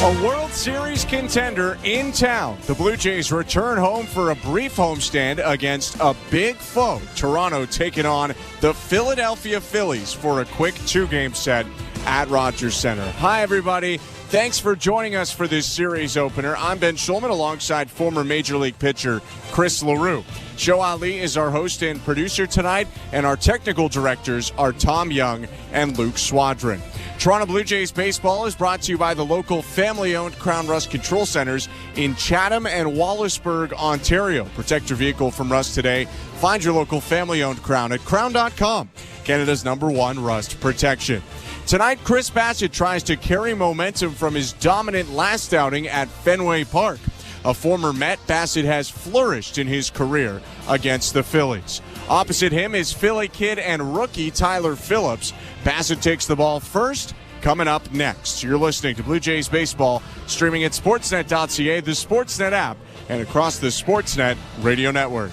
A World Series contender in town. The Blue Jays return home for a brief homestand against a big foe. Toronto taking on the Philadelphia Phillies for a quick two-game set at Rogers Center. Hi, everybody. Thanks for joining us for this series opener. I'm Ben Schulman alongside former Major League pitcher Chris LaRue. Joe Ali is our host and producer tonight, and our technical directors are Tom Young and Luke Swadron. Toronto Blue Jays baseball is brought to you by the local family-owned Crown Rust Control Centers in Chatham and Wallaceburg, Ontario. Protect your vehicle from rust today. Find your local family-owned Crown at crown.com, Canada's #1 rust protection. Tonight, Chirs Bassitt tries to carry momentum from his dominant last outing at Fenway Park. A former Met, Bassitt has flourished in his career against the Phillies. Opposite him is Philly kid and rookie Tyler Phillips. Bassitt takes the ball first. Coming up next, you're listening to Blue Jays Baseball, streaming at sportsnet.ca, the Sportsnet app, and across the Sportsnet radio network.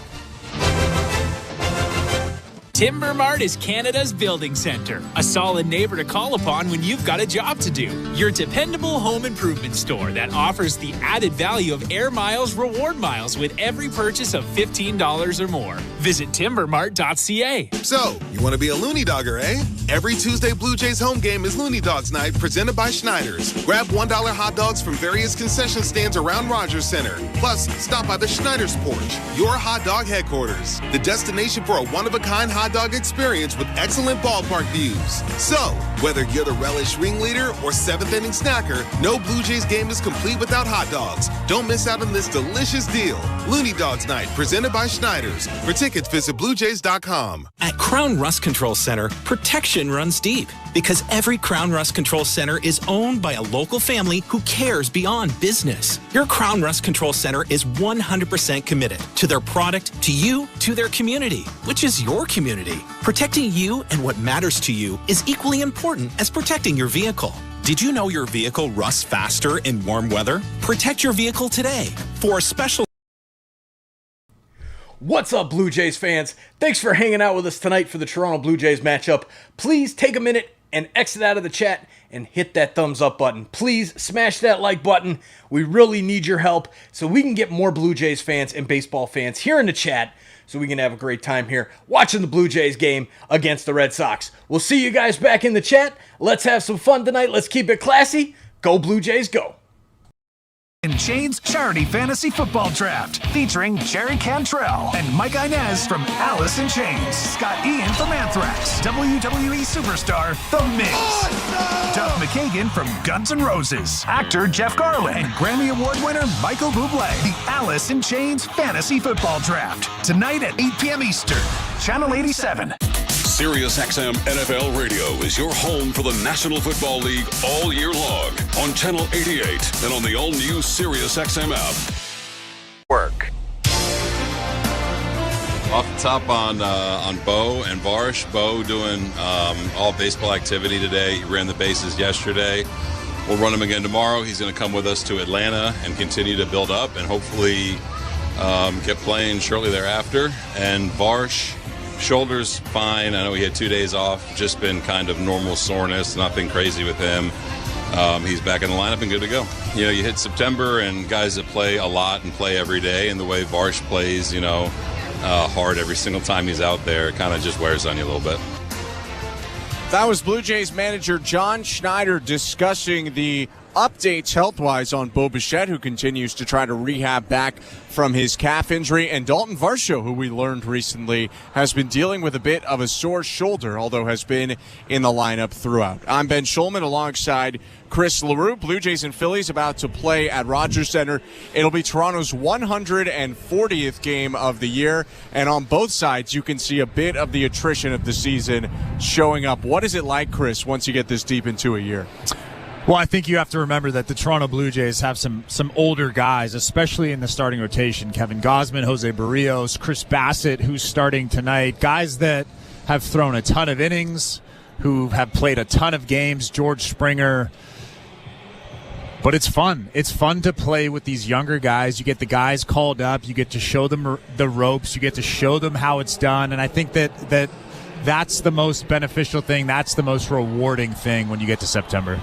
Timber Mart is Canada's building center, a solid neighbor to call upon when you've got a job to do. Your dependable home improvement store that offers the added value of Air Miles reward miles with every purchase of $15 or more. Visit timbermart.ca. So, you want to be a Looney Dogger, eh? Every Tuesday Blue Jays home game is Looney Dogs Night, presented by Schneider's. Grab $1 hot dogs from various concession stands around Rogers Center. Plus, stop by the Schneider's Porch, your hot dog headquarters. The destination for a one-of-a-kind hot dog experience with excellent ballpark views. So, whether you're the relish ringleader or seventh-inning snacker, no Blue Jays game is complete without hot dogs. Don't miss out on this delicious deal. Looney Dogs Night, presented by Schneider's. For tickets, visit BlueJays.com. At Crown Rust Control Center, protection runs deep because every Crown Rust Control Center is owned by a local family who cares beyond business. Your Crown Rust Control Center is 100% committed to their product, to you, to their community, which is your community. Protecting you and what matters to you is equally important as protecting your vehicle. Did you know your vehicle rusts faster in warm weather? Protect your vehicle today. For a special... What's up, Blue Jays fans? Thanks for hanging out with us tonight for the Toronto Blue Jays matchup. Please take a minute and exit out of the chat and hit that thumbs up button. Please smash that like button. We really need your help so we can get more Blue Jays fans and baseball fans here in the chat so we can have a great time here watching the Blue Jays game against the Red Sox. We'll see you guys back in the chat. Let's have some fun tonight. Let's keep it classy. Go Blue Jays, go. In Shane's Charity Fantasy Football Draft, featuring Jerry Cantrell and Mike Inez from Alice in Chains, Scott Ian from Anthrax, WWE superstar The Miz, Doug McKagan from Guns N' Roses, actor Jeff Garlin, and Grammy Award winner Michael Bublé. The Alice in Chains Fantasy Football Draft, tonight at 8 p.m. Eastern, Channel 87. SiriusXM NFL Radio is your home for the National Football League all year long on Channel 88 and on the all-new SiriusXM app. Work. Off the top on Bo and Barsh. Bo doing all baseball activity today. He ran the bases yesterday. We'll run him again tomorrow. He's going to come with us to Atlanta and continue to build up and hopefully get playing shortly thereafter. And Barsh, shoulder's fine. I know he had 2 days off. Just been kind of normal soreness. Nothing crazy with him. He's back in the lineup and good to go. You know, you hit September and guys that play a lot and play every day, and the way Varsh plays, hard every single time he's out there, it kind of just wears on you a little bit. That was Blue Jays manager John Schneider discussing the updates health-wise on Bo Bichette, who continues to try to rehab back from his calf injury, and Dalton Varsho, who we learned recently has been dealing with a bit of a sore shoulder, although has been in the lineup throughout. I'm Ben Schulman alongside Chris LaRue. Blue Jays and Phillies about to play at Rogers Center. It'll be Toronto's 140th game of the year, and on both sides you can see a bit of the attrition of the season showing up. What is it like, Chris, once you get this deep into a year? Well, I think you have to remember that the Toronto Blue Jays have some older guys, especially in the starting rotation. Kevin Gausman, Jose Barrios, Chirs Bassitt, who's starting tonight. Guys that have thrown a ton of innings, who have played a ton of games. George Springer. But it's fun. It's fun to play with these younger guys. You get the guys called up. You get to show them the ropes. You get to show them how it's done. And I think that's the most beneficial thing. That's the most rewarding thing when you get to September.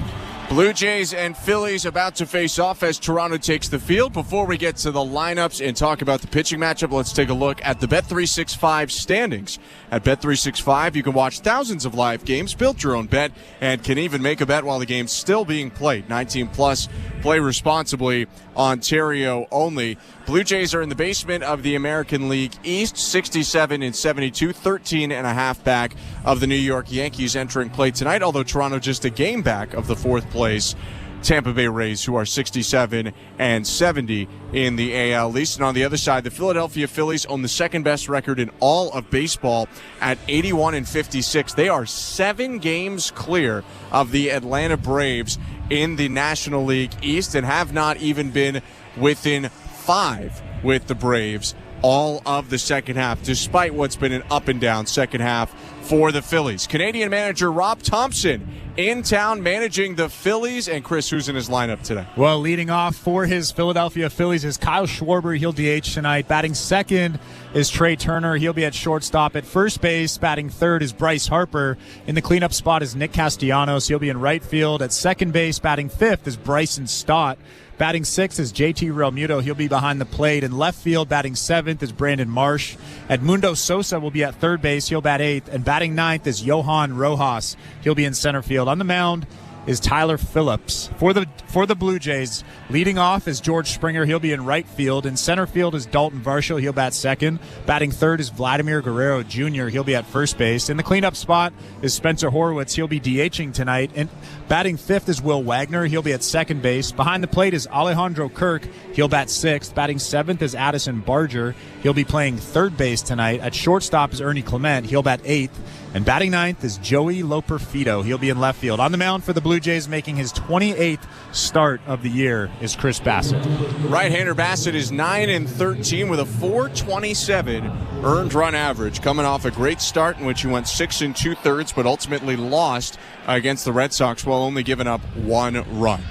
Blue Jays and Phillies about to face off as Toronto takes the field. Before we get to the lineups and talk about the pitching matchup, let's take a look at the Bet365 standings. At Bet365, you can watch thousands of live games, build your own bet, and can even make a bet while the game's still being played. 19 plus, play responsibly, Ontario only. Blue Jays are in the basement of the American League East, 67-72, 13.5 back of the New York Yankees entering play tonight, although Toronto just a game back of the fourth place Tampa Bay Rays, who are 67-70 in the AL East. And on the other side, the Philadelphia Phillies own the second best record in all of baseball at 81-56. They are 7 games clear of the Atlanta Braves in the National League East and have not even been within 5 with the Braves all of the second half, despite what's been an up and down second half for the Phillies. Canadian manager Rob Thompson in town managing the Phillies. And Chris, who's in his lineup today? Well, leading off for his Philadelphia Phillies is Kyle Schwarber. He'll DH tonight. Batting second is Trey Turner. He'll be at shortstop. At first base, batting third is Bryce Harper. In the cleanup spot is Nick Castellanos. He'll be in right field. At second base, batting fifth is Bryson Stott. Batting sixth is JT Realmuto. He'll be behind the plate. In left field, batting seventh is Brandon Marsh. Edmundo Sosa will be at third base. He'll bat eighth. And batting ninth is Johan Rojas. He'll be in center field. On the mound is Tyler Phillips. For the Blue Jays, leading off is George Springer. He'll be in right field. In center field is Dalton Varsho. He'll bat second. Batting third is Vladimir Guerrero Jr. He'll be at first base. In the cleanup spot is Spencer Horwitz. He'll be DHing tonight. And batting fifth is Will Wagner. He'll be at second base. Behind the plate is Alejandro Kirk. He'll bat sixth. Batting seventh is Addison Barger. He'll be playing third base tonight. At shortstop is Ernie Clement. He'll bat eighth. And batting ninth is Joey Loperfido. He'll be in left field. On the mound for the Blue Jays, making his 28th start of the year, is Chirs Bassitt. Right-hander Bassitt is 9-13 with a .427 earned run average, coming off a great start in which he went 6 2/3, but ultimately lost against the Red Sox while only giving up 1 run.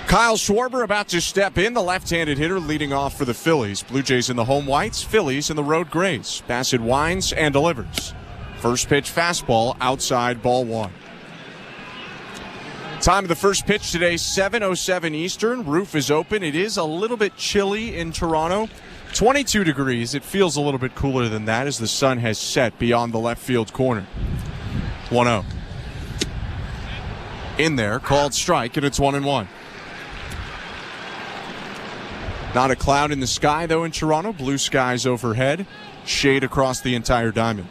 Kyle Schwarber about to step in, the left-handed hitter leading off for the Phillies. Blue Jays in the home whites, Phillies in the road grays. Bassitt winds and delivers. First pitch fastball outside, ball 1. Time of the first pitch today, 7:07 Eastern. Roof is open. It is a little bit chilly in Toronto. 22 degrees. It feels a little bit cooler than that as the sun has set beyond the left field corner. 1-0. In there, called strike, and it's 1-1. Not a cloud in the sky, though, in Toronto. Blue skies overhead. Shade across the entire diamond.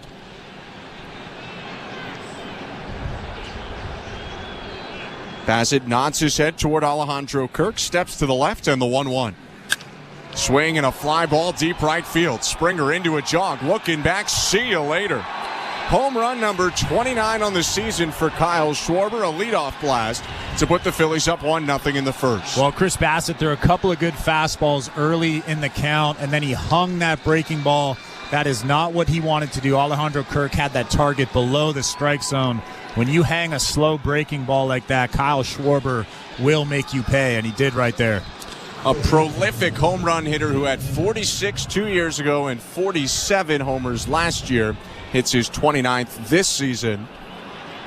Bassitt nods his head toward Alejandro Kirk, steps to the left, and the 1-1. Swing and a fly ball deep right field. Springer into a jog, looking back, see you later. Home run number 29 on the season for Kyle Schwarber, a leadoff blast to put the Phillies up 1-0 in the first. Well, Chirs Bassitt threw a couple of good fastballs early in the count, and then he hung that breaking ball. That is not what he wanted to do. Alejandro Kirk had that target below the strike zone. When you hang a slow breaking ball like that, Kyle Schwarber will make you pay, and he did right there. A prolific home run hitter who had 46 2 years ago and 47 homers last year. Hits his 29th this season.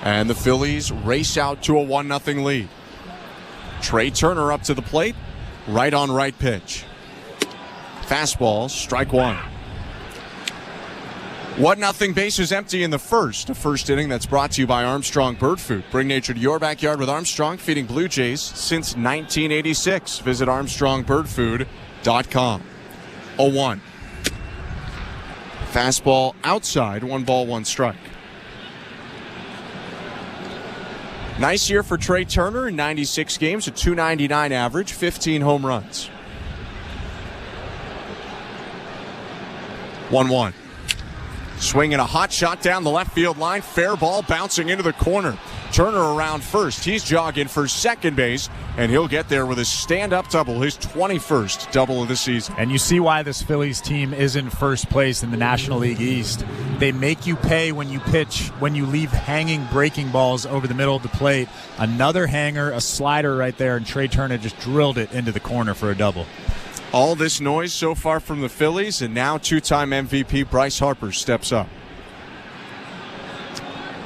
And the Phillies race out to a 1-0 lead. Trey Turner up to the plate. Right on right pitch. Fastball, strike 1. 1-0 bases empty in the first. A first inning that's brought to you by Armstrong Bird Food. Bring nature to your backyard with Armstrong, feeding Blue Jays since 1986. Visit ArmstrongBirdFood.com. 0-1. Fastball outside, 1-1 strike. Nice year for Trey Turner in 96 games, a .299 average, 15 home runs. 1-1. Swinging a hot shot down the left field line. Fair ball bouncing into the corner. Turner around first. He's jogging for second base, and he'll get there with a stand-up double, his 21st double of the season. And you see why this Phillies team is in first place in the National League East. They make you pay when you pitch, when you leave hanging breaking balls over the middle of the plate. Another hanger, a slider right there, and Trey Turner just drilled it into the corner for a double. All this noise so far from the Phillies, and now two-time MVP Bryce Harper steps up.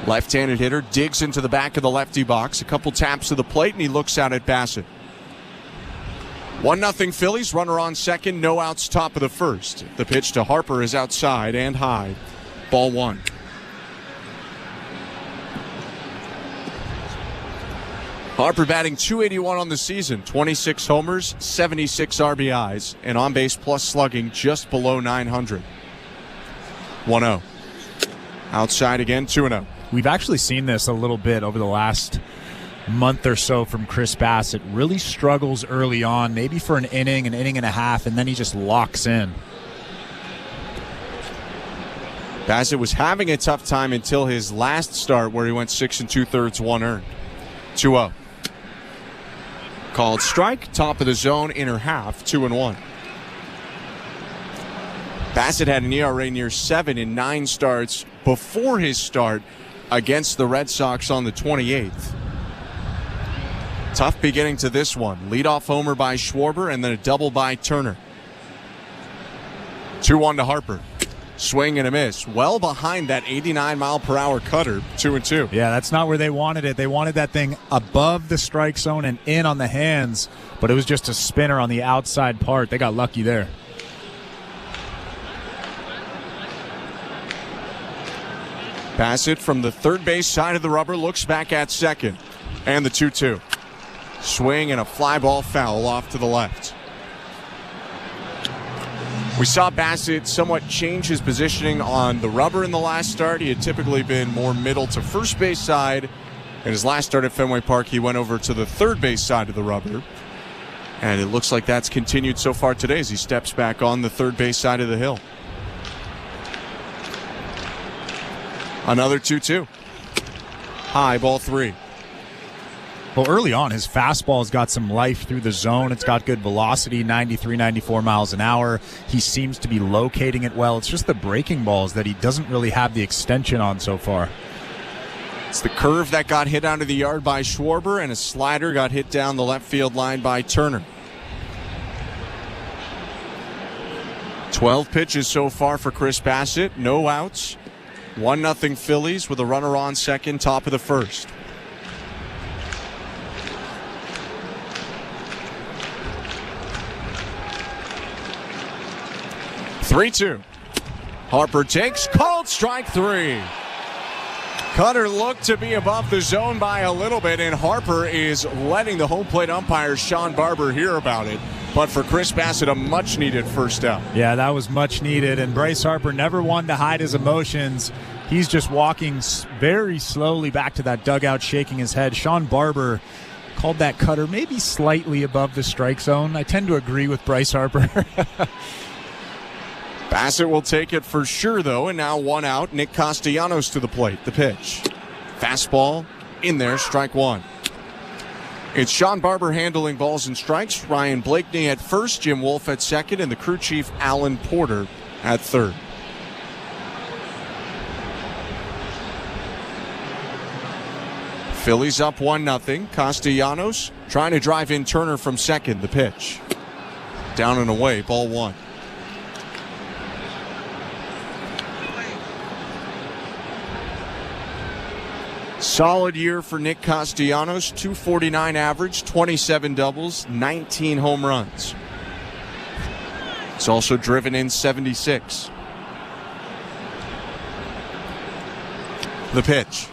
Left-handed hitter digs into the back of the lefty box. A couple taps to the plate, and he looks out at Bassitt. 1-0 Phillies. Runner on second. No outs, top of the first. The pitch to Harper is outside and high. Ball 1. Harper batting .281 on the season. 26 homers, 76 RBIs, and on-base plus slugging just below .900. 1-0. Outside again, 2-0. We've actually seen this a little bit over the last month or so from Chirs Bassitt. Really struggles early on, maybe for an inning and a half, and then he just locks in. Bassitt was having a tough time until his last start where he went 6 2/3, 1 earned. 2-0. Called strike, top of the zone, inner half, 2-1. Bassitt had an ERA near 7 in 9 starts before his start against the Red Sox on the 28th. Tough beginning to this one. Leadoff homer by Schwarber and then a double by Turner. 2-1 to Harper. Swing and a miss. Well behind that 89-mile-per-hour cutter, 2-2. Yeah, that's not where they wanted it. They wanted that thing above the strike zone and in on the hands, but it was just a spinner on the outside part. They got lucky there. Bassitt from the third base side of the rubber looks back at second. And the 2-2. Swing and a fly ball foul off to the left. We saw Bassitt somewhat change his positioning on the rubber in the last start. He had typically been more middle to first base side. In his last start at Fenway Park, he went over to the third base side of the rubber. And it looks like that's continued so far today as he steps back on the third base side of the hill. Another 2-2. High, ball 3. Well, early on, his fastball's got some life through the zone. It's got good velocity, 93, 94 miles an hour. He seems to be locating it well. It's just the breaking balls that he doesn't really have the extension on so far. It's the curve that got hit out of the yard by Schwarber, and a slider got hit down the left field line by Turner. 12 pitches so far for Chirs Bassitt. No outs. 1-0 Phillies with a runner on second, top of the first. Three-two. Harper takes, called strike 3. Cutter looked to be above the zone by a little bit, and Harper is letting the home plate umpire Sean Barber hear about it. But for Chirs Bassitt, a much-needed first out. Yeah, that was much needed, and Bryce Harper never one to hide his emotions. He's just walking very slowly back to that dugout, shaking his head. Sean Barber called that cutter maybe slightly above the strike zone. I tend to agree with Bryce Harper. Bassitt will take it for sure, though, and now 1 out. Nick Castellanos to the plate. The pitch. Fastball in there, strike 1. It's Sean Barber handling balls and strikes. Ryan Blakeney at first, Jim Wolf at second, and the crew chief Alan Porter at third. Phillies up 1-0. Castellanos trying to drive in Turner from second. The pitch. Down and away, ball 1. Solid year for Nick Castellanos. .249 average, 27 doubles, 19 home runs. He's also driven in 76. The pitch.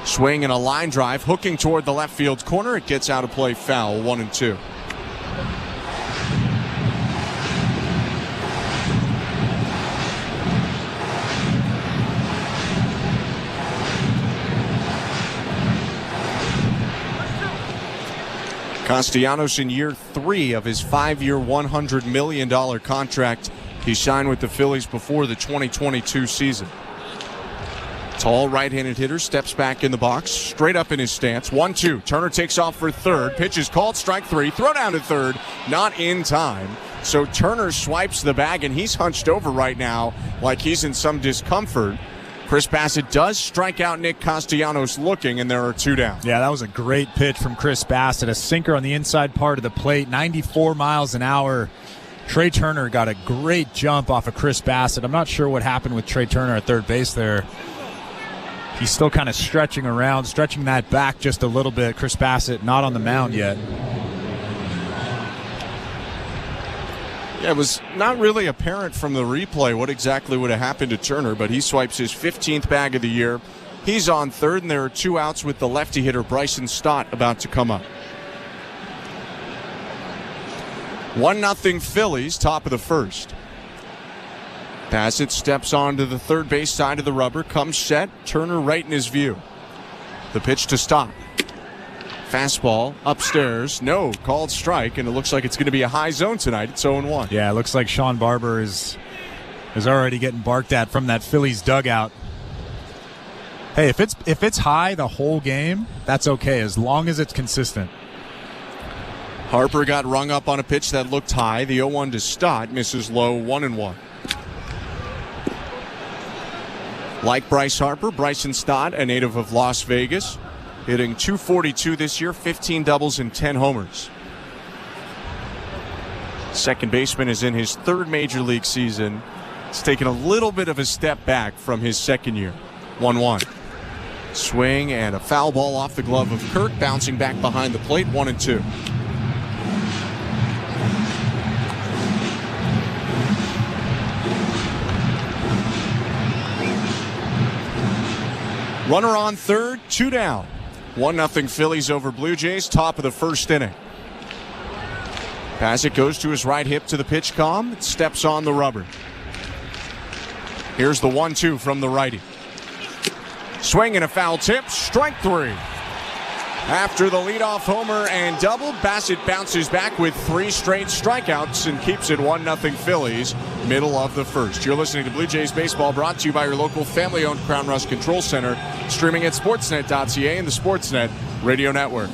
Swing and a line drive, hooking toward the left field corner. It gets out of play, foul, 1-2. Castellanos in year 3 of his 5-year, $100 million contract he signed with the Phillies before the 2022 season. Tall right-handed hitter steps back in the box, straight up in his stance. 1-2. Turner takes off for third. Pitch is called, strike 3. Throw down to third. Not in time. So Turner swipes the bag, and he's hunched over right now like he's in some discomfort. Chirs Bassitt does strike out Nick Castellanos looking, and there are 2 down. Yeah, that was a great pitch from Chirs Bassitt. A sinker on the inside part of the plate, 94 miles an hour. Trey Turner got a great jump off of Chirs Bassitt. I'm not sure what happened with Trey Turner at third base there. He's still kind of stretching around, stretching that back just a little bit. Chirs Bassitt not on the mound yet. Yeah, it was not really apparent from the replay what exactly would have happened to Turner, but he swipes his 15th bag of the year. He's on third, and there are 2 outs with the lefty hitter Bryson Stott about to come up. 1-0 Phillies, top of the first. Bassitt steps onto the third base side of the rubber, comes set, Turner right in his view. The pitch to Stott. Fastball upstairs, no, called strike, and it looks like it's going to be a high zone tonight. It's 0-1. Yeah, it looks like Sean Barber is already getting barked at from that Phillies dugout. Hey, if it's high the whole game, that's okay as long as it's consistent. Harper got rung up on a pitch that looked high. The 0-1 to Stott misses low, 1-1. Like Bryce Harper, Bryson Stott, a native of Las Vegas, hitting .242 this year, 15 doubles and 10 homers. Second baseman is in his third major league season. It's taken a little bit of a step back from his second year. 1-1. Swing and a foul ball off the glove of Kirk, bouncing back behind the plate, 1-2. Runner on third, 2 down. 1-0 Phillies over Blue Jays, top of the first inning. Bassitt goes to his right hip to the pitch com, steps on the rubber. Here's the 1-2 from the righty. Swing and a foul tip, strike 3. After the leadoff homer and double, Bassitt bounces back with 3 straight strikeouts and keeps it 1-0 Phillies, middle of the first. You're listening to Blue Jays Baseball, brought to you by your local family-owned Crown Rust Control Center, streaming at sportsnet.ca and the Sportsnet Radio Network.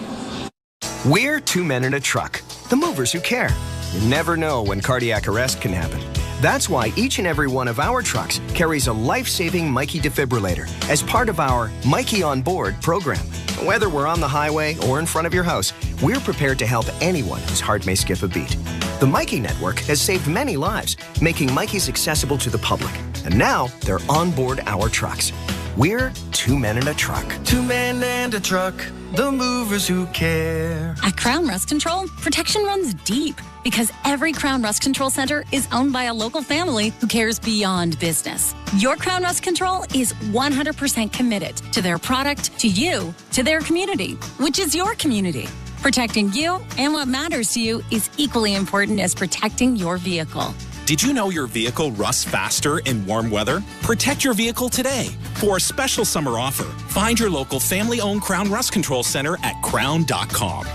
We're 2 men in a truck, the movers who care. You never know when cardiac arrest can happen. That's why each and every one of our trucks carries a life-saving Mikey defibrillator as part of our Mikey on Board program. Whether we're on the highway or in front of your house, we're prepared to help anyone whose heart may skip a beat. The Mikey Network has saved many lives, making Mikey's accessible to the public. And now they're on board our trucks. We're 2 men in a truck. 2 men and a truck, the movers who care. At Crown Rust Control, protection runs deep because every Crown Rust Control Center is owned by a local family who cares beyond business. Your Crown Rust Control is 100% committed to their product, to you, to their community, which is your community. Protecting you and what matters to you is equally important as protecting your vehicle. Did you know your vehicle rusts faster in warm weather? Protect your vehicle today. For a special summer offer, find your local family-owned Crown Rust Control Center at crown.com.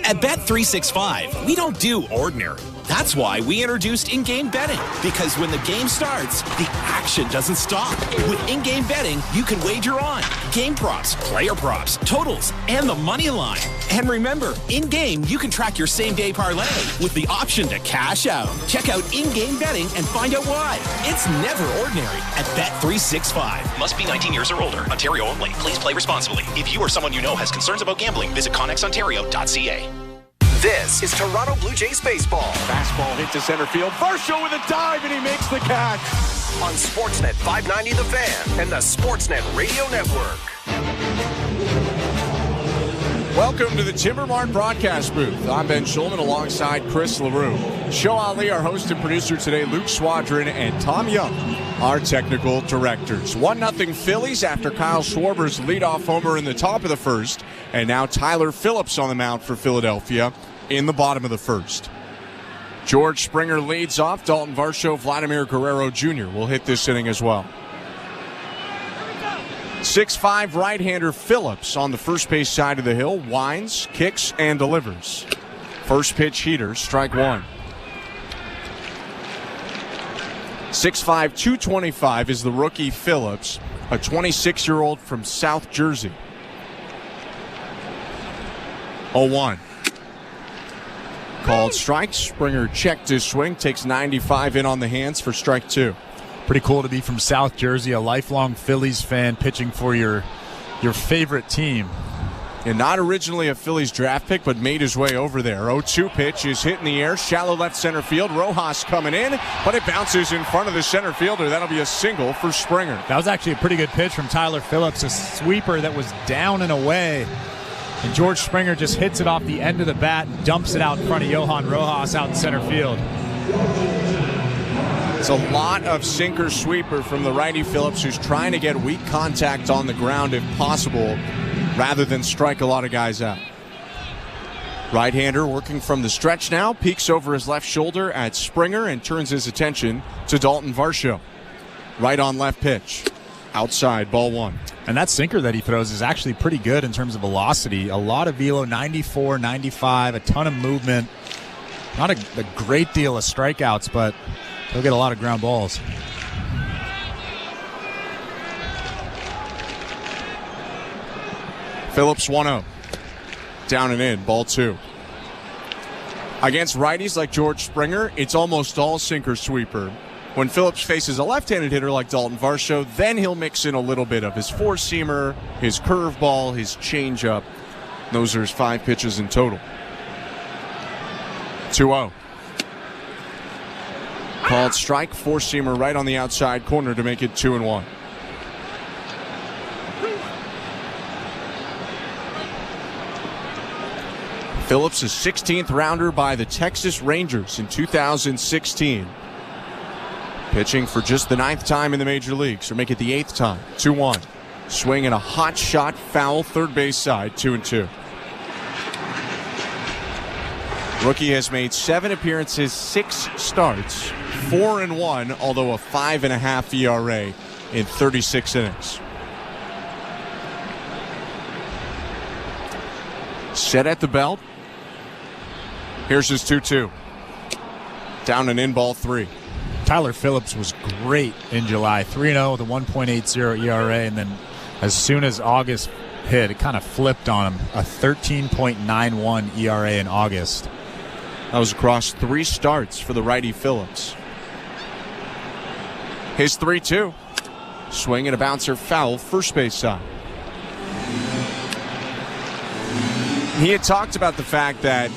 At Bet365, we don't do ordinary. That's why we introduced in-game betting. Because when the game starts, the action doesn't stop. With in-game betting, you can wager on game props, player props, totals, and the money line. And remember, in-game, you can track your same-day parlay with the option to cash out. Check out in-game betting and find out why. It's never ordinary at Bet365. Must be 19 years or older. Ontario only. Please play responsibly. If you or someone you know has concerns about gambling, visit connexontario.ca. This is Toronto Blue Jays baseball. Fastball hit to center field. Varsho with a dive, and he makes the catch. On Sportsnet 590 The Fan and the Sportsnet Radio Network. Welcome to the Timber Mart broadcast booth. I'm Ben Schulman alongside Chris LaRue. Show Ali, our host and producer today, Luke Swadron, and Tom Young, our technical directors. 1-0 Phillies after Kyle Schwarber's leadoff homer in the top of the first. And now Tyler Phillips on the mound for Philadelphia in the bottom of the first. George Springer leads off. Dalton Varsho, Vladimir Guerrero Jr. will hit this inning as well. 6'5" right-hander Phillips on the first base side of the hill. Winds, kicks, and delivers. First pitch heater, strike 1. 6'5", 225 is the rookie Phillips, a 26-year-old from South Jersey. 0-1. Called strike. Springer checked his swing, takes 95 in on the hands for strike 2. Pretty cool to be from South Jersey, a lifelong Phillies fan pitching for your favorite team. And not originally a Phillies draft pick, but made his way over there. 0-2 pitch is hit in the air. Shallow left center field. Rojas coming in, but it bounces in front of the center fielder. That'll be a single for Springer. That was actually a pretty good pitch from Tyler Phillips, a sweeper that was down and away. And George Springer just hits it off the end of the bat and dumps it out in front of Johan Rojas out in center field. It's a lot of sinker sweeper from the righty Phillips, who's trying to get weak contact on the ground if possible, rather than strike a lot of guys out. Right-hander working from the stretch now, peeks over his left shoulder at Springer and turns his attention to Dalton Varsho. Right on left pitch. Outside, ball one. And that sinker that he throws is actually pretty good in terms of velocity. A lot of velo, 94, 95, a ton of movement. Not a great deal of strikeouts, but he'll get a lot of ground balls. Phillips 1-0. Down and in, ball two. Against righties like George Springer, it's almost all sinker sweeper. When Phillips faces a left-handed hitter like Dalton Varsho, then he'll mix in a little bit of his four-seamer, his curveball, his changeup. Those are his 5 pitches in total. 2-0. Called strike, four-seamer right on the outside corner to make it 2-1. Phillips, a 16th rounder by the Texas Rangers in 2016. Pitching for just the 9th time in the major leagues, or make it the 8th time. 2-1. Swing and a hot shot, foul, third base side, 2-2. Rookie has made 7 appearances, 6 starts, 4-1, although a 5.5 ERA in 36 innings. Set at the belt. Here's his 2-2. Down and in, ball 3. Tyler Phillips was great in July. 3-0 with a 1.80 ERA, and then as soon as August hit, it kind of flipped on him. A 13.91 ERA in August. That was across 3 starts for the righty Phillips. His 3-2. Swing and a bouncer, foul, first base side. He had talked about the fact that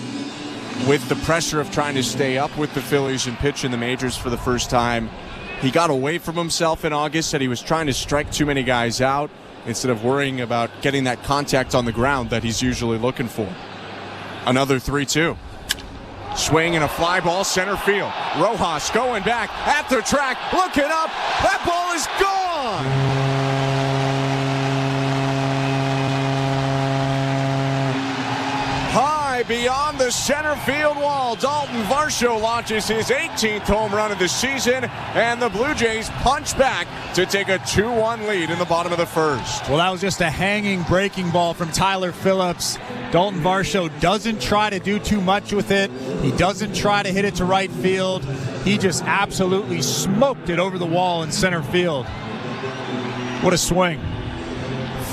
with the pressure of trying to stay up with the Phillies and pitch in the majors for the first time, he got away from himself in August, said he was trying to strike too many guys out instead of worrying about getting that contact on the ground that he's usually looking for. Another 3-2. Swing and a fly ball center field. Rojas going back at the track, looking up. That ball is gone! Beyond the center field wall, Dalton Varsho launches his 18th home run of the season, and the Blue Jays punch back to take a 2-1 lead in the bottom of the first. Well, that was just a hanging breaking ball from Tyler Phillips. Dalton Varsho doesn't try to do too much with it. He doesn't try to hit it to right field. He just absolutely smoked it over the wall in center field. What a swing.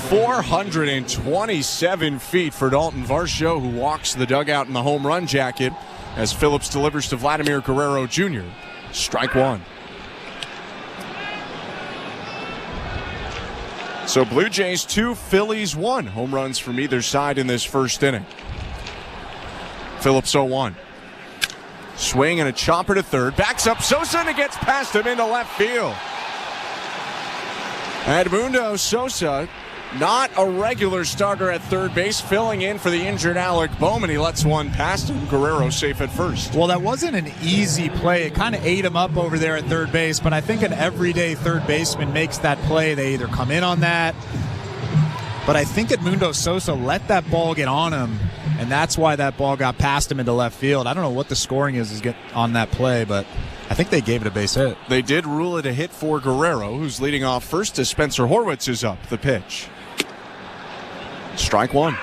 427 feet for Dalton Varsho, who walks the dugout in the home run jacket as Phillips delivers to Vladimir Guerrero Jr. Strike one. So Blue Jays 2, Phillies 1. Home runs from either side in this first inning. Phillips 0-1. Swing and a chopper to third. Backs up Sosa and it gets past him into left field. Edmundo Sosa, not a regular starter at third base, filling in for the injured Alec Bowman. He lets one past him. Guerrero safe at first. Well, that wasn't an easy play. It kind of ate him up over there at third base, but I think an everyday third baseman makes that play. They either come in on that, but I think Edmundo Sosa let that ball get on him, and that's why that ball got past him into left field. I don't know what the scoring is get on that play, but I think they gave it a base hit. They did rule it a hit for Guerrero, who's leading off first as Spencer Horwitz is up. The pitch. Strike one.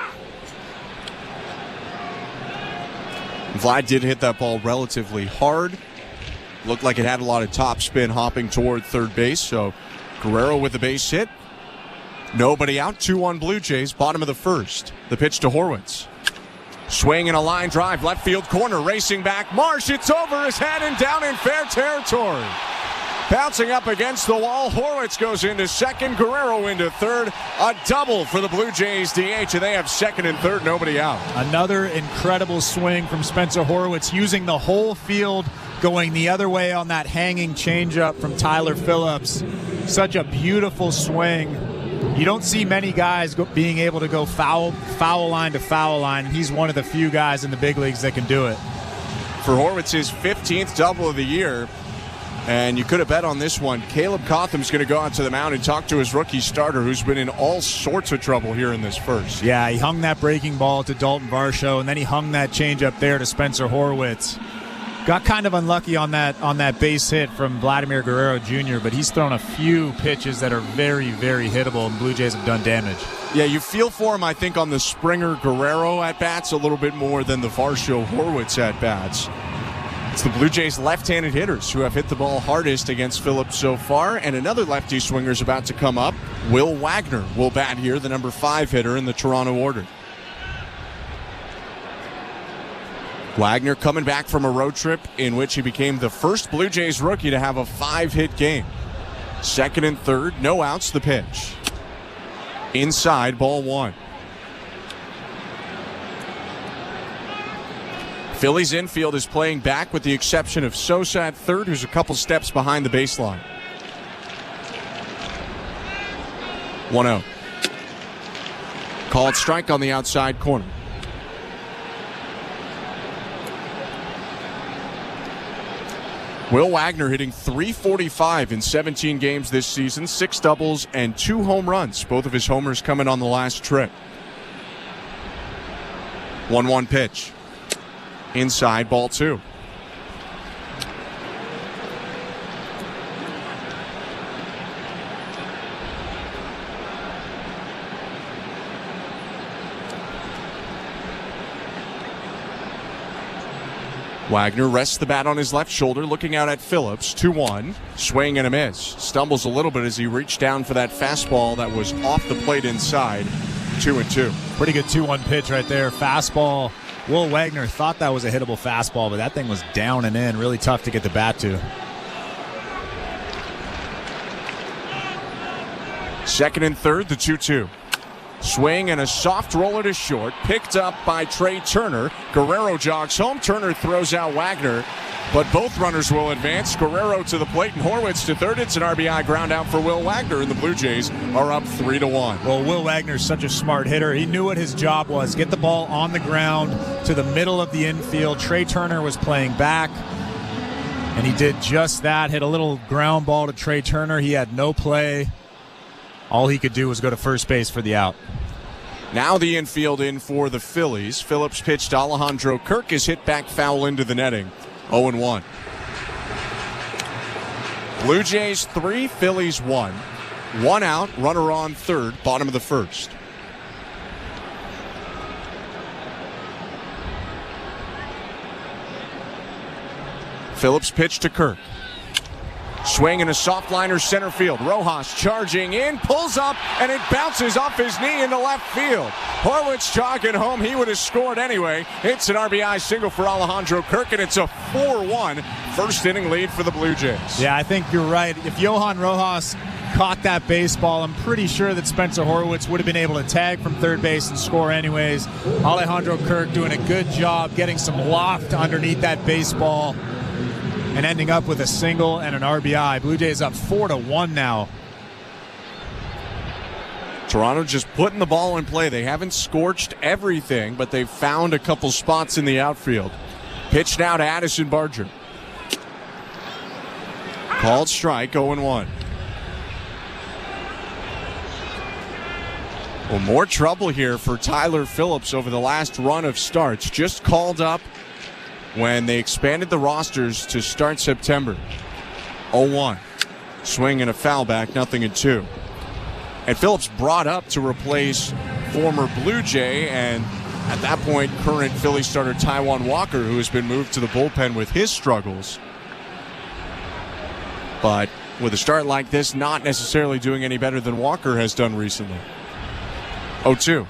Vlad did hit that ball relatively hard. Looked like it had a lot of top spin hopping toward third base, so Guerrero with the base hit. Nobody out, 2-1 Blue Jays, bottom of the first. The pitch to Horwitz. Swing and a line drive, left field corner, racing back. Marsh, it's over his head and down in fair territory. Bouncing up against the wall, Horwitz goes into second, Guerrero into third. A double for the Blue Jays DH, and they have second and third, nobody out. Another incredible swing from Spencer Horwitz, using the whole field, going the other way on that hanging changeup from Tyler Phillips. Such a beautiful swing. You don't see many guys being able to go foul line to foul line, and he's one of the few guys in the big leagues that can do it. For Horwitz's 15th double of the year, and you could have bet on this one, Caleb Cotham's going to go out to the mound and talk to his rookie starter, who's been in all sorts of trouble here in this first. Yeah, he hung that breaking ball to Dalton Varsho, and then he hung that changeup there to Spencer Horwitz. Got kind of unlucky on that base hit from Vladimir Guerrero Jr., but he's thrown a few pitches that are very, very hittable, and Blue Jays have done damage. Yeah, you feel for him, I think, on the Springer Guerrero at-bats a little bit more than the Varsho Horwitz at-bats. It's the Blue Jays left-handed hitters who have hit the ball hardest against Phillips so far, and another lefty swinger is about to come up. Will Wagner will bat here, the number 5 hitter in the Toronto order. Wagner coming back from a road trip in which he became the first Blue Jays rookie to have a 5-hit game. Second and third, no outs, the pitch. Inside, ball 1. Phillies infield is playing back with the exception of Sosa at third, who's a couple steps behind the baseline. 1-0. Called strike on the outside corner. Will Wagner hitting .345 in 17 games this season, 6 doubles and 2 home runs. Both of his homers coming on the last trip. 1-1 pitch. Inside, ball 2. Wagner rests the bat on his left shoulder, looking out at Phillips. 2-1. Swing and a miss. Stumbles a little bit as he reached down for that fastball that was off the plate inside. 2-2. Pretty good 2-1 pitch right there. Fastball. Will Wagner thought that was a hittable fastball, but that thing was down and in. Really tough to get the bat to. Second and third, the 2-2. Swing and a soft roller to short. Picked up by Trey Turner. Guerrero jogs home. Turner throws out Wagner. But both runners will advance. Guerrero to the plate and Horwitz to third. It's an RBI ground out for Will Wagner, and the Blue Jays are up 3-1. Well, Will Wagner's such a smart hitter. He knew what his job was. Get the ball on the ground to the middle of the infield. Trey Turner was playing back, and he did just that. Hit a little ground ball to Trey Turner. He had no play. All he could do was go to first base for the out. Now the infield in for the Phillies. Phillips pitched to Alejandro Kirk is hit back foul into the netting. 0-1. Blue Jays 3, Phillies 1. 1 out, runner on third, bottom of the first. Phillips pitched to Kirk. Swing and a soft liner center field. Rojas charging in, pulls up, and it bounces off his knee into left field. Horwitz jogging home. He would have scored anyway. It's an RBI single for Alejandro Kirk, and it's a 4-1 first inning lead for the Blue Jays. Yeah, I think you're right. If Johan Rojas caught that baseball, I'm pretty sure that Spencer Horwitz would have been able to tag from third base and score anyways. Alejandro Kirk doing a good job getting some loft underneath that baseball and ending up with a single and an RBI. Blue Jays up 4-1 now. Toronto just putting the ball in play. They haven't scorched everything, but they've found a couple spots in the outfield. Pitch now to Addison Barger. Called strike, 0-1. Well, more trouble here for Tyler Phillips over the last run of starts. Just called up when they expanded the rosters to start September. 0-1. Swing and a foul back, 0-2. And Phillips brought up to replace former Blue Jay and at that point current Philly starter Taijuan Walker, who has been moved to the bullpen with his struggles. But with a start like this, not necessarily doing any better than Walker has done recently. 0-2.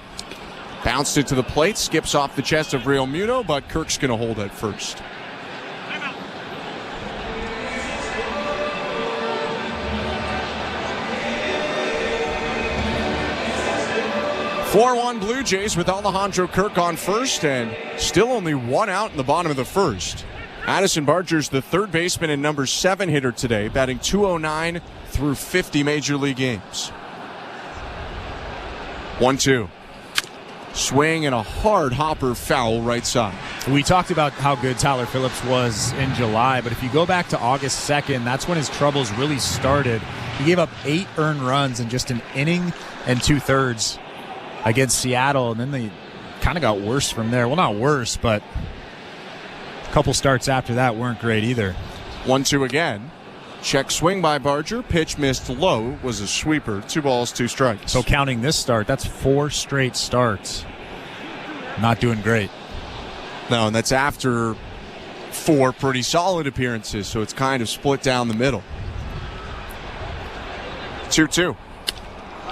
Bounced it to the plate, skips off the chest of Real Muto, but Kirk's going to hold at first. 4-1 Blue Jays with Alejandro Kirk on first, and still only one out in the bottom of the first. Addison Barger's the third baseman and number 7 hitter today, batting .209 through 50 major league games. 1-2. Swing and a hard hopper foul right side. We talked about how good Tyler Phillips was in July, but if you go back to August 2nd, that's when his troubles really started. He gave up 8 earned runs in just an inning and 2/3 against Seattle, and then they kind of got worse from there. Well, not worse, but a couple starts after that weren't great either. 1-2 again. Check swing by Barger. Pitch missed low. Was a sweeper. 2 balls, 2 strikes. So counting this start, that's 4 straight starts. Not doing great. No, and that's after 4 pretty solid appearances, so it's kind of split down the middle. 2-2.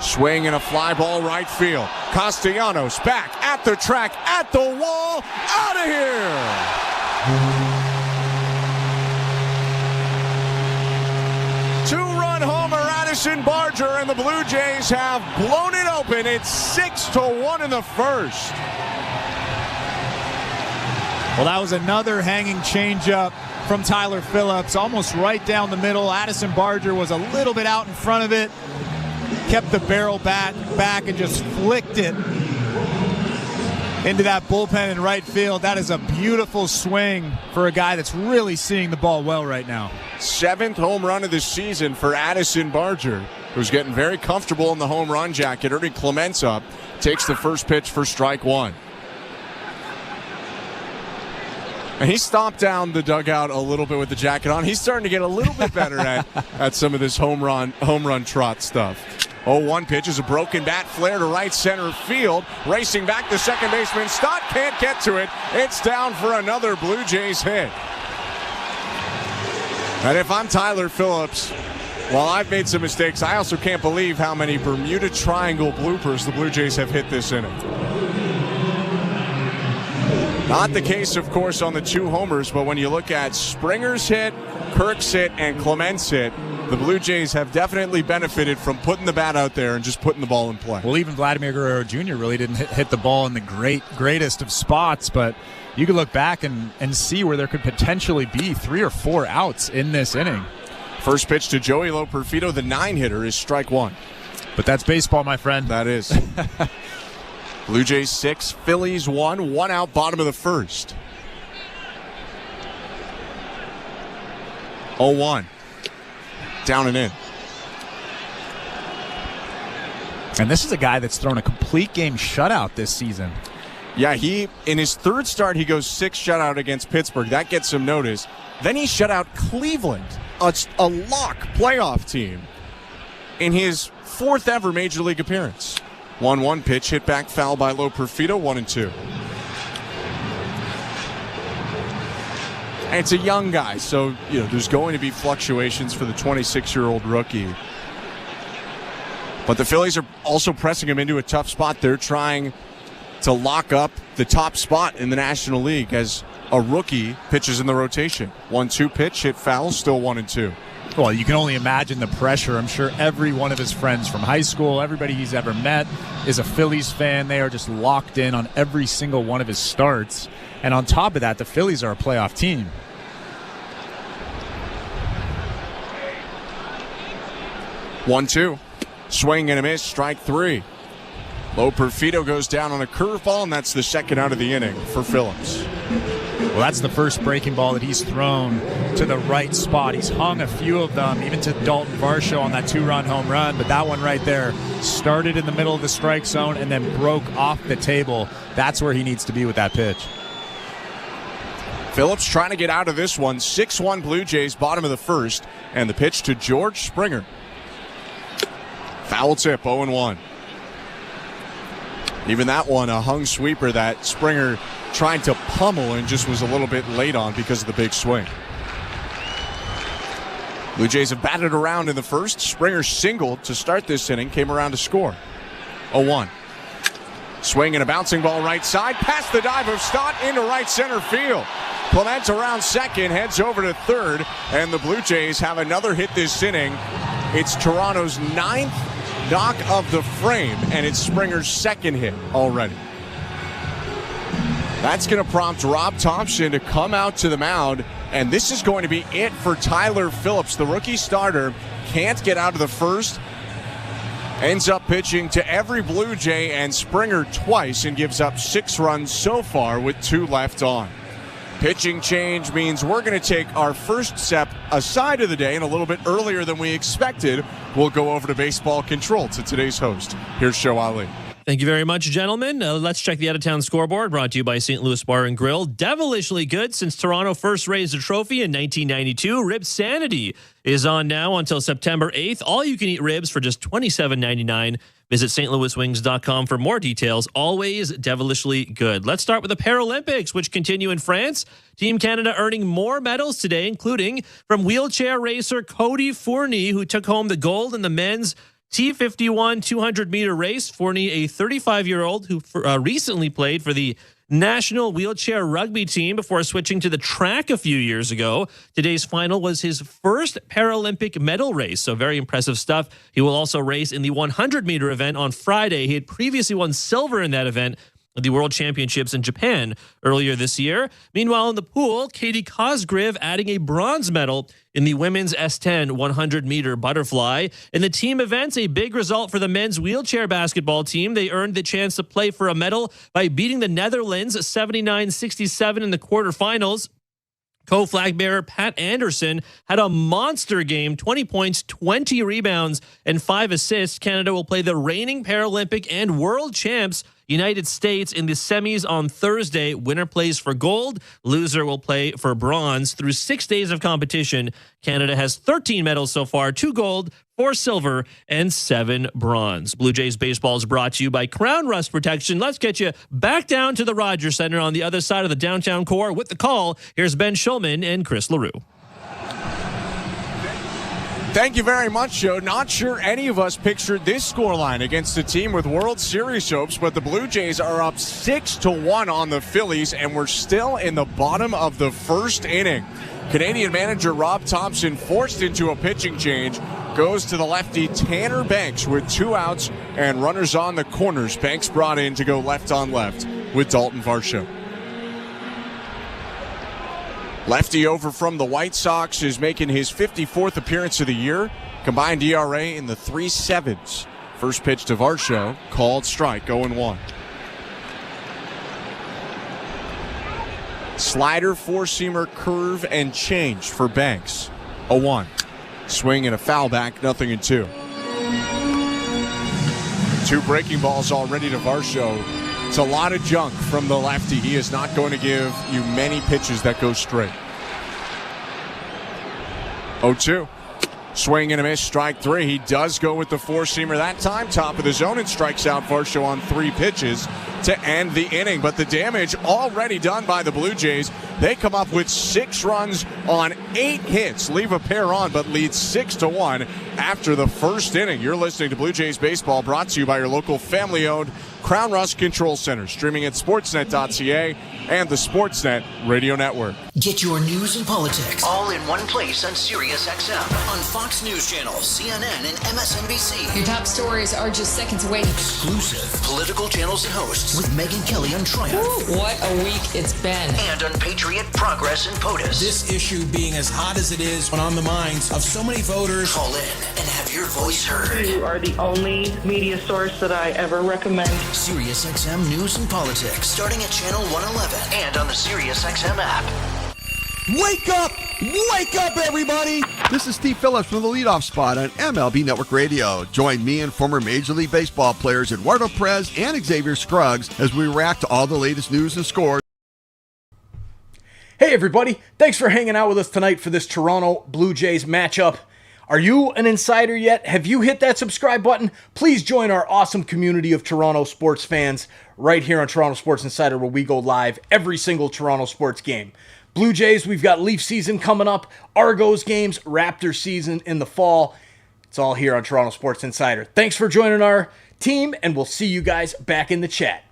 Swing and a fly ball right field. Castellanos back at the track, at the wall, out of here! Two-run homer, Addison Barger, and the Blue Jays have blown it open. It's 6-1 in the first. Well, that was another hanging changeup from Tyler Phillips, almost right down the middle. Addison Barger was a little bit out in front of it, kept the barrel back and just flicked it into that bullpen in right field. That is a beautiful swing for a guy that's really seeing the ball well right now. 7th home run of the season for Addison Barger, who's getting very comfortable in the home run jacket. Ernie Clements up, takes the first pitch for strike 1. And he stomped down the dugout a little bit with the jacket on. He's starting to get a little bit better at some of this home run trot stuff. 0-1 pitch is a broken bat flare to right center field. Racing back to second baseman Stott can't get to it. It's down for another Blue Jays hit. And if I'm Tyler Phillips, while I've made some mistakes, I also can't believe how many Bermuda Triangle bloopers the Blue Jays have hit this inning. Not the case, of course, on the 2 homers, but when you look at Springer's hit, Kirk's hit, and Clement's hit, the Blue Jays have definitely benefited from putting the bat out there and just putting the ball in play. Well, even Vladimir Guerrero Jr. really didn't hit the ball in the greatest of spots, but you could look back and see where there could potentially be 3 or 4 outs in this inning. First pitch to Joey Loperfido, the 9-hitter, is strike 1. But that's baseball, my friend. That is. Blue Jays 6, Phillies 1, 1 out, bottom of the first. 0-1. Down and in. And this is a guy that's thrown a complete game shutout this season. Yeah, in his 3rd start, he goes 6 shutout against Pittsburgh. That gets some notice. Then he shut out Cleveland, a lock playoff team, in his 4th ever Major League appearance. 1-1 pitch, hit back foul by Loperfido, 1-2. And it's a young guy, so there's going to be fluctuations for the 26-year-old rookie. But the Phillies are also pressing him into a tough spot. They're trying to lock up the top spot in the National League as a rookie pitches in the rotation. 1-2 pitch, hit foul, still 1-2. Well, you can only imagine the pressure. I'm sure every one of his friends from high school, everybody he's ever met, is a Phillies fan. They are just locked in on every single one of his starts. And on top of that, the Phillies are a playoff team. One-two. Swing and a miss, strike 3. Loperfido goes down on a curveball, and that's the 2nd out of the inning for Phillips. Well, that's the first breaking ball that he's thrown to the right spot. He's hung a few of them, even to Dalton Varsho on that 2-run home run. But that one right there started in the middle of the strike zone and then broke off the table. That's where he needs to be with that pitch. Phillips trying to get out of this one. 6-1 Blue Jays, bottom of the first. And the pitch to George Springer. Foul tip, 0-1. Even that one, a hung sweeper that Springer tried to pummel and just was a little bit late on because of the big swing. Blue Jays have batted around in the first. Springer singled to start this inning, came around to score. 0-1. Swing and a bouncing ball right side, past the dive of Stott into right center field. Clement around second, heads over to third, and the Blue Jays have another hit this inning. It's Toronto's 9th knock of the frame, and it's Springer's second hit already. That's going to prompt Rob Thompson to come out to the mound, and this is going to be it for Tyler Phillips. The rookie starter can't get out of the first, ends up pitching to every Blue Jay and Springer twice and gives up 6 runs so far with 2 left on. Pitching change means we're going to take our first step aside of the day, and a little bit earlier than we expected, we'll go over to baseball control to today's host. Here's Show Ali. Thank you very much, gentlemen. Let's check the out-of-town scoreboard, brought to you by St. Louis Bar and Grill. Devilishly good since Toronto first raised a trophy in 1992. Rib Sanity is on now until September 8th. All-you-can-eat ribs for just $27.99. Visit stlouiswings.com for more details. Always devilishly good. Let's start with the Paralympics, which continue in France. Team Canada earning more medals today, including from wheelchair racer Cody Fournier, who took home the gold in the men's T51 200-meter race. Fournier, a 35-year-old who recently played for the national wheelchair rugby team before switching to the track a few years ago. Today's final was his first Paralympic medal race, so very impressive stuff. He will also race in the 100-meter event on Friday. He had previously won silver in that event at the World Championships in Japan earlier this year. Meanwhile, in the pool, Katie Cosgrave adding a bronze medal in the women's S10 100-meter butterfly. In the team events, a big result for the men's wheelchair basketball team. They earned the chance to play for a medal by beating the Netherlands 79-67 in the quarterfinals. Co-flag bearer Pat Anderson had a monster game, 20 points, 20 rebounds, and 5 assists. Canada will play the reigning Paralympic and world champs United States in the semis on Thursday. Winner plays for gold. Loser will play for bronze. Through 6 days of competition, Canada has 13 medals so far, 2 gold, 4 silver, and 7 bronze. Blue Jays baseball is brought to you by Crown Rust Protection. Let's get you back down to the Rogers Center on the other side of the downtown core with the call. Here's Ben Schulman and Chris LaRue. Thank you very much, Joe. Not sure any of us pictured this scoreline against a team with World Series hopes, but the Blue Jays are up 6-1 on the Phillies, and we're still in the bottom of the first inning. Canadian manager Rob Thompson, forced into a pitching change, goes to the lefty Tanner Banks with 2 outs and runners on the corners. Banks brought in to go left on left with Dalton Varsho. Lefty over from the White Sox is making his 54th appearance of the year. Combined ERA in the 3.7s. First pitch to Varsho, called strike, 0-1. Slider, four-seamer, curve, and change for Banks. 0-1. Swing and a foul back, 0-2. 2 breaking balls already to Varsho. It's a lot of junk from the lefty. He is not going to give you many pitches that go straight. 0-2. Swing and a miss, strike 3. He does go with the four-seamer that time, top of the zone, and strikes out Varsho on 3 pitches to end the inning. But the damage already done by the Blue Jays. They come up with 6 runs on 8 hits, leave a pair on, but lead 6-1 after the first inning. You're listening to Blue Jays Baseball, brought to you by your local family-owned Crown Rust Control Center, streaming at sportsnet.ca and the Sportsnet Radio Network. Get your news and politics all in one place on SiriusXM, on Fox News Channel, CNN, and MSNBC. Your top stories are just seconds away. Exclusive political channels and hosts with Megyn Kelly on Triumph. Ooh, what a week it's been. And on Patriot, Progress, and POTUS. This issue being as hot as it is on the minds of so many voters. Call in and have your voice heard. You are the only media source that I ever recommend. SiriusXM News and Politics, starting at Channel 111 and on the SiriusXM app. Wake up! Wake up, everybody! This is Steve Phillips from the leadoff spot on MLB Network Radio. Join me and former Major League Baseball players Eduardo Perez and Xavier Scruggs as we react to all the latest news and scores. Hey, everybody. Thanks for hanging out with us tonight for this Toronto Blue Jays matchup. Are you an insider yet? Have you hit that subscribe button? Please join our awesome community of Toronto sports fans right here on Toronto Sports Insider, where we go live every single Toronto sports game. Blue Jays, we've got Leaf season coming up, Argos games, Raptors season in the fall. It's all here on Toronto Sports Insider. Thanks for joining our team, and we'll see you guys back in the chat.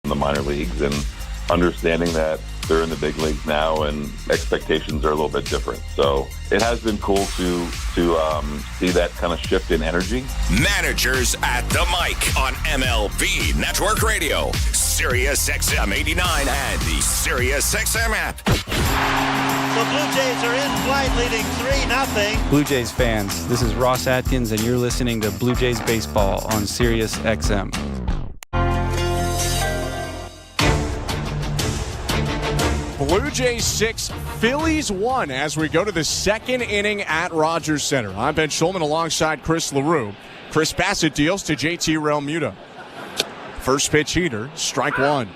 The minor leagues and understanding that they're in the big leagues now, and expectations are a little bit different. So it has been cool to see that kind of shift in energy. Managers at the mic on MLB Network Radio, Sirius XM 89 and the Sirius XM app. The Blue Jays are in flight, leading 3-0. Blue Jays fans, this is Ross Atkins, and you're listening to Blue Jays Baseball on Sirius XM. Blue Jays 6, Phillies 1 as we go to the second inning at Rogers Center. I'm Ben Schulman alongside Chris LaRue. Chirs Bassitt deals to JT Realmuto. First pitch heater, strike one.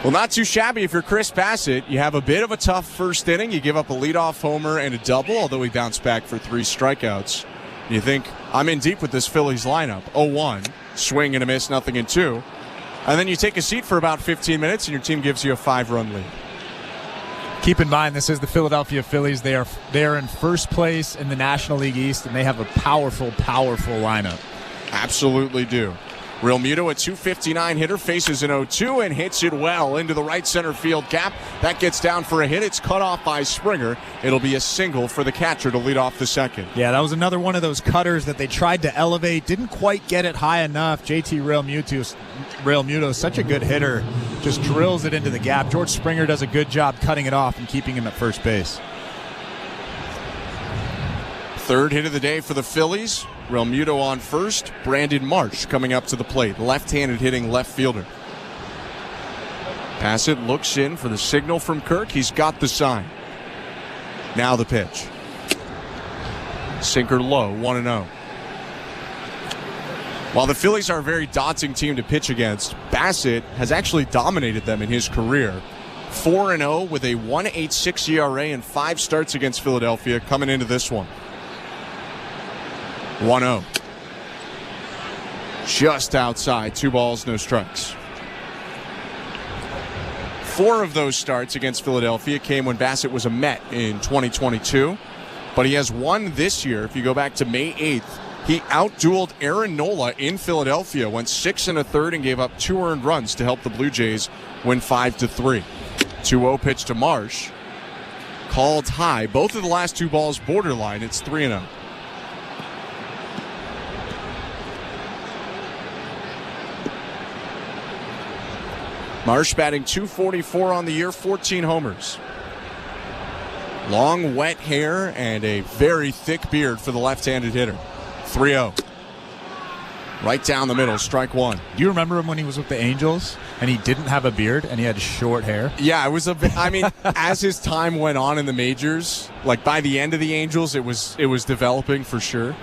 Well, not too shabby if you're Chirs Bassitt. You have a bit of a tough first inning. You give up a leadoff homer and a double, although he bounced back for 3 strikeouts. You think, I'm in deep with this Phillies lineup. 0-1, swing and a miss, 0-2. And then you take a seat for about 15 minutes, and your team gives you a 5-run lead. Keep in mind, this is the Philadelphia Phillies. They are in first place in the National League East, and they have a powerful, powerful lineup. Absolutely do. Realmuto, a .259 hitter, faces an 0-2 and hits it well into the right center field gap. That gets down for a hit. It's cut off by Springer. It'll be a single for the catcher to lead off the second. Yeah, that was another one of those cutters that they tried to elevate. Didn't quite get it high enough. JT Realmuto, such a good hitter, just drills it into the gap. George Springer does a good job cutting it off and keeping him at first base. Third hit of the day for the Phillies. Realmuto on first. Brandon Marsh coming up to the plate. Left-handed hitting left fielder. Bassitt looks in for the signal from Kirk. He's got the sign. Now the pitch. Sinker low, 1-0. While the Phillies are a very daunting team to pitch against, Bassitt has actually dominated them in his career. 4-0 with a 1.86 ERA and 5 starts against Philadelphia coming into this one. 1-0. Just outside. 2 balls, no strikes. 4 of those starts against Philadelphia came when Bassitt was a Met in 2022. But he has one this year. If you go back to May 8th, he outdueled Aaron Nola in Philadelphia, went 6 1/3 and gave up 2 earned runs to help the Blue Jays win 5-3. 2-0 pitch to Marsh. Called high. Both of the last 2 balls borderline. It's 3-0. Marsh batting .244 on the year, 14 homers. Long, wet hair and a very thick beard for the left-handed hitter. 3-0. Right down the middle, strike one. Do you remember him when he was with the Angels and he didn't have a beard and he had short hair? Yeah, it was as his time went on in the majors, like by the end of the Angels, it was developing for sure.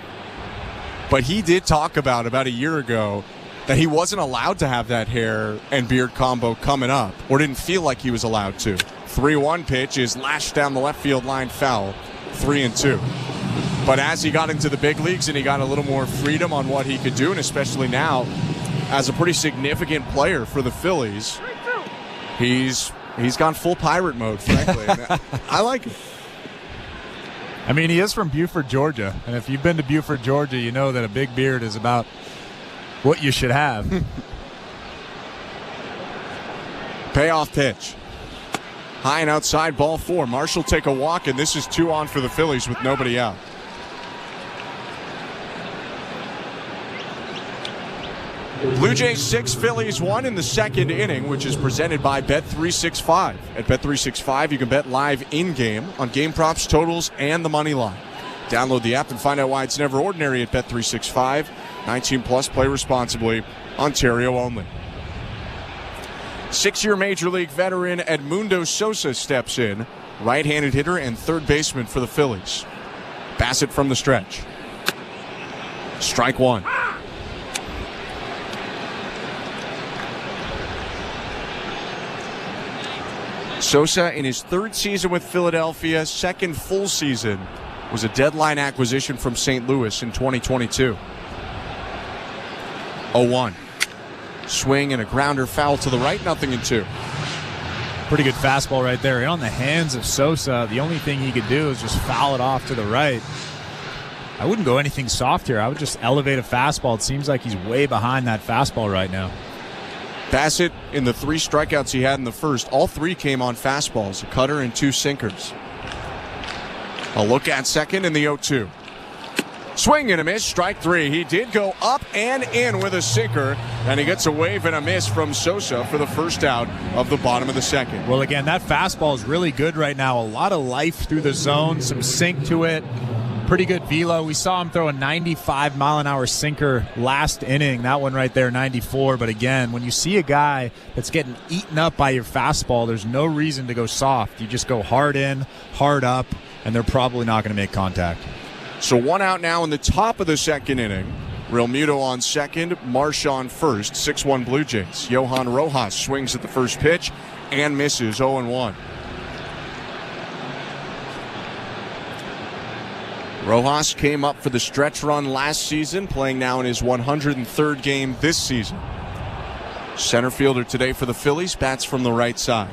But he did talk about a year ago that he wasn't allowed to have that hair and beard combo coming up, or didn't feel like he was allowed to. 3-1 pitch is lashed down the left field line, foul. 3-2. But as he got into the big leagues and he got a little more freedom on what he could do, and especially now as a pretty significant player for the Phillies, he's gone full pirate mode, frankly. I like it. I mean, he is from Buford, Georgia. And if you've been to Buford, Georgia, you know that a big beard is about what you should have. Payoff pitch. High and outside, ball 4. Marsh will take a walk, and this is 2 on for the Phillies with nobody out. Blue Jays 6, Phillies 1 in the second inning, which is presented by Bet365. At Bet365, you can bet live in-game on game props, totals, and the money line. Download the app and find out why it's never ordinary at Bet365. 19 plus, play responsibly. Ontario only. 6-year Major League veteran Edmundo Sosa steps in. Right-handed hitter and third baseman for the Phillies. Bassitt from the stretch. Strike one. Sosa in his 3rd season with Philadelphia, 2nd full season, was a deadline acquisition from St. Louis in 2022. 0-1. Swing and a grounder foul to the right, 0-2. Pretty good fastball right there. On the hands of Sosa, the only thing he could do is just foul it off to the right. I wouldn't go anything soft here. I would just elevate a fastball. It seems like he's way behind that fastball right now. Bassitt, in the 3 strikeouts he had in the first, all 3 came on fastballs, a cutter and 2 sinkers. A look at second in the 0-2. Swing and a miss, strike 3. He did go up and in with a sinker, and he gets a wave and a miss from Sosa for the first out of the bottom of the second. Well, again, that fastball is really good right now. A lot of life through the zone, some sink to it. Pretty good velo. We saw him throw a 95-mile-an-hour sinker last inning. That one right there, 94. But again, when you see a guy that's getting eaten up by your fastball, there's no reason to go soft. You just go hard in, hard up, and they're probably not going to make contact. So 1 out now in the top of the second inning. Real Muto on second, Marsh on first. 6-1 Blue Jays. Johan Rojas swings at the first pitch and misses 0-1. Rojas came up for the stretch run last season, playing now in his 103rd game this season. Center fielder today for the Phillies, bats from the right side.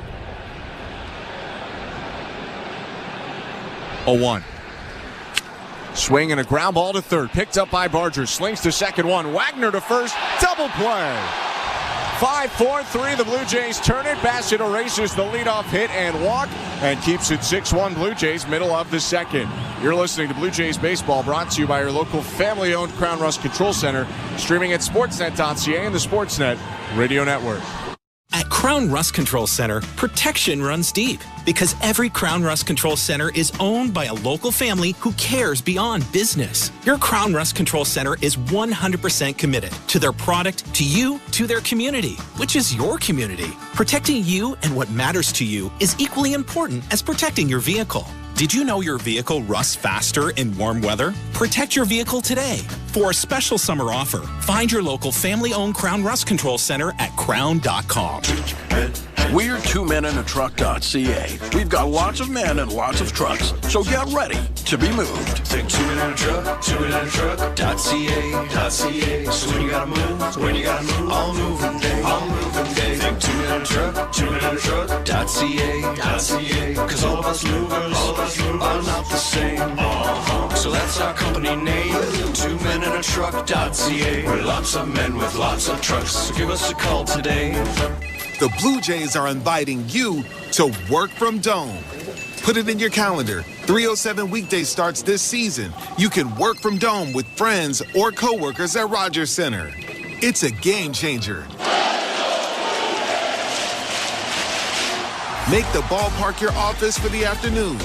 0-1. Swing and a ground ball to third. Picked up by Barger. Slings to second one. Wagner to first. Double play. 5-4-3. The Blue Jays turn it. Bassitt erases the leadoff hit and walk and keeps it 6-1 Blue Jays, middle of the second. You're listening to Blue Jays Baseball, brought to you by your local family-owned Crown Rust Control Center, streaming at sportsnet.ca and the Sportsnet Radio Network. At Crown Rust Control Center, protection runs deep because every Crown Rust Control Center is owned by a local family who cares beyond business. Your Crown Rust Control Center is 100% committed to their product, to you, to their community, which is your community. Protecting you and what matters to you is equally important as protecting your vehicle. Did you know your vehicle rusts faster in warm weather? Protect your vehicle today. For a special summer offer, find your local family-owned Crown Rust Control Center at crown.com. We're 2menintruck.ca. We've got lots of men and lots of trucks, so get ready to be moved. Think 2menintruck.ca. So when you gotta move, I'll move them day. Think 2menintruck.ca. Cause all of us movers are not the same. So that's our company name, 2menintruck.ca. We're lots of men with lots of trucks, so give us a call today. The Blue Jays are inviting you to work from Dome. Put it in your calendar. 307 weekdays starts this season. You can work from Dome with friends or coworkers at Rogers Center. It's a game changer. Make the ballpark your office for the afternoon.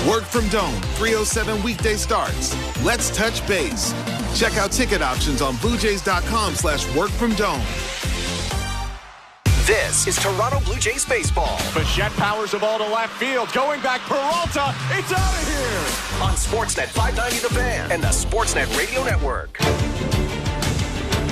Work from Dome, 307 weekday starts. Let's touch base. Check out ticket options on bluejays.com/workfromdome. This is Toronto Blue Jays baseball. Bichette powers the ball to left field. Going back, Peralta. It's out of here. On Sportsnet 590 The Fan and the Sportsnet Radio Network.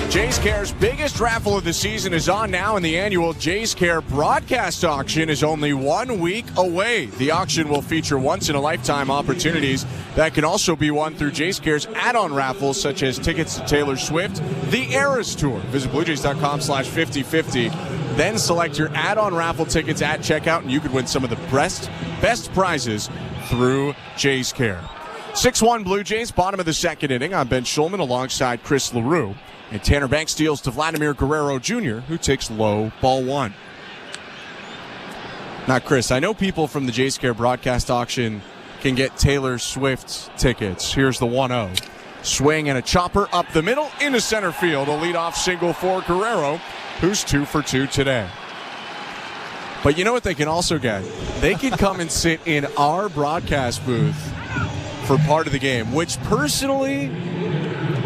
Jays Care's biggest raffle of the season is on now, and the annual Jays Care broadcast auction is only 1 week away. The auction will feature once-in-a-lifetime opportunities that can also be won through Jays Care's add-on raffles, such as tickets to Taylor Swift, the Eras Tour. Visit bluejays.com/5050. Then select your add-on raffle tickets at checkout, and you could win some of the best prizes through Jays Care. 6-1 Blue Jays, bottom of the second inning. I'm Ben Schulman alongside Chris LaRue. And Tanner Banks deals to Vladimir Guerrero Jr., who takes low, ball 1. Now, Chris, I know people from the Jays Care broadcast auction can get Taylor Swift tickets. Here's the 1-0. Swing and a chopper up the middle into center field. A leadoff single for Guerrero, who's 2 for 2 today. But you know what they can also get? They can come and sit in our broadcast booth for part of the game, which personally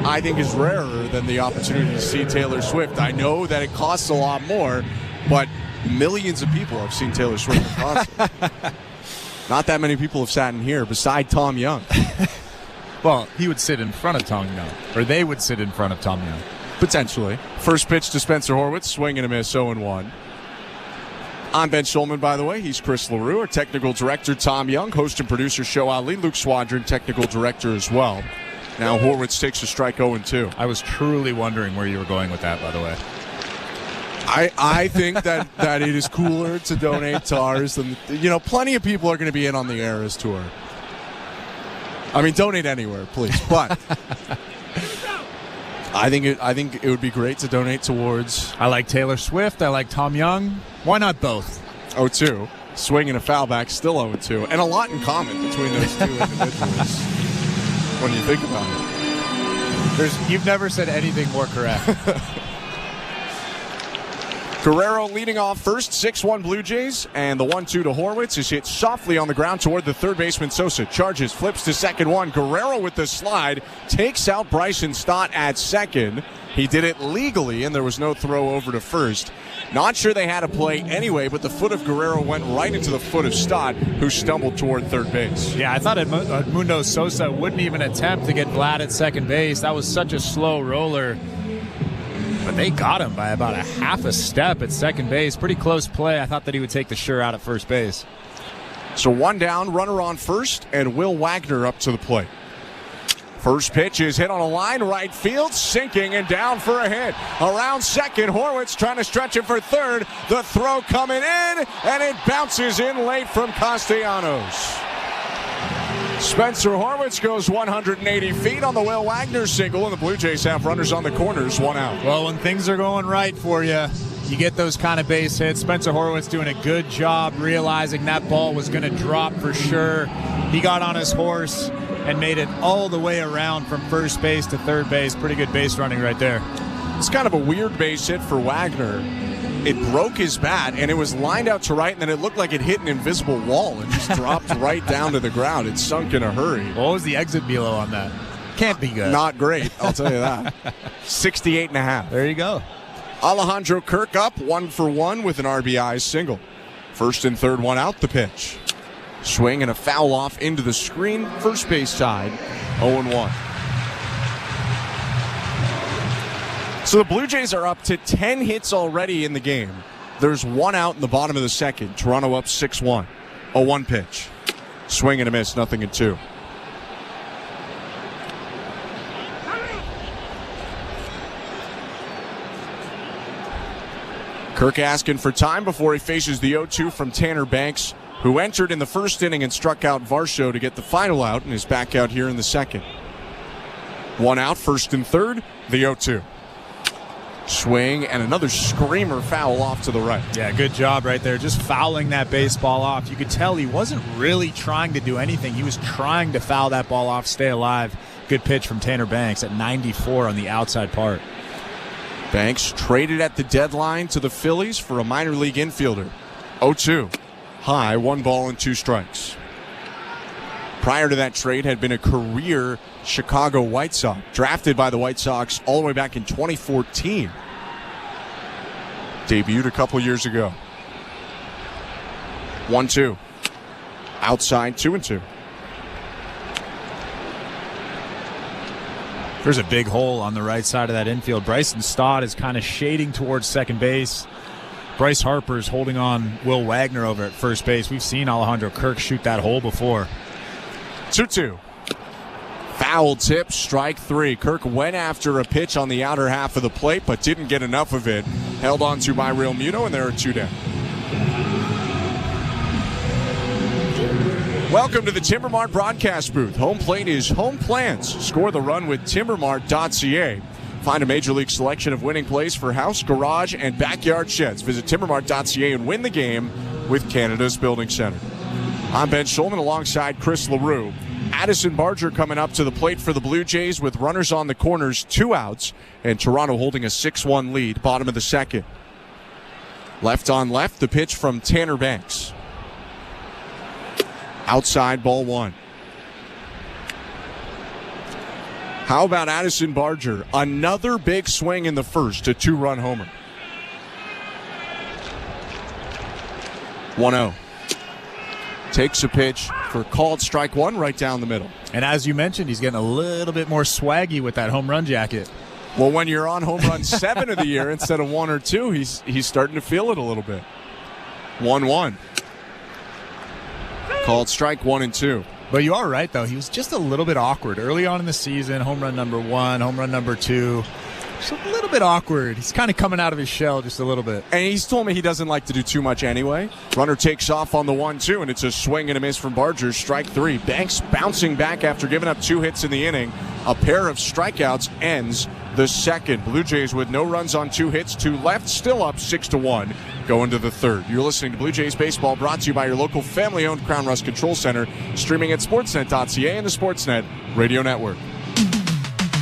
I think is rarer than the opportunity to see Taylor Swift. I know that it costs a lot more, but millions of people have seen Taylor Swift in concert. Not that many people have sat in here beside Tom Young. Well, he would sit in front of Tom Young, or they would sit in front of Tom Young. Potentially. First pitch to Spencer Horwitz, swing and a miss, 0-1. I'm Ben Schulman, by the way. He's Chris LaRue. Our technical director, Tom Young. Host and producer, Show Ali. Luke Swadron, technical director as well. Now Horwitz takes a strike 0-2. I was truly wondering where you were going with that, by the way. I think that it is cooler to donate to ours than, plenty of people are going to be in on the Eras Tour. I mean, donate anywhere, please. But I think it would be great to donate towards. I like Taylor Swift. I like Tom Young. Why not both? 0-2. Swing and a foul back, still 0-2. And a lot in common between those two individuals when you think about it. You've never said anything more correct. Guerrero leading off first, 6-1 Blue Jays, and the 1-2 to Horwitz is hit softly on the ground toward the third baseman Sosa. Charges, flips to second one. Guerrero with the slide, takes out Bryson Stott at second. He did it legally, and there was no throw over to first. Not sure they had a play anyway, but the foot of Guerrero went right into the foot of Stott, who stumbled toward third base. Yeah, I thought Edmundo Sosa wouldn't even attempt to get Vlad at second base. That was such a slow roller. But they got him by about a half a step at second base. Pretty close play. I thought that he would take the sure out at first base. So one down, runner on first, and Will Wagner up to the plate. First pitch is hit on a line, right field, sinking and down for a hit. Around second, Horwitz trying to stretch it for third. The throw coming in, and it bounces in late from Castellanos. Spencer Horwitz goes 180 feet on the Will Wagner single, and the Blue Jays have runners on the corners, one out. Well, when things are going right for you, you get those kind of base hits. Spencer Horwitz doing a good job realizing that ball was going to drop for sure. He got on his horse and made it all the way around from first base to third base. Pretty good base running right there. It's kind of a weird base hit for Wagner. It broke his bat, and it was lined out to right, and then it looked like it hit an invisible wall and just dropped right down to the ground. It sunk in a hurry. What was the exit velo on that? Can't be good. Not great, I'll tell you that. 68.5. There you go. Alejandro Kirk up 1-for-1 with an RBI single. First and third, one out, the pitch. Swing and a foul off into the screen, first base side, 0-1. So the Blue Jays are up to 10 hits already in the game. There's one out in the bottom of the second. Toronto up 6-1. 0-1 pitch. Swing and a miss, 0-2. Kirk asking for time before he faces the 0-2 from Tanner Banks, who entered in the first inning and struck out Varsho to get the final out and is back out here in the second. One out, first and third, the 0-2. Swing and another screamer foul off to the right. Yeah, good job right there. Just fouling that baseball off. You could tell he wasn't really trying to do anything. He was trying to foul that ball off, stay alive. Good pitch from Tanner Banks at 94 on the outside part. Banks traded at the deadline to the Phillies for a minor league infielder. 0-2. High, 1 ball and 2 strikes. Prior to that trade had been a career Chicago White Sox, drafted by the White Sox all the way back in 2014. Debuted a couple years ago. 1-2. Outside, 2-2. There's a big hole on the right side of that infield. Bryson Stott is kind of shading towards second base. Bryce Harper's holding on Will Wagner over at first base. We've seen Alejandro Kirk shoot that hole before. 2-2. Foul tip, strike 3. Kirk went after a pitch on the outer half of the plate, but didn't get enough of it. Held on to by Real Muto, and there are 2 down. Welcome to the Timbermart broadcast booth. Home plate is home plans. Score the run with Timbermart.ca. Find a major league selection of winning plays for house, garage, and backyard sheds. Visit Timbermart.ca and win the game with Canada's Building Center. I'm Ben Schulman alongside Chris LaRue. Addison Barger coming up to the plate for the Blue Jays with runners on the corners, 2 outs, and Toronto holding a 6-1 lead, bottom of the second. Left on left, the pitch from Tanner Banks. Outside, ball 1. How about Addison Barger? Another big swing in the first, a 2-run homer. 1-0. Takes a pitch for called strike 1 right down the middle. And as you mentioned, he's getting a little bit more swaggy with that home run jacket. Well, when you're on home run 7 of the year instead of 1 or 2, he's starting to feel it a little bit. 1-1. Called strike 1 and 2. But you are right, though. He was just a little bit awkward early on in the season. Home run number 1, home run number 2. Just a little bit awkward. He's kind of coming out of his shell just a little bit. And he's told me he doesn't like to do too much anyway. Runner takes off on the 1-2, and it's a swing and a miss from Barger. Strike 3. Banks bouncing back after giving up 2 hits in the inning. A pair of strikeouts ends the second. Blue Jays with no runs on 2 hits, 2 left, still up 6-1 going to the third. You're listening to Blue Jays Baseball, brought to you by your local family-owned Crown Rust Control Center, streaming at sportsnet.ca and the Sportsnet Radio Network.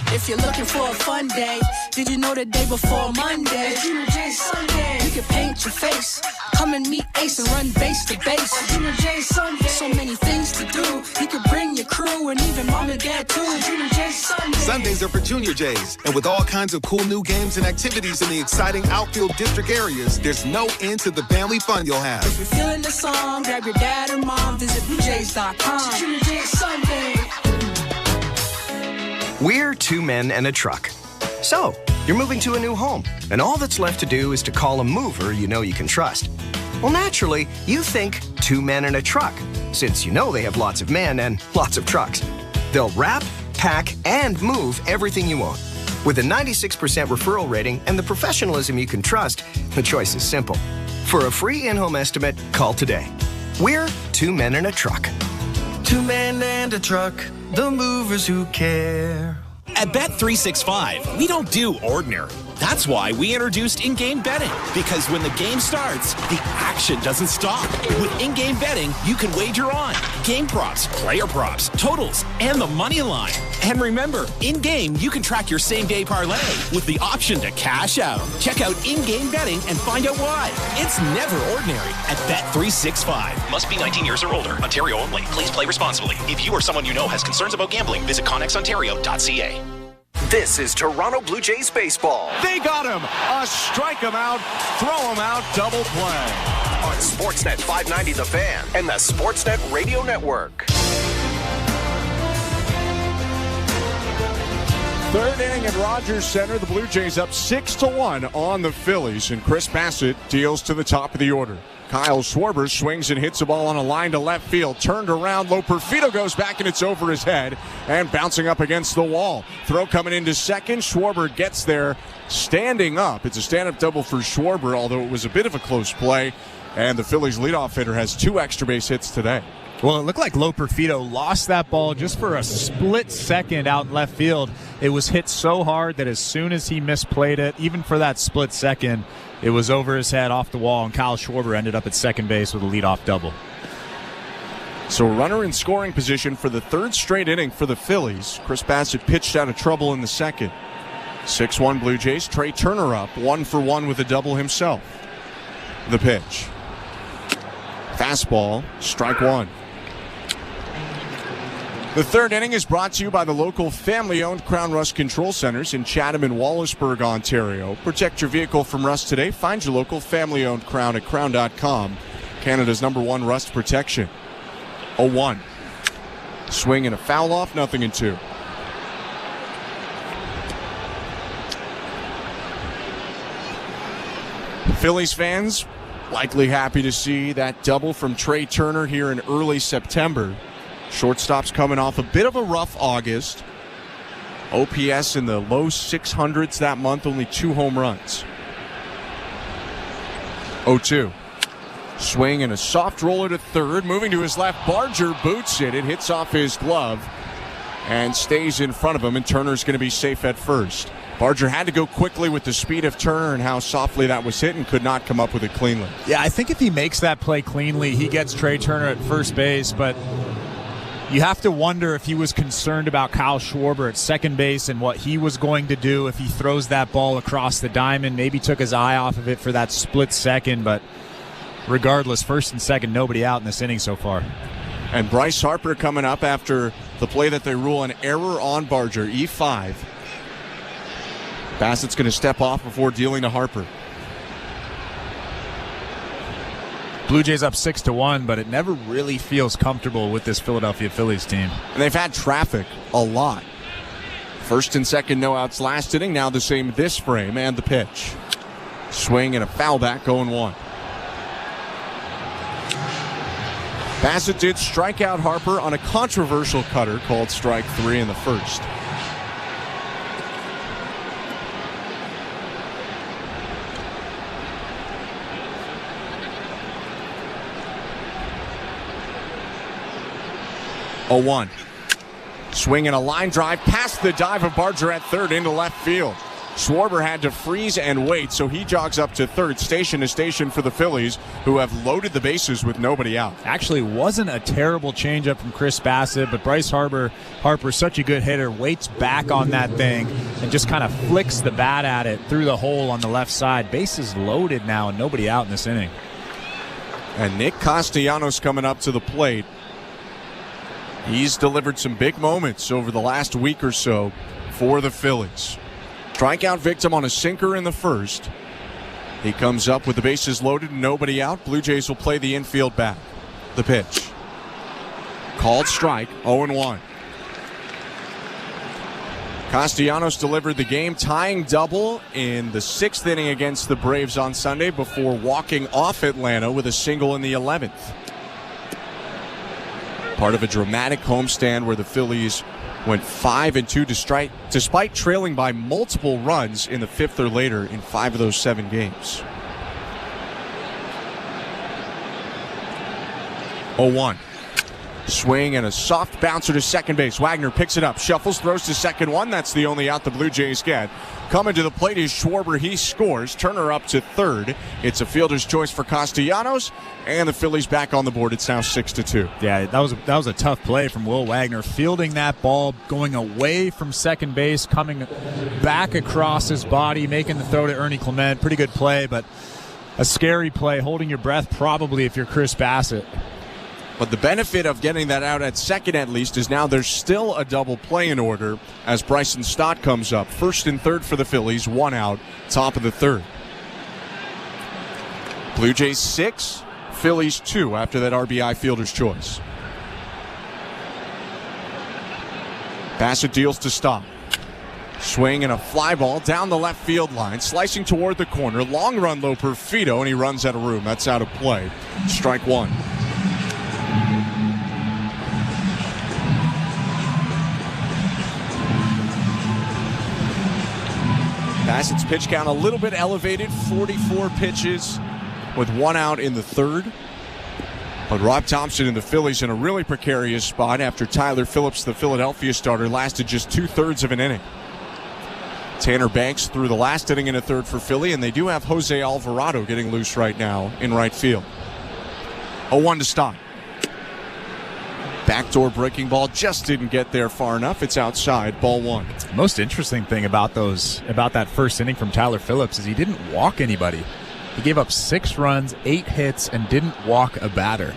If you're looking for a fun day, did you know the day before Monday? Junior J Sunday. You can paint your face, come and meet Ace and run base to base. Junior J Sunday. So many things to do. You can bring your crew and even mom and dad too. Junior J Sunday. Sundays are for Junior Jays, and with all kinds of cool new games and activities in the exciting outfield district areas, there's no end to the family fun you'll have. If you're feeling the song, grab your dad or mom, visit BlueJays.com. Junior J Sunday. We're 2 men and a truck. So, you're moving to a new home, and all that's left to do is to call a mover you know you can trust. Well, naturally, you think 2 men and a truck, since you know they have lots of men and lots of trucks. They'll wrap, pack, and move everything you own. With a 96% referral rating and the professionalism you can trust, the choice is simple. For a free in-home estimate, call today. We're 2 men and a truck. 2 men and a truck, the movers who care. At Bet365, we don't do ordinary. That's why we introduced in-game betting. Because when the game starts, the action doesn't stop. With in-game betting, you can wager on game props, player props, totals, and the money line. And remember, in-game, you can track your same-day parlay with the option to cash out. Check out in-game betting and find out why. It's never ordinary at Bet365. Must be 19 years or older. Ontario only. Please play responsibly. If you or someone you know has concerns about gambling, visit connexontario.ca. This is Toronto Blue Jays baseball. They got him. A strike him out, throw him out, double play. On Sportsnet 590 The Fan and the Sportsnet Radio Network. Third inning at Rogers Center. The Blue Jays up 6-1 on the Phillies, and Chirs Bassitt deals to the top of the order. Kyle Schwarber swings and hits a ball on a line to left field. Turned around, Loperfido goes back and it's over his head and bouncing up against the wall. Throw coming into second. Schwarber gets there standing up. It's a stand-up double for Schwarber, although it was a bit of a close play. And the Phillies leadoff hitter has 2 extra base hits today. Well, it looked like Loperfido lost that ball just for a split second out in left field. It was hit so hard that as soon as he misplayed it, even for that split second, it was over his head off the wall, and Kyle Schwarber ended up at second base with a leadoff double. So a runner in scoring position for the third straight inning for the Phillies. Chirs Bassitt pitched out of trouble in the second. 6-1 Blue Jays. Trey Turner up 1-for-1 with a double himself. The pitch. Fastball, strike one. The third inning is brought to you by the local family-owned Crown Rust Control Centers in Chatham and Wallaceburg, Ontario. Protect your vehicle from rust today. Find your local family-owned Crown at crown.com. Canada's #1 rust protection. 0-1. Swing and a foul off, 0-2. Phillies fans likely happy to see that double from Trey Turner here in early September. Shortstop's coming off a bit of a rough August. OPS in the low 600s that month, only 2 home runs. 0-2. Swing and a soft roller to third. Moving to his left, Barger boots it. It hits off his glove and stays in front of him, and Turner's going to be safe at first. Barger had to go quickly with the speed of Turner and how softly that was hit and could not come up with it cleanly. Yeah, I think if he makes that play cleanly, he gets Trey Turner at first base, but you have to wonder if he was concerned about Kyle Schwarber at second base and what he was going to do if he throws that ball across the diamond. Maybe took his eye off of it for that split second, but regardless, first and second, nobody out in this inning so far. And Bryce Harper coming up after the play that they rule an error on Barger, E5. Bassitt's going to step off before dealing to Harper. Blue Jays up 6-1, but it never really feels comfortable with this Philadelphia Phillies team. And they've had traffic a lot. First and second no outs last inning, now the same this frame, and the pitch. Swing and a foul back going 1. Bassitt did strike out Harper on a controversial cutter called strike 3 in the first. Swing and a line drive past the dive of Barger at third into left field. Schwarber had to freeze and wait, so he jogs up to third, station to station for the Phillies, who have loaded the bases with nobody out. Actually, wasn't a terrible changeup from Chirs Bassitt, but Bryce Harper's such a good hitter, waits back on that thing and just kind of flicks the bat at it through the hole on the left side. Bases loaded now and nobody out in this inning. And Nick Castellanos coming up to the plate. He's delivered some big moments over the last week or so for the Phillies. Strikeout victim on a sinker in the first. He comes up with the bases loaded and nobody out. Blue Jays will play the infield back. The pitch. Called strike, 0-1. Castellanos delivered the game-tying double in the 6th inning against the Braves on Sunday before walking off Atlanta with a single in the 11th. Part of a dramatic homestand where the Phillies went 5-2 despite trailing by multiple runs in the 5th or later in 5 of those 7 games. 0-1. Swing and a soft bouncer to second base. Wagner picks it up, shuffles, throws to second one. That's the only out the Blue Jays get. Coming to the plate is Schwarber. He scores. Turner up to third. It's a fielder's choice for Castellanos, and the Phillies back on the board. It's now 6-2. Yeah, that was a tough play from Will Wagner, fielding that ball, going away from second base, coming back across his body, making the throw to Ernie Clement. Pretty good play, but a scary play, holding your breath probably if you're Chirs Bassitt. But the benefit of getting that out at second, at least, is now there's still a double play in order as Bryson Stott comes up. First and third for the Phillies, 1 out, top of the 3rd. Blue Jays 6, Phillies 2 after that RBI fielder's choice. Bassitt deals to Stott. Swing and a fly ball down the left field line, slicing toward the corner. Long run low Perfido, and he runs out of room. That's out of play. Strike 1. Bassitt's pitch count a little bit elevated, 44 pitches with 1 out in the 3rd. But Rob Thompson and the Phillies in a really precarious spot after Tyler Phillips, the Philadelphia starter, lasted just 2/3 of an inning. Tanner Banks threw the last inning in a 3rd for Philly, and they do have Jose Alvarado getting loose right now in right field. 0-1 to Stott. Backdoor breaking ball just didn't get there far enough. It's outside, ball 1. Most interesting thing about that first inning from Tyler Phillips is he didn't walk anybody. He gave up 6 runs, 8 hits, and didn't walk a batter.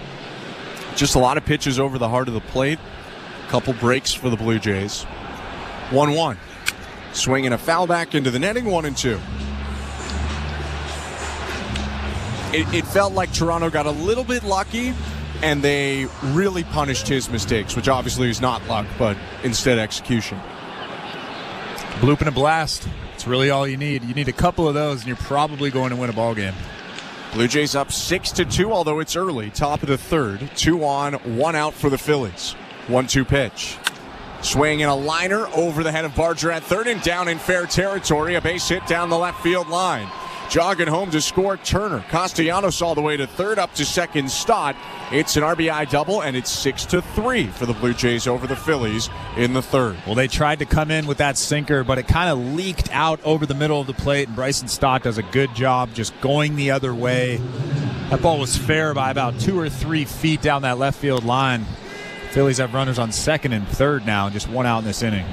Just a lot of pitches over the heart of the plate. A couple breaks for the Blue Jays. 1-1. Swing and a foul back into the netting, 1-2. It felt like Toronto got a little bit lucky, and they really punished his mistakes, which obviously is not luck, but instead execution. Bloop and a blast. It's really all you need. You need a couple of those, and you're probably going to win a ball game. Blue Jays up 6-2, although it's early. Top of the 3rd. 2 on, 1 out for the Phillies. 1-2 pitch. Swing and a liner over the head of Barger at third and down in fair territory. A base hit down the left field line. Jogging home to score, Turner. Castellanos all the way to third, up to second, Stott. It's an RBI double, and it's 6-3 for the Blue Jays over the Phillies in the 3rd. Well, they tried to come in with that sinker, but it kind of leaked out over the middle of the plate, and Bryson Stott does a good job just going the other way. That ball was fair by about 2 or 3 feet down that left field line. Phillies have runners on second and third now, and just 1 out in this inning.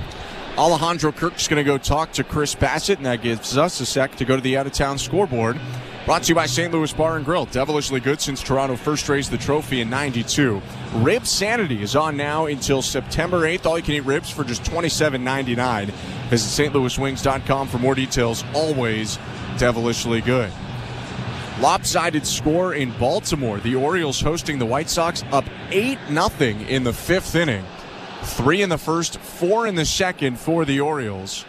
Alejandro Kirk's going to go talk to Chirs Bassitt, and that gives us a sec to go to the out-of-town scoreboard. Brought to you by St. Louis Bar & Grill. Devilishly good since Toronto first raised the trophy in '92. Rib Sanity is on now until September 8th. All you can eat ribs for just $27.99. Visit stlouiswings.com for more details. Always devilishly good. Lopsided score in Baltimore. The Orioles hosting the White Sox, up 8-0 in the 5th inning. 3 in the first, 4 in the second for the Orioles.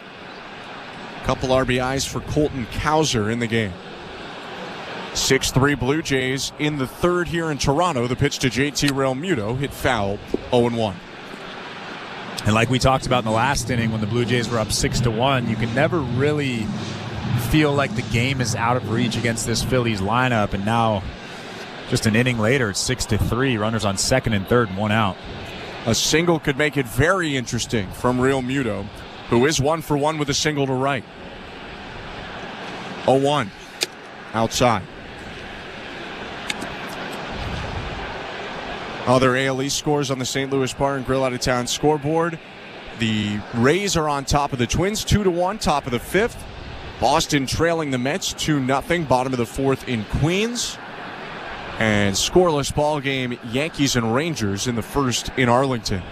Couple RBIs for Colton Cowser in the game. 6-3 Blue Jays in the 3rd here in Toronto. The pitch to JT Realmuto, hit foul, 0-1. And like we talked about in the last inning when the Blue Jays were up 6-1, you can never really feel like the game is out of reach against this Phillies lineup. And now, just an inning later, it's 6-3. Runners on second and third, 1 out. A single could make it very interesting from Realmuto, who is 1 for 1 with a single to right. 0-1. Outside. Other AL East scores on the St. Louis Bar and Grill out-of-town scoreboard. The Rays are on top of the Twins, 2-1, top of the 5th. Boston trailing the Mets 2-0, bottom of the 4th in Queens. And scoreless ball game, Yankees and Rangers in the 1st in Arlington.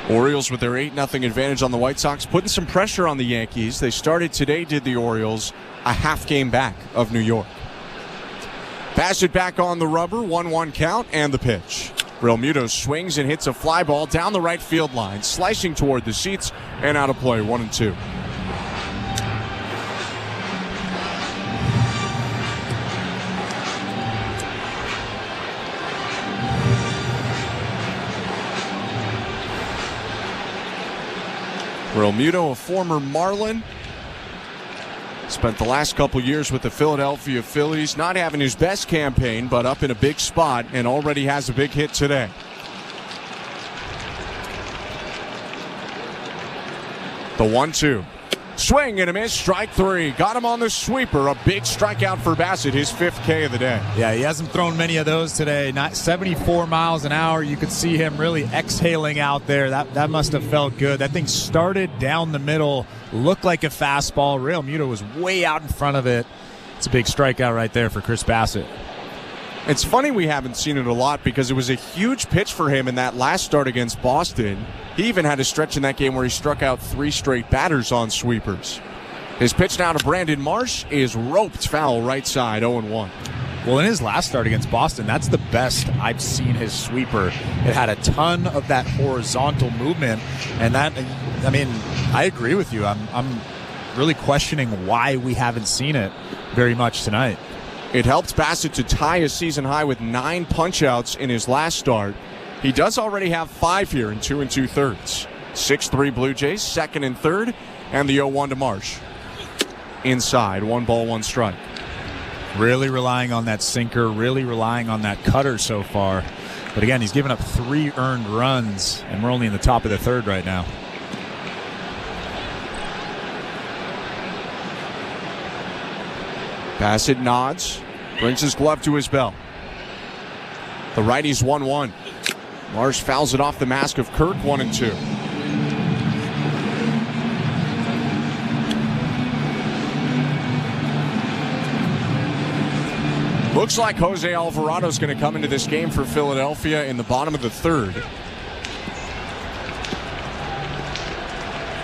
Orioles with their 8-0 advantage on the White Sox, putting some pressure on the Yankees. They started today, did the Orioles, a half game back of New York. Bassitt back on the rubber, 1-1 count, and the pitch. Realmuto swings and hits a fly ball down the right field line, slicing toward the seats and out of play, 1-2. Realmuto, a former Marlin, spent the last couple years with the Philadelphia Phillies, not having his best campaign, but up in a big spot and already has a big hit today. The 1-2. Swing and a miss, strike 3. Got him on the sweeper. A big strikeout for Bassitt, his 5th K of the day. Yeah, he hasn't thrown many of those today. Not 74 miles an hour. You could see him really exhaling out there. That must have felt good. That thing started down the middle, looked like a fastball. Realmuto was way out in front of it. It's a big strikeout right there for Chirs Bassitt. It's funny we haven't seen it a lot because it was a huge pitch for him in that last start against Boston. He even had a stretch in that game where he struck out 3 straight batters on sweepers. His pitch now to Brandon Marsh is roped foul right side, 0-1. Well, in his last start against Boston, that's the best I've seen his sweeper. It had a ton of that horizontal movement, and that, I mean, I agree with you. I'm really questioning why we haven't seen it very much tonight. It helped Bassitt to tie a season high with 9 punch-outs in his last start. He does already have 5 here in 2 2/3. 6-3 Blue Jays, 2nd and 3rd, and the 0-1 to Marsh. Inside, 1 ball, 1 strike. Really relying on that sinker, really relying on that cutter so far. But again, he's given up 3 earned runs, and we're only in the top of the 3rd right now. Bassitt nods, brings his glove to his belt. The righty's 1-1. Marsh fouls it off the mask of Kirk, 1-2. Looks like Jose Alvarado's going to come into this game for Philadelphia in the bottom of the 3rd.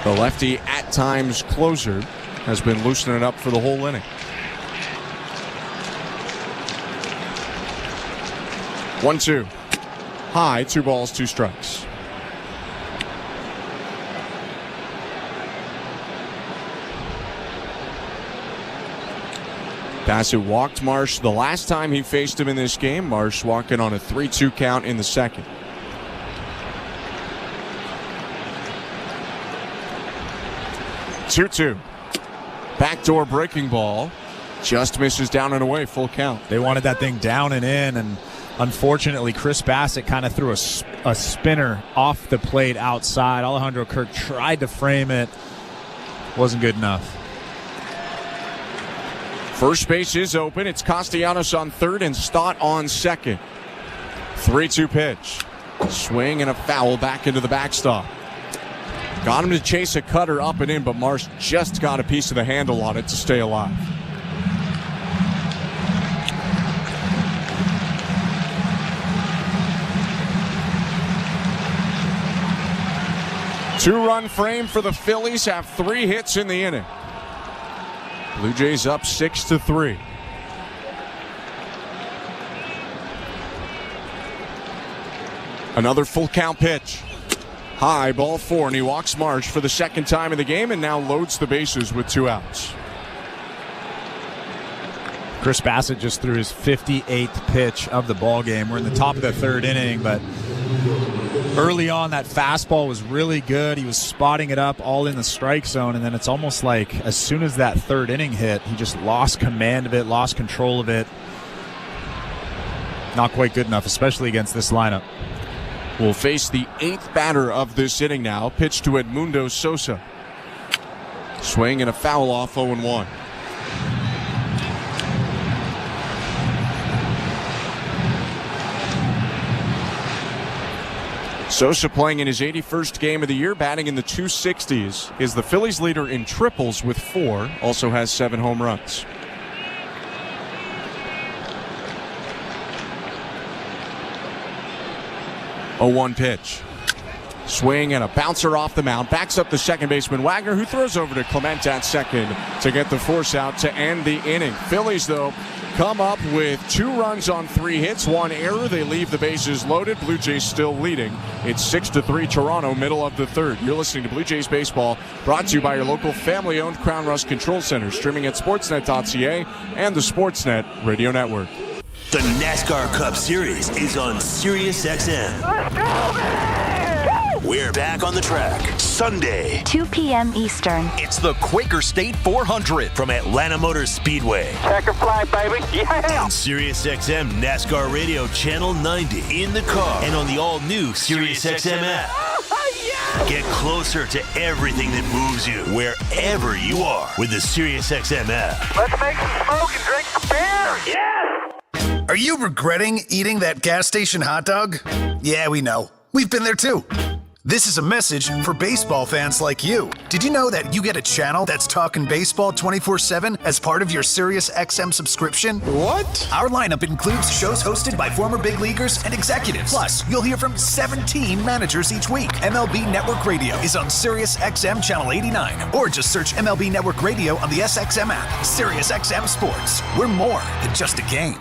The lefty, at times closer, has been loosening it up for the whole inning. 1-2. High, 2 balls, 2 strikes. Bassitt walked Marsh the last time he faced him in this game. Marsh walking on a 3-2 count in the 2nd. Two-two. Backdoor breaking ball. Just misses down and away, full count. They wanted that thing down and in, and unfortunately, Chirs Bassitt kind of threw a spinner off the plate outside. Alejandro Kirk tried to frame it. Wasn't good enough. First base is open. It's Castellanos on 3rd and Stott on 2nd. 3-2 pitch. Swing and a foul back into the backstop. Got him to chase a cutter up and in, but Marsh just got a piece of the handle on it to stay alive. Two-run frame for the Phillies, have 3 hits in the inning. Blue Jays up 6-3. Another full count pitch. High, ball 4, and he walks Marsh for the 2nd time in the game and now loads the bases with 2 outs. Chirs Bassitt just threw his 58th pitch of the ball game. We're in the top of the 3rd inning, but early on, that fastball was really good. He was spotting it up all in the strike zone, and then it's almost like as soon as that 3rd inning hit, he just lost command of it, lost control of it. Not quite good enough, especially against this lineup. will face the 8th batter of this inning now. Pitch to Edmundo Sosa. Swing and a foul off 0-1. Sosa playing in his 81st game of the year, batting in the 260s, is the Phillies leader in triples with 4, also has 7 home runs. Oh, 1 pitch. Swing and a bouncer off the mound. Backs up the second baseman Wagner, who throws over to Clement at second to get the force out to end the inning. Phillies, though, come up with 2 runs on 3 hits, 1 error. They leave the bases loaded. Blue Jays still leading. It's 6-3 Toronto, middle of the 3rd. You're listening to Blue Jays Baseball, brought to you by your local family-owned Crown Rust Control Center, streaming at sportsnet.ca and the Sportsnet Radio Network. The NASCAR Cup Series is on Sirius XM. Let's go, man! We're back on the track Sunday, 2 p.m. Eastern. It's the Quaker State 400 from Atlanta Motor Speedway. Checker flag, baby. Yeah! On Sirius XM NASCAR Radio Channel 90 in the car and on the all-new Sirius XM app. Get closer to everything that moves you wherever you are with the Sirius XM app. Let's make some smoke and drink some beer. Yeah! Are you regretting eating that gas station hot dog? Yeah, we know. We've been there too. This is a message for baseball fans like you. Did you know that you get a channel that's talking baseball 24/7 as part of your Sirius XM subscription? What? Our lineup includes shows hosted by former big leaguers and executives. Plus, you'll hear from 17 managers each week. MLB Network Radio is on Sirius XM Channel 89. Or just search MLB Network Radio on the SXM app. Sirius XM Sports. We're more than just a game.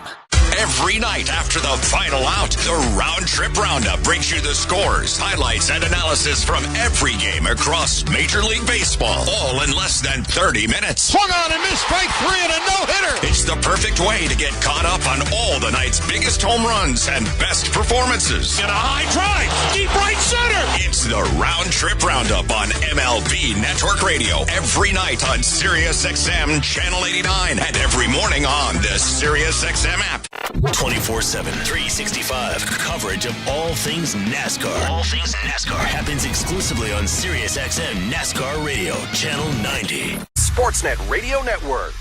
Every night after the final out, the Round Trip Roundup brings you the scores, highlights, and analysis from every game across Major League Baseball, all in less than 30 minutes. Swung on and missed, strike 3 and a no-hitter. It's the perfect way to get caught up on all the night's biggest home runs and best performances. And a high drive, deep right center. It's the Round Trip Roundup on MLB Network Radio every night on Sirius XM Channel 89 and every morning on the Sirius XM app. 24/7, 365 coverage of all things NASCAR. All things NASCAR happens exclusively on Sirius XM NASCAR Radio, Channel 90. Sportsnet Radio Network.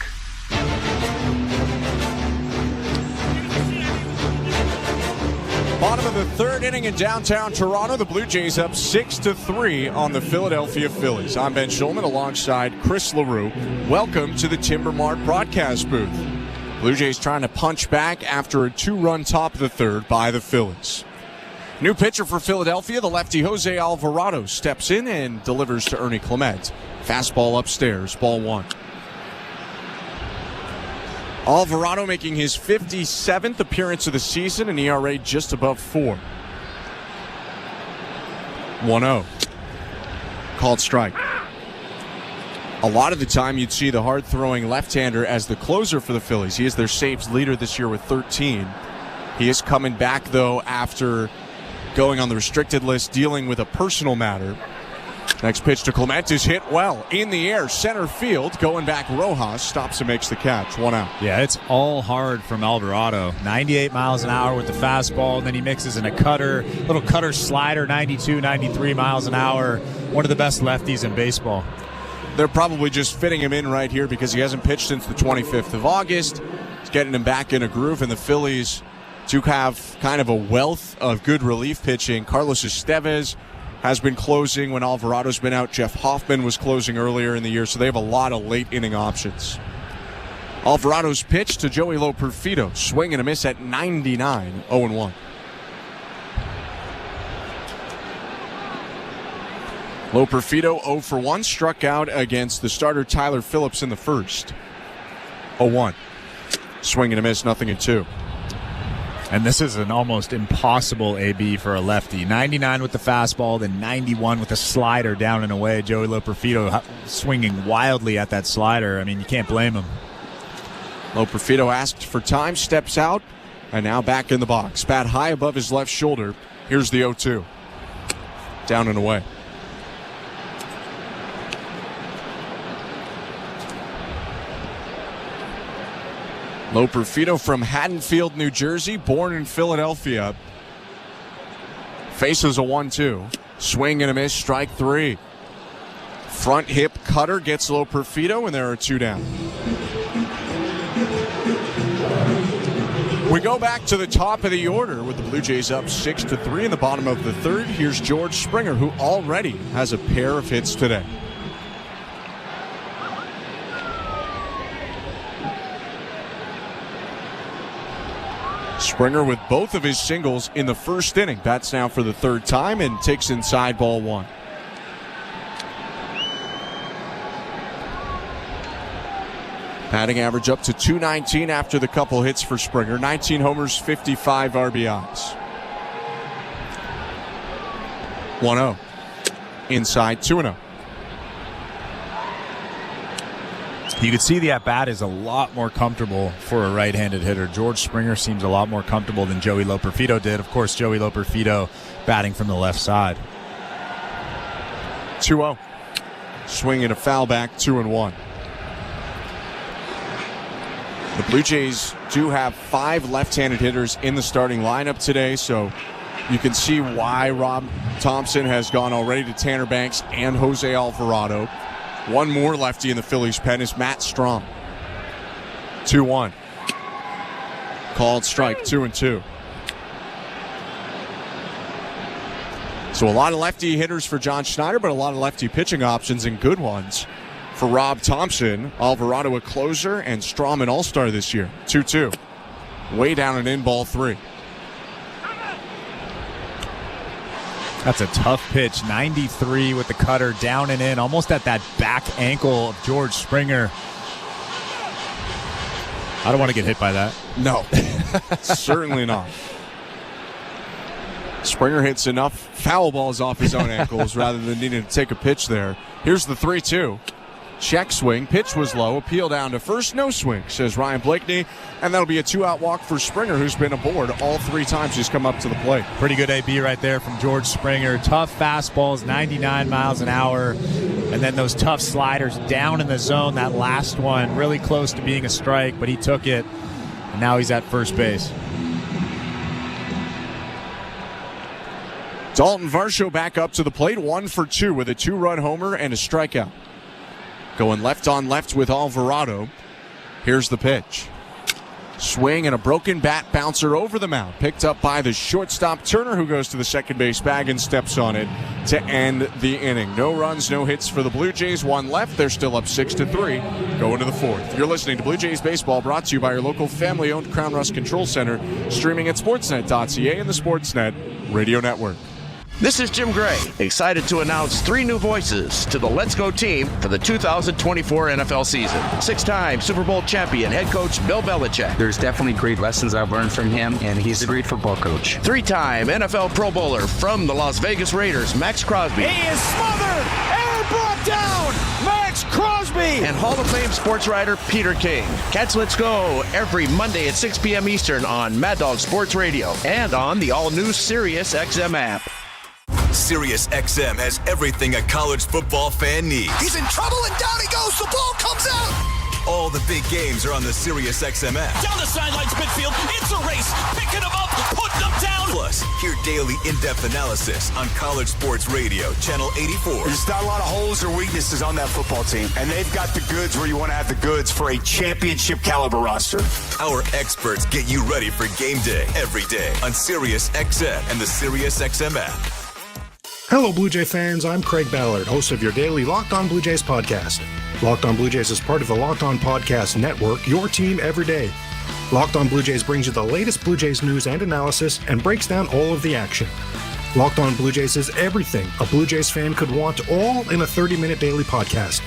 Bottom of the 3rd inning in downtown Toronto. The Blue Jays up 6-3 on the Philadelphia Phillies. I'm Ben Schulman alongside Chris LaRue. Welcome to the Timber Mart broadcast booth. Blue Jays trying to punch back after a 2-run top of the 3rd by the Phillies. New pitcher for Philadelphia, the lefty Jose Alvarado steps in and delivers to Ernie Clement. Fastball upstairs, ball 1. Alvarado making his 57th appearance of the season, an ERA just above 4. 1-0. Called strike. A lot of the time you'd see the hard-throwing left-hander as the closer for the Phillies. He is their saves leader this year with 13. He is coming back, though, after going on the restricted list, dealing with a personal matter. Next pitch to Clement is hit well. In the air, center field. Going back, Rojas stops and makes the catch. 1 out. Yeah, it's all hard from Alvarado. 98 miles an hour with the fastball, and then he mixes in a cutter, little cutter slider, 92, 93 miles an hour. One of the best lefties in baseball. They're probably just fitting him in right here because he hasn't pitched since the 25th of August. It's getting him back in a groove, and the Phillies do have kind of a wealth of good relief pitching. Carlos Estevez has been closing when Alvarado's been out. Jeff Hoffman was closing earlier in the year, so they have a lot of late inning options. Alvarado's pitch to Joey Loperfido. Swing and a miss at 99, 0-1. Loperfido 0 for 1, struck out against the starter Tyler Phillips in the first. 0-1. Swing and a miss, 0-2. And this is an almost impossible AB for a lefty. 99 with the fastball, then 91 with the slider down and away. Joey Loperfido swinging wildly at that slider. I mean, you can't blame him. Loperfido asked for time, steps out, and now back in the box. Bat high above his left shoulder. Here's the 0-2. Down and away. Loperfido from Haddonfield, New Jersey, born in Philadelphia. Faces a 1-2. Swing and a miss, strike 3. Front hip cutter gets Loperfido, and there are 2 down. We go back to the top of the order with the Blue Jays up 6-3 in the bottom of the third. Here's George Springer, who already has a pair of hits today. Springer with both of his singles in the first inning. Bats now for the third time and takes inside ball 1. Batting average up to .219 after the couple hits for Springer. 19 homers, 55 RBIs. 1-0. Inside 2-0. You can see the at-bat is a lot more comfortable for a right-handed hitter. George Springer seems a lot more comfortable than Joey Loperfido did. Of course, Joey Loperfido batting from the left side. 2-0. Swing and a foul back, 2-1. The Blue Jays do have 5 left-handed hitters in the starting lineup today, so you can see why Rob Thompson has gone already to Tanner Banks and Jose Alvarado. One more lefty in the Phillies pen is Matt Strom. 2-1. Called strike, 2-2. So a lot of lefty hitters for John Schneider, but a lot of lefty pitching options and good ones for Rob Thompson. Alvarado a closer and Strom an all-star this year. 2-2. Way down and in, ball 3. That's a tough pitch. 93 with the cutter, down and in, almost at that back ankle of George Springer. I don't want to get hit by that. No, certainly not. Springer hits enough foul balls off his own ankles rather than needing to take a pitch there. Here's the 3-2. Check swing. Pitch was low. Appeal down to first. No swing, says Ryan Blakeney. And that'll be a 2-out walk for Springer, who's been aboard all 3 times he's come up to the plate. Pretty good AB right there from George Springer. Tough fastballs, 99 miles an hour. And then those tough sliders down in the zone. That last one really close to being a strike, but he took it. And now he's at first base. Dalton Varsho back up to the plate. 1 for 2 with a 2-run homer and a strikeout. Going left on left with Alvarado. Here's the pitch. Swing and a broken bat bouncer over the mound. Picked up by the shortstop Turner, who goes to the second base bag and steps on it to end the inning. No runs, no hits for the Blue Jays. 1 left. They're still up 6-3. Going to the 4th. You're listening to Blue Jays Baseball, brought to you by your local family-owned Crown Rust Control Center, streaming at sportsnet.ca and the Sportsnet Radio Network. This is Jim Gray, excited to announce 3 new voices to the Let's Go team for the 2024 NFL season. 6-time Super Bowl champion head coach Bill Belichick. There's definitely great lessons I've learned from him, and he's a great football coach. 3-time NFL Pro Bowler from the Las Vegas Raiders, Max Crosby. He is smothered and brought down, Max Crosby. And Hall of Fame sports writer Peter King. Catch Let's Go every Monday at 6 p.m. Eastern on Mad Dog Sports Radio and on the all-new Sirius XM app. SiriusXM has everything a college football fan needs. He's in trouble and down he goes. The ball comes out. All the big games are on the SiriusXM app. Down the sidelines, midfield. It's a race. Picking them up, putting them down. Plus, hear daily in-depth analysis on College Sports Radio, Channel 84. There's not a lot of holes or weaknesses on that football team, and they've got the goods where you want to have the goods for a championship caliber roster. Our experts get you ready for game day every day on SiriusXM and the SiriusXM app. Hello, Blue Jay fans. I'm Craig Ballard, host of your daily Locked On Blue Jays podcast. Locked On Blue Jays is part of the Locked On Podcast Network, your team every day. Locked On Blue Jays brings you the latest Blue Jays news and analysis and breaks down all of the action. Locked On Blue Jays is everything a Blue Jays fan could want, all in a 30-minute daily podcast.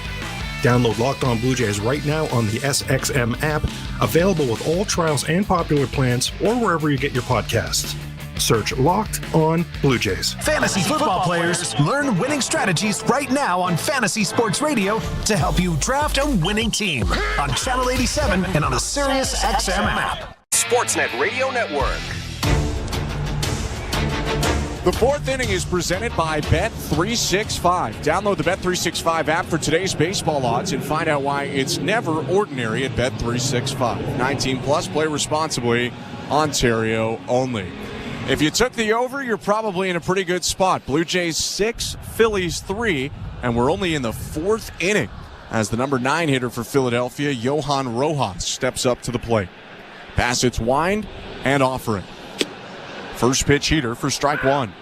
Download Locked On Blue Jays right now on the SXM app, available with all trials and popular plans, or wherever you get your podcasts. Search Locked On Blue Jays. Fantasy football players, learn winning strategies right now on Fantasy Sports Radio to help you draft a winning team on Channel 87 and on the Sirius XM app. Sportsnet Radio Network. The 4th inning is presented by Bet365. Download the Bet365 app for today's baseball odds and find out why it's never ordinary at Bet365. 19 plus, play responsibly, Ontario only. If you took the over, you're probably in a pretty good spot. Blue Jays 6, Phillies 3, and we're only in the 4th inning as the number 9 hitter for Philadelphia, Johan Rojas, steps up to the plate. Bassitt's wind and offering. First pitch heater for strike one.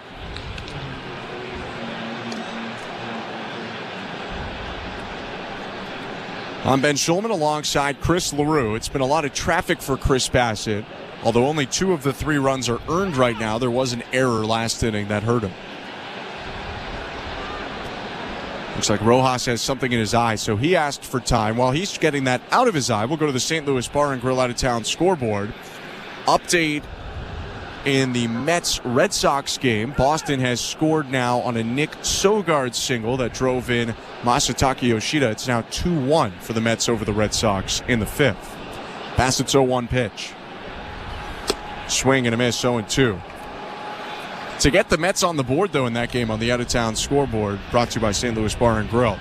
I'm Ben Schulman alongside Chris LaRue. It's been a lot of traffic for Chirs Bassitt. Although only 2 of the 3 runs are earned right now, there was an error last inning that hurt him. Looks like Rojas has something in his eye, so he asked for time. While he's getting that out of his eye, we'll go to the St. Louis Bar and Grill out-of-town scoreboard. Update in the Mets-Red Sox game. Boston has scored now on a Nick Sogard single that drove in Masataka Yoshida. It's now 2-1 for the Mets over the Red Sox in the 5th. Bassitt's 0-1 pitch. Swing and a miss, 0-2. To get the Mets on the board, though, in that game on the out-of-town scoreboard, brought to you by St. Louis Bar and Grill,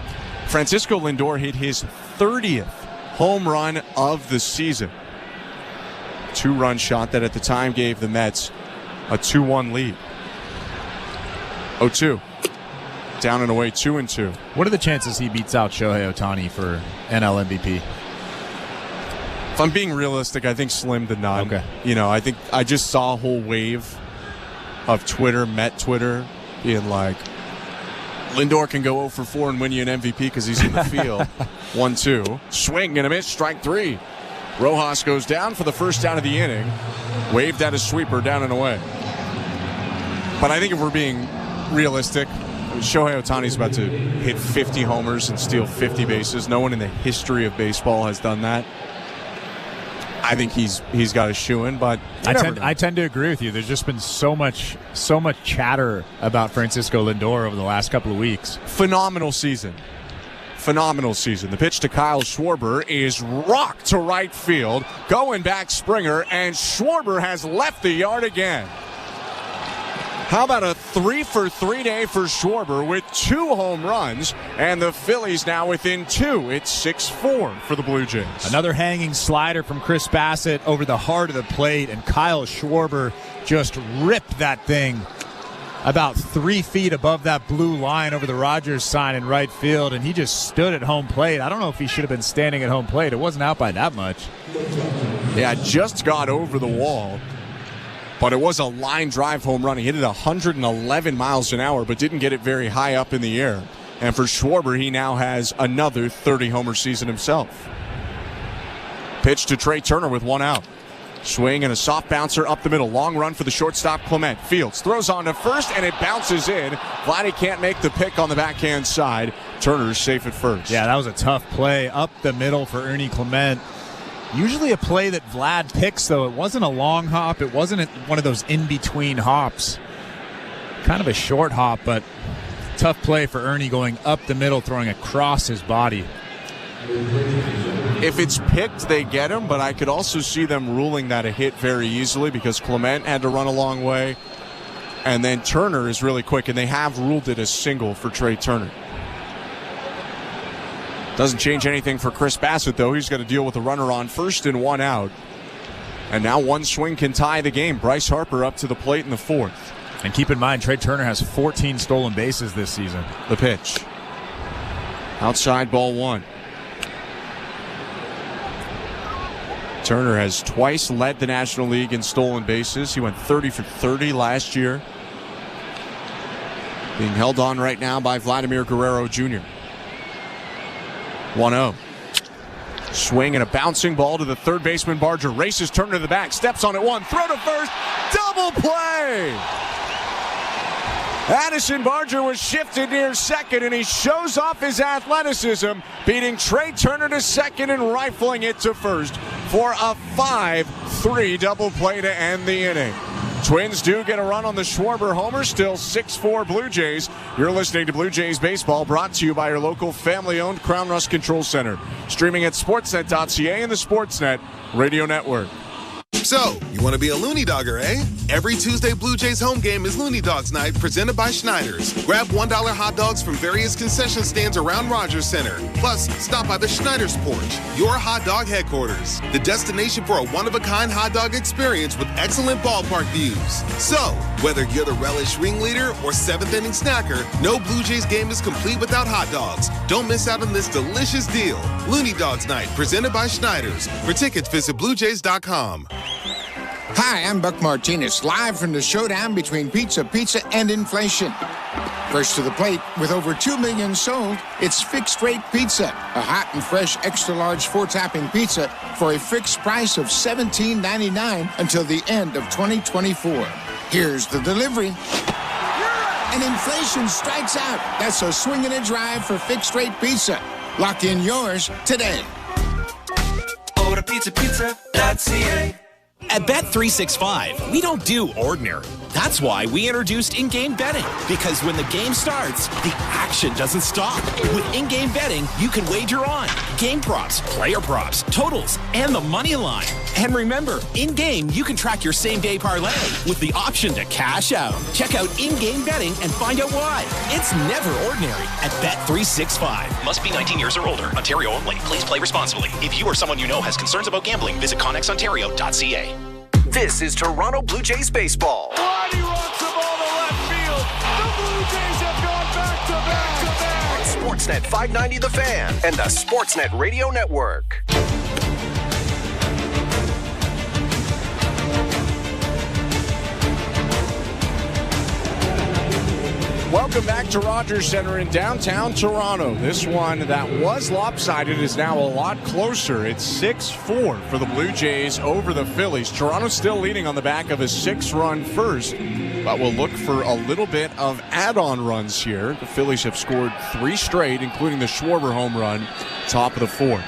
Francisco Lindor hit his 30th home run of the season. 2-run shot that at the time gave the Mets a 2-1 lead. 0-2. Down and away, 2-2. What are the chances he beats out Shohei Ohtani for NL MVP? If I'm being realistic, I think slim to none. Okay. You know, I think I just saw a whole wave of Met Twitter, being like, Lindor can go 0 for 4 and win you an MVP because he's in the field. 1-2. Swing and a miss, strike 3. Rojas goes down for the first out of the inning. Waved at a sweeper, down and away. But I think if we're being realistic, Shohei Ohtani's about to hit 50 homers and steal 50 bases. No one in the history of baseball has done that. I think he's got a shoe-in, but I tend to agree with you. There's just been so much chatter about Francisco Lindor over the last couple of weeks. Phenomenal season. The pitch to Kyle Schwarber is rocked to right field. Going back Springer, and Schwarber has left the yard again. How about a 3-for-3 day for Schwarber with 2 home runs, and the Phillies now within 2. It's 6-4 for the Blue Jays. Another hanging slider from Chirs Bassitt over the heart of the plate, and Kyle Schwarber just ripped that thing about 3 feet above that blue line over the Rogers sign in right field, and he just stood at home plate. I don't know if he should have been standing at home plate. It wasn't out by that much. Yeah, just got over the wall. But it was a line drive home run. He hit it 111 miles an hour, but didn't get it very high up in the air. And for Schwarber, he now has another 30-homer season himself. Pitch to Trey Turner with 1 out. Swing and a soft bouncer up the middle. Long run for the shortstop, Clement. Fields throws on to first, and it bounces in. Vladdy can't make the pick on the backhand side. Turner's safe at first. Yeah, that was a tough play up the middle for Ernie Clement. Usually a play that Vlad picks, though. It wasn't a long hop. It wasn't one of those in-between hops. Kind of a short hop, but tough play for Ernie going up the middle, throwing across his body. If it's picked, they get him, but I could also see them ruling that a hit very easily because Clement had to run a long way, and then Turner is really quick, and they have ruled it a single for Trey Turner. Doesn't change anything for Chirs Bassitt, though. He's got to deal with a runner on first and 1 out. And now one swing can tie the game. Bryce Harper up to the plate in the 4th. And keep in mind, Trey Turner has 14 stolen bases this season. The pitch. Outside, ball 1. Turner has twice led the National League in stolen bases. He went 30 for 30 last year. Being held on right now by Vladimir Guerrero Jr. 1-0. Swing and a bouncing ball to the third baseman Barger. Races Turner to the back. Steps on it 1. Throw to first. Double play. Addison Barger was shifted near second, and he shows off his athleticism, beating Trey Turner to second and rifling it to first for a 5-3 double play to end the inning. Twins do get a run on the Schwarber homer, still 6-4 Blue Jays. You're listening to Blue Jays Baseball, brought to you by your local family-owned Crown Rust Control Center. Streaming at sportsnet.ca and the Sportsnet Radio Network. So, you want to be a Looney Dogger, eh? Every Tuesday Blue Jays home game is Looney Dogs Night, presented by Schneider's. Grab $1 hot dogs from various concession stands around Rogers Center. Plus, stop by the Schneider's Porch, your hot dog headquarters. The destination for a one-of-a-kind hot dog experience with excellent ballpark views. So, whether you're the relish ringleader or seventh-inning snacker, no Blue Jays game is complete without hot dogs. Don't miss out on this delicious deal. Looney Dogs Night, presented by Schneider's. For tickets, visit BlueJays.com. Hi, I'm Buck Martinez, live from the showdown between pizza and inflation. First to the plate, with over 2 million sold, it's Fixed Rate Pizza, a hot and fresh extra-large 4-topping pizza for a fixed price of $17.99 until the end of 2024. Here's the delivery. And inflation strikes out. That's a swing and a drive for Fixed Rate Pizza. Lock in yours today. Order pizza.ca. At Bet365, we don't do ordinary. That's why we introduced in-game betting. Because when the game starts, the action doesn't stop. With in-game betting, you can wager on game props, player props, totals, and the money line. And remember, in-game, you can track your same-day parlay with the option to cash out. Check out in-game betting and find out why. It's never ordinary at Bet365. Must be 19 years or older. Ontario only. Please play responsibly. If you or someone you know has concerns about gambling, visit connexontario.ca. This is Toronto Blue Jays baseball. He rocks the ball to left field. The Blue Jays have gone back-to-back. On Sportsnet 590 The Fan and the Sportsnet Radio Network. Welcome back to Rogers Center in downtown Toronto. This one that was lopsided is now a lot closer. It's 6-4 for the Blue Jays over the Phillies. Toronto still leading on the back of a 6-run first, but we'll look for a little bit of add-on runs here. The Phillies have scored 3 straight, including the Schwarber home run, top of the 4th.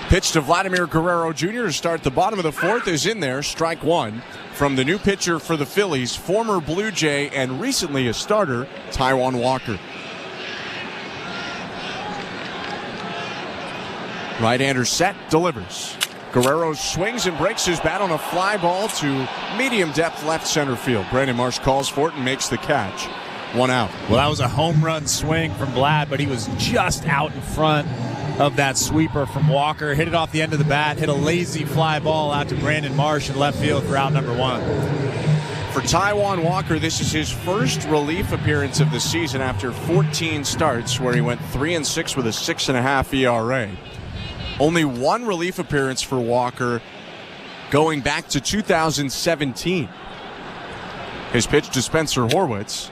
Pitch to Vladimir Guerrero Jr. to start the bottom of the 4th is in there, strike 1. From the new pitcher for the Phillies, former Blue Jay and recently a starter, Taijuan Walker. Right-hander set, delivers. Guerrero swings and breaks his bat on a fly ball to medium depth left center field. Brandon Marsh calls for it and makes the catch. 1 out. Well, that was a home run swing from Vlad, but he was just out in front of that sweeper from Walker. Hit it off the end of the bat, hit a lazy fly ball out to Brandon Marsh in left field for out number 1. For Taijuan Walker, this is his first relief appearance of the season after 14 starts, where he went 3-6 with a 6.5 ERA. Only 1 relief appearance for Walker going back to 2017. His pitch to Spencer Horwitz,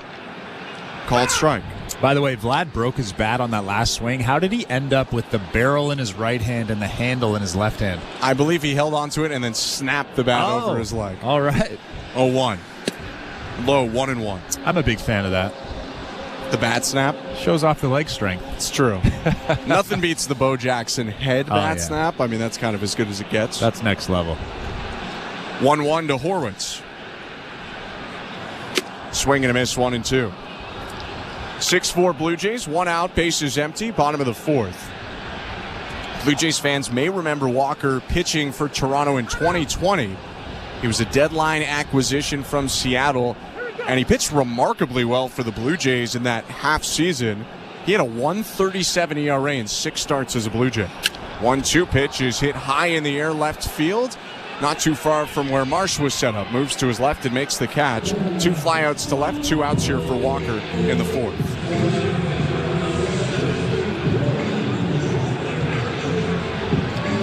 called strike. By the way, Vlad broke his bat on that last swing. How did he end up with the barrel in his right hand and the handle in his left hand? I believe he held onto it and then snapped the bat over his leg. All right. 0-1. Low 1-1. I'm a big fan of that. The bat snap shows off the leg strength. It's true. Nothing beats the Bo Jackson head bat snap. I mean, that's kind of as good as it gets. That's next level. 1-1 to Horwitz. Swing and a miss, 1-2. 6-4 Blue Jays, 1 out, bases empty, bottom of the 4th. Blue Jays fans may remember Walker pitching for Toronto in 2020. He was a deadline acquisition from Seattle, and he pitched remarkably well for the Blue Jays in that half season. He had a 1.37 ERA in 6 starts as a Blue Jay. 1-2 pitch is hit high in the air left field. Not too far from where Marsh was set up. Moves to his left and makes the catch. 2 flyouts to left, 2 outs here for Walker in the 4th.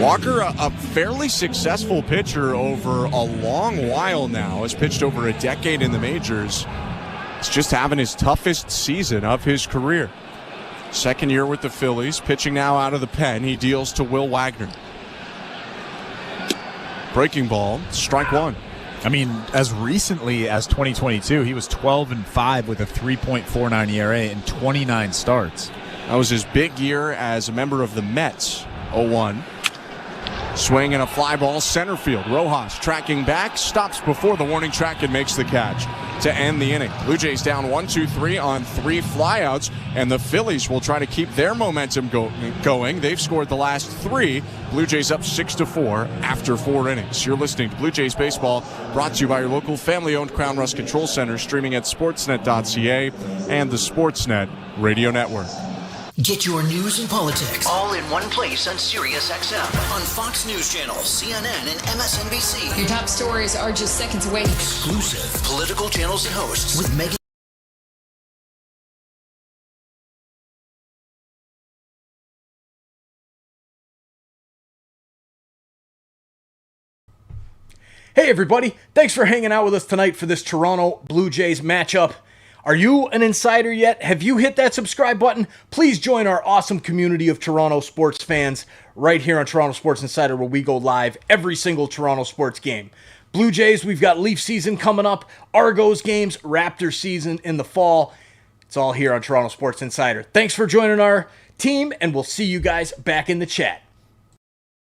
Walker, a fairly successful pitcher over a long while now. Has pitched over a decade in the majors. He's just having his toughest season of his career. 2nd year with the Phillies. Pitching now out of the pen. He deals to Will Wagner. Breaking ball, strike 1. I mean, as recently as 2022, he was 12-5 with a 3.49 ERA in 29 starts. That was his big year as a member of the Mets. 0-1. Swing and a fly ball center field. Rojas tracking back, stops before the warning track and makes the catch. to end the inning. Blue Jays down 1-2-3 on 3 flyouts, and the Phillies will try to keep their momentum going. They've scored the last 3. Blue Jays up 6-4 after 4 innings. You're listening to Blue Jays Baseball, brought to you by your local family-owned Crown Rust Control Center, streaming at sportsnet.ca and the Sportsnet Radio Network. Get your news and politics all in one place on SiriusXM. On Fox News Channel, CNN, and MSNBC. Your top stories are just seconds away. Exclusive political channels and hosts with Megan. Hey everybody, thanks for hanging out with us tonight for this Toronto Blue Jays matchup. Are you an insider yet? Have you hit that subscribe button? Please join our awesome community of Toronto sports fans right here on Toronto Sports Insider, where we go live every single Toronto sports game. Blue Jays, we've got Leaf season coming up, Argos games, Raptor season in the fall. It's all here on Toronto Sports Insider. Thanks for joining our team, and we'll see you guys back in the chat.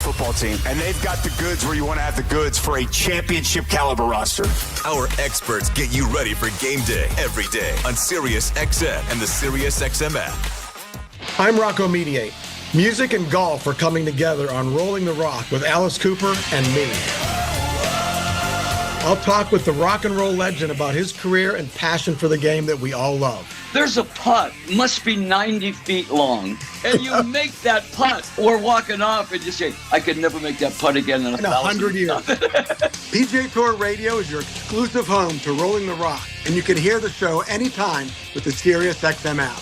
Football team, and they've got the goods where you want to have the goods for a championship caliber roster. Our experts get you ready for game day every day on Sirius XM and the Sirius XM app. I'm Rocco Mediate. Music and golf are coming together on Rolling the Rock with Alice Cooper and me. I'll talk with the rock and roll legend about his career and passion for the game that we all love. There's a putt, must be 90 feet long, and you make that putt, or walking off and you say, I could never make that putt again in 100 years. PGA Tour Radio is your exclusive home to Rolling the Rock, and you can hear the show anytime with the Sirius XM app.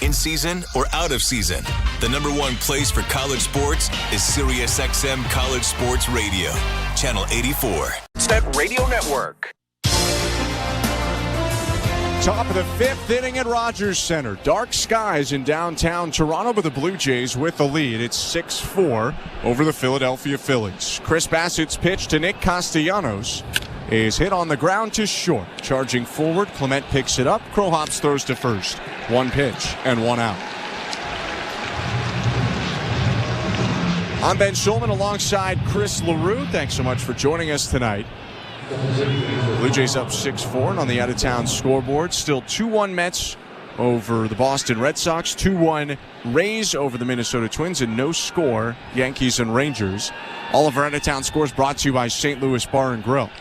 In season or out of season, the #1 place for college sports is Sirius XM College Sports Radio, Channel 84. Sportsnet Radio Network. Top of the 5th inning at Rogers Center. Dark skies in downtown Toronto, but the Blue Jays with the lead. It's 6-4 over the Philadelphia Phillies. Chirs Bassitt's pitch to Nick Castellanos is hit on the ground to short. Charging forward, Clement picks it up. Crow hops throws to first. 1 pitch and 1 out. I'm Ben Schulman alongside Chris LaRue. Thanks so much for joining us tonight. Blue Jays up 6-4, and on the out-of-town scoreboard, still 2-1 Mets over the Boston Red Sox, 2-1 Rays over the Minnesota Twins, and no score Yankees and Rangers. All of our out-of-town scores brought to you by St. Louis Bar and Grill.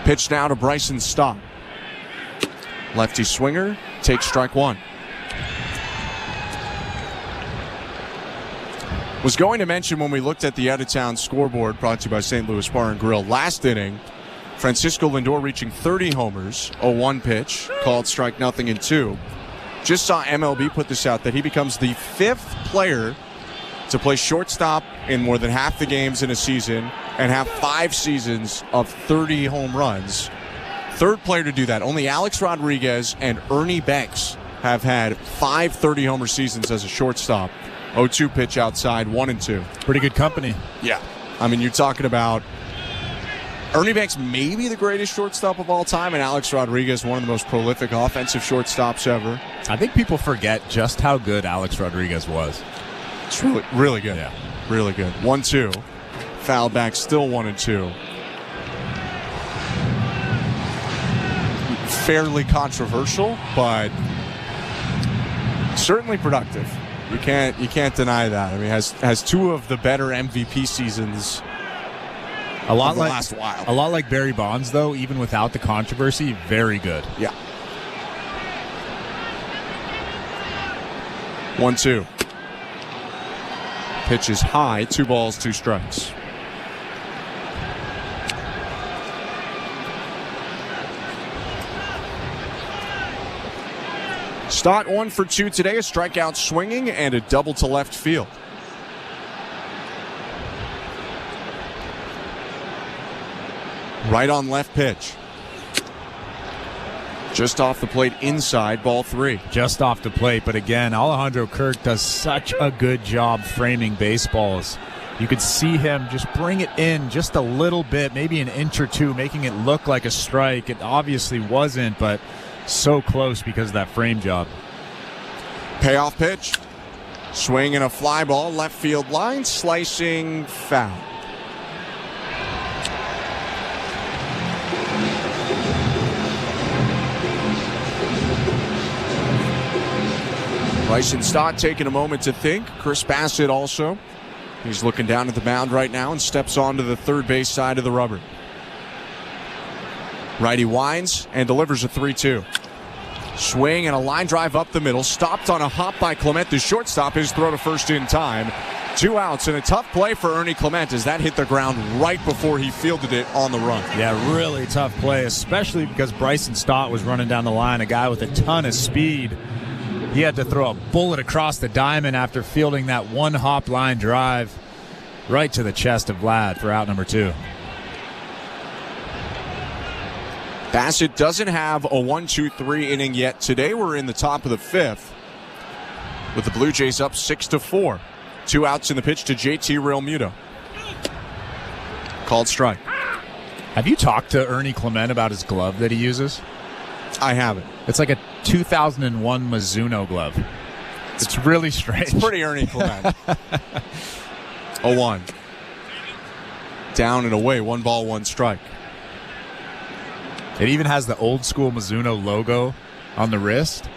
Pitch now to Bryson Stott. Lefty swinger, takes strike 1. Was going to mention when we looked at the out-of-town scoreboard brought to you by St. Louis Bar and Grill last inning, Francisco Lindor reaching 30 homers, 0-1 pitch, called strike nothing in 2. Just saw MLB put this out that he becomes the 5th player to play shortstop in more than half the games in a season and have 5 seasons of 30 home runs. 3rd player to do that. Only Alex Rodriguez and Ernie Banks have had 5 30-homer seasons as a shortstop. 0-2 pitch outside, 1-2. Pretty good company. Yeah. I mean, you're talking about Ernie Banks, maybe the greatest shortstop of all time, and Alex Rodriguez, one of the most prolific offensive shortstops ever. I think people forget just how good Alex Rodriguez was. It's really, really good. Yeah. Really good. 1-2. Foul back, still 1-2. Fairly controversial, but certainly productive. You can't deny that. I mean, has 2 of the better MVP seasons a lot of the like, last while. A lot like Barry Bonds, though, even without the controversy, very good. Yeah. 1-2. Pitch is high, 2 balls, 2 strikes. Stott 1 for 2 today, a strikeout swinging and a double to left field. Right on left pitch. Just off the plate inside, ball 3. Just off the plate, but again, Alejandro Kirk does such a good job framing baseballs. You could see him just bring it in just a little bit, maybe an inch or 2, making it look like a strike. It obviously wasn't, but so close because of that frame job. Payoff pitch. Swing and a fly ball, left field line, slicing foul. Bryson Stott taking a moment to think. Chirs Bassitt also. He's looking down at the mound right now and steps onto the third base side of the rubber. Righty winds and delivers a 3-2. Swing and a line drive up the middle. Stopped on a hop by Clement, the shortstop. His throw to first in time. 2 outs and a tough play for Ernie Clement as that hit the ground right before he fielded it on the run. Yeah, really tough play, especially because Bryson Stott was running down the line, a guy with a ton of speed. He had to throw a bullet across the diamond after fielding that one hop line drive right to the chest of Vlad for out number 2. Bassitt doesn't have a 1-2-3 inning yet. Today we're in the top of the 5th with the Blue Jays up 6-4. 2 outs in the pitch to JT Realmuto. Called strike. Have you talked to Ernie Clement about his glove that he uses? I haven't. It's like a 2001 Mizuno glove. It's really strange. It's pretty Ernie Clement. 0-1. Down and away. 1 ball, 1 strike. It even has the old school Mizuno logo on the wrist.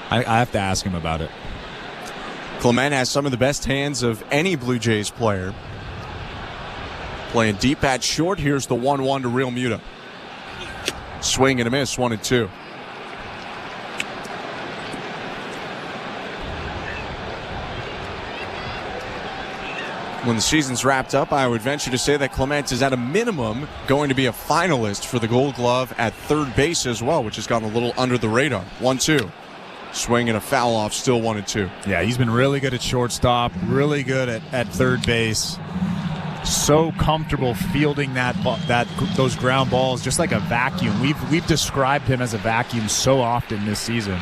I have to ask him about it. Clement has some of the best hands of any Blue Jays player. Playing deep at short. Here's the 1-1 to Realmuto. Swing and a miss, 1-2. When the season's wrapped up, I would venture to say that Clement is at a minimum going to be a finalist for the Gold Glove at third base as well, which has gone a little under the radar. 1-2. Swing and a foul off, still 1-2. Yeah, he's been really good at shortstop, really good at third base. So comfortable fielding those ground balls, just like a vacuum. We've described him as a vacuum so often this season.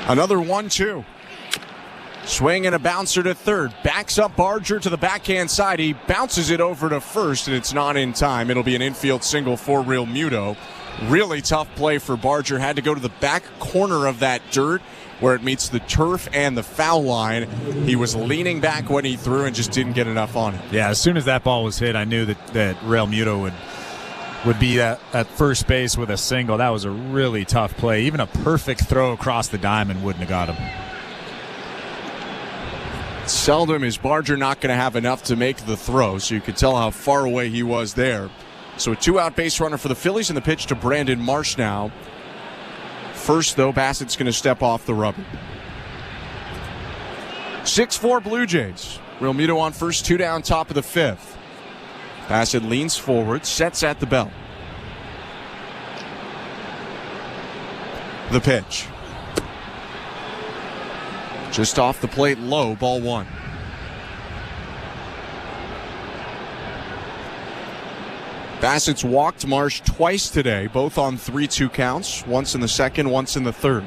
Another 1-2. Swing and a bouncer to third. Backs up Barger to the backhand side. He bounces it over to first, and it's not in time. It'll be an infield single for Realmuto. Really tough play for Barger. Had to go to the back corner of that dirt where it meets the turf and the foul line. He was leaning back when he threw and just didn't get enough on it. Yeah, as soon as that ball was hit, I knew that Realmuto would be at first base with a single. That was a really tough play. Even a perfect throw across the diamond wouldn't have got him. Seldom is Barger not going to have enough to make the throw, so you could tell how far away he was there. So a 2-out base runner for the Phillies, and the pitch to Brandon Marsh now. First, though, Bassitt's going to step off the rubber. 6-4 Blue Jays. Realmuto on first, 2 down, top of the 5th. Bassitt leans forward, sets at the belt. The pitch. Just off the plate, low, ball 1. Bassitt's walked Marsh twice today, both on 3-2 counts, once in the second, once in the third.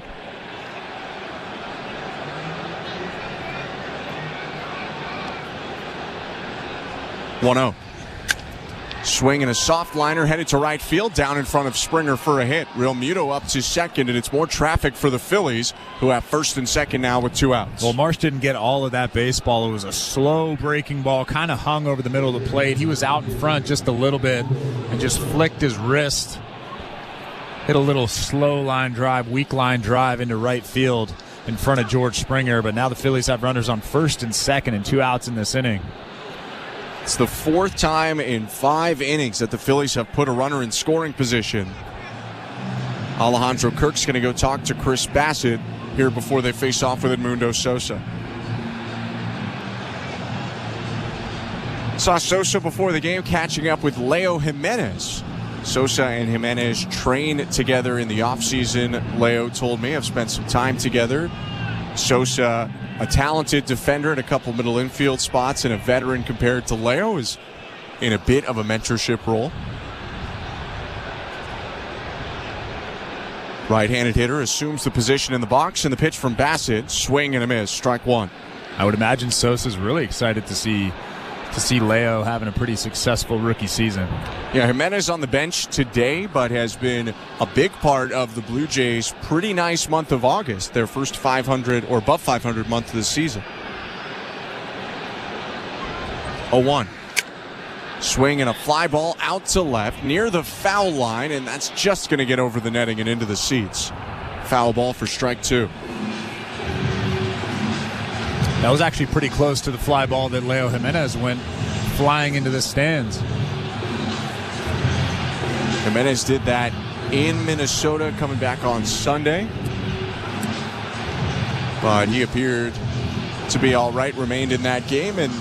One-0. Swing and a soft liner headed to right field, down in front of Springer for a hit. Realmuto up to second, and it's more traffic for the Phillies, who have first and second now with 2 outs. Well, Marsh didn't get all of that baseball. It was a slow breaking ball, kind of hung over the middle of the plate. He was out in front just a little bit and just flicked his wrist. Hit a little slow line drive, weak line drive into right field in front of George Springer. But now the Phillies have runners on first and second and 2 outs in this inning. It's the 4th time in 5 innings that the Phillies have put a runner in scoring position. Alejandro Kirk's going to go talk to Chirs Bassitt here before they face off with Edmundo Sosa. Saw Sosa before the game catching up with Leo Jimenez. Sosa and Jimenez train together in the offseason. Leo told me have spent some time together. Sosa, a talented defender in a couple middle infield spots, and a veteran compared to Leo, is in a bit of a mentorship role. Right-handed hitter assumes the position in the box, and the pitch from Bassitt, swing and a miss, strike 1. I would imagine Sosa's really excited to see Leo having a pretty successful rookie season. Yeah, Jimenez on the bench today, but has been a big part of the Blue Jays' pretty nice month of August, their first 500 or above 500 month of the season. 0-1. Swing and a fly ball out to left near the foul line, and that's just going to get over the netting and into the seats. Foul ball for strike 2. That was actually pretty close to the fly ball that Leo Jimenez went flying into the stands. Jimenez did that in Minnesota coming back on Sunday. But he appeared to be all right, remained in that game, and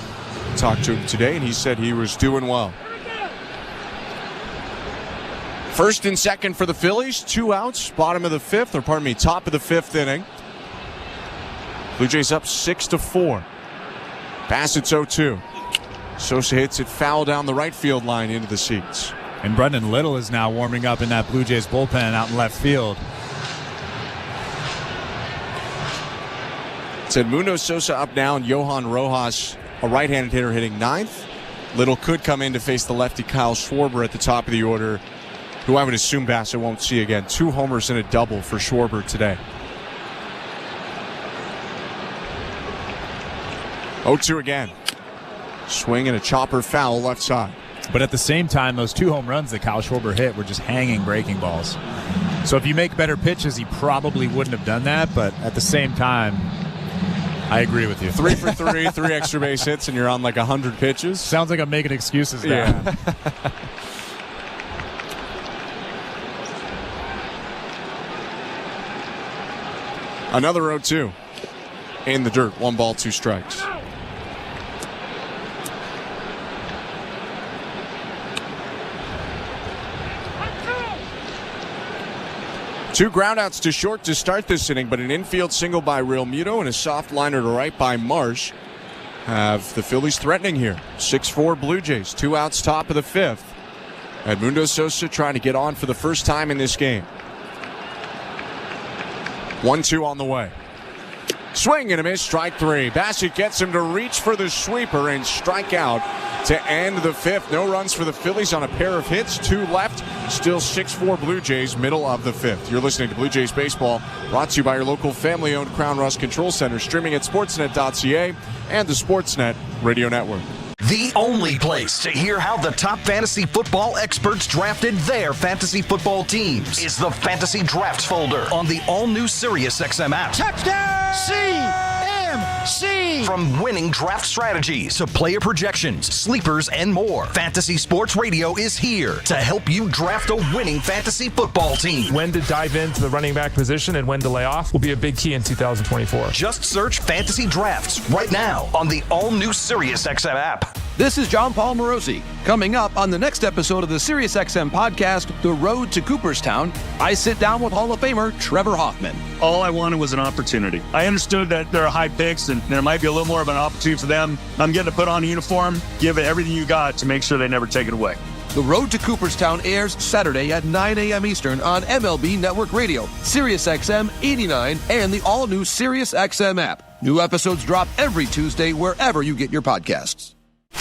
talked to him today, and he said he was doing well. First and second for the Phillies, 2 outs, top of the 5th inning. Blue Jays up 6-4. Bassitt's 0-2. Sosa hits it foul down the right field line into the seats. And Brendan Little is now warming up in that Blue Jays bullpen out in left field. It's Edmundo Sosa up now, and Johan Rojas, a right-handed hitter, hitting 9th. Little could come in to face the lefty Kyle Schwarber at the top of the order, who I would assume Bassitt won't see again. 2 homers and a double for Schwarber today. 0-2 again. Swing and a chopper foul left side. But at the same time, those 2 home runs that Kyle Schwarber hit were just hanging breaking balls. So if you make better pitches, he probably wouldn't have done that. But at the same time, I agree with you. 3 for 3, 3 extra base hits, and you're on like 100 pitches. Sounds like I'm making excuses now. Yeah. Another 0-2 in the dirt. 1 ball, 2 strikes. Two groundouts to short to start this inning, but an infield single by Real Muto and a soft liner to right by Marsh have the Phillies threatening here. 6-4 Blue Jays, 2 outs, top of the 5th. Edmundo Sosa trying to get on for the first time in this game. 1-2 on the way. Swing and a miss, strike 3. Bassitt gets him to reach for the sweeper and strike out to end the 5th. No runs for the Phillies on a pair of hits, 2 left. Still 6-4 Blue Jays, middle of the 5th. You're listening to Blue Jays Baseball, brought to you by your local family-owned Crown Rust Control Center, streaming at sportsnet.ca and the Sportsnet Radio Network. The only place to hear how the top fantasy football experts drafted their fantasy football teams is the Fantasy Drafts folder on the all-new SiriusXM app. Touchdown! CMC! From winning draft strategies to player projections, sleepers, and more, Fantasy Sports Radio is here to help you draft a winning fantasy football team. When to dive into the running back position and when to lay off will be a big key in 2024. Just search Fantasy Drafts right now on the all-new SiriusXM app. This is John Paul Morosi. Coming up on the next episode of the SiriusXM podcast, The Road to Cooperstown, I sit down with Hall of Famer Trevor Hoffman. All I wanted was an opportunity. I understood that there are high picks and there might be a little more of an opportunity for them. I'm getting to put on a uniform, give it everything you got to make sure they never take it away. The Road to Cooperstown airs Saturday at 9 a.m. Eastern on MLB Network Radio, SiriusXM 89, and the all-new SiriusXM app. New episodes drop every Tuesday wherever you get your podcasts.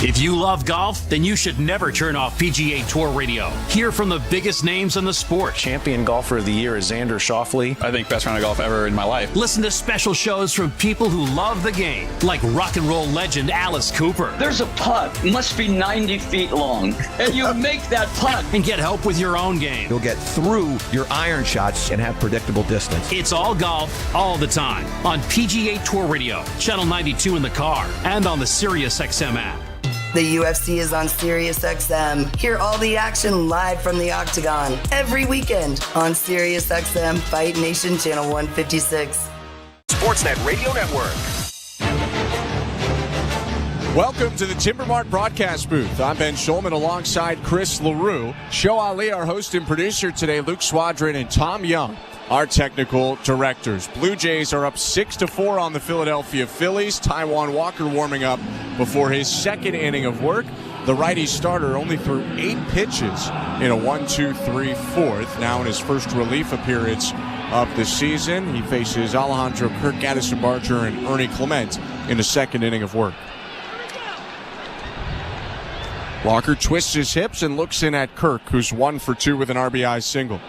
If you love golf, then you should never turn off PGA Tour Radio. Hear from the biggest names in the sport. Champion golfer of the year is Xander Schauffele. I think best round of golf ever in my life. Listen to special shows from people who love the game, like rock and roll legend Alice Cooper. There's a putt, must be 90 feet long, and you make that putt. And get help with your own game. You'll get through your iron shots and have predictable distance. It's all golf, all the time, on PGA Tour Radio, Channel 92 in the car, and on the SiriusXM app. The UFC is on SiriusXM. Hear all the action live from the Octagon every weekend on SiriusXM Fight Nation Channel 156. Sportsnet Radio Network. Welcome to the Timbermart broadcast booth. I'm Ben Schulman alongside Chris LaRue. Show Ali, our host and producer today, Luke Swadron and Tom Young, our technical directors. Blue Jays are up 6-4 on the Philadelphia Phillies. Taijuan Walker warming up before his second inning of work. The righty starter only threw 8 pitches in a 1-2-3-4. Now in his first relief appearance of the season, he faces Alejandro Kirk, Addison Barger, and Ernie Clement in the second inning of work. Walker twists his hips and looks in at Kirk, who's 1 for 2 with an RBI single.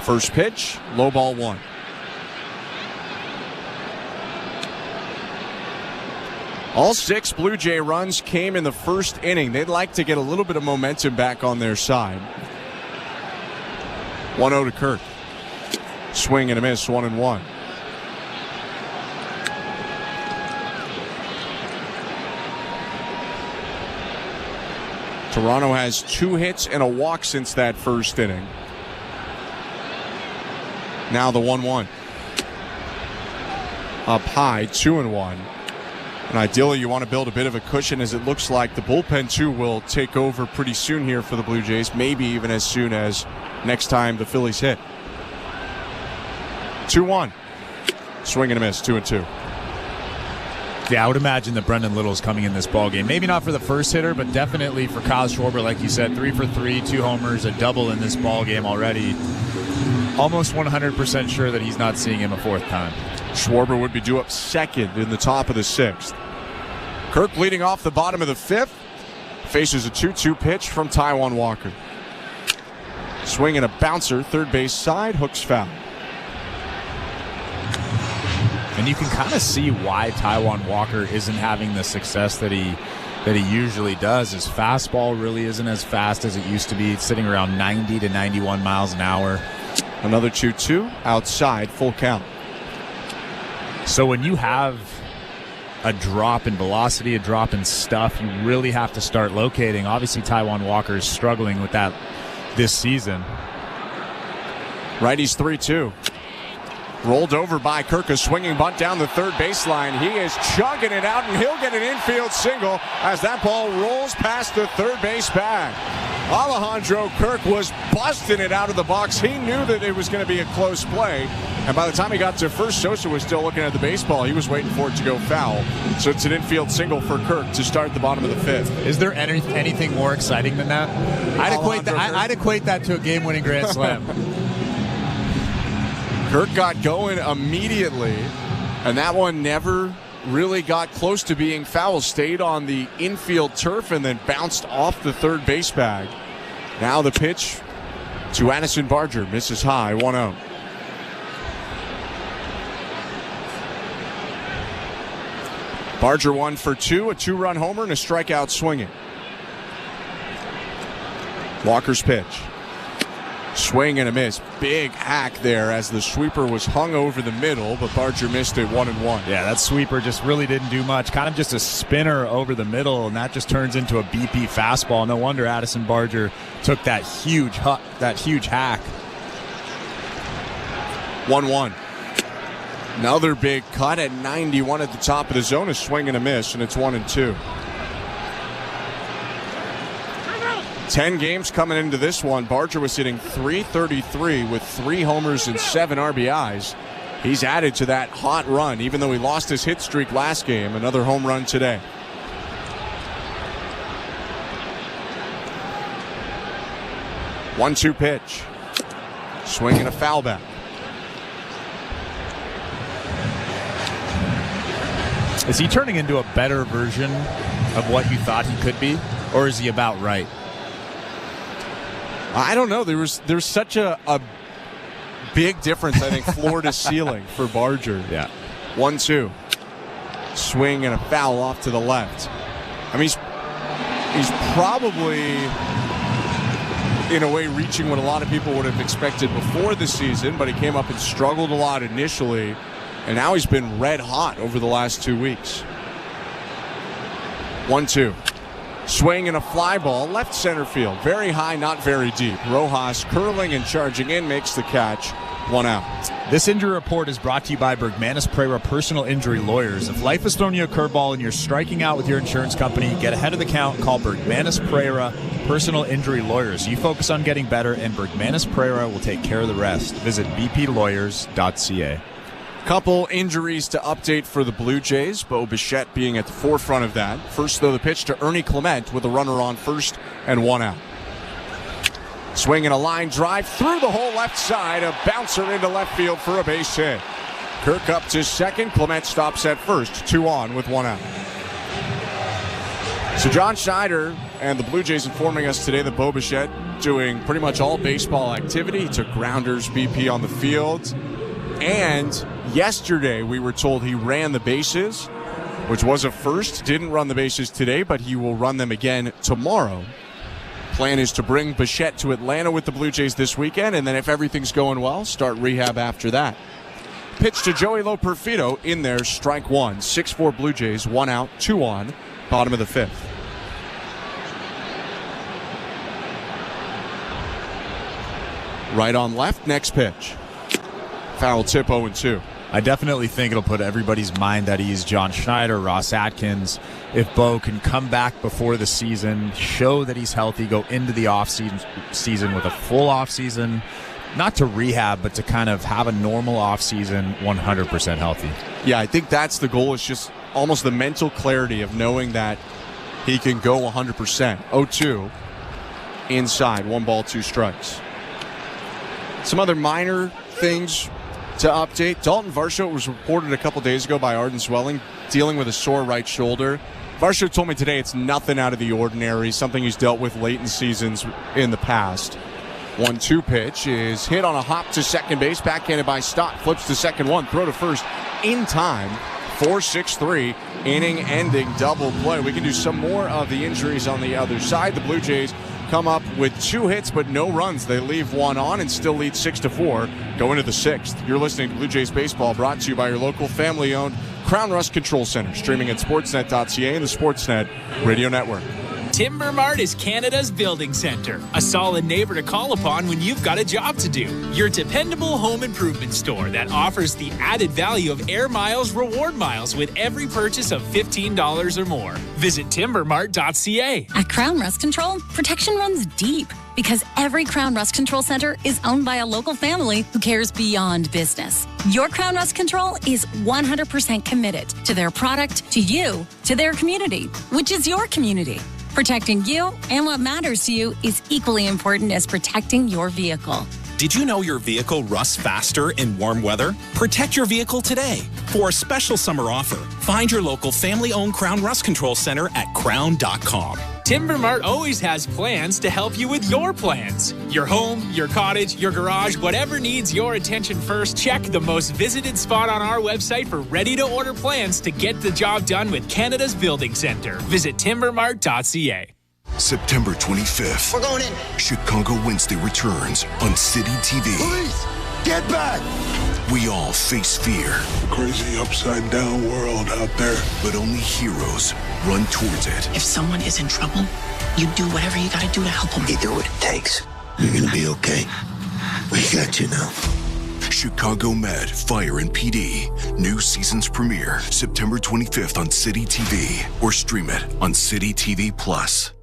First pitch, low ball 1. All 6 Blue Jay runs came in the first inning. They'd like to get a little bit of momentum back on their side. 1-0 to Kirk. Swing and a miss, 1-1. Toronto has 2 hits and a walk since that first inning. Now the 1-1. Up high, 2-1. And ideally you want to build a bit of a cushion, as it looks like the bullpen too will take over pretty soon here for the Blue Jays, maybe even as soon as next time the Phillies hit. 2-1. Swing and a miss, 2-2. Yeah, I would imagine that Brendan Little's coming in this ballgame. Maybe not for the first hitter, but definitely for Kyle Schwarber, like you said, 3 for 3, 2 homers, a double in this ballgame already. Almost 100% sure that he's not seeing him a 4th time. Schwarber would be due up second in the top of the 6th. Kirk leading off the bottom of the 5th. Faces a 2-2 pitch from Taijuan Walker. Swing and a bouncer, third base side, hooks foul. And you can kind of see why Taijuan Walker isn't having the success that he usually does. His fastball really isn't as fast as it used to be. It's sitting around 90 to 91 miles an hour. Another 2-2 outside, full count. So when you have a drop in velocity, a drop in stuff, you really have to start locating. Obviously, Taijuan Walker is struggling with that this season. Righty's 3-2. Rolled over by Kirk, a swinging bunt down the third baseline. He is chugging it out, and he'll get an infield single as that ball rolls past the third base bag. Alejandro Kirk was busting it out of the box. He knew that it was going to be a close play, and by the time he got to first, Sosa was still looking at the baseball. He was waiting for it to go foul. So it's an infield single for Kirk to start the bottom of the 5th. Is there anything more exciting than that? I'd equate that to a game-winning grand slam. Kirk got going immediately, and that one never really got close to being foul. Stayed on the infield turf and then bounced off the third base bag. Now the pitch to Addison Barger. Misses high, 1-0. Barger 1 for 2, a 2-run homer and a strikeout swinging. Walker's pitch. Swing and a miss. Big hack there as the sweeper was hung over the middle, but Barger missed it 1-1. Yeah, that sweeper just really didn't do much. Kind of just a spinner over the middle, and that just turns into a BP fastball. No wonder Addison Barger took that huge hack. 1-1. Another big cut at 91 at the top of the zone. A swing and a miss, and it's 1-2. 10 games coming into this one. Barger was hitting .333 with 3 homers and 7 RBIs. He's added to that hot run, even though he lost his hit streak last game. Another home run today. One-two pitch. Swing and a foul back. Is he turning into a better version of what you thought he could be, or is he about right? I don't know. There's such a big difference, I think, floor to ceiling for Barger. Yeah. 1-2. Swing and a foul off to the left. I mean, he's probably, in a way, reaching what a lot of people would have expected before the season, but he came up and struggled a lot initially, and now he's been red hot over the last 2 weeks. 1-2. Swing and a fly ball, left center field. Very high, not very deep. Rojas curling and charging in, makes the catch. 1 out. This injury report is brought to you by Bergmanis Pereira Personal Injury Lawyers. If life has thrown you a curveball and you're striking out with your insurance company, get ahead of the count. Call Bergmanis Pereira Personal Injury Lawyers. You focus on getting better, and Bergmanis Pereira will take care of the rest. Visit bplawyers.ca. Couple injuries to update for the Blue Jays. Bo Bichette being at the forefront of that. First, though, the pitch to Ernie Clement with a runner on first and 1 out. Swing and a line drive through the whole left side. A bouncer into left field for a base hit. Kirk up to second. Clement stops at first. 2 on with 1 out. So John Schneider and the Blue Jays informing us today that Bo Bichette doing pretty much all baseball activity. He took grounders, BP on the field. And yesterday we were told he ran the bases which was a first. Didn't run the bases today, but he will run them again tomorrow. Plan is to bring Bassitt to Atlanta with the Blue Jays this weekend, and then if everything's going well, start rehab after that. Pitch to Joey Loperfido in there, strike one. 6-4 Blue Jays, 1 out, 2 on, bottom of the 5th. Right on left, next pitch. Foul tip 0-2. I definitely think it'll put everybody's mind at ease. John Schneider, Ross Atkins, if Bo can come back before the season, show that he's healthy, go into the off-season with a full off-season, not to rehab, but to kind of have a normal off-season 100% healthy. Yeah, I think that's the goal. It's just almost the mental clarity of knowing that he can go 100%. 0-2 inside, 1 ball, 2 strikes. Some other minor things to update. Dalton Varsho was reported a couple days ago by Arden Swelling dealing with a sore right shoulder. Varsho told me today it's nothing out of the ordinary, something he's dealt with late in seasons in the past. 1-2 pitch is hit on a hop to second base, backhanded by Stott, flips to second one, throw to first in time. 4-6-3, inning-ending double play. We can do some more of the injuries on the other side. The Blue Jays come up with 2 hits but no runs. They leave 1 on and still lead 6-4 going into the 6th. You're listening to Blue Jays Baseball, brought to you by your local family-owned Crown Rust Control Center, streaming at sportsnet.ca and the Sportsnet Radio Network. Timber Mart is Canada's building center, a solid neighbor to call upon when you've got a job to do. Your dependable home improvement store that offers the added value of Air Miles reward miles with every purchase of $15 or more. Visit timbermart.ca. At Crown Rust Control, protection runs deep because every Crown Rust Control Center is owned by a local family who cares beyond business. Your Crown Rust Control is 100% committed to their product, to you, to their community, which is your community. Protecting you and what matters to you is equally important as protecting your vehicle. Did you know your vehicle rusts faster in warm weather? Protect your vehicle today. For a special summer offer, find your local family-owned Crown Rust Control Center at crown.com. Timber Mart always has plans to help you with your plans. Your home, your cottage, your garage, whatever needs your attention first, check the most visited spot on our website for ready-to-order plans to get the job done with Canada's Building Center. Visit timbermart.ca. September 25th. We're going in. Chicago Wednesday returns on City TV. Police, get back! We all face fear. Crazy upside down world out there. But only heroes run towards it. If someone is in trouble, you do whatever you gotta do to help them. You do what it takes. You're gonna be okay. We got you now. Chicago Med, Fire and PD. New season's premiere September 25th on City TV. Or stream it on City TV Plus.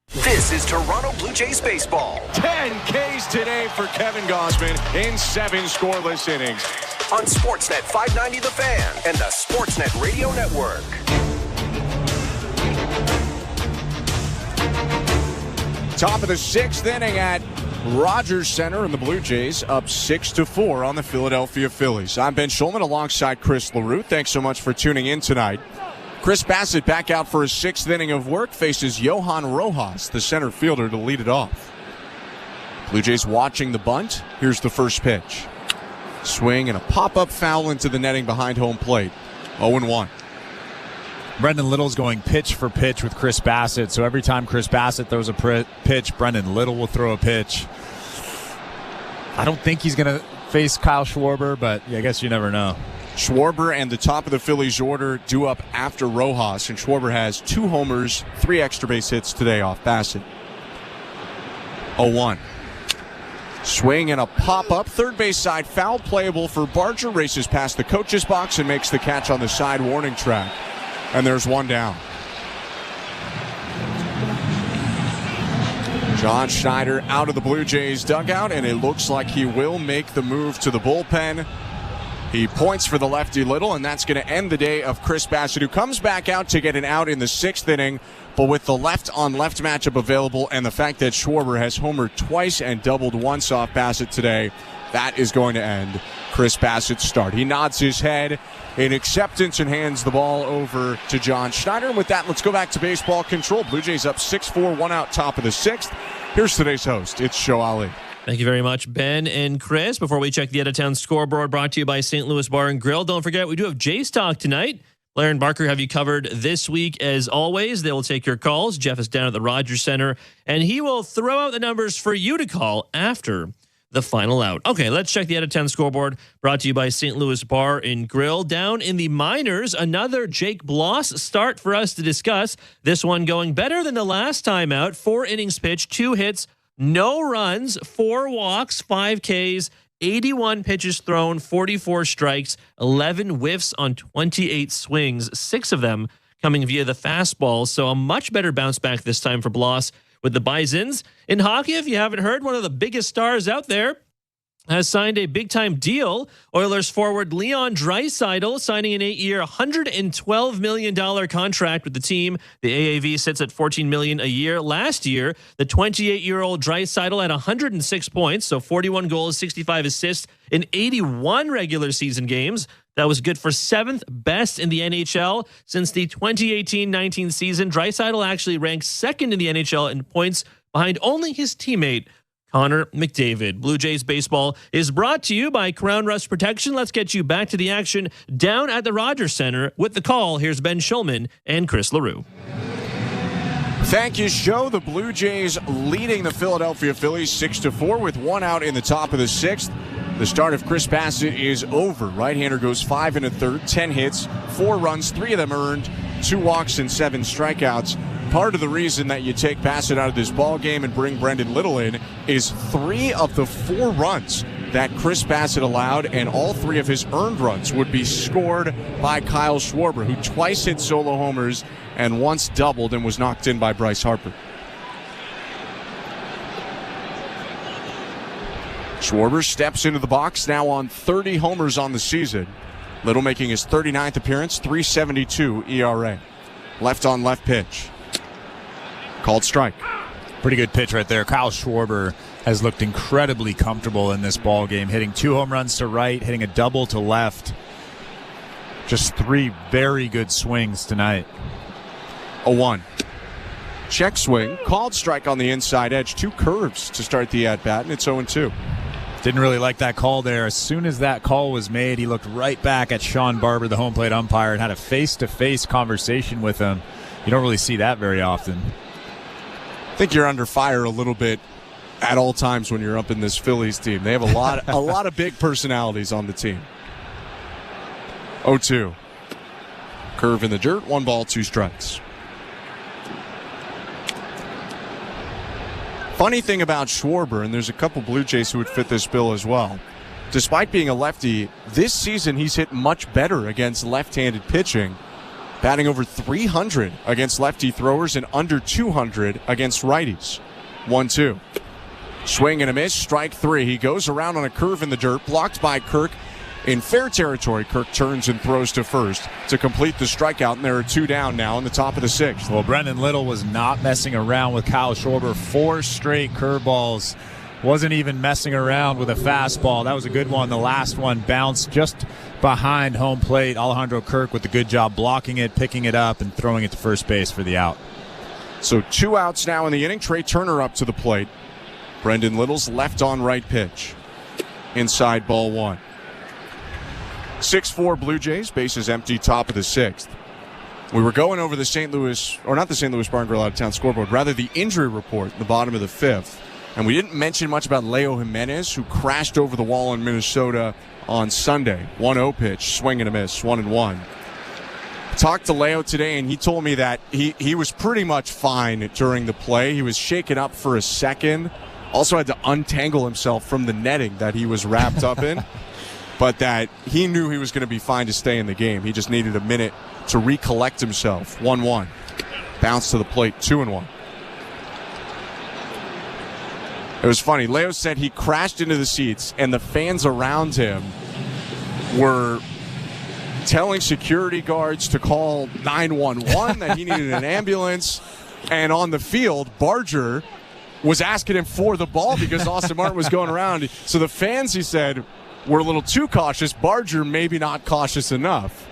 This is Toronto Blue Jays baseball. 10 Ks today for Kevin Gausman in 7 scoreless innings. On Sportsnet 590 The Fan and the Sportsnet Radio Network. Top of the 6th inning at Rogers Center, and the Blue Jays up 6-4 on the Philadelphia Phillies. I'm Ben Schulman alongside Chris LaRue. Thanks so much for tuning in tonight. Chirs Bassitt back out for his 6th inning of work, faces Johan Rojas, the center fielder, to lead it off. Blue Jays watching the bunt. Here's the first pitch. Swing and a pop-up foul into the netting behind home plate. 0-1. Brendan Little's going pitch for pitch with Chirs Bassitt, so every time Chirs Bassitt throws a pitch, Brendan Little will throw a pitch. I don't think he's going to face Kyle Schwarber, but I guess you never know. Schwarber and the top of the Phillies order due up after Rojas, and Schwarber has 2 homers, 3 extra base hits today off Bassitt. 0-1. Swing and a pop-up, third base side foul, playable for Barger, races past the coach's box and makes the catch on the side warning track. And there's 1 down. John Schneider out of the Blue Jays dugout, and it looks like he will make the move to the bullpen. He points for the lefty Little, and that's going to end the day of Chirs Bassitt, who comes back out to get an out in the 6th inning. But with the left-on-left matchup available and the fact that Schwarber has homered twice and doubled once off Bassitt today, that is going to end Chirs Bassitt's start. He nods his head in acceptance and hands the ball over to John Schneider. And with that, let's go back to baseball control. Blue Jays up 6-4, 1 out, top of the 6th. Here's today's host. It's Show Ali. Thank you very much, Ben and Chris. Before we check the out-of-town scoreboard, brought to you by St. Louis Bar and Grill. Don't forget, we do have Jays Talk tonight. Blair and Barker have you covered this week as always. They will take your calls. Jeff is down at the Rogers Center, and he will throw out the numbers for you to call after the final out. Okay, let's check the out-of-town scoreboard, brought to you by St. Louis Bar and Grill. Down in the minors, another Jake Bloss start for us to discuss. This one going better than the last time out. 4 innings pitched, 2 hits, no runs, 4 walks, 5 Ks, 81 pitches thrown, 44 strikes, 11 whiffs on 28 swings, 6 of them coming via the fastball. So a much better bounce back this time for Bloss with the Bisons. In hockey, if you haven't heard, one of the biggest stars out there has signed a big-time deal. Oilers forward Leon Draisaitl signing an 8-year, $112 million contract with the team. The AAV sits at $14 million a year. Last year, the 28-year-old Draisaitl had 106 points, so 41 goals, 65 assists in 81 regular season games. That was good for 7th best in the NHL since the 2018-19 season. Draisaitl actually ranked 2nd in the NHL in points behind only his teammate, Connor McDavid. Blue Jays baseball is brought to you by Crown Rust Protection. Let's get you back to the action down at the Rogers Center with the call. Here's Ben Schulman and Chris LaRue. Thank you, Joe. The Blue Jays leading the Philadelphia Phillies 6-4 with 1 out in the top of the 6th. The start of Chirs Bassitt is over. Right-hander goes 5 1/3, 10 hits, 4 runs, 3 of them earned, 2 walks and 7 strikeouts. Part of the reason that you take Bassitt out of this ball game and bring Brendan Little in is 3 of the 4 runs that Chirs Bassitt allowed, and all 3 of his earned runs would be scored by Kyle Schwarber, who twice hit solo homers and once doubled and was knocked in by Bryce Harper. Schwarber steps into the box now on 30 homers on the season. Little making his 39th appearance, 3.72 ERA. Left on left pitch. Called strike. Pretty good pitch right there. Kyle Schwarber has looked incredibly comfortable in this ball game, hitting 2 home runs to right, hitting a double to left. Just 3 very good swings tonight. 0-1. Check swing. Called strike on the inside edge. 2 curves to start the at-bat, and it's 0-2. Didn't really like that call there. As soon as that call was made, he looked right back at Sean Barber, the home plate umpire, and had a face-to-face conversation with him. You don't really see that very often. I think you're under fire a little bit at all times when you're up in this Phillies team. They have a lot of big personalities on the team. 0-2. Curve in the dirt, 1 ball, 2 strikes. Funny thing about Schwarber, and there's a couple Blue Jays who would fit this bill as well. Despite being a lefty, this season he's hit much better against left-handed pitching, batting over 300 against lefty throwers and under 200 against righties. 1-2. Swing and a miss, strike 3. He goes around on a curve in the dirt, blocked by Kirk. In fair territory, Kirk turns and throws to first to complete the strikeout, and there are 2 down now in the top of the 6th. Well, Brendan Little was not messing around with Kyle Schwarber. 4 straight curveballs. Wasn't even messing around with a fastball. That was a good one. The last one bounced just behind home plate. Alejandro Kirk with a good job blocking it, picking it up, and throwing it to first base for the out. So 2 outs now in the inning. Trey Turner up to the plate. Brendan Little's left on right pitch. Inside, ball 1. 6-4 Blue Jays, bases empty, top of the 6th. We were going over the St. Louis, or not the St. Louis Bar and Grill out-of-town scoreboard, rather the injury report at the bottom of the 5th. And we didn't mention much about Leo Jimenez, who crashed over the wall in Minnesota on Sunday. 1-0 pitch, swing and a miss, 1-1. Talked to Leo today, and he told me that he was pretty much fine during the play. He was shaken up for a second. Also had to untangle himself from the netting that he was wrapped up in. But that he knew he was going to be fine to stay in the game. He just needed a minute to recollect himself. 1-1. Bounce to the plate, 2-1. It was funny. Leo said he crashed into the seats, and the fans around him were telling security guards to call 911, that he needed an ambulance. And on the field, Barger was asking him for the ball because Austin Martin was going around. So the fans, he said, were a little too cautious. Barger maybe not cautious enough.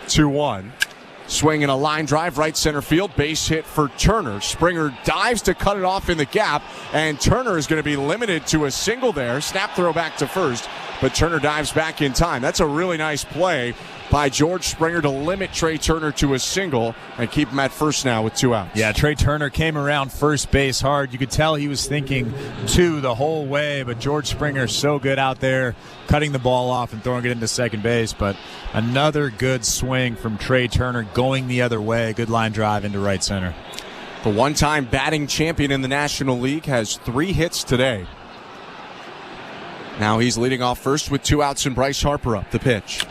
2-1. Swing and a line drive, right center field. Base hit for Turner. Springer dives to cut it off in the gap, and Turner is going to be limited to a single there. Snap throw back to first. but Turner dives back in time. That's a really nice play by George Springer to limit Trey Turner to a single and keep him at first now with 2 outs. Yeah, Trey Turner came around first base hard. You could tell he was thinking 2 the whole way, but George Springer so good out there cutting the ball off and throwing it into second base. But another good swing from Trey Turner going the other way. Good line drive into right center. The one-time batting champion in the National League has 3 hits today. Now he's leading off first with 2 outs and Bryce Harper up. The pitch.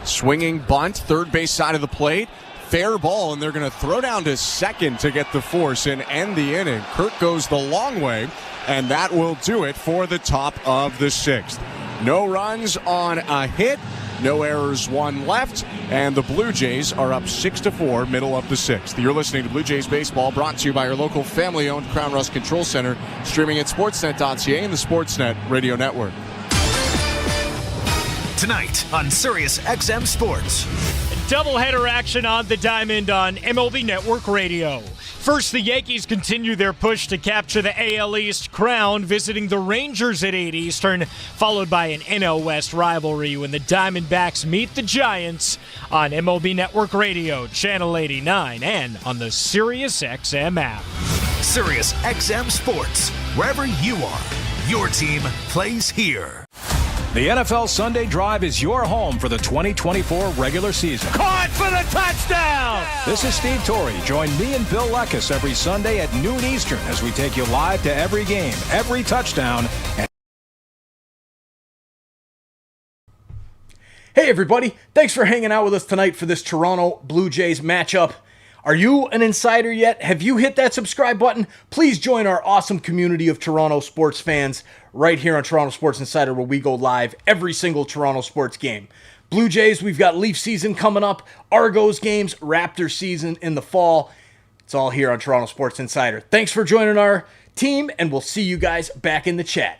Swinging bunt, third base side of the plate. Fair ball, and they're going to throw down to second to get the force and end the inning. Kirk goes the long way, and that will do it for the top of the 6th. No runs on a hit, no errors, 1 left, and the Blue Jays are up 6-4, middle of the 6th. You're listening to Blue Jays Baseball, brought to you by your local family-owned Crown Rust Control Center, streaming at sportsnet.ca and the Sportsnet Radio Network. Tonight on Sirius XM Sports. Doubleheader action on the diamond on MLB Network Radio. First, the Yankees continue their push to capture the AL East crown, visiting the Rangers at 8 Eastern, followed by an NL West rivalry when the Diamondbacks meet the Giants on MLB Network Radio, Channel 89, and on the Sirius XM app. Sirius XM Sports. Wherever you are, your team plays here. The NFL Sunday Drive is your home for the 2024 regular season. Caught for the touchdown! This is Steve Torrey. Join me and Bill Leckus every Sunday at noon Eastern as we take you live to every game, every touchdown. Hey everybody, thanks for hanging out with us tonight for this Toronto Blue Jays matchup. Are you an insider yet? Have you hit that subscribe button? Please join our awesome community of Toronto sports fans right here on Toronto Sports Insider, where we go live every single Toronto sports game. Blue Jays, we've got Leaf season coming up, Argos games, Raptor season in the fall. It's all here on Toronto Sports Insider. Thanks for joining our team, and we'll see you guys back in the chat.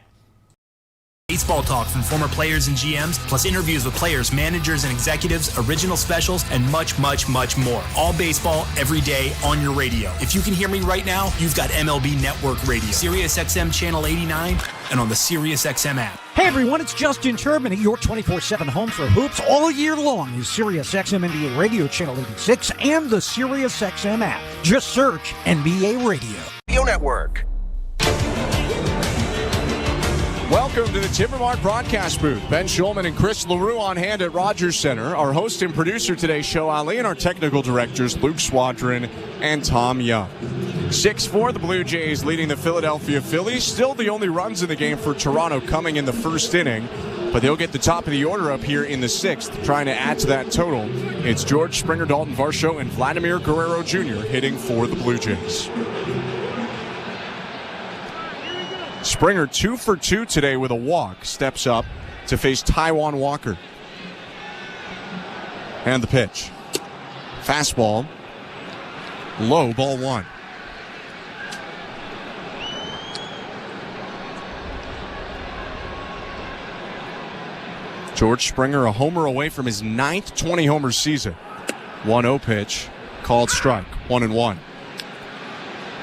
Baseball talk from former players and GMs, plus interviews with players, managers, and executives, original specials, and much, much, much more. All baseball, every day, on your radio. If you can hear me right now, you've got MLB Network Radio, Sirius XM Channel 89, and on the Sirius XM app. Hey everyone, it's Justin Turbin at your 24/7 home for hoops all year long is Sirius XM NBA Radio Channel 86 and the Sirius XM app. Just search NBA Radio. Radio Network. Welcome to the Timbermark broadcast booth. Ben Schulman and Chris LaRue on hand at Rogers Center. Our host and producer today, Show Ali, and our technical directors, Luke Swadron and Tom Young. 6-4, the Blue Jays leading the Philadelphia Phillies. Still the only runs in the game for Toronto coming in the first inning, but they'll get the top of the order up here in the 6th, trying to add to that total. It's George Springer, Dalton Varsho, and Vladimir Guerrero Jr. hitting for the Blue Jays. Springer 2 for 2 today with a walk. Steps up to face Taijuan Walker. And the pitch. Fastball. Low, ball 1. George Springer a homer away from his 9th 20-homer season. 1-0 pitch. Called strike. 1-1.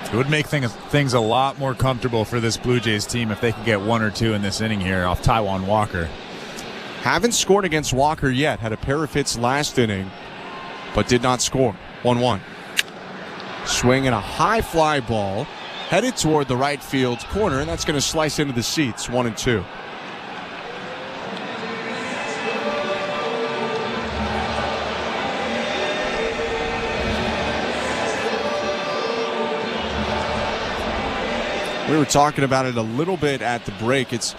It would make things a lot more comfortable for this Blue Jays team if they could get 1 or 2 in this inning here off Taijuan Walker. Haven't scored against Walker yet. Had a pair of hits last inning, but did not score. 1-1. Swing and a high fly ball headed toward the right field corner, and that's going to slice into the seats. 1-2. We were talking about it a little bit at the break. It's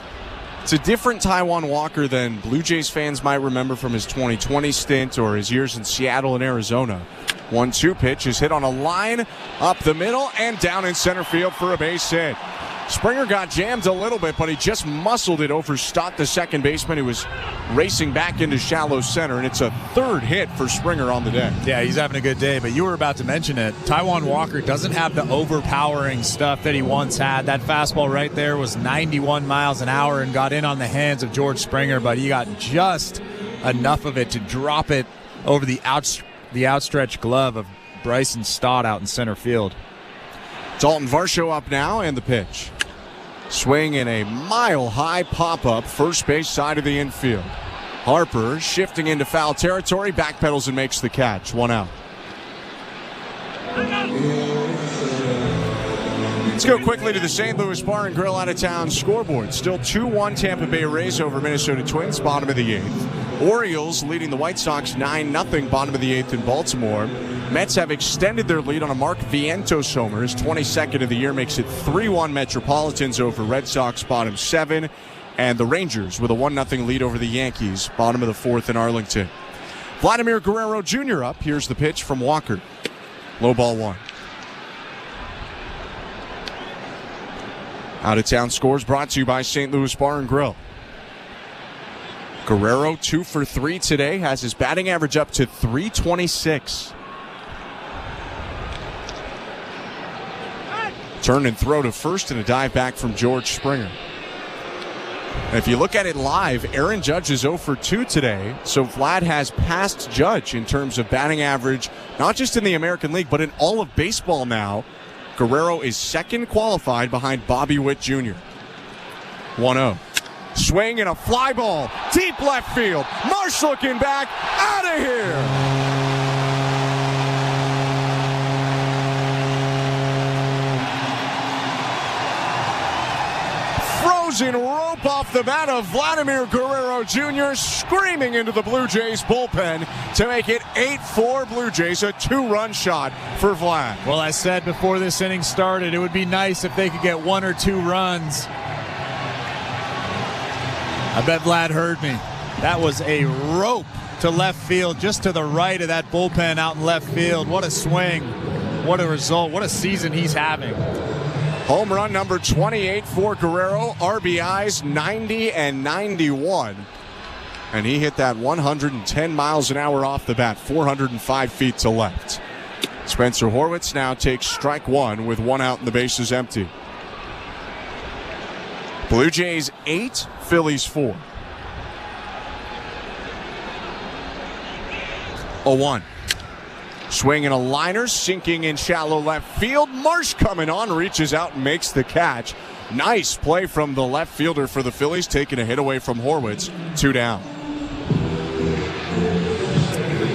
a different Taijuan Walker than Blue Jays fans might remember from his 2020 stint or his years in Seattle and Arizona. 1-2 pitch is hit on a line up the middle and down in center field for a base hit. Springer got jammed a little bit, but he just muscled it over Stott, the second baseman, who was racing back into shallow center, and it's a 3rd hit for Springer on the day. Yeah, he's having a good day, but you were about to mention it. Taijuan Walker doesn't have the overpowering stuff that he once had. That fastball right there was 91 miles an hour and got in on the hands of George Springer, but he got just enough of it to drop it over the outstretched glove of Bryson Stott out in center field. Dalton Varsho up now, and the pitch. Swing in a mile-high pop-up, first base side of the infield. Harper shifting into foul territory, backpedals and makes the catch. 1 out. Let's go quickly to the St. Louis Bar and Grill out-of-town scoreboard. Still 2-1 Tampa Bay Rays over Minnesota Twins, bottom of the 8th. Orioles leading the White Sox 9-0, bottom of the 8th in Baltimore. Mets have extended their lead on a Mark Vientos homer. His 22nd of the year makes it 3-1 Metropolitans over Red Sox, bottom 7. And the Rangers with a 1-0 lead over the Yankees, bottom of the 4th in Arlington. Vladimir Guerrero Jr. up. Here's the pitch from Walker. Low ball 1. Out-of-town scores brought to you by St. Louis Bar and Grill. Guerrero 2 for 3 today, has his batting average up to .326. Turn and throw to first and a dive back from George Springer. And if you look at it live, Aaron Judge is 0 for 2 today, so Vlad has passed Judge in terms of batting average, not just in the American League, but in all of baseball now. Guerrero is second qualified behind Bobby Witt Jr. 1-0. Swing and a fly ball, deep left field. Marsh looking back, out of here. Frozen rope off the bat of Vladimir Guerrero Jr. screaming into the Blue Jays bullpen to make it 8-4 Blue Jays, a 2-run shot for Vlad. Well, I said before this inning started, it would be nice if they could get 1 or 2 runs. I bet Vlad heard me. That was a rope to left field, just to the right of that bullpen out in left field. What a swing. What a result. What a season he's having. Home run number 28 for Guerrero. RBIs 90 and 91. And he hit that 110 miles an hour off the bat, 405 feet to left. Spencer Horwitz now takes strike 1 with 1 out and the bases empty. Blue Jays 8, Phillies 4. 0-1. Swing and a liner, sinking in shallow left field. Marsh coming on, reaches out and makes the catch. Nice play from the left fielder for the Phillies, taking a hit away from Horwitz. 2 down.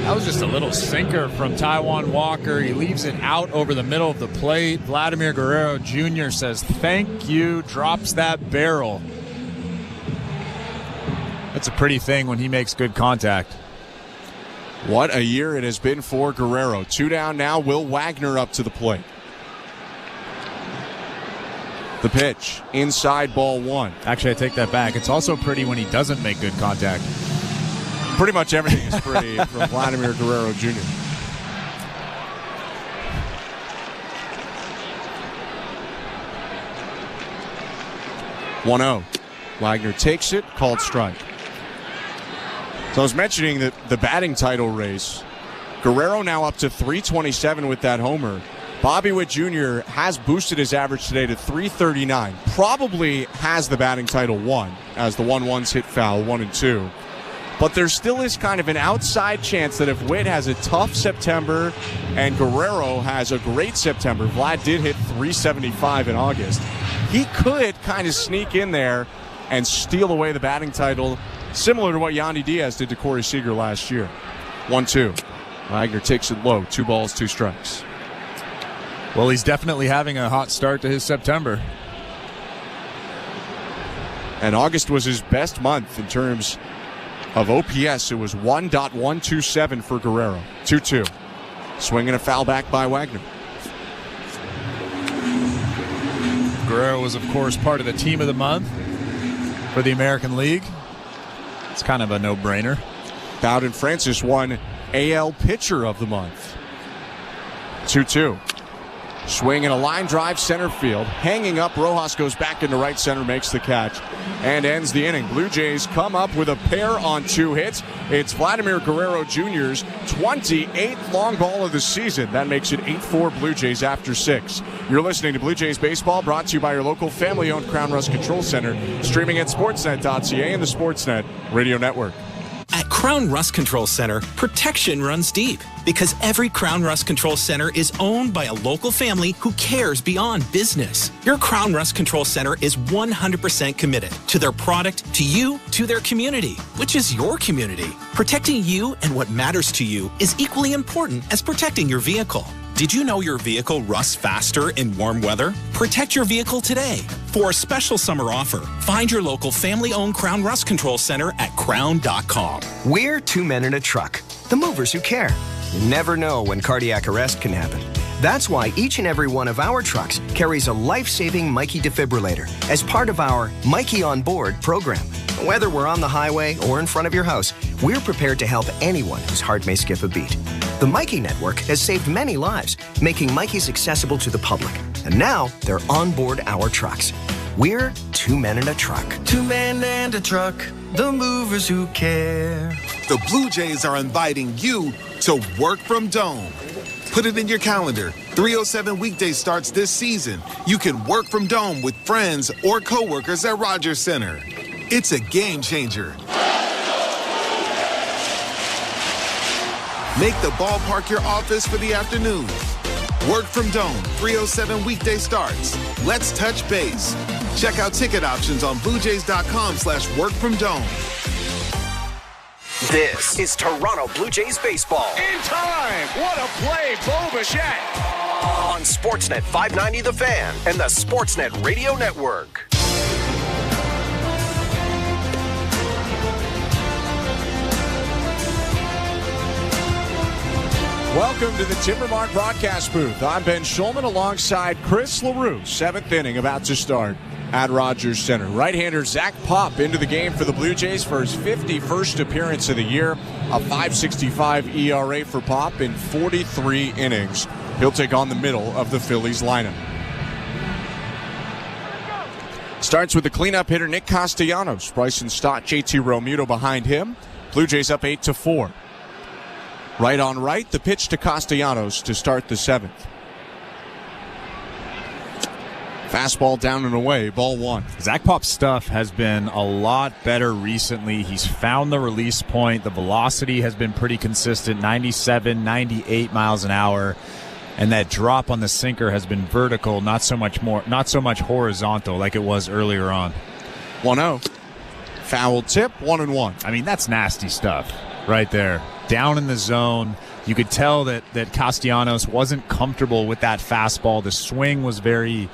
That was just a little sinker from Taijuan Walker. He leaves it out over the middle of the plate. Vladimir Guerrero Jr. says, thank you, drops that barrel. That's a pretty thing when he makes good contact. What a year it has been for Guerrero. 2 down now. Will Wagner up to the plate. The pitch, inside ball 1. Actually, I take that back. It's also pretty when he doesn't make good contact. Pretty much everything is pretty from Vladimir Guerrero Jr. (1-0). Wagner takes it, called strike. So I was mentioning that the batting title race, Guerrero now up to .327 with that homer. Bobby Witt Jr. has boosted his average today to .339. Probably has the batting title won, as the 1-1s hit foul, 1 and 2. But there still is kind of an outside chance that if Witt has a tough September and Guerrero has a great September, Vlad did hit .375 in August, he could kind of sneak in there and steal away the batting title, similar to what Yandy Diaz did to Corey Seager last year. 1-2. Wagner takes it low. 2 balls, 2 strikes. Well, he's definitely having a hot start to his September. And August was his best month in terms of OPS. It was 1.127 for Guerrero. 2-2. Swinging a foul back by Wagner. Guerrero was, of course, part of the team of the month for the American League. It's kind of a no-brainer. Bowden Francis won AL Pitcher of the Month. 2-2. Swing and a line drive center field. Hanging up, Rojas goes back into right center, makes the catch, and ends the inning. Blue Jays come up with a pair on 2 hits. It's Vladimir Guerrero Jr.'s 28th long ball of the season. That makes it 8-4 Blue Jays after 6. You're listening to Blue Jays Baseball, brought to you by your local family-owned Crown Rust Control Center, streaming at sportsnet.ca and the Sportsnet Radio Network. At Crown Rust Control Center, protection runs deep. Because every Crown Rust Control Center is owned by a local family who cares beyond business. Your Crown Rust Control Center is 100% committed to their product, to you, to their community, which is your community. Protecting you and what matters to you is equally important as protecting your vehicle. Did you know your vehicle rusts faster in warm weather? Protect your vehicle today. For a special summer offer, find your local family-owned Crown Rust Control Center at crown.com. We're two men in a truck, the movers who care. You never know when cardiac arrest can happen. That's why each and every one of our trucks carries a life-saving Mikey defibrillator as part of our Mikey on Board program. Whether we're on the highway or in front of your house, we're prepared to help anyone whose heart may skip a beat. The Mikey Network has saved many lives, making Mikey's accessible to the public. And now they're on board our trucks. We're two men in a truck. Two men and a truck, the movers who care. The Blue Jays are inviting you to work from Dome. Put it in your calendar. 307 weekday starts this season. You can work from Dome with friends or coworkers at Rogers Center. It's a game changer. Make the ballpark your office for the afternoon. Work from Dome, 307 weekday starts. Let's touch base. Check out ticket options on bluejays.com/workfromdome. This is Toronto Blue Jays baseball. In time! What a play, Bo Bichette! On Sportsnet 590 The Fan and the Sportsnet Radio Network. Welcome to the Timbermark broadcast booth. I'm Ben Schulman alongside Chris LaRue. 7th inning about to start at Rogers Center. Right-hander Zach Pop into the game for the Blue Jays for his 51st appearance of the year. A .565 ERA for Pop in 43 innings. He'll take on the middle of the Phillies lineup. Starts with the cleanup hitter Nick Castellanos. Bryson Stott, JT Realmuto behind him. Blue Jays up 8-4. Right on right, the pitch to Castellanos to start the 7th. Fastball down and away, ball 1. Zach Pop's stuff has been a lot better recently. He's found the release point. The velocity has been pretty consistent, 97, 98 miles an hour. And that drop on the sinker has been vertical, not so much horizontal like it was earlier on. 1-0. Foul tip, 1-1. I mean, that's nasty stuff right there. Down in the zone. You could tell that Castellanos wasn't comfortable with that fastball. The swing was very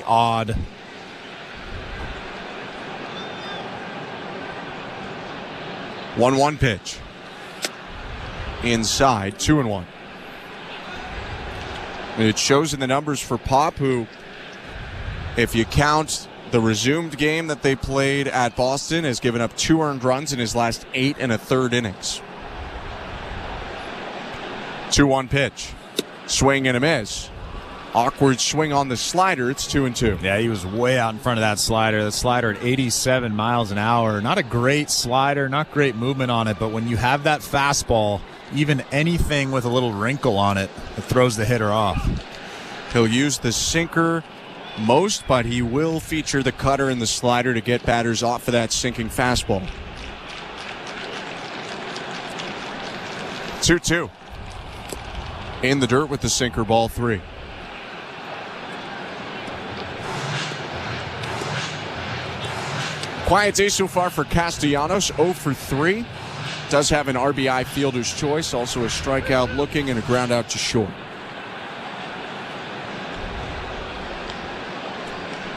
odd. One pitch. Inside, 2-1. It shows in the numbers for Pop, who, if you count the resumed game that they played at Boston, has given up 2 earned runs in his last 8 1/3 innings. 2-1 pitch. Swing and a miss. Awkward swing on the slider. It's 2-2. Yeah, he was way out in front of that slider. The slider at 87 miles an hour. Not a great slider, not great movement on it, but when you have that fastball, even anything with a little wrinkle on it, it throws the hitter off. He'll use the sinker most, but he will feature the cutter and the slider to get batters off of that sinking fastball. 2-2. In the dirt with the sinker, ball 3. Quiet day so far for Castellanos, 0 for 3. Does have an RBI fielder's choice, also a strikeout looking and a ground out to short.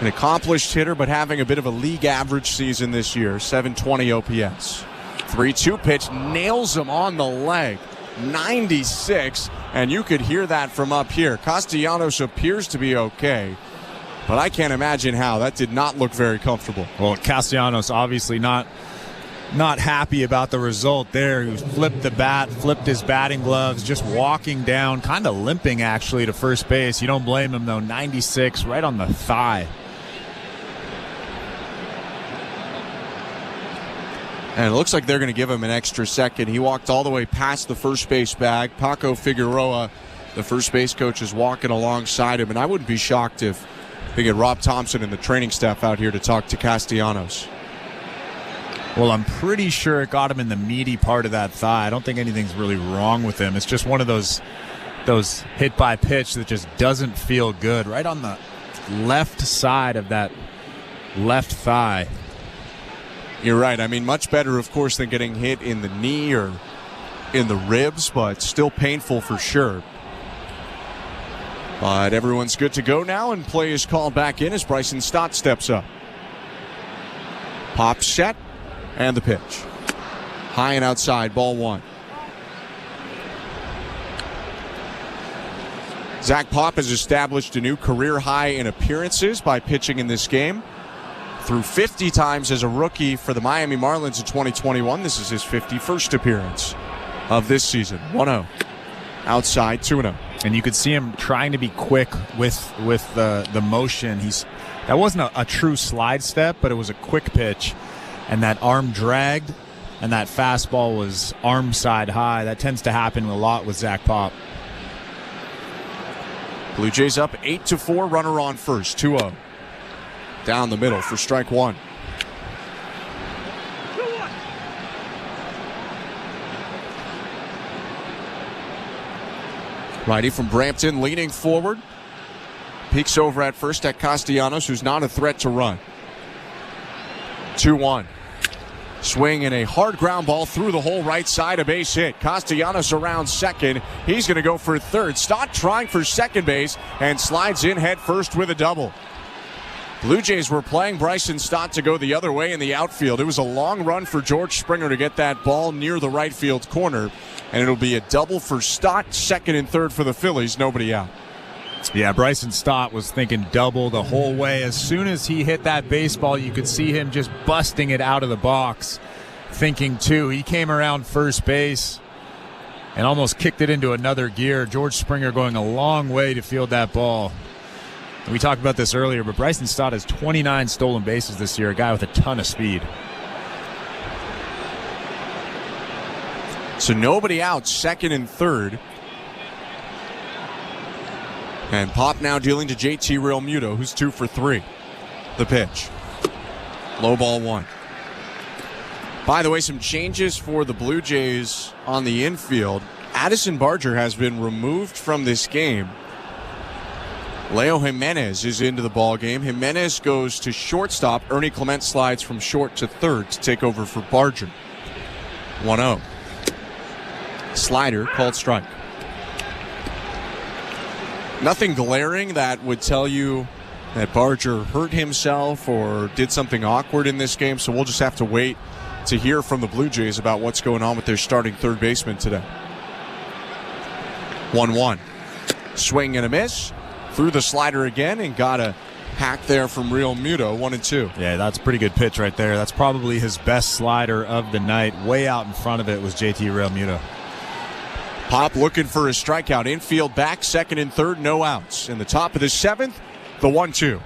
An accomplished hitter, but having a bit of a league average season this year, 720 OPS. 3-2 pitch, nails him on the leg. 96, and you could hear that from up here. Castellanos appears to be okay, but I can't imagine how. That did not look very comfortable. Well, Castellanos obviously not happy about the result there. He flipped the bat, flipped his batting gloves, just walking down, kind of limping actually to first base. You don't blame him though. 96 right on the thigh. And it looks like they're going to give him an extra second. He walked all the way past the first base bag. Paco Figueroa, the first base coach, is walking alongside him. And I wouldn't be shocked if they get Rob Thompson and the training staff out here to talk to Castellanos. Well, I'm pretty sure it got him in the meaty part of that thigh. I don't think anything's really wrong with him. It's just one of those hit by pitch that just doesn't feel good. Right on the left side of that left thigh. You're right. I mean, much better, of course, than getting hit in the knee or in the ribs, but still painful for sure. But everyone's good to go now, and play is called back in as Bryson Stott steps up. Pop set, and the pitch. High and outside, ball one. Zach Pop has established a new career high in appearances by pitching in this game. Through 50 times as a rookie for the Miami Marlins in 2021. This is his 51st appearance of this season. 1-0. Outside, 2-0. And you could see him trying to be quick with the motion. That wasn't a true slide step, but it was a quick pitch. And that arm dragged, and that fastball was arm side high. That tends to happen a lot with Zach Pop. Blue Jays up 8-4, runner on first, 2-0. Down the middle for strike one. Righty from Brampton leaning forward. Peeks over at first at Castellanos, who's not a threat to run. 2-1. Swing and a hard ground ball through the hole right side, a base hit. Castellanos around second. He's going to go for third. Stott trying for second base and slides in head first with a double. Blue Jays were playing Bryson Stott to go the other way in the outfield. It was a long run for George Springer to get that ball near the right field corner, and it'll be a double for Stott, second and third for the Phillies, nobody out. Yeah, Bryson Stott was thinking double the whole way. As soon as he hit that baseball, you could see him just busting it out of the box, thinking two. He came around first base and almost kicked it into another gear. George Springer going a long way to field that ball. We talked about this earlier, but Bryson Stott has 29 stolen bases this year, a guy with a ton of speed. So nobody out, second and third. And Pop now dealing to JT Realmuto, who's 2 for 3. The pitch. Low ball one. By the way, some changes for the Blue Jays on the infield. Addison Barger has been removed from this game. Leo Jimenez is into the ball game. Jimenez goes to shortstop. Ernie Clement slides from short to third to take over for Barger. 1-0. Slider called strike. Nothing glaring that would tell you that Barger hurt himself or did something awkward in this game, so we'll just have to wait to hear from the Blue Jays about what's going on with their starting third baseman today. 1-1. Swing and a miss. Threw the slider again and got a hack there from Realmuto, 1-2. Yeah, that's a pretty good pitch right there. That's probably his best slider of the night. Way out in front of it was JT Realmuto. Pop looking for a strikeout. Infield back, second and third, no outs. In the top of the seventh, the 1-2.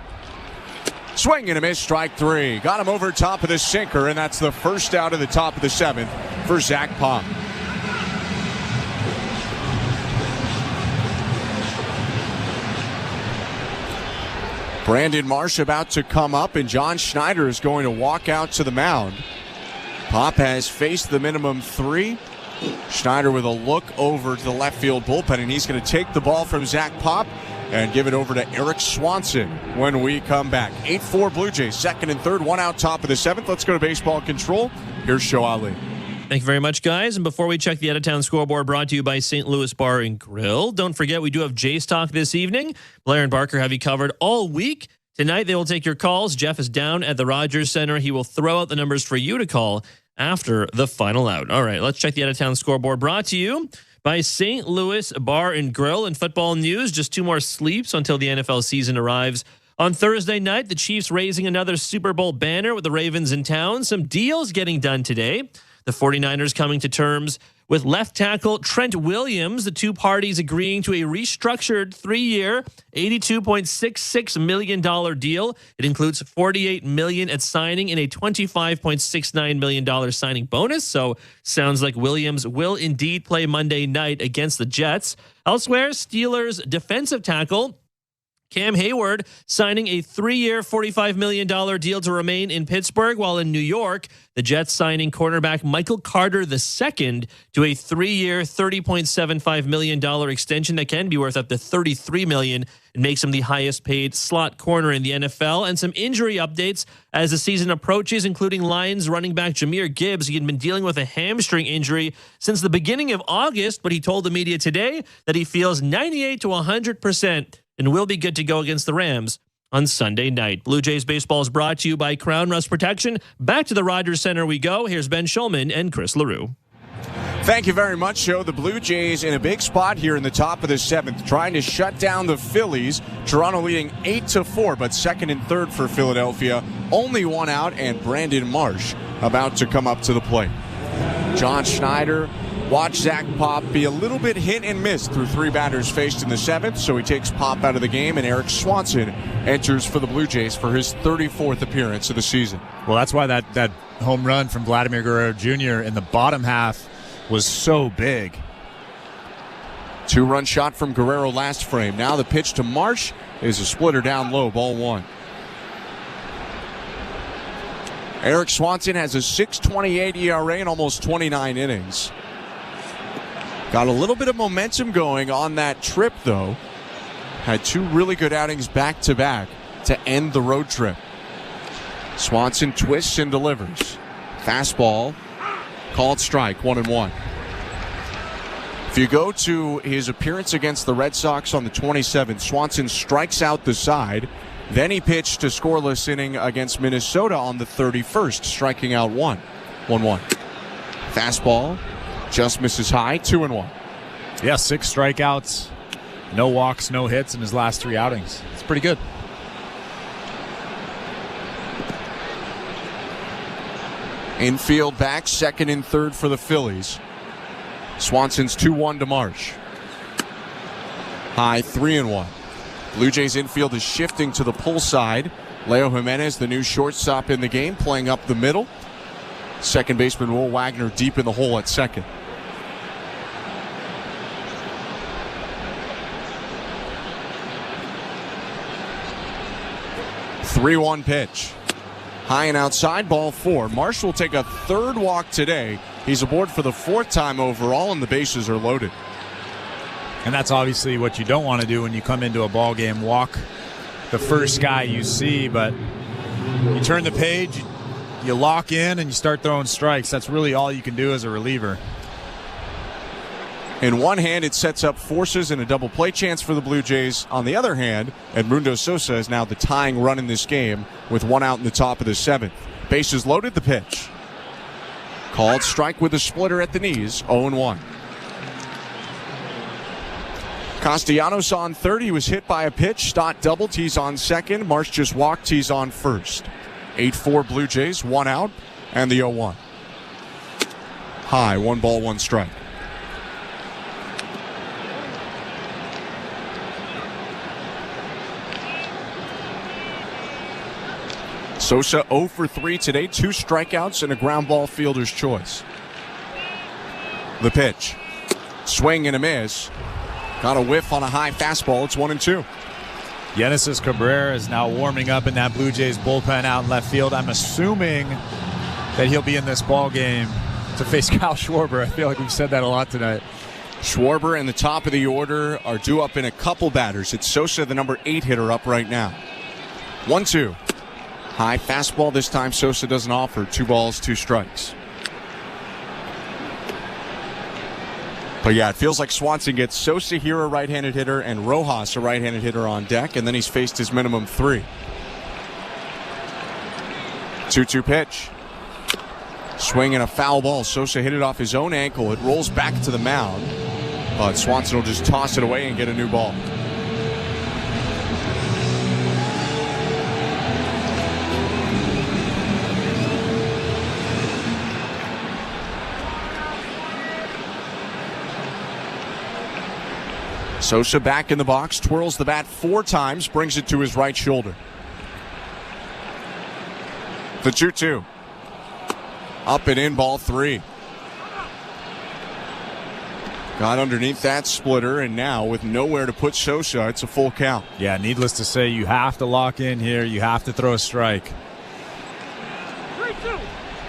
Swing and a miss, strike three. Got him over top of the sinker, and that's the first out of the top of the seventh for Zach Pop. Brandon Marsh about to come up, and John Schneider is going to walk out to the mound. Pop has faced the minimum 3. Schneider with a look over to the left field bullpen, and he's going to take the ball from Zach Pop and give it over to Eric Swanson when we come back. 8-4 Blue Jays, second and third, 1 out top of the seventh. Let's go to baseball control. Here's Show Ali. Thank you very much, guys. And before we check the out-of-town scoreboard, brought to you by St. Louis Bar and Grill. Don't forget, we do have Jays Talk this evening. Blair and Barker have you covered all week. Tonight, they will take your calls. Jeff is down at the Rogers Center. He will throw out the numbers for you to call after the final out. All right, let's check the out-of-town scoreboard, brought to you by St. Louis Bar and Grill. And football news, just 2 more sleeps until the NFL season arrives. On Thursday night, the Chiefs raising another Super Bowl banner with the Ravens in town. Some deals getting done today. The 49ers coming to terms with left tackle Trent Williams, the two parties agreeing to a restructured 3-year, $82.66 million deal. It includes $48 million at signing and a $25.69 million signing bonus. So sounds like Williams will indeed play Monday night against the Jets. Elsewhere, Steelers defensive tackle Cam Hayward signing a 3-year, $45 million deal to remain in Pittsburgh, while in New York, the Jets signing cornerback Michael Carter II to a 3-year, $30.75 million extension that can be worth up to $33 million and makes him the highest paid slot corner in the NFL. And some injury updates as the season approaches, including Lions running back Jahmyr Gibbs. He had been dealing with a hamstring injury since the beginning of August, but he told the media today that he feels 98 to 100% and will be good to go against the Rams on Sunday night. Blue Jays baseball is brought to you by Crown Rust Protection. Back to the Rogers Center we go. Here's Ben Schulman and Chris LaRue. Thank you very much, Joe. The Blue Jays in a big spot here in the top of the 7th, trying to shut down the Phillies. Toronto leading 8-4, but second and third for Philadelphia. Only one out, and Brandon Marsh about to come up to the plate. John Schneider watched Zach Pop be a little bit hit and miss through 3 batters faced in the 7th, so he takes Pop out of the game, and Eric Swanson enters for the Blue Jays for his 34th appearance of the season. Well, that's why that home run from Vladimir Guerrero Jr. in the bottom half was so big. 2-run shot from Guerrero last frame. Now the pitch to Marsh is a splitter down low, ball 1. Eric Swanson has a 6.28 ERA in almost 29 innings. Got a little bit of momentum going on that trip, though. Had 2 really good outings back-to-back to end the road trip. Swanson twists and delivers. Fastball, called strike, 1-1. If you go to his appearance against the Red Sox on the 27th, Swanson strikes out the side. Then he pitched a scoreless inning against Minnesota on the 31st, striking out 1. 1-1. Fastball just misses high, 2-1. Yeah, 6 strikeouts, no walks, no hits in his last 3 outings. It's pretty good. Infield back, second and third for the Phillies. Swanson's 2-1 to Marsh. High, 3-1. Blue Jays infield is shifting to the pull side. Leo Jimenez, the new shortstop in the game, playing up the middle. Second baseman Will Wagner deep in the hole at second. Three-1 pitch. High and outside, ball 4. Marsh will take a 3rd walk today. He's aboard for the 4th time overall, and the bases are loaded. And that's obviously what you don't want to do when you come into a ball game. Walk the first guy you see, but you turn the page, you lock in, and you start throwing strikes. That's really all you can do as a reliever. In one hand, it sets up forces and a double play chance for the Blue Jays. On the other hand, Edmundo Sosa is now the tying run in this game with 1 out in the top of the 7th. Bases loaded, the pitch. Called strike with a splitter at the knees, 0-1. Castellanos on third. He was hit by a pitch. Stott doubled. He's on second. Marsh just walked. He's on first. 8-4 Blue Jays, 1 out, and the 0-1. High, 1 ball, 1 strike. Sosa 0 for 3 today, 2 strikeouts and a ground ball fielder's choice. The pitch. Swing and a miss. Got a whiff on a high fastball. It's 1-2. Genesis Cabrera is now warming up in that Blue Jays bullpen out in left field. I'm assuming that he'll be in this ball game to face Kyle Schwarber. I feel like we've said that a lot tonight. Schwarber and the top of the order are due up in a couple batters. It's Sosa, the number 8 hitter, up right now. 1-2. High fastball this time. Sosa doesn't offer. 2 balls, 2 strikes. But yeah, it feels like Swanson gets Sosa here, a right-handed hitter, and Rojas, a right-handed hitter, on deck, and then he's faced his minimum 3. 2-2 pitch. Swing and a foul ball. Sosa hit it off his own ankle. It rolls back to the mound. But Swanson will just toss it away and get a new ball. Sosa back in the box, twirls the bat 4 times, brings it to his right shoulder. The 2-2. Up and in, ball 3. Got underneath that splitter, and now with nowhere to put Sosa, it's a full count. Yeah, needless to say, you have to lock in here. You have to throw a strike.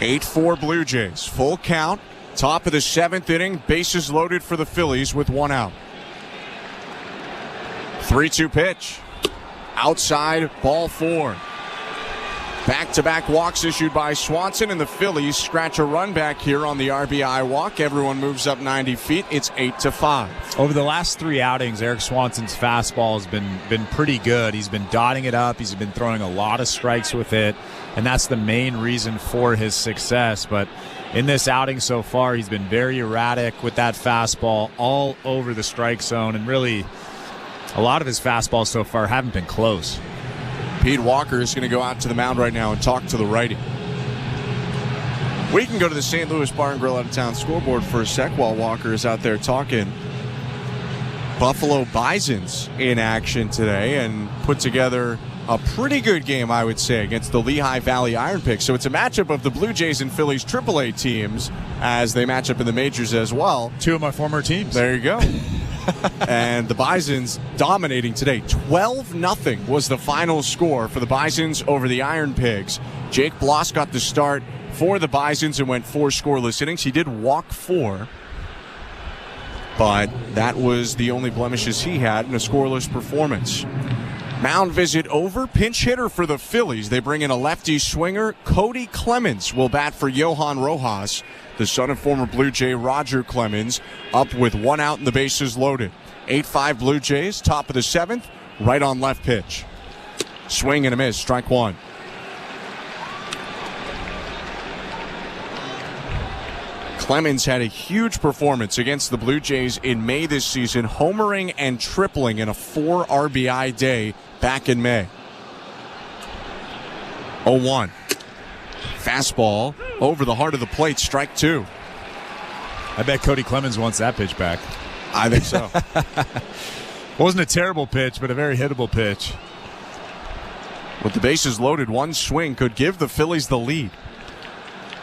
8-4 Blue Jays. Full count. Top of the 7th inning. Bases loaded for the Phillies with 1 out. 3-2 pitch. Outside, ball 4. Back-to-back walks issued by Swanson, and the Phillies scratch a run back here on the RBI walk. Everyone moves up 90 feet. It's 8-5. Over the last 3 outings, Eric Swanson's fastball has been pretty good. He's been dotting it up. He's been throwing a lot of strikes with it, and that's the main reason for his success. But in this outing so far, he's been very erratic with that fastball all over the strike zone, and really a lot of his fastballs so far haven't been close. Pete Walker is going to go out to the mound right now and talk to the righty. We can go to the St. Louis Bar and Grill out of town scoreboard for a sec while Walker is out there talking. Buffalo Bisons in action today and put together a pretty good game, I would say, against the Lehigh Valley Iron Pigs. So it's a matchup of the Blue Jays and Phillies AAA teams as they match up in the majors as well. 2 of my former teams. There you go. And the Bisons dominating today. 12-0 was the final score for the Bisons over the Iron Pigs. Jake Bloss got the start for the Bisons and went 4 scoreless innings. He did walk 4, but that was the only blemishes he had in a scoreless performance. Mound visit over. Pinch hitter for the Phillies. They bring in a lefty swinger. Cody Clemens will bat for Johan Rojas, the son of former Blue Jay Roger Clemens, up with 1 out and the bases loaded. 8-5 Blue Jays, top of the 7th, right on left pitch. Swing and a miss, strike 1. Clemens had a huge performance against the Blue Jays in May this season, homering and tripling in a 4 RBI day back in May. 0-1. Fastball over the heart of the plate, strike 2. I bet Cody Clemens wants that pitch back. I think so. Wasn't a terrible pitch, but a very hittable pitch. With the bases loaded, 1 swing could give the Phillies the lead.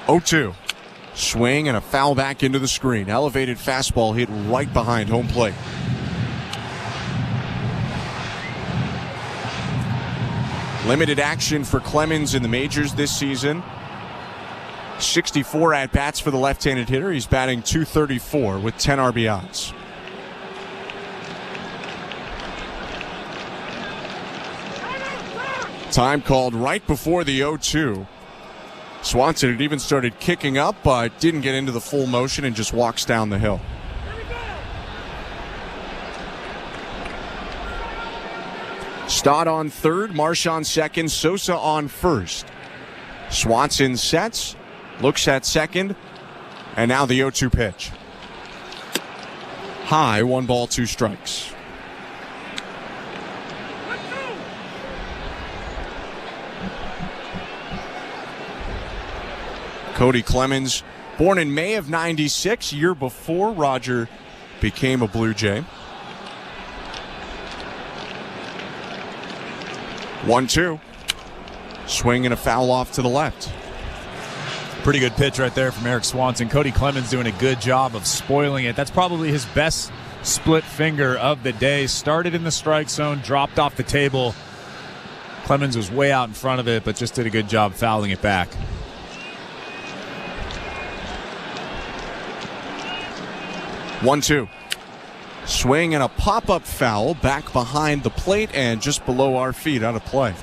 0-2. Swing and a foul back into the screen. Elevated fastball hit right behind home plate. Limited action for Clemens in the majors this season. 64 at-bats for the left-handed hitter. He's batting .234 with 10 RBIs. Time called right before the 0-2. Swanson had even started kicking up, but didn't get into the full motion and just walks down the hill. Stott on third, Marsh on second, Sosa on first. Swanson sets, looks at second, and now the 0-2 pitch. High, 1 ball, 2 strikes. Cody Clemens, born in May of '96, year before Roger became a Blue Jay. 1-2. Swing and a foul off to the left. Pretty good pitch right there from Eric Swanson. Cody Clemens doing a good job of spoiling it. That's probably his best split finger of the day. Started in the strike zone, dropped off the table. Clemens was way out in front of it, but just did a good job fouling it back. 1-2. Swing and a pop-up foul back behind the plate and just below our feet, out of play.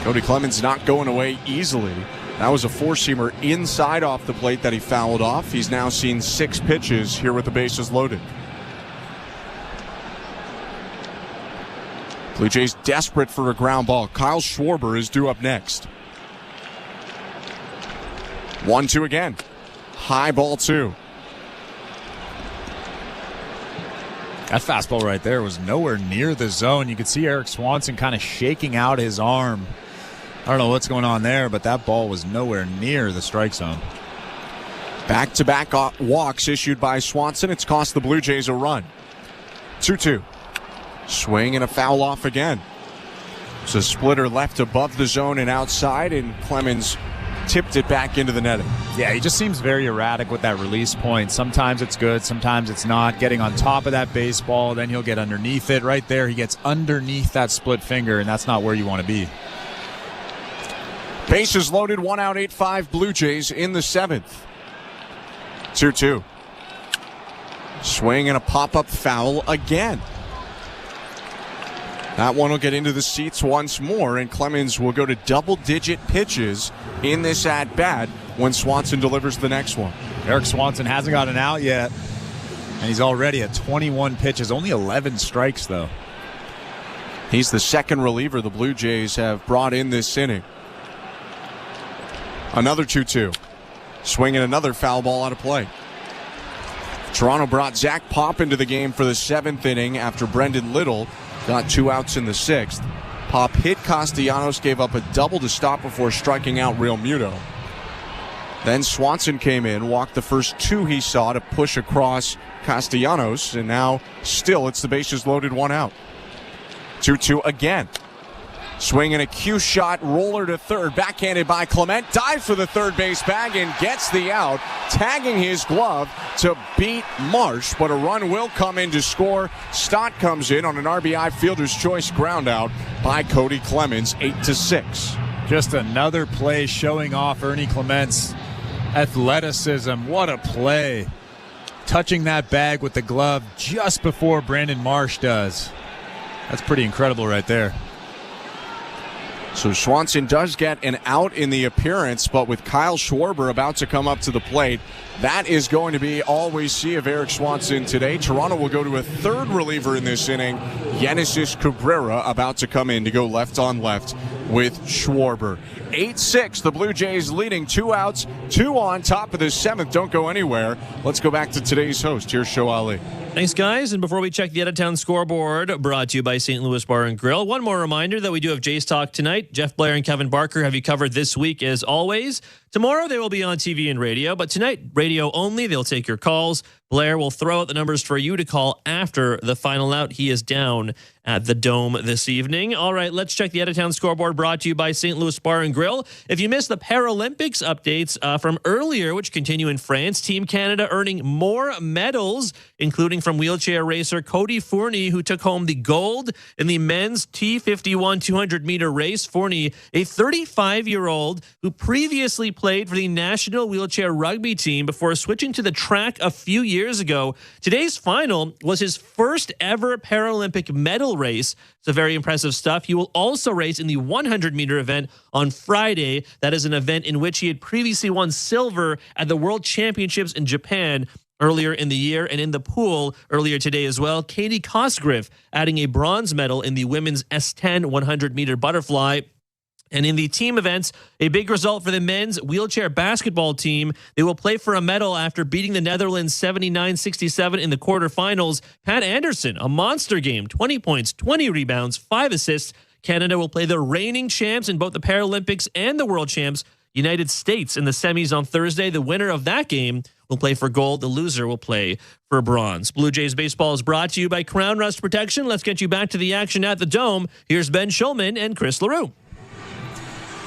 Cody Clemens not going away easily. That was a 4-seamer inside off the plate that he fouled off. He's now seen 6 pitches here with the bases loaded. Blue Jays desperate for a ground ball. Kyle Schwarber is due up next. 1-2 again. High ball 2. That fastball right there was nowhere near the zone. You could see Eric Swanson kind of shaking out his arm. I don't know what's going on there, but that ball was nowhere near the strike zone. Back-to-back walks issued by Swanson. It's cost the Blue Jays a run. 2-2. Swing and a foul off again. It's a splitter left above the zone and outside, and Clemens tipped it back into the netting. Yeah, he just seems very erratic with that release point. Sometimes it's good, sometimes it's not. Getting on top of that baseball, then he'll get underneath it. Right there, he gets underneath that split finger, and that's not where you want to be. Bases loaded, 1 out, 8-5 Blue Jays in the 7th. 2-2. Swing and a pop-up foul again. That one will get into the seats once more, and Clemens will go to double-digit pitches in this at-bat when Swanson delivers the next one. Eric Swanson hasn't got an out yet, and he's already at 21 pitches, only 11 strikes, though. He's the second reliever the Blue Jays have brought in this inning. Another 2-2. Swinging another foul ball out of play. Toronto brought Zach Pop into the game for the 7th inning after Brendan Little got 2 outs in the 6th. Pop hit Castellanos, gave up a double to stop before striking out Real Muto. Then Swanson came in, walked the first 2 he saw to push across Castellanos, and now still it's the bases loaded, 1 out. 2-2 again. Swinging a cue shot, roller to third, backhanded by Clement, dives for the third base bag and gets the out, tagging his glove to beat Marsh, but a run will come in to score. Stott comes in on an RBI fielder's choice ground out by Cody Clemens, 8-6. Just another play showing off Ernie Clement's athleticism. What a play. Touching that bag with the glove just before Brandon Marsh does. That's pretty incredible right there. So Swanson does get an out in the appearance, but with Kyle Schwarber about to come up to the plate, that is going to be all we see of Eric Swanson today. Toronto will go to a third reliever in this inning, Genesis Cabrera, about to come in to go left on left with Schwarber. 8-6, the Blue Jays leading, 2 outs, 2 on, top of the 7th. Don't go anywhere. Let's go back to today's host. Here's Show Ali. Thanks, guys. And before we check the out-of-town scoreboard, brought to you by St. Louis Bar and Grill, one more reminder that we do have Jays Talk tonight. Jeff Blair and Kevin Barker have you covered this week, as always. Tomorrow, they will be on TV and radio, but tonight, radio only. They'll take your calls. Blair will throw out the numbers for you to call after the final out. He is down at the Dome this evening. All right, let's check the out-of-town scoreboard brought to you by St. Louis Bar and Grill. If you missed the Paralympics updates from earlier, which continue in France, Team Canada earning more medals, including from wheelchair racer Cody Fournier, who took home the gold in the men's T51 200-meter race. Fournier, a 35-year-old who previously played for the national wheelchair rugby team before switching to the track a few years ago. Today's final was his first ever Paralympic medal race. So very impressive stuff. He will also race in the 100-meter event on Friday. That is an event in which he had previously won silver at the World Championships in Japan earlier in the year. And in the pool earlier today as well, Katie Cosgriff adding a bronze medal in the women's S10 100-meter butterfly. And in the team events, a big result for the men's wheelchair basketball team. They will play for a medal after beating the Netherlands 79-67 in the quarterfinals. Pat Anderson, a monster game, 20 points, 20 rebounds, 5 assists. Canada will play the reigning champs in both the Paralympics and the world champs, United States, in the semis on Thursday. The winner of that game will play for gold. The loser will play for bronze. Blue Jays baseball is brought to you by Crown Rust Protection. Let's get you back to the action at the Dome. Here's Ben Schulman and Chris LaRue.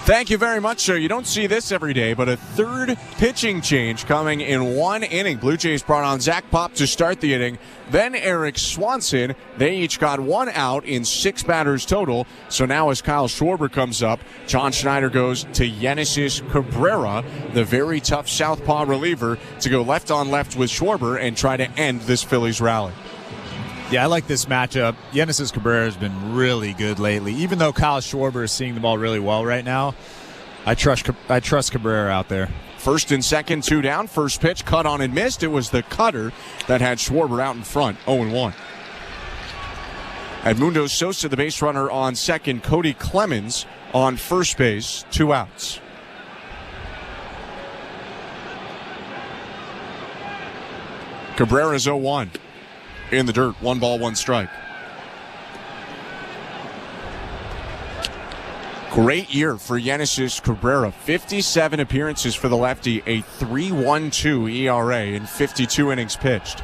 Thank you very much, sir. You don't see this every day, but a third pitching change coming in one inning. Blue Jays brought on Zach Pop to start the inning, then Eric Swanson. They each got 1 out in 6 batters total. So now as Kyle Schwarber comes up, John Schneider goes to Genesis Cabrera, the very tough southpaw reliever, to go left on left with Schwarber and try to end this Phillies rally. Yeah, I like this matchup. Genesis Cabrera has been really good lately. Even though Kyle Schwarber is seeing the ball really well right now, I trust Cabrera out there. First and second, 2 down. First pitch, cut on and missed. It was the cutter that had Schwarber out in front, 0-1. Edmundo Sosa, the base runner on second. Cody Clemens on first base, 2 outs. Cabrera's 0-1. In the dirt, 1 ball, 1 strike. Great year for Genesis Cabrera. 57 appearances for the lefty, a 3.12 ERA in 52 innings pitched.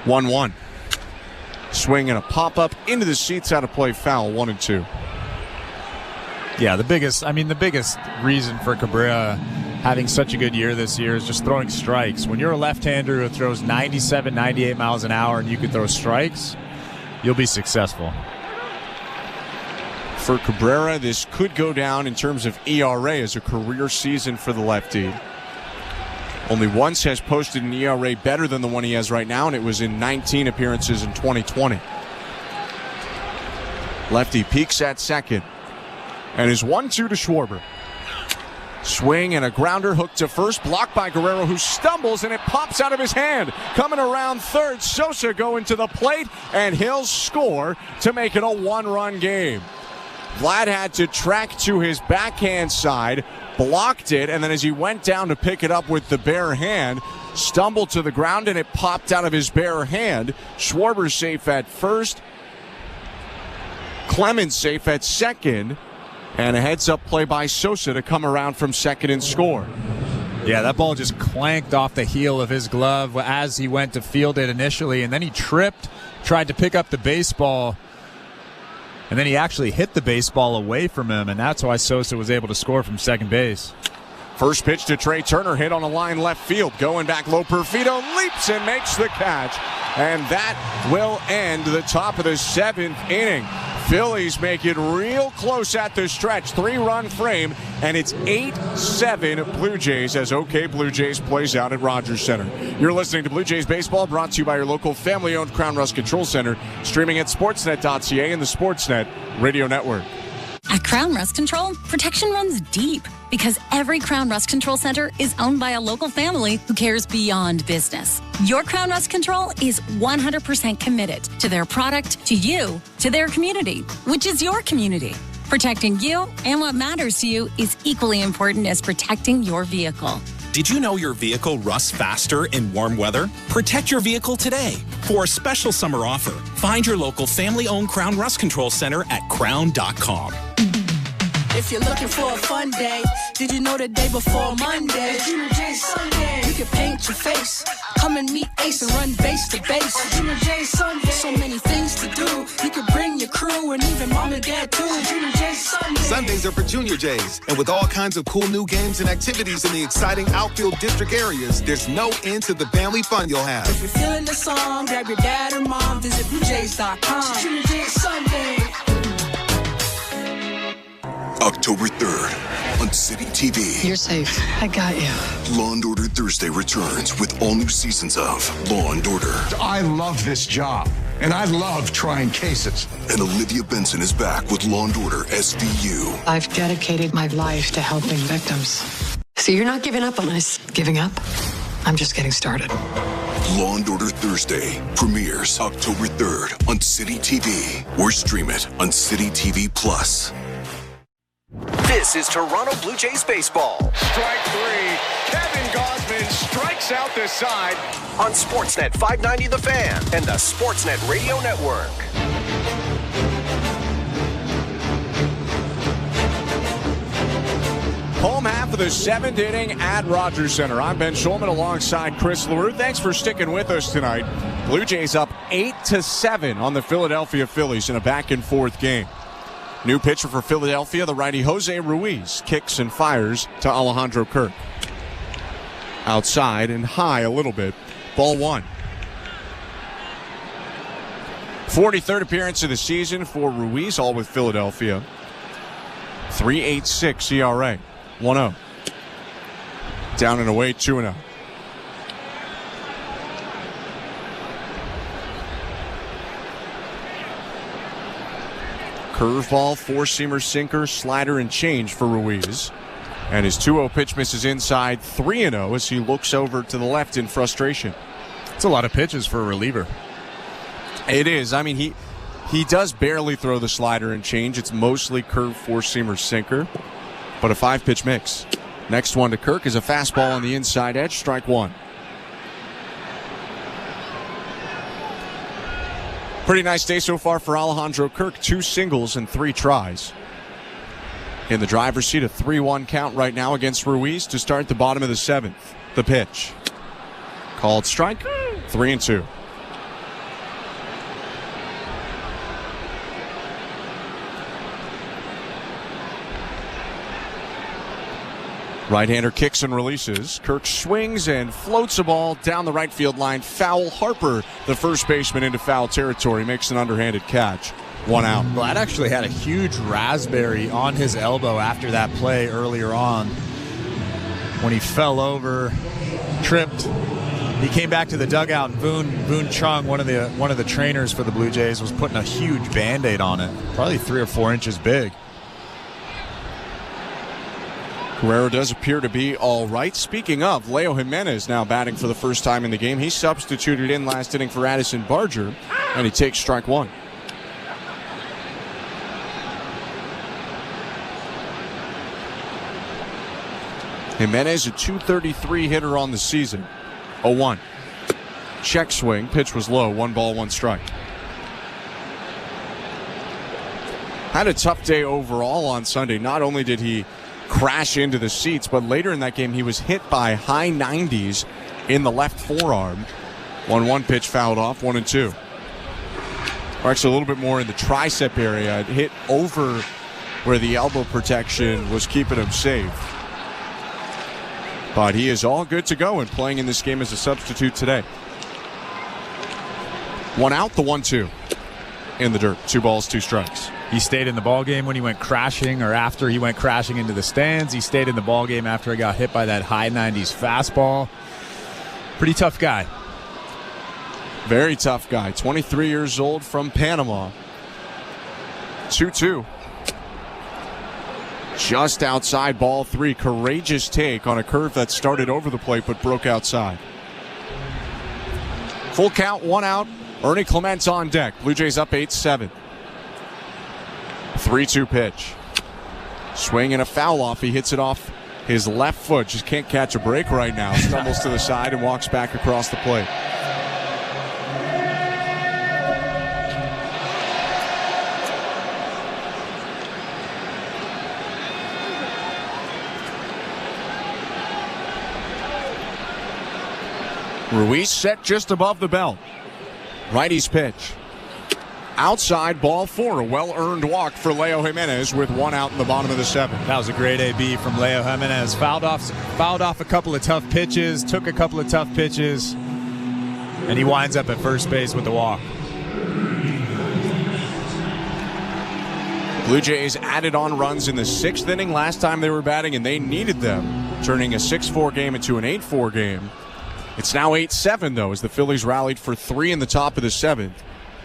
1-1. Swing and a pop-up into the seats, out of play, foul, 1-2. Yeah, the biggest reason for Cabrera having such a good year this year is just throwing strikes. When you're a left-hander who throws 97, 98 miles an hour and you can throw strikes, you'll be successful. For Cabrera, this could go down in terms of ERA as a career season for the lefty. Only once has posted an ERA better than the one he has right now, and it was in 19 appearances in 2020. Lefty peaks at second and is 1-2 to Schwarber. Swing and a grounder hooked to first, blocked by Guerrero, who stumbles and it pops out of his hand. Coming around third, Sosa going to the plate, and he'll score to make it a one-run game. Vlad had to track to his backhand side, blocked it, and then as he went down to pick it up with the bare hand, stumbled to the ground and it popped out of his bare hand. Schwarber safe at first, Clemens safe at second, and a heads-up play by Sosa to come around from second and score. Yeah, that ball just clanked off the heel of his glove as he went to field it initially, and then he tripped, tried to pick up the baseball, and then he actually hit the baseball away from him, and that's why Sosa was able to score from second base. First pitch to Trey Turner, hit on a line left field. Going back low, Perfido leaps and makes the catch. And that will end the top of the seventh inning. Phillies make it real close at the stretch. 3-run frame, and it's 8-7 Blue Jays as OK Blue Jays plays out at Rogers Center. You're listening to Blue Jays Baseball, brought to you by your local family-owned Crown Rust Control Center, streaming at sportsnet.ca and the Sportsnet Radio Network. At Crown Rust Control, protection runs deep because every Crown Rust Control Center is owned by a local family who cares beyond business. Your Crown Rust Control is 100% committed to their product, to you, to their community, which is your community. Protecting you and what matters to you is equally important as protecting your vehicle. Did you know your vehicle rusts faster in warm weather? Protect your vehicle today. For a special summer offer, find your local family-owned Crown Rust Control Center at crown.com. If you're looking for a fun day, did you know the day before Monday? Junior J Sunday. You can paint your face, come and meet Ace and run base to base. Junior J Sunday. So many things to do. You can bring your crew and even mom and dad too. Junior J Sunday. Sundays are for Junior Jays, and with all kinds of cool new games and activities in the exciting outfield district areas, there's no end to the family fun you'll have. If you're feeling the song, grab your dad or mom, visit BlueJays.com. Junior J Sunday. October 3rd on City TV. You're safe. I got you. Law & Order Thursday returns with all new seasons of Law & Order. I love this job, and I love trying cases. And Olivia Benson is back with Law & Order SVU. I've dedicated my life to helping victims. So you're not giving up on us? Giving up? I'm just getting started. Law & Order Thursday premieres October 3rd on City TV, or stream it on City TV Plus. This is Toronto Blue Jays baseball. Strike three. Kevin Gausman strikes out the side. On Sportsnet 590 The Fan and the Sportsnet Radio Network. Home half of the seventh inning at Rogers Center. I'm Ben Schulman alongside Chris LaRue. Thanks for sticking with us tonight. Blue Jays up 8-7 on the Philadelphia Phillies in a back-and-forth game. New pitcher for Philadelphia, the righty Jose Ruiz, kicks and fires to Alejandro Kirk. Outside and high a little bit. Ball one. 43rd appearance of the season for Ruiz, all with Philadelphia. 3.86 ERA. 1-0. Down and away, 2-0. Curveball, four-seamer, sinker, slider, and change for Ruiz. And his 2-0 pitch misses inside, 3-0 as he looks over to the left in frustration. It's a lot of pitches for a reliever. It is. I mean, he does barely throw the slider and change. It's mostly curve, four-seamer, sinker. But a 5-pitch mix. Next one to Kirk is a fastball on the inside edge, strike one. Pretty nice day so far for Alejandro Kirk. 2 singles and 3 tries. In the driver's seat, a 3-1 count right now against Ruiz to start the bottom of the 7th. The pitch. Called strike. 3-2. Right-hander kicks and releases. Kirk swings and floats a ball down the right field line. Foul. Harper, the first baseman, into foul territory, makes an underhanded catch. 1 out. Vlad actually had a huge raspberry on his elbow after that play earlier on. When he fell over, tripped, he came back to the dugout, and Boone Chung, one of the trainers for the Blue Jays, was putting a huge Band-Aid on it, probably 3 or 4 inches big. Guerrero does appear to be all right. Speaking of, Leo Jimenez now batting for the first time in the game. He substituted in last inning for Addison Barger, and he takes strike 1. Jimenez, a .233 hitter on the season. 0-1. Check swing. Pitch was low. 1 ball, 1 strike. Had a tough day overall on Sunday. Not only did he crash into the seats, but later in that game he was hit by high 90s in the left forearm. 1-1 pitch fouled off. 1-2. Or actually a little bit more in the tricep area. It hit over where the elbow protection was keeping him safe. But he is all good to go and playing in this game as a substitute today. 1 out, the 1-2 in the dirt. 2 balls, 2 strikes. He stayed in the ball game when he went crashing, or after he went crashing into the stands. He stayed in the ball game after he got hit by that high 90s fastball. Pretty tough guy. Very tough guy. 23 years old from Panama. 2-2. Just outside, ball 3. Courageous take on a curve that started over the plate but broke outside. Full count, 1 out. Ernie Clement's on deck. Blue Jays up 8-7. 3-2 pitch. Swing and a foul off. He hits it off his left foot. Just can't catch a break right now. Stumbles to the side and walks back across the plate. Ruiz set just above the belt. Righty's pitch. Outside, ball 4. A well-earned walk for Leo Jimenez with 1 out in the bottom of the 7th. That was a great AB from Leo Jimenez. Fouled off a couple of tough pitches, took a couple of tough pitches, and he winds up at first base with the walk. Blue Jays added on runs in the 6th inning last time they were batting, and they needed them, turning a 6-4 game into an 8-4 game. It's now 8-7, though, as the Phillies rallied for 3 in the top of the 7th.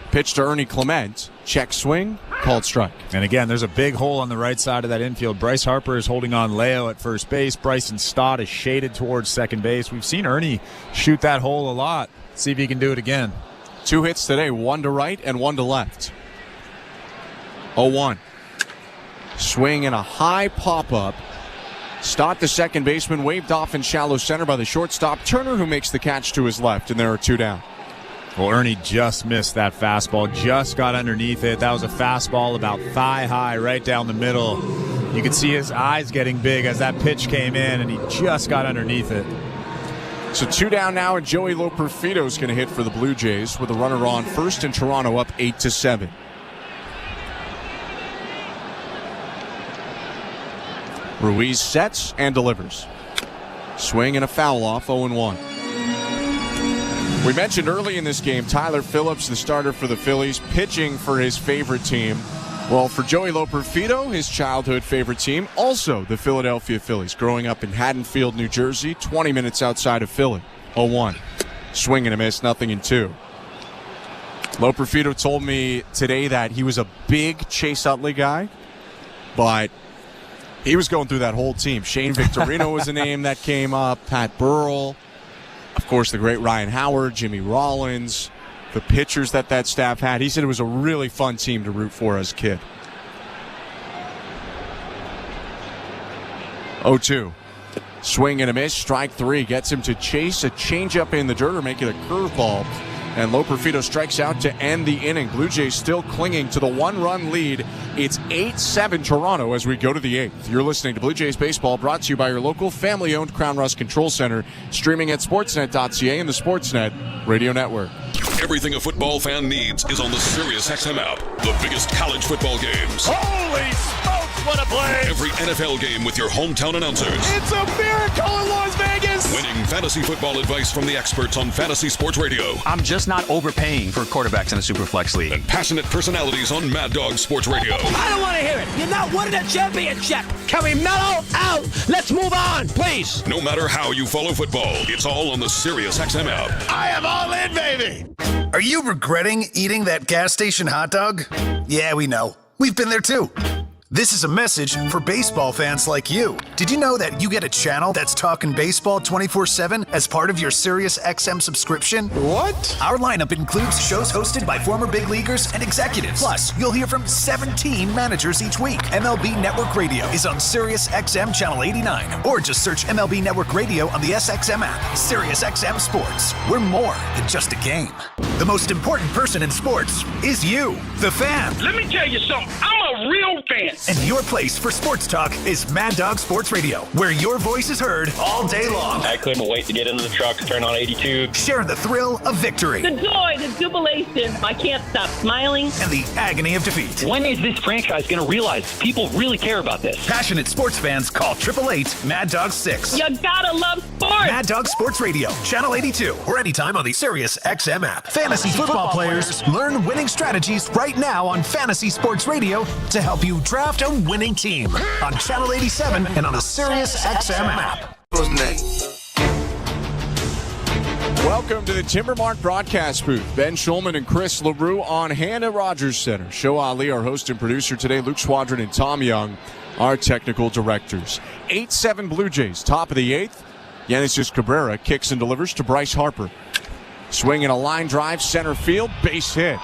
Pitch to Ernie Clement. Check swing. Called strike. And again, there's a big hole on the right side of that infield. Bryce Harper is holding on Leo at first base. Bryson Stott is shaded towards second base. We've seen Ernie shoot that hole a lot. See if he can do it again. 2 hits today, 1 to right and 1 to left. 0-1. Swing and a high pop-up. Stott, the second baseman, waved off in shallow center by the shortstop, Turner, who makes the catch to his left, and there are 2 down. Well, Ernie just missed that fastball, just got underneath it. That was a fastball about thigh high right down the middle. You could see his eyes getting big as that pitch came in, and he just got underneath it. So 2 down now, and Joey Loperfido is going to hit for the Blue Jays with a runner on first, and Toronto up 8-7. Ruiz sets and delivers. Swing and a foul off, 0-1. We mentioned early in this game, Tyler Phillips, the starter for the Phillies, pitching for his favorite team. Well, for Joey Loperfido, his childhood favorite team, also the Philadelphia Phillies, growing up in Haddonfield, New Jersey, 20 minutes outside of Philly. 0-1. Swing and a miss, 0-2. Loperfido told me today that he was a big Chase Utley guy, but he was going through that whole team. Shane Victorino was a name that came up, Pat Burrell. Of course, the great Ryan Howard, Jimmy Rollins, the pitchers that staff had. He said it was a really fun team to root for as a kid. 0-2. Swing and a miss. Strike 3 gets him to chase a changeup in the dirt or make it a curveball. And Loperfido strikes out to end the inning. Blue Jays still clinging to the 1-run lead. It's 8-7 Toronto as we go to the 8th. You're listening to Blue Jays Baseball, brought to you by your local family-owned Crown Rust Control Center, streaming at sportsnet.ca and the Sportsnet Radio Network. Everything a football fan needs is on the SiriusXM app. The biggest college football games. Holy smokes! what a play! Every NFL game with your hometown announcers. It's a miracle in Las Vegas! Winning fantasy football advice from the experts on Fantasy Sports Radio. I'm just not overpaying for quarterbacks in a Superflex league. And passionate personalities on Mad Dog Sports Radio. I don't want to hear it. You're not winning a championship. Can we mellow out? Let's move on, please. No matter how you follow football, it's all on the SiriusXM app. I am all in, baby! Are you regretting eating that gas station hot dog? Yeah, we know. We've been there too. This is a message for baseball fans like you. Did you know that you get a channel that's talking baseball 24/7 as part of your SiriusXM subscription? What? Our lineup includes shows hosted by former big leaguers and executives. Plus, you'll hear from 17 managers each week. MLB Network Radio is on SiriusXM Channel 89, or just search MLB Network Radio on the SXM app. SiriusXM Sports. We're more than just a game. The most important person in sports is you, the fan. Let me tell you something. I'm a real fan. And your place for sports talk is Mad Dog Sports Radio, where your voice is heard all day long. I couldn't wait to get into the truck, turn on 82. Share the thrill of victory. The joy, the jubilation. I can't stop smiling. And the agony of defeat. When is this franchise going to realize people really care about this? Passionate sports fans call 888-MAD-DOG-6. You gotta love sports. Mad Dog Sports Radio, Channel 82, or anytime on the SiriusXM app. Fantasy football players, learn winning strategies right now on Fantasy Sports Radio to help you draft a winning team on Channel 87 and on the SiriusXM app. What's next? Welcome to the Timbermark broadcast booth. Ben Schulman and Chris LaRue on hand at Rogers Center. Show Ali, our host and producer today. Luke Swadron and Tom Young, our technical directors. 8-7 Blue Jays, top of the 8th. Genesis Cabrera kicks and delivers to Bryce Harper. Swinging a line drive, center field, base hit.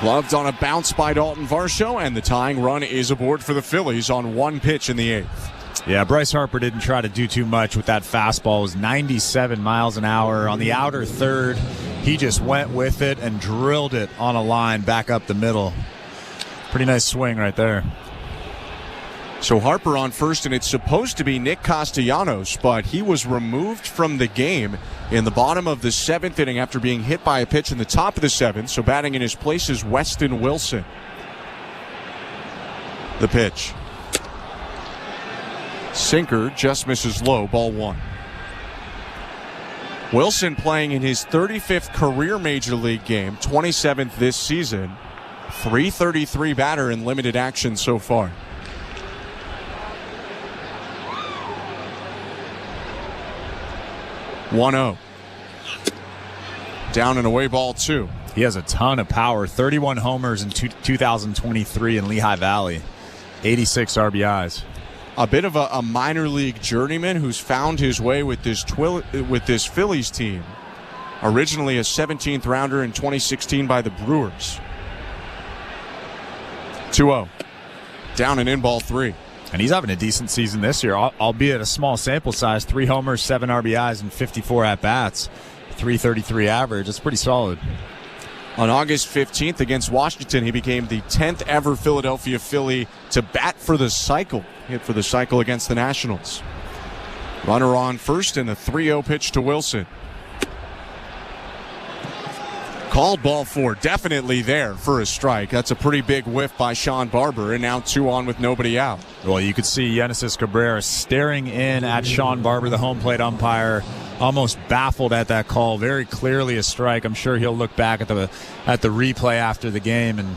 Gloved on a bounce by Dalton Varsho, and the tying run is aboard for the Phillies on one pitch in the 8th. Yeah, Bryce Harper didn't try to do too much with that fastball. It was 97 miles an hour on the outer third. He just went with it and drilled it on a line back up the middle. Pretty nice swing right there. So Harper on first, and it's supposed to be Nick Castellanos, but he was removed from the game in the bottom of the 7th inning after being hit by a pitch in the top of the 7th. So batting in his place is Weston Wilson. The pitch. Sinker just misses low, ball 1. Wilson playing in his 35th career Major League game, 27th this season. .333 batter in limited action so far. 1-0. Down and away, ball 2. He has a ton of power. 31 homers in 2023 in Lehigh Valley. 86 RBIs. A bit of a minor league journeyman who's found his way with this Phillies team. Originally a 17th rounder in 2016 by the Brewers. 2-0. Down and in, ball 3. And he's having a decent season this year, albeit a small sample size. 3 homers, 7 RBIs, and 54 at-bats. .333 average. It's pretty solid. On August 15th against Washington, he became the 10th ever Philadelphia Philly to bat for the cycle. Hit for the cycle against the Nationals. Runner on first, and a 3-0 pitch to Wilson. Called ball 4, definitely there for a strike. That's a pretty big whiff by Sean Barber, and now 2 on with nobody out. Well, you could see Genesis Cabrera staring in at Sean Barber, the home plate umpire, almost baffled at that call. Very clearly a strike. I'm sure he'll look back at the replay after the game and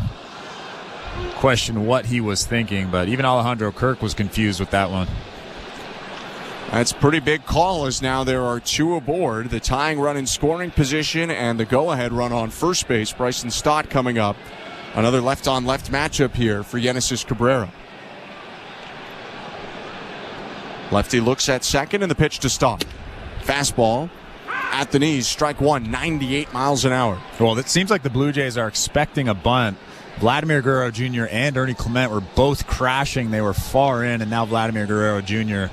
question what he was thinking, but even Alejandro Kirk was confused with that one. That's a pretty big call, as now there are 2 aboard. The tying run in scoring position and the go-ahead run on first base. Bryson Stott coming up. Another left-on-left matchup here for Genesis Cabrera. Lefty looks at second, and the pitch to Stott. Fastball at the knees, strike 1, 98 miles an hour. Well, it seems like the Blue Jays are expecting a bunt. Vladimir Guerrero Jr. and Ernie Clement were both crashing. They were far in, and now Vladimir Guerrero Jr.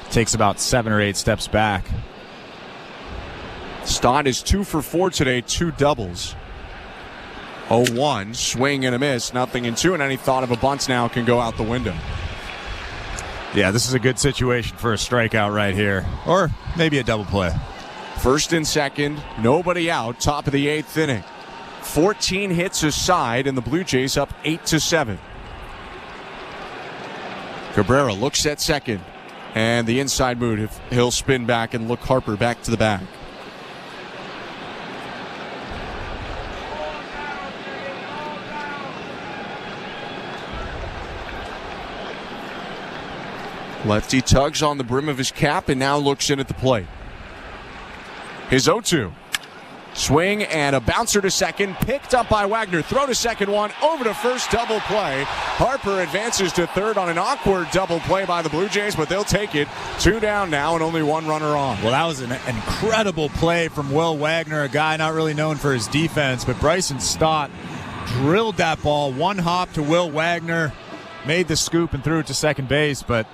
takes about 7 or 8 steps back. Stott is 2 for 4 today, 2 doubles. 0-1, swing and a miss, 0-2, and any thought of a bunt now can go out the window. Yeah, this is a good situation for a strikeout right here, or maybe a double play. First and second, nobody out, top of the 8th inning. 14 hits aside, and the Blue Jays up 8-7. Cabrera looks at second. And the inside move, he'll spin back and look Harper back to the back. Lefty tugs on the brim of his cap and now looks in at the plate. His 0-2. Swing and a bouncer to second, picked up by Wagner. Throw to second one, over to first, double play. Harper advances to third on an awkward double play by the Blue Jays, but they'll take it. 2 down now and only 1 runner on. Well, that was an incredible play from Will Wagner, a guy not really known for his defense, but Bryson Stott drilled that ball. 1 hop to Will Wagner, made the scoop and threw it to second base, but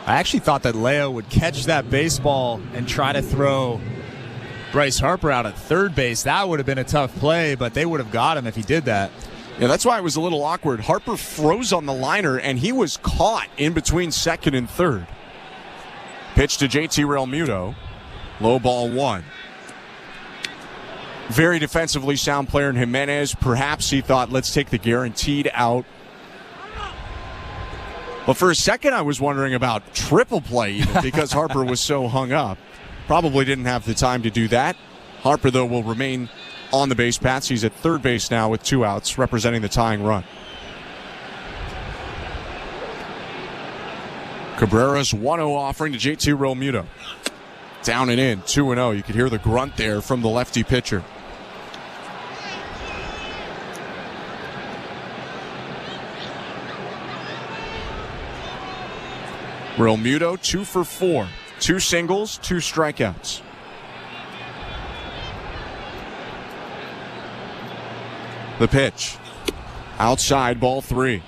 I actually thought that Leo would catch that baseball and try to throw Bryce Harper out at third base. That would have been a tough play, but they would have got him if he did that. Yeah, that's why it was a little awkward. Harper froze on the liner, and he was caught in between second and third. Pitch to JT Realmuto. Low ball 1. Very defensively sound player in Jimenez. Perhaps he thought, let's take the guaranteed out. But for a second, I was wondering about triple play even because Harper was so hung up. Probably didn't have the time to do that. Harper, though, will remain on the base paths. He's at third base now with 2 outs, representing the tying run. Cabrera's 1-0 offering to JT Realmuto. Down and in, 2-0. You could hear the grunt there from the lefty pitcher. Realmuto 2 for 4. 2 singles, 2 strikeouts. The pitch. Outside, ball 3.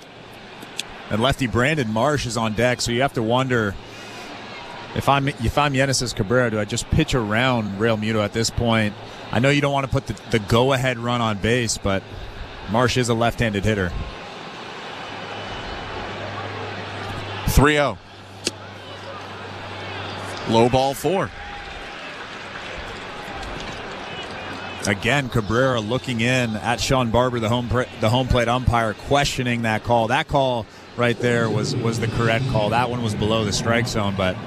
And lefty Brandon Marsh is on deck, so you have to wonder, if I'm Yenesis Cabrera, do I just pitch around Realmuto at this point? I know you don't want to put the go-ahead run on base, but Marsh is a left-handed hitter. 3-0. Low ball 4. Again, Cabrera looking in at Sean Barber, the home plate umpire, questioning that call. That call right there was the correct call. That one was below the strike zone, but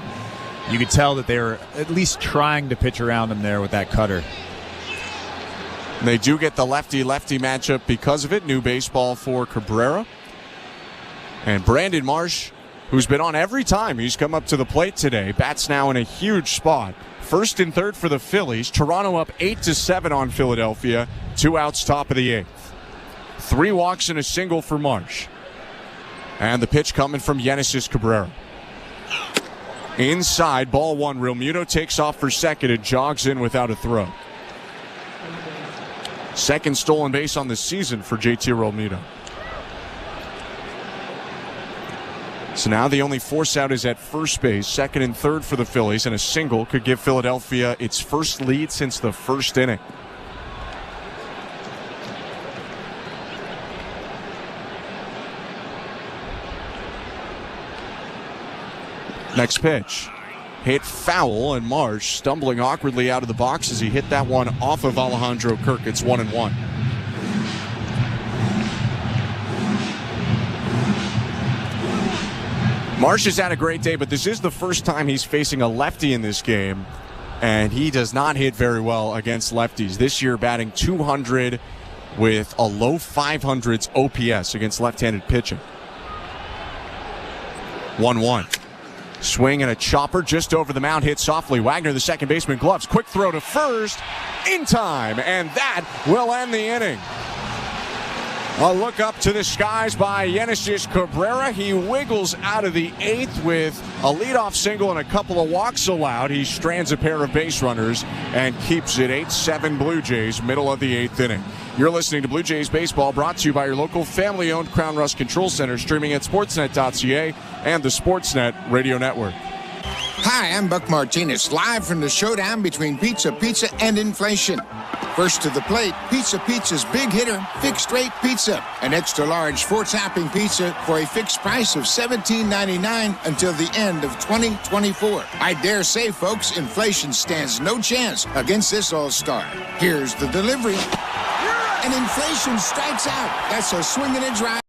you could tell that they were at least trying to pitch around him there with that cutter. They do get the lefty-lefty matchup because of it. New baseball for Cabrera. And Brandon Marsh, who's been on every time he's come up to the plate today, bats now in a huge spot. First and third for the Phillies. Toronto up 8-7 on Philadelphia. 2 outs, top of the 8th. 3 walks and a single for Marsh. And the pitch coming from Yenesis Cabrera. Inside, ball 1. Realmuto takes off for second and jogs in without a throw. Second stolen base on the season for JT Realmuto. So now the only force out is at first base. Second and third for the Phillies, and a single could give Philadelphia its first lead since the first inning. Next pitch. Hit foul, and Marsh stumbling awkwardly out of the box as he hit that one off of Alejandro Kirk. It's 1-1. Marsh has had a great day, but this is the first time he's facing a lefty in this game, and he does not hit very well against lefties. This year batting 200 with a low 500s OPS against left-handed pitching. 1-1. Swing and a chopper just over the mound, hit softly. Wagner, the second baseman, gloves. Quick throw to first in time, and that will end the inning. A look up to the skies by Yenesis Cabrera. He wiggles out of the 8th with a leadoff single and a couple of walks allowed. He strands a pair of base runners and keeps it 8-7 Blue Jays, middle of the 8th inning. You're listening to Blue Jays Baseball, brought to you by your local family-owned Crown Rust Control Center, streaming at sportsnet.ca and the Sportsnet Radio Network. Hi, I'm Buck Martinez, live from the showdown between Pizza and inflation. First to the plate, Pizza's big hitter, fixed rate pizza. An extra large 4-topping pizza for a fixed price of $17.99 until the end of 2024. I dare say, folks, inflation stands no chance against this all-star. Here's the delivery. And inflation strikes out. That's a swing and a drive.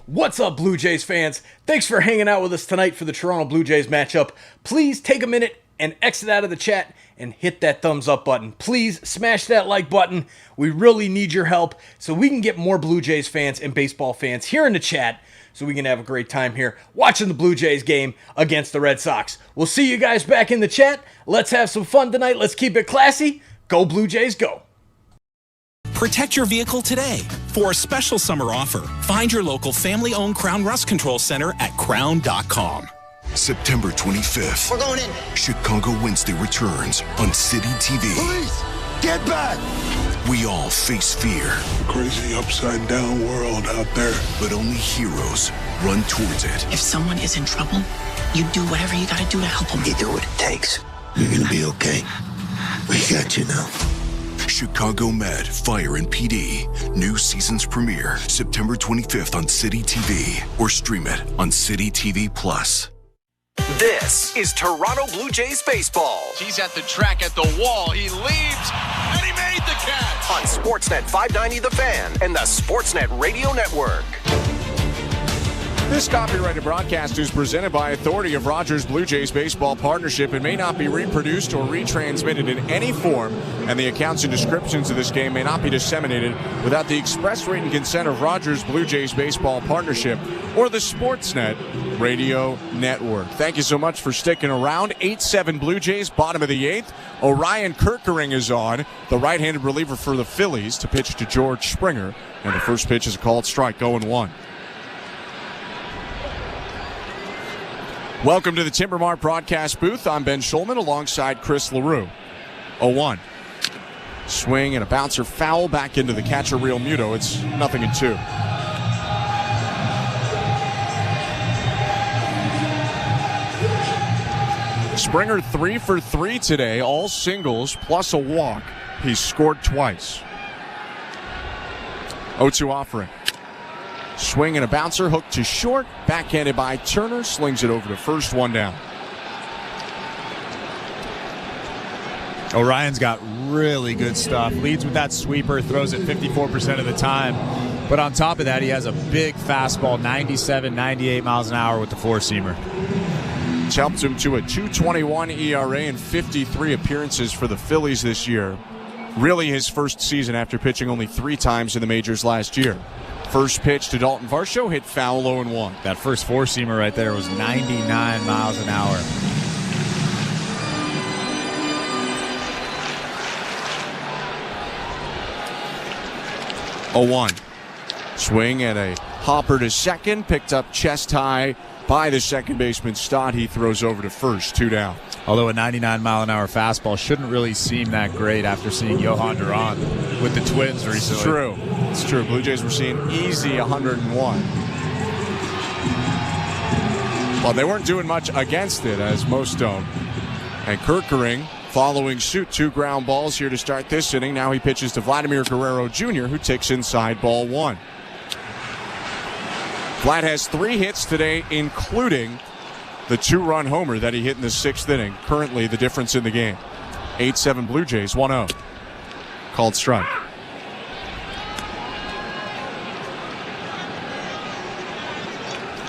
What's up, Blue Jays fans? Thanks for hanging out with us tonight for the Toronto Blue Jays matchup. Please take a minute and exit out of the chat and hit that thumbs up button. Please smash that like button. We really need your help so we can get more Blue Jays fans and baseball fans here in the chat so we can have a great time here watching the Blue Jays game against the Red Sox. We'll see you guys back in the chat. Let's have some fun tonight. Let's keep it classy. Go Blue Jays, go. Protect your vehicle today. For a special summer offer, find your local family-owned Crown Rust Control Center at crown.com. September 25th. We're going in. Chicago Wednesday returns on City TV. Police, get back! We all face fear. Crazy upside down world out there. But only heroes run towards it. If someone is in trouble, you do whatever you gotta do to help them. You do what it takes. You're gonna be okay. We got you now. Chicago Med, Fire and PD. New season's premiere September 25th on City TV or stream it on City TV Plus. This is Toronto Blue Jays baseball. He's at the track at the wall. He leaves, and he made the catch. On Sportsnet 590 The Fan and the Sportsnet Radio Network. This copyrighted broadcast is presented by authority of Rogers Blue Jays Baseball Partnership and may not be reproduced or retransmitted in any form, and the accounts and descriptions of this game may not be disseminated without the express written consent of Rogers Blue Jays Baseball Partnership or the Sportsnet Radio Network. Thank you so much for sticking around. 8-7 Blue Jays, bottom of the 8th. Orion Kirkering is on, the right-handed reliever for the Phillies, to pitch to George Springer, and the first pitch is a called strike, 0-1. Welcome to the Timbermart broadcast booth. I'm Ben Schulman alongside Chris LaRue. 0-1. Swing and a bouncer foul back into the catcher Real Muto. It's 0-2. Springer 3 for 3 today, all singles plus a walk. He's scored twice. 0-2 offering. Swing and a bouncer, hooked to short, backhanded by Turner, slings it over to first, one down. Orion's got really good stuff. Leads with that sweeper, throws it 54% of the time. But on top of that, he has a big fastball, 97, 98 miles an hour with the four-seamer. It's helped him to a 2.21 ERA and 53 appearances for the Phillies this year. Really his first season after pitching only 3 times in the majors last year. First pitch to Dalton Varsho, hit foul, 0-1. That first four-seamer right there was 99 miles an hour. Swing and a hopper to second, picked up chest high by the second baseman Stott. He throws over to first, 2 down. Although a 99-mile-an-hour fastball shouldn't really seem that great after seeing Johan Duran with the Twins recently. It's true. Blue Jays were seeing easy 101. Well, they weren't doing much against it, as most don't. And Kirkering following suit, 2 ground balls here to start this inning. Now he pitches to Vladimir Guerrero Jr., who takes inside ball 1. Vlad has 3 hits today, including the 2-run homer that he hit in the 6th inning. Currently the difference in the game. 8-7 Blue Jays, 1-0. Called strike.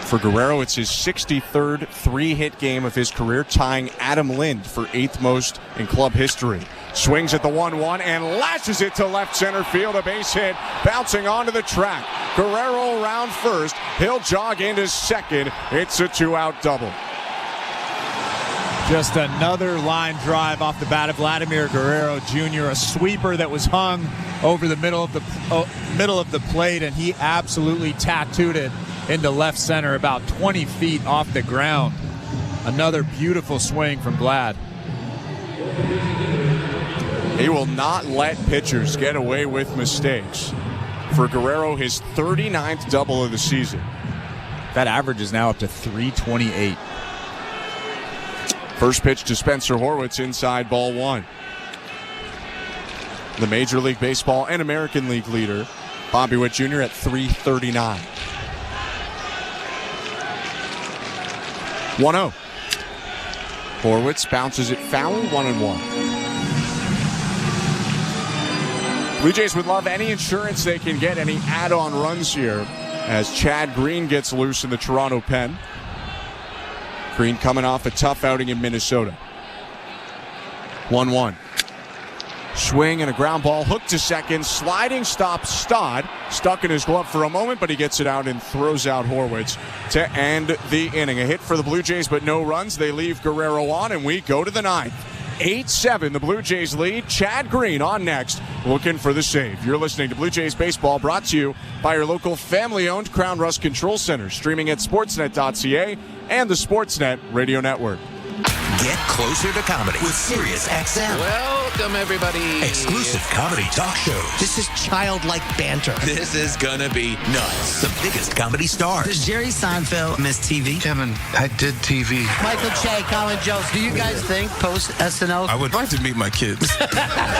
For Guerrero, it's his 63rd 3-hit game of his career, tying Adam Lind for 8th most in club history. Swings at the 1-1 and lashes it to left center field. A base hit bouncing onto the track. Guerrero around first. He'll jog into second. It's a 2-out double. Just another line drive off the bat of Vladimir Guerrero Jr., a sweeper that was hung over the middle of the plate, and he absolutely tattooed it into left center about 20 feet off the ground. Another beautiful swing from Vlad. He will not let pitchers get away with mistakes. For Guerrero, his 39th double of the season. That average is now up to 328. First pitch to Spencer Horwitz, inside ball 1. The Major League Baseball and American League leader, Bobby Witt Jr. at 339. 1-0. Horwitz bounces it foul, 1-1. Blue Jays would love any insurance they can get, any add-on runs here. as Chad Green gets loose in the Toronto pen. Green coming off a tough outing in Minnesota. 1-1. Swing and a ground ball, hooked to second, sliding stop Stott. Stuck in his glove for a moment, but he gets it out and throws out Horwitz to end the inning. A hit for the Blue Jays, but no runs. They leave Guerrero on, and we go to the ninth. 8-7, the Blue Jays lead. Chad Green on next, looking for the save. You're listening to Blue Jays Baseball, brought to you by your local family-owned Crown Rust Control Center, streaming at sportsnet.ca and the Sportsnet Radio Network. Get closer to comedy with Sirius XM. Welcome, everybody. Exclusive comedy talk shows. This is childlike banter. This is gonna be nuts. The biggest comedy stars. Does Jerry Seinfeld miss TV? Kevin, I did TV. Michael Che, Colin Jost. Do you guys think post SNL? I would like to meet my kids.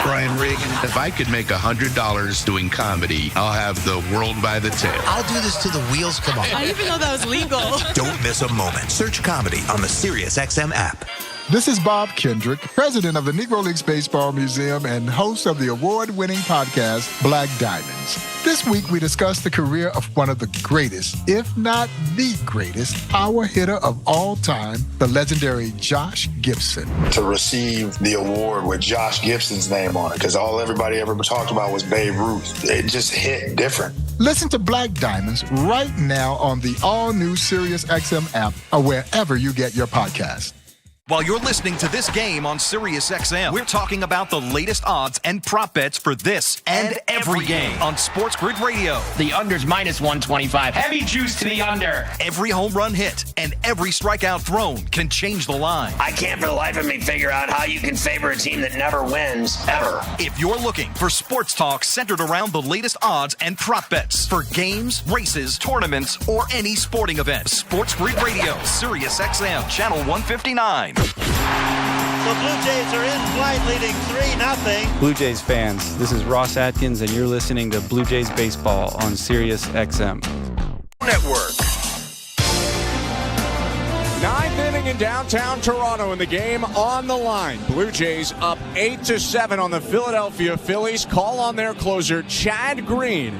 Brian Regan. If I could make $100 doing comedy, I'll have the world by the tail. I'll do this till the wheels come off. I didn't even know that was legal. Don't miss a moment. Search comedy on the Sirius XM app. This is Bob Kendrick, president of the Negro Leagues Baseball Museum and host of the award-winning podcast, Black Diamonds. This week, we discuss the career of one of the greatest, if not the greatest, power hitter of all time, the legendary Josh Gibson. To receive the award with Josh Gibson's name on it, because all everybody ever talked about was Babe Ruth. It just hit different. Listen to Black Diamonds right now on the all-new Sirius XM app or wherever you get your podcasts. While you're listening to this game on Sirius XM, we're talking about the latest odds and prop bets for this and every game on Sports Grid Radio. The under's minus 125. Heavy juice to the under. Every home run hit and every strikeout thrown can change the line. I can't for the life of me figure out how you can favor a team that never wins, ever. If you're looking for sports talk centered around the latest odds and prop bets for games, races, tournaments, or any sporting event, Sports Grid Radio, Sirius XM, Channel 159. The Blue Jays are in flight, leading 3-0. Blue Jays fans, this is Ross Atkins, and you're listening to Blue Jays Baseball on Sirius XM. Network. Ninth inning in downtown Toronto, and the game on the line. Blue Jays up 8-7 on the Philadelphia Phillies. Call on their closer, Chad Green,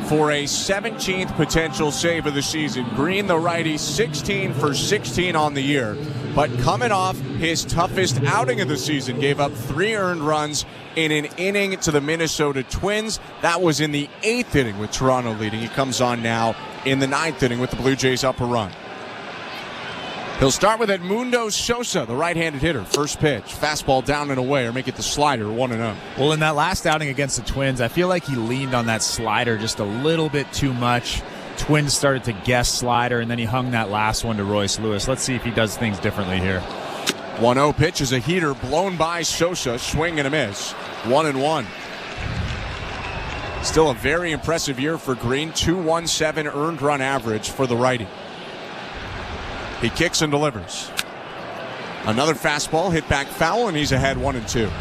for a 17th potential save of the season. Green, the righty, 16 for 16 on the year. But coming off his toughest outing of the season, gave up 3 earned runs in an inning to the Minnesota Twins. That was in the 8th inning with Toronto leading. He comes on now in the 9th inning with the Blue Jays up a run. He'll start with Edmundo Sosa, the right-handed hitter. First pitch, fastball down and away, or make it the slider, 1-0. Well, in that last outing against the Twins, I feel like he leaned on that slider just a little bit too much. Twins started to guess slider, and then he hung that last one to Royce Lewis. Let's see if he does things differently here. 1-0 pitch is a heater blown by Sosa. Swing and a miss. 1-1. Still a very impressive year for Green. 2.17 earned run average for the righty. He kicks and delivers. Another fastball hit back foul, and he's ahead 1-2.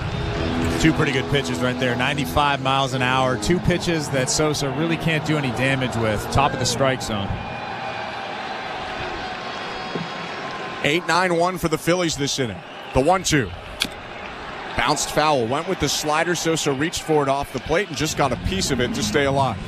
2 pretty good pitches right there. 95 miles an hour. 2 pitches that Sosa really can't do any damage with. Top of the strike zone. 8-9-1 for the Phillies this inning. The 1-2. Bounced foul. Went with the slider. Sosa reached for it off the plate and just got a piece of it to stay alive.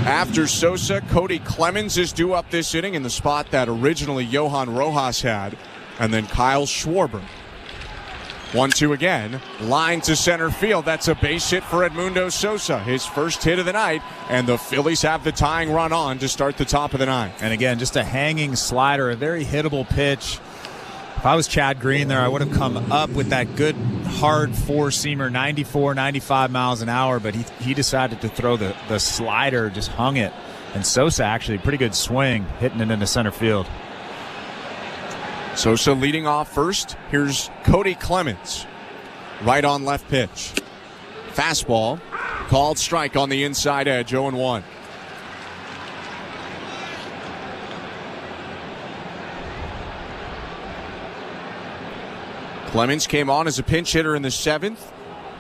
After Sosa, Cody Clemens is due up this inning in the spot that originally Johan Rojas had. And then Kyle Schwarber. 1-2 again. Line to center field. That's a base hit for Edmundo Sosa. His first hit of the night. And the Phillies have the tying run on to start the top of the ninth. And again, just a hanging slider, a very hittable pitch. If I was Chad Green there, I would have come up with that good, hard four-seamer, 94, 95 miles an hour, but he decided to throw the slider, just hung it. And Sosa actually, pretty good swing, hitting it into center field. Sosa leading off first. Here's Cody Clemens. Right on left pitch. Fastball. Called strike on the inside edge, 0-1. Clemens came on as a pinch hitter in the 7th.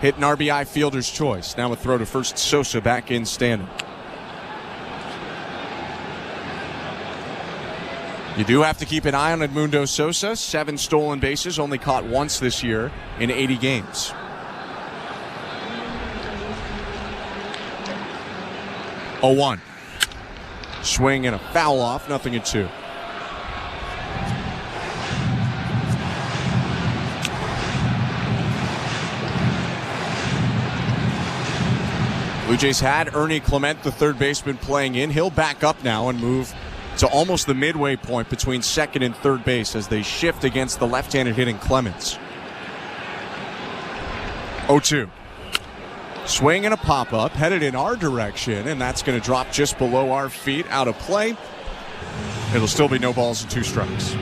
Hit an RBI fielder's choice. Now a throw to first. Sosa back in standing. You do have to keep an eye on Edmundo Sosa. 7 stolen bases, only caught once this year in 80 games. 0-1. Swing and a foul off, 0-2. Blue Jays had Ernie Clement, the third baseman, playing in. He'll back up now and move to almost the midway point between second and third base as they shift against the left-handed hitting Clemens. 0-2. Swing and a pop-up, headed in our direction, and that's going to drop just below our feet, out of play. It'll still be no balls and 2 strikes.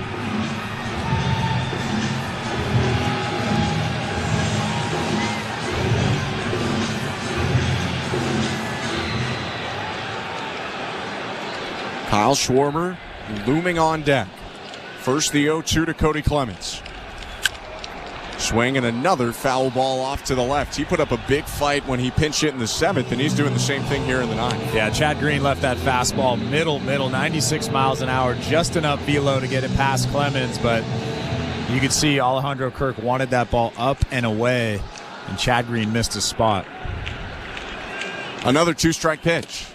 Kyle Schwarber looming on deck. First the 0-2 to Cody Clemens. Swing and another foul ball off to the left. He put up a big fight when he pinch hit in the 7th, and he's doing the same thing here in the 9th. Yeah, Chad Green left that fastball middle, 96 miles an hour, just enough velo to get it past Clemens, but you could see Alejandro Kirk wanted that ball up and away, and Chad Green missed his spot. Another 2-strike pitch.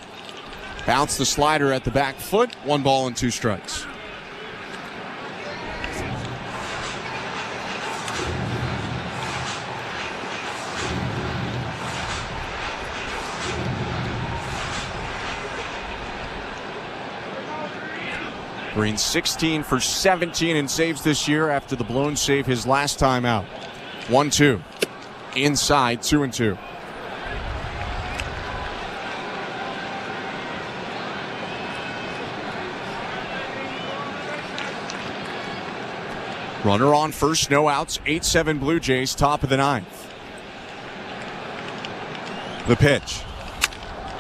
Bounce the slider at the back foot. 1 ball and 2 strikes. Green 16 for 17 in saves this year after the blown save his last time out. 1-2. Inside, 2-2. Runner on first, no outs, 8-7 Blue Jays, top of the 9th. The pitch.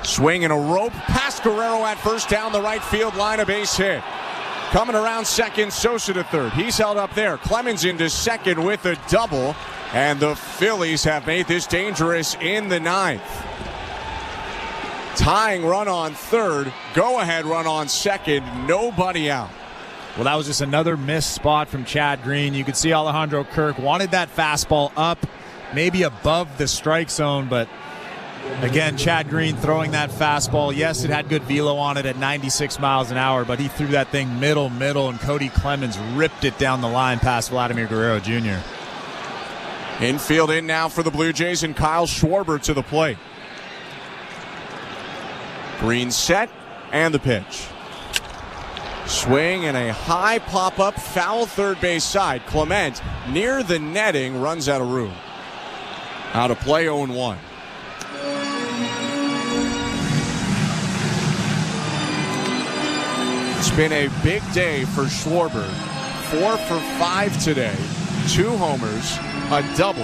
Swing and a rope past Guerrero at first, down the right field line, a base hit. Coming around second, Sosa to third. He's held up there. Clemens into second with a double, and the Phillies have made this dangerous in the 9th. Tying run on third, go-ahead run on second, nobody out. Well, that was just another missed spot from Chad Green. You could see Alejandro Kirk wanted that fastball up, maybe above the strike zone, but again, Chad Green throwing that fastball. Yes, it had good velo on it at 96 miles an hour, but he threw that thing middle, and Cody Clemens ripped it down the line past Vladimir Guerrero Jr. Infield in now for the Blue Jays, and Kyle Schwarber to the plate. Green set, and the pitch. Swing and a high pop-up, foul third base side. Clement near the netting, runs out of room. Out of play, 0-1. It's been a big day for Schwarber. 4 for 5 today. 2 homers, a double,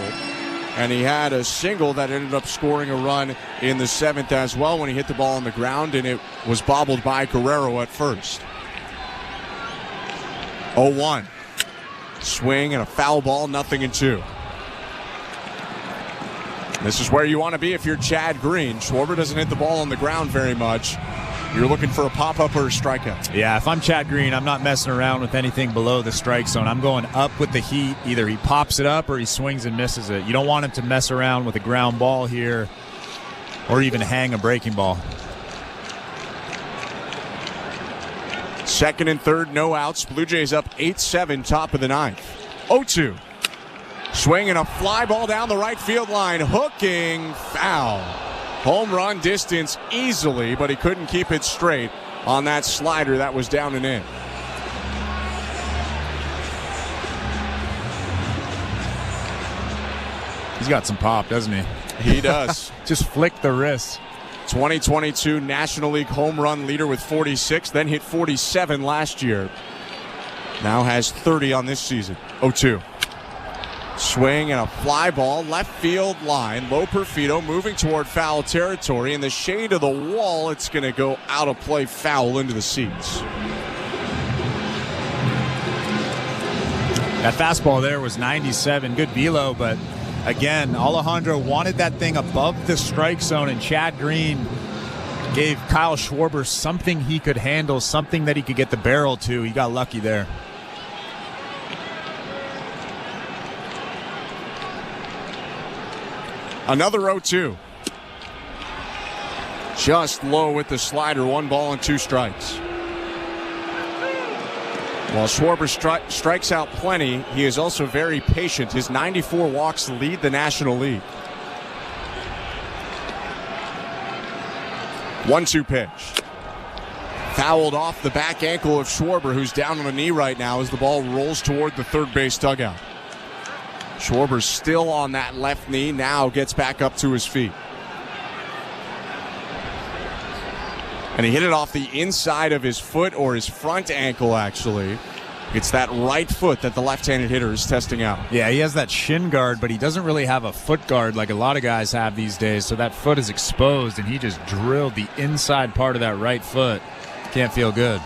and he had a single that ended up scoring a run in the 7th as well when he hit the ball on the ground, and it was bobbled by Guerrero at first. 0-1. Swing and a foul ball, 0-2. This is where you want to be if you're Chad Green. Schwarber doesn't hit the ball on the ground very much. You're looking for a pop-up or a strikeout. Yeah, if I'm Chad Green, I'm not messing around with anything below the strike zone. I'm going up with the heat. Either he pops it up or he swings and misses it. You don't want him to mess around with a ground ball here or even hang a breaking ball. Second and third, no outs. Blue Jays up 8-7, top of the 9th. 0-2. Swing and a fly ball down the right field line. Hooking, foul. Home run distance easily, but he couldn't keep it straight on that slider that was down and in. He's got some pop, doesn't he? He does. Just flick the wrist. 2022 National League home run leader with 46, then hit 47 last year. Now has 30 on this season. 0-2. Swing and a fly ball, left field line. Low Perfido moving toward foul territory. In the shade of the wall, it's going to go out of play, foul into the seats. That fastball there was 97. Good velo, but again, Alejandro wanted that thing above the strike zone, and Chad Green gave Kyle Schwarber something he could handle, something that he could get the barrel to. He got lucky there. Another 0-2. Just low with the slider. 1 ball and 2 strikes. While Schwarber strikes out plenty, he is also very patient. His 94 walks lead the National League. 1-2 pitch. Fouled off the back ankle of Schwarber, who's down on a knee right now as the ball rolls toward the third base dugout. Schwarber's still on that left knee, now gets back up to his feet. And he hit it off the inside of his foot, or his front ankle, actually. It's that right foot that the left-handed hitter is testing out. Yeah, he has that shin guard, but he doesn't really have a foot guard like a lot of guys have these days, so that foot is exposed, and he just drilled the inside part of that right foot. Can't feel good.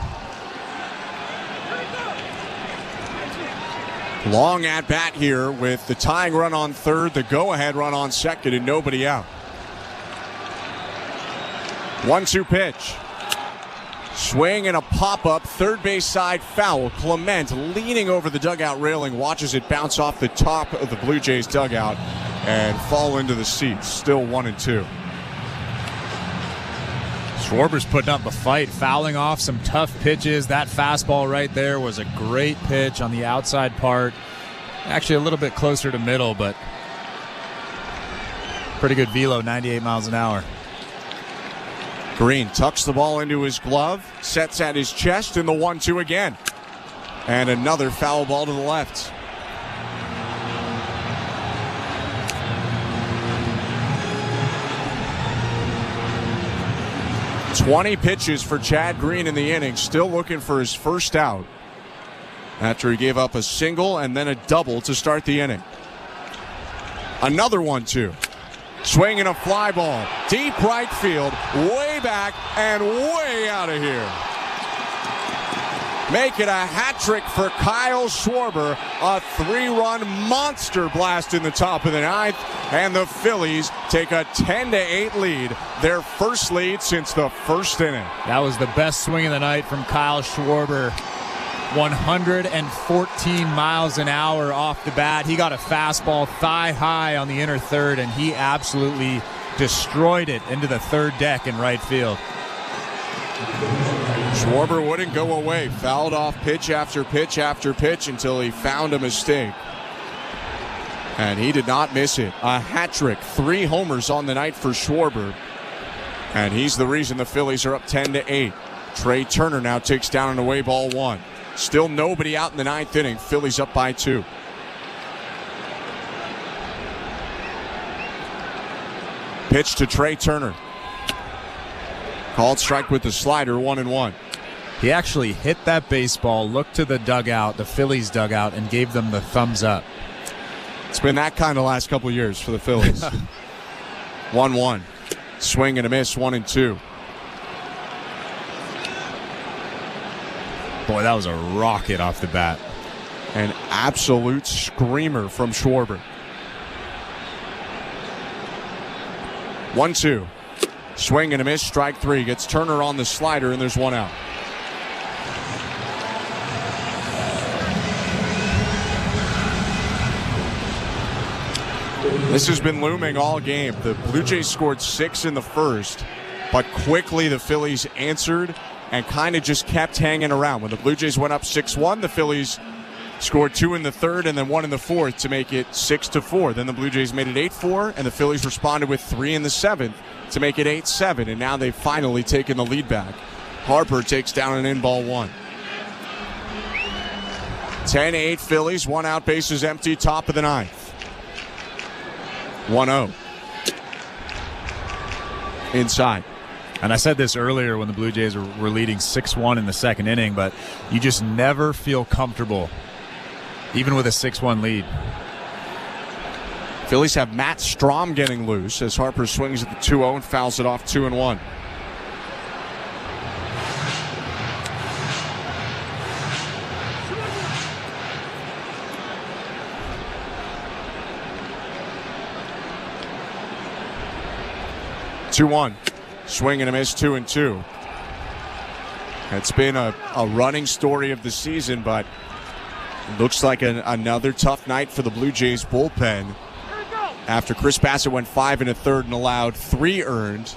Long at bat here with the tying run on third, the go-ahead run on second, and nobody out. 1-2 pitch. Swing and a pop-up, third base side foul. Clement leaning over the dugout railing, watches it bounce off the top of the Blue Jays dugout and fall into the seats. Still 1-2. Schwarber's putting up a fight, fouling off some tough pitches. That fastball right there was a great pitch on the outside part. Actually a little bit closer to middle, but pretty good velo, 98 miles an hour. Green tucks the ball into his glove, sets at his chest, and the 1-2 again. And another foul ball to the left. "20 pitches for Chad Green in the inning, still looking for his first out after he gave up a single and then a double to start the inning. Another 1-2. Swing and a fly ball. Deep right field, way back and way out of here. Make it a hat trick for Kyle Schwarber. A 3-run monster blast in the top of the ninth. And the Phillies take a 10-8 lead. Their first lead since the first inning. That was the best swing of the night from Kyle Schwarber. 114 miles an hour off the bat. He got a fastball thigh high on the inner third, and he absolutely destroyed it into the third deck in right field. Schwarber wouldn't go away. Fouled off pitch after pitch after pitch until he found a mistake. And he did not miss it. A hat trick, 3 homers on the night for Schwarber. And he's the reason the Phillies are up 10-8. Trey Turner now takes down an away ball 1. Still nobody out in the ninth inning. Phillies up by 2. Pitch to Trey Turner. Called strike with the slider, 1-1. He actually hit that baseball, looked to the dugout, the Phillies dugout, and gave them the thumbs up. It's been that kind of last couple of years for the Phillies. 1-1. Swing and a miss, 1-2. Boy, that was a rocket off the bat. An absolute screamer from Schwarber. 1-2. Swing and a miss, strike 3. Gets Turner on the slider, and there's 1 out. This has been looming all game. The Blue Jays scored 6 in the first, but quickly the Phillies answered and kind of just kept hanging around. When the Blue Jays went up 6-1, the Phillies scored 2 in the third and then 1 in the fourth to make it 6-4. Then the Blue Jays made it 8-4, and the Phillies responded with 3 in the seventh to make it 8-7, and now they've finally taken the lead back. Harper takes down an in-ball 1. 10-8 Phillies, 1 out, bases empty, top of the ninth. 1-0. Inside. And I said this earlier when the Blue Jays were leading 6-1 in the second inning, but you just never feel comfortable, even with a 6-1 lead. Phillies have Matt Strom getting loose as Harper swings at the 2-0 and fouls it off 2-1. Swing and a miss, 2-2. It's been a running story of the season, but it looks like another tough night for the Blue Jays bullpen after Chirs Bassitt went 5 1/3 and allowed 3 earned.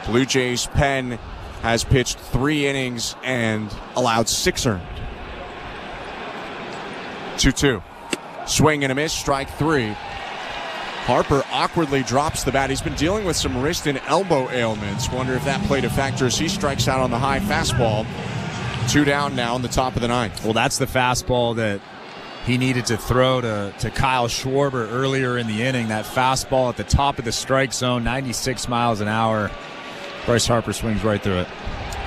Blue Jays' pen has pitched 3 innings and allowed 6 earned. 2-2. Swing and a miss, strike 3. Harper awkwardly drops the bat. He's been dealing with some wrist and elbow ailments. Wonder if that played a factor as he strikes out on the high fastball. 2 down now in the top of the 9th. Well, that's the fastball that he needed to throw to Kyle Schwarber earlier in the inning. That fastball at the top of the strike zone, 96 miles an hour. Bryce Harper swings right through it.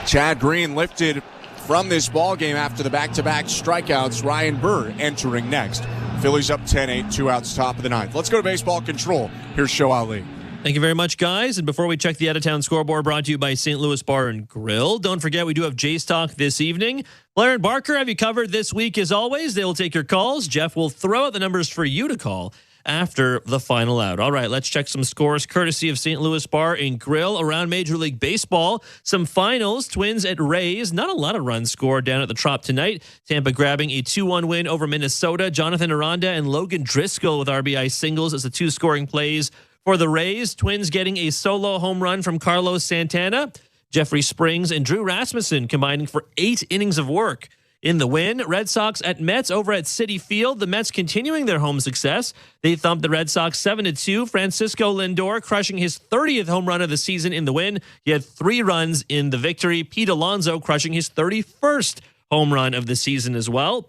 Chad Green lifted from this ball game after the back-to-back strikeouts. Ryan Burr entering next. Phillies up 10-8, 2 outs, top of the 9th. Let's go to baseball control. Here's Show Ali. Thank you very much, guys. And before we check the out-of-town scoreboard, brought to you by St. Louis Bar and Grill. Don't forget, we do have Jays Talk this evening. Blair and Barker have you covered this week as always. They will take your calls. Jeff will throw out the numbers for you to call after the final out. All right, let's check some scores courtesy of St. Louis Bar and Grill around Major League Baseball. Some finals, Twins at Rays. Not a lot of runs scored down at the Trop tonight. Tampa grabbing a 2-1 win over Minnesota. Jonathan Aranda and Logan Driscoll with RBI singles as the 2 scoring plays for the Rays. Twins getting a solo home run from Carlos Santana. Jeffrey Springs and Drew Rasmussen combining for 8 innings of work. In the win, Red Sox at Mets over at Citi Field. The Mets continuing their home success. They thumped the Red Sox 7-2. Francisco Lindor crushing his 30th home run of the season in the win. He had 3 runs in the victory. Pete Alonso crushing his 31st home run of the season as well.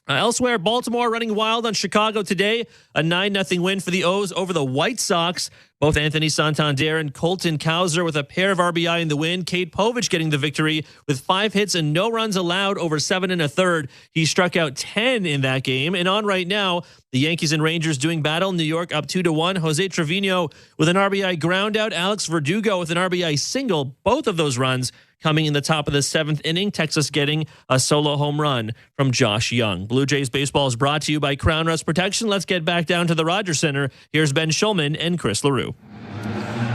Elsewhere, Baltimore running wild on Chicago today. A 9-0 win for the O's over the White Sox. Both Anthony Santander and Colton Cowser with a pair of RBI in the win. Cade Povich getting the victory with 5 hits and no runs allowed over 7 1/3. He struck out 10 in that game. And on right now, the Yankees and Rangers doing battle. New York up 2-1. Jose Trevino with an RBI ground out. Alex Verdugo with an RBI single. Both of those runs coming in the top of the 7th inning. Texas getting a solo home run from Josh Young. Blue Jays baseball is brought to you by Crown Rust Protection. Let's get back down to the Rogers Center. Here's Ben Schulman and Chris LaRue.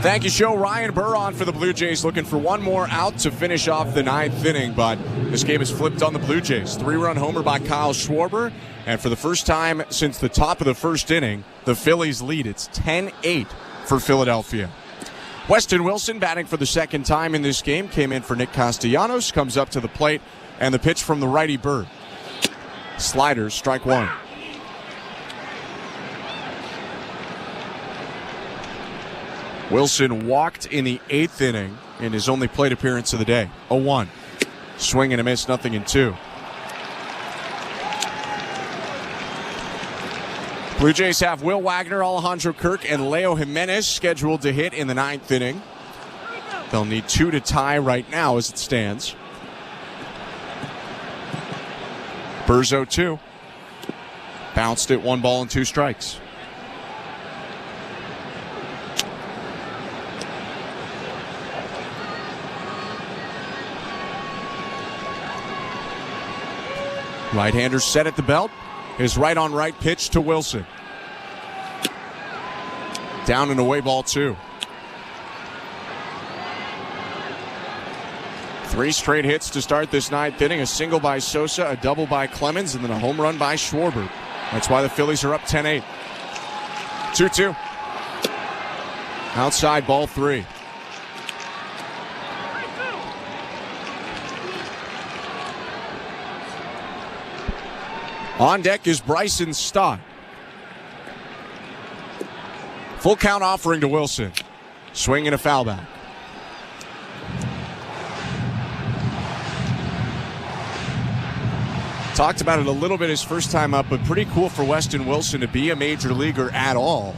Thank you, Joe. Ryan Burr on for the Blue Jays, looking for one more out to finish off the 9th inning, but this game is flipped on the Blue Jays. 3-run homer by Kyle Schwarber, and for the first time since the top of the 1st inning, the Phillies lead. It's 10-8 for Philadelphia. Weston Wilson batting for the 2nd time in this game, came in for Nick Castellanos, comes up to the plate, and the pitch from the righty Bird. Sliders, strike 1. Wilson walked in the 8th inning in his only plate appearance of the day. 0-1. Swing and a miss, 0-2. Blue Jays have Will Wagner, Alejandro Kirk, and Leo Jimenez scheduled to hit in the 9th inning. They'll need 2 to tie right now as it stands. Burrs 0-2. Bounced it, 1 ball and 2 strikes. Right-hander set at the belt. His right-on-right pitch to Wilson. Down and away, ball 2. 3 straight hits to start this 9th inning. A single by Sosa, a double by Clemens, and then a home run by Schwarber. That's why the Phillies are up 10-8. 2-2. Outside, ball 3. On deck is Bryson Stott. Full count offering to Wilson. Swing and a foul back. Talked about it a little bit his first time up, but pretty cool for Weston Wilson to be a major leaguer at all.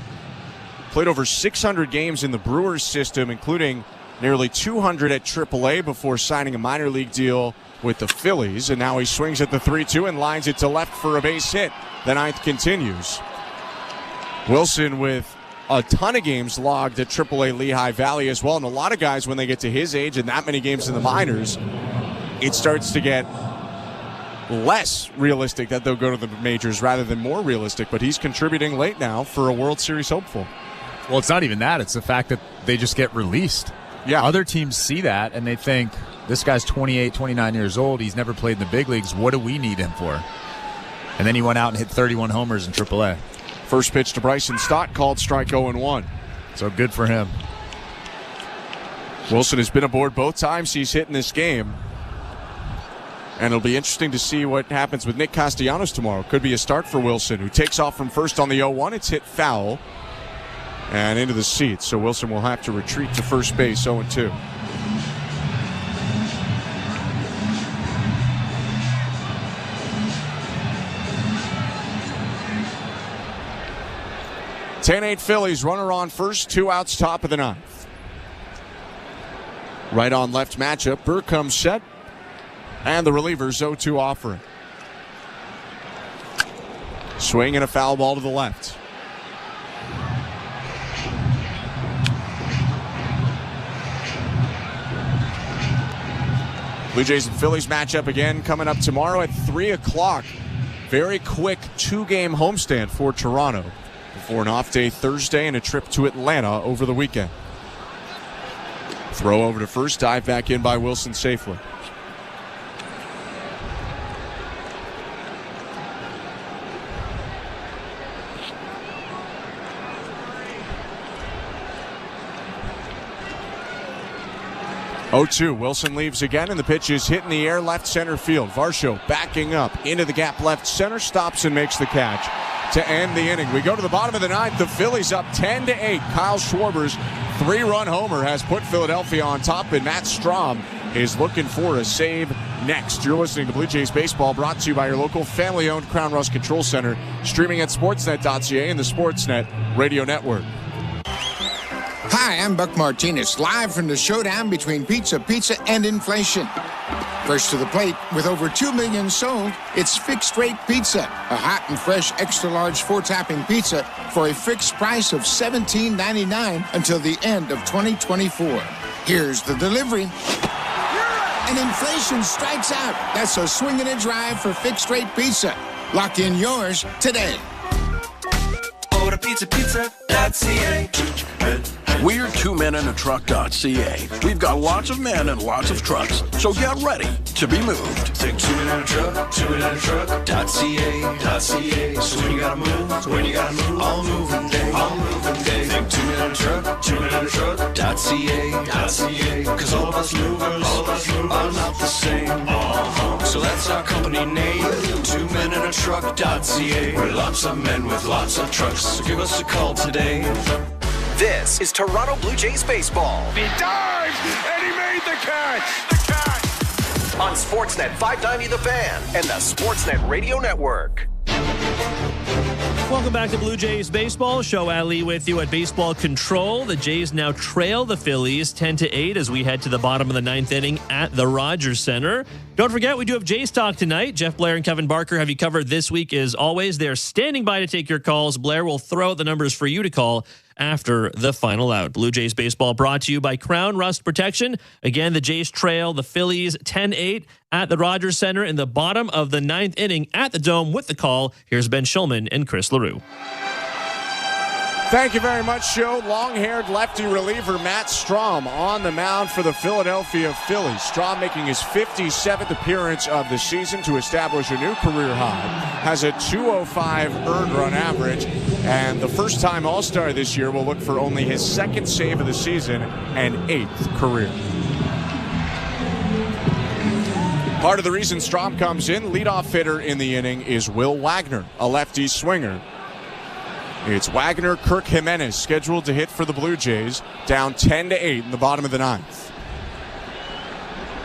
Played over 600 games in the Brewers system, including nearly 200 at AAA before signing a minor league deal with the Phillies, and now he swings at the 3-2 and lines it to left for a base hit. The 9th continues. Wilson with a ton of games logged at AAA Lehigh Valley as well, and a lot of guys, when they get to his age and that many games in the minors, it starts to get less realistic that they'll go to the majors rather than more realistic, but he's contributing late now for a World Series hopeful. Well, it's not even that. It's the fact that they just get released. Yeah. Other teams see that, and they think, this guy's 28, 29 years old. He's never played in the big leagues. What do we need him for? And then he went out and hit 31 homers in AAA. First pitch to Bryson Stott, called strike 0-1. So good for him. Wilson has been aboard both times he's hit in this game. And it'll be interesting to see what happens with Nick Castellanos tomorrow. Could be a start for Wilson, who takes off from first on the 0-1. It's hit foul and into the seats. So Wilson will have to retreat to first base 0-2. (10-8) Phillies, runner on first, 2 outs, top of the ninth. Right on left matchup. Burr comes set. And the relievers 0-2 offering. Swing and a foul ball to the left. Blue Jays and Phillies matchup again coming up tomorrow at 3 o'clock. Very quick 2-game homestand for Toronto before an off day Thursday and a trip to Atlanta over the weekend. Throw over to first, dive back in by Wilson safely. (0-2). Wilson leaves again, and the pitch is hit in the air left center field. Varsho backing up into the gap left center, stops and makes the catch to end the inning. We go to the bottom of the ninth. The Phillies up 10-8. Kyle Schwarber's 3-run homer has put Philadelphia on top, and Matt Strahm is looking for a save next. You're listening to Blue Jays Baseball, brought to you by your local family-owned Crown Rust Control Center, streaming at sportsnet.ca and the Sportsnet Radio Network. Hi, I'm Buck Martinez, live from the showdown between pizza and inflation. First to the plate, with over 2 million sold, it's Fixed Rate Pizza, a hot and fresh extra-large 4-topping pizza for a fixed price of $17.99 until the end of 2024. Here's the delivery. And inflation strikes out. That's a swing and a drive for Fixed Rate Pizza. Lock in yours today. Order pizza.ca. We're 2menintruck.ca. We've got lots of men and lots of trucks, so get ready to be moved. Think 2menintruck.ca. So when you gotta move, all moving day. Think 2menintruck.ca. Cause all of us movers are not the same. So that's our company name, 2menintruck.ca. We're lots of men with lots of trucks, so give us a call today. This is Toronto Blue Jays baseball. He dives, and he made the catch. On Sportsnet 590 The Fan and the Sportsnet Radio Network. Welcome back to Blue Jays Baseball. Show Ali with you at Baseball Control. The Jays now trail the Phillies 10-8 as we head to the bottom of the ninth inning at the Rogers Center. Don't forget, we do have Jays Talk tonight. Jeff Blair and Kevin Barker have you covered this week as always. They're standing by to take your calls. Blair will throw out the numbers for you to call after the final out. Blue Jays Baseball brought to you by Crown Rust Protection. Again, the Jays trail the Phillies 10-8 at the Rogers Center in the bottom of the ninth inning at the Dome with the call. Here's Ben Shulman and Chris LaRue. Thank you very much, Joe. Long-haired lefty reliever Matt Strahm on the mound for the Philadelphia Phillies. Strahm making his 57th appearance of the season to establish a new career high. Has a .205 earned run average, and the first-time All-Star this year will look for only his second save of the season and 8th career. Part of the reason Strahm comes in, leadoff hitter in the inning, is Will Wagner, a lefty swinger. It's Wagner, Kirk Jimenez scheduled to hit for the Blue Jays, down 10-8 in the bottom of the ninth.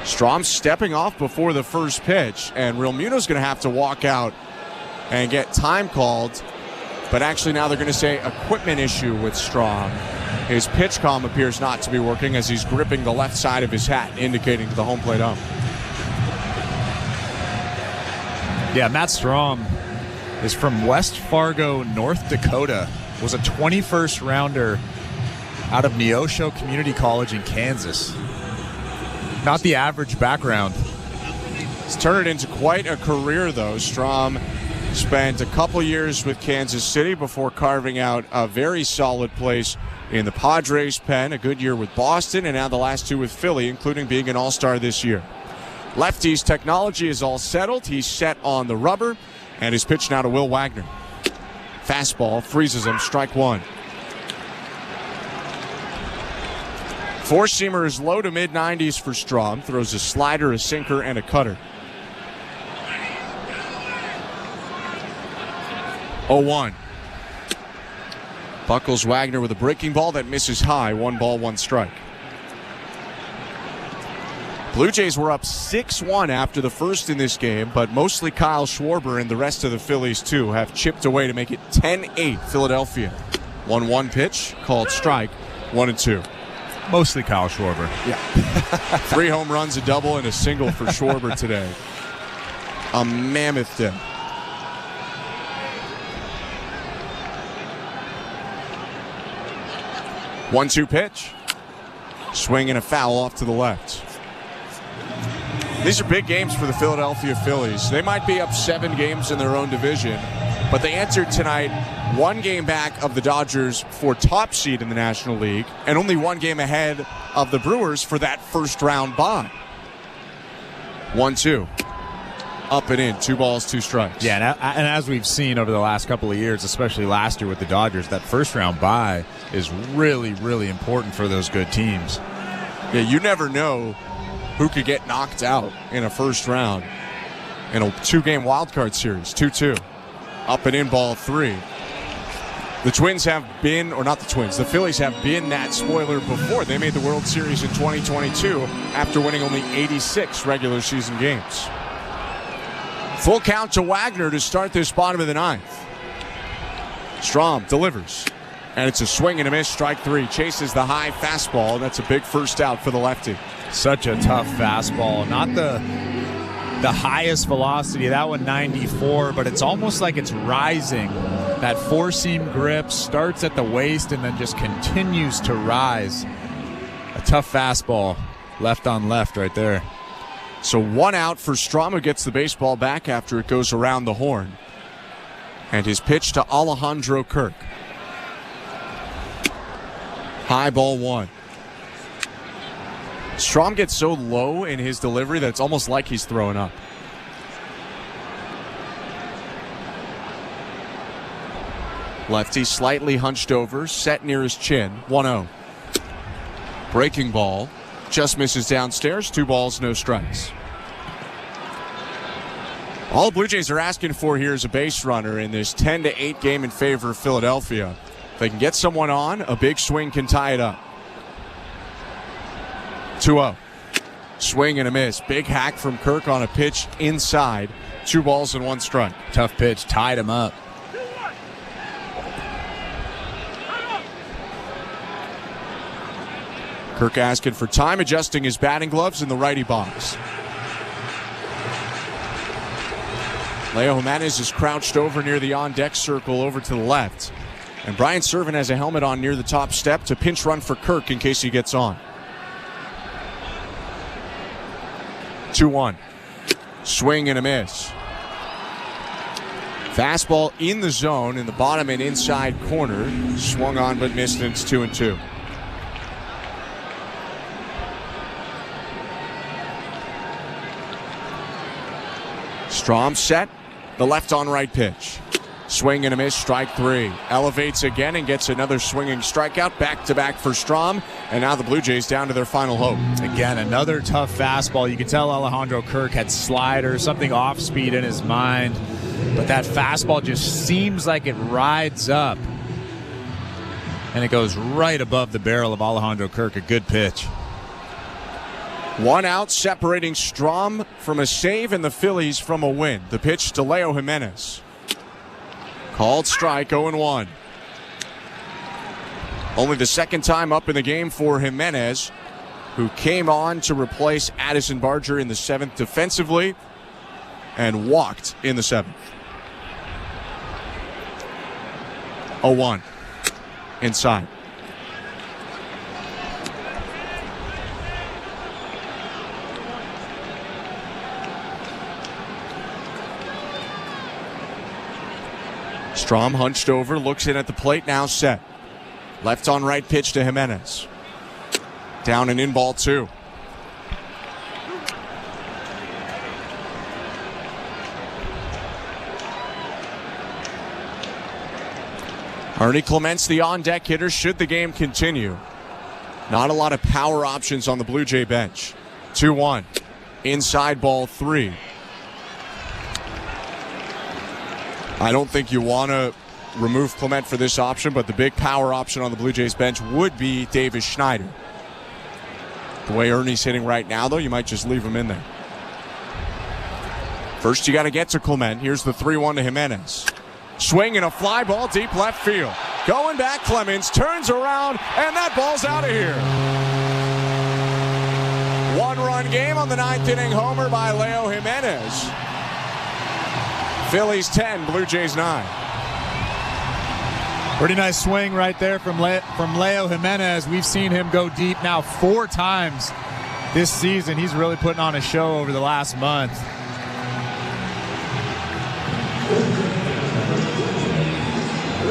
Strahm stepping off before the first pitch, and Real Muno's going to have to walk out and get time called. But actually now they're going to say equipment issue with Strahm. His pitch comm appears not to be working as he's gripping the left side of his hat, indicating to the home plate ump. Yeah, Matt Strahm is from West Fargo, North Dakota. Was a 21st rounder out of Neosho Community College in Kansas. Not the average background. He's turned it into quite a career, though. Strahm spent a couple years with Kansas City before carving out a very solid place in the Padres pen, a good year with Boston, and now the last 2 with Philly, including being an All-Star this year. Lefty's technology is all settled. He's set on the rubber. And his pitch now to Will Wagner. Fastball freezes him, strike one. Four-seamer is low to mid-90s for Strom. Throws a slider, a sinker, and a cutter. 0-1. Buckles Wagner with a breaking ball that misses high. 1 ball, 1 strike. Blue Jays were up 6-1 after the first in this game, but mostly Kyle Schwarber and the rest of the Phillies, too, have chipped away to make it 10-8 Philadelphia. 1-1 pitch, called strike, 1-2. Mostly Kyle Schwarber. Yeah. 3 home runs, a double, and a single for Schwarber today. A mammoth day. One-two pitch. Swing and a foul off to the left. These are big games for the Philadelphia Phillies. They might be up 7 games in their own division, but they entered tonight 1 game back of the Dodgers for top seed in the National League and only 1 game ahead of the Brewers for that first-round bye. 1-2. Up and in. 2 balls, 2 strikes. Yeah, and as we've seen over the last couple of years, especially last year with the Dodgers, that first-round bye is really, really important for those good teams. Yeah, you never know who could get knocked out in a first round in a 2-game wild card series. 2-2. Up and in, ball 3. The Twins have been, or not the Twins, the Phillies have been that spoiler before. They made the World Series in 2022 after winning only 86 regular season games. Full count to Wagner to start this bottom of the 9th. Strom delivers. And it's a swing and a miss, strike 3. Chases the high fastball. That's a big first out for the lefty. Such a tough fastball. Not the highest velocity. That one 94, but it's almost like it's rising. That four-seam grip starts at the waist and then just continues to rise. A tough fastball. Left on left right there. So 1 out for Strom, who gets the baseball back after it goes around the horn. And his pitch to Alejandro Kirk. High ball 1. Strom gets so low in his delivery that it's almost like he's throwing up. Lefty slightly hunched over, set near his chin. 1-0. Breaking ball. Just misses downstairs. 2 balls, no strikes. All the Blue Jays are asking for here is a base runner in this 10-8 game in favor of Philadelphia. If they can get someone on, a big swing can tie it up. 2-0. Swing and a miss. Big hack from Kirk on a pitch inside. 2 balls and 1 strike. Tough pitch. Tied him up. Kirk asking for time, adjusting his batting gloves in the righty box. Leo Jimenez is crouched over near the on-deck circle over to the left. And Brian Servant has a helmet on near the top step to pinch run for Kirk in case he gets on. 2-1. Swing and a miss. Fastball in the zone in the bottom and inside corner. Swung on but missed, and it's 2-2. Strom set. The left on right pitch. Swing and a miss, strike 3. Elevates again and gets another swinging strikeout. Back-to-back for Strom. And now the Blue Jays down to their final hope. Again, another tough fastball. You can tell Alejandro Kirk had slider, something off-speed in his mind. But that fastball just seems like it rides up. And it goes right above the barrel of Alejandro Kirk. A good pitch. 1 out, separating Strom from a save and the Phillies from a win. The pitch to Leo Jimenez. Called strike, 0-1. Only the second time up in the game for Jimenez, who came on to replace Addison Barger in the 7th defensively and walked in the 7th. 0-1. Inside. Strom hunched over, looks in at the plate, now set. Left on right pitch to Jimenez. Down and in, ball 2. Ernie Clements, the on-deck hitter, should the game continue. Not a lot of power options on the Blue Jay bench. 2-1. Inside ball 3. I don't think you want to remove Clement for this option, but the big power option on the Blue Jays bench would be Davis Schneider. The way Ernie's hitting right now, though, you might just leave him in there. First, you got to get to Clement. Here's the 3-1 to Jimenez. Swing and a fly ball deep left field. Going back, Clemens turns around, and that ball's out of here. 1-run game on the 9th inning homer by Leo Jimenez. Phillies 10, Blue Jays 9. Pretty nice swing right there from Leo Jimenez. We've seen him go deep now 4 times this season. He's really putting on a show over the last month.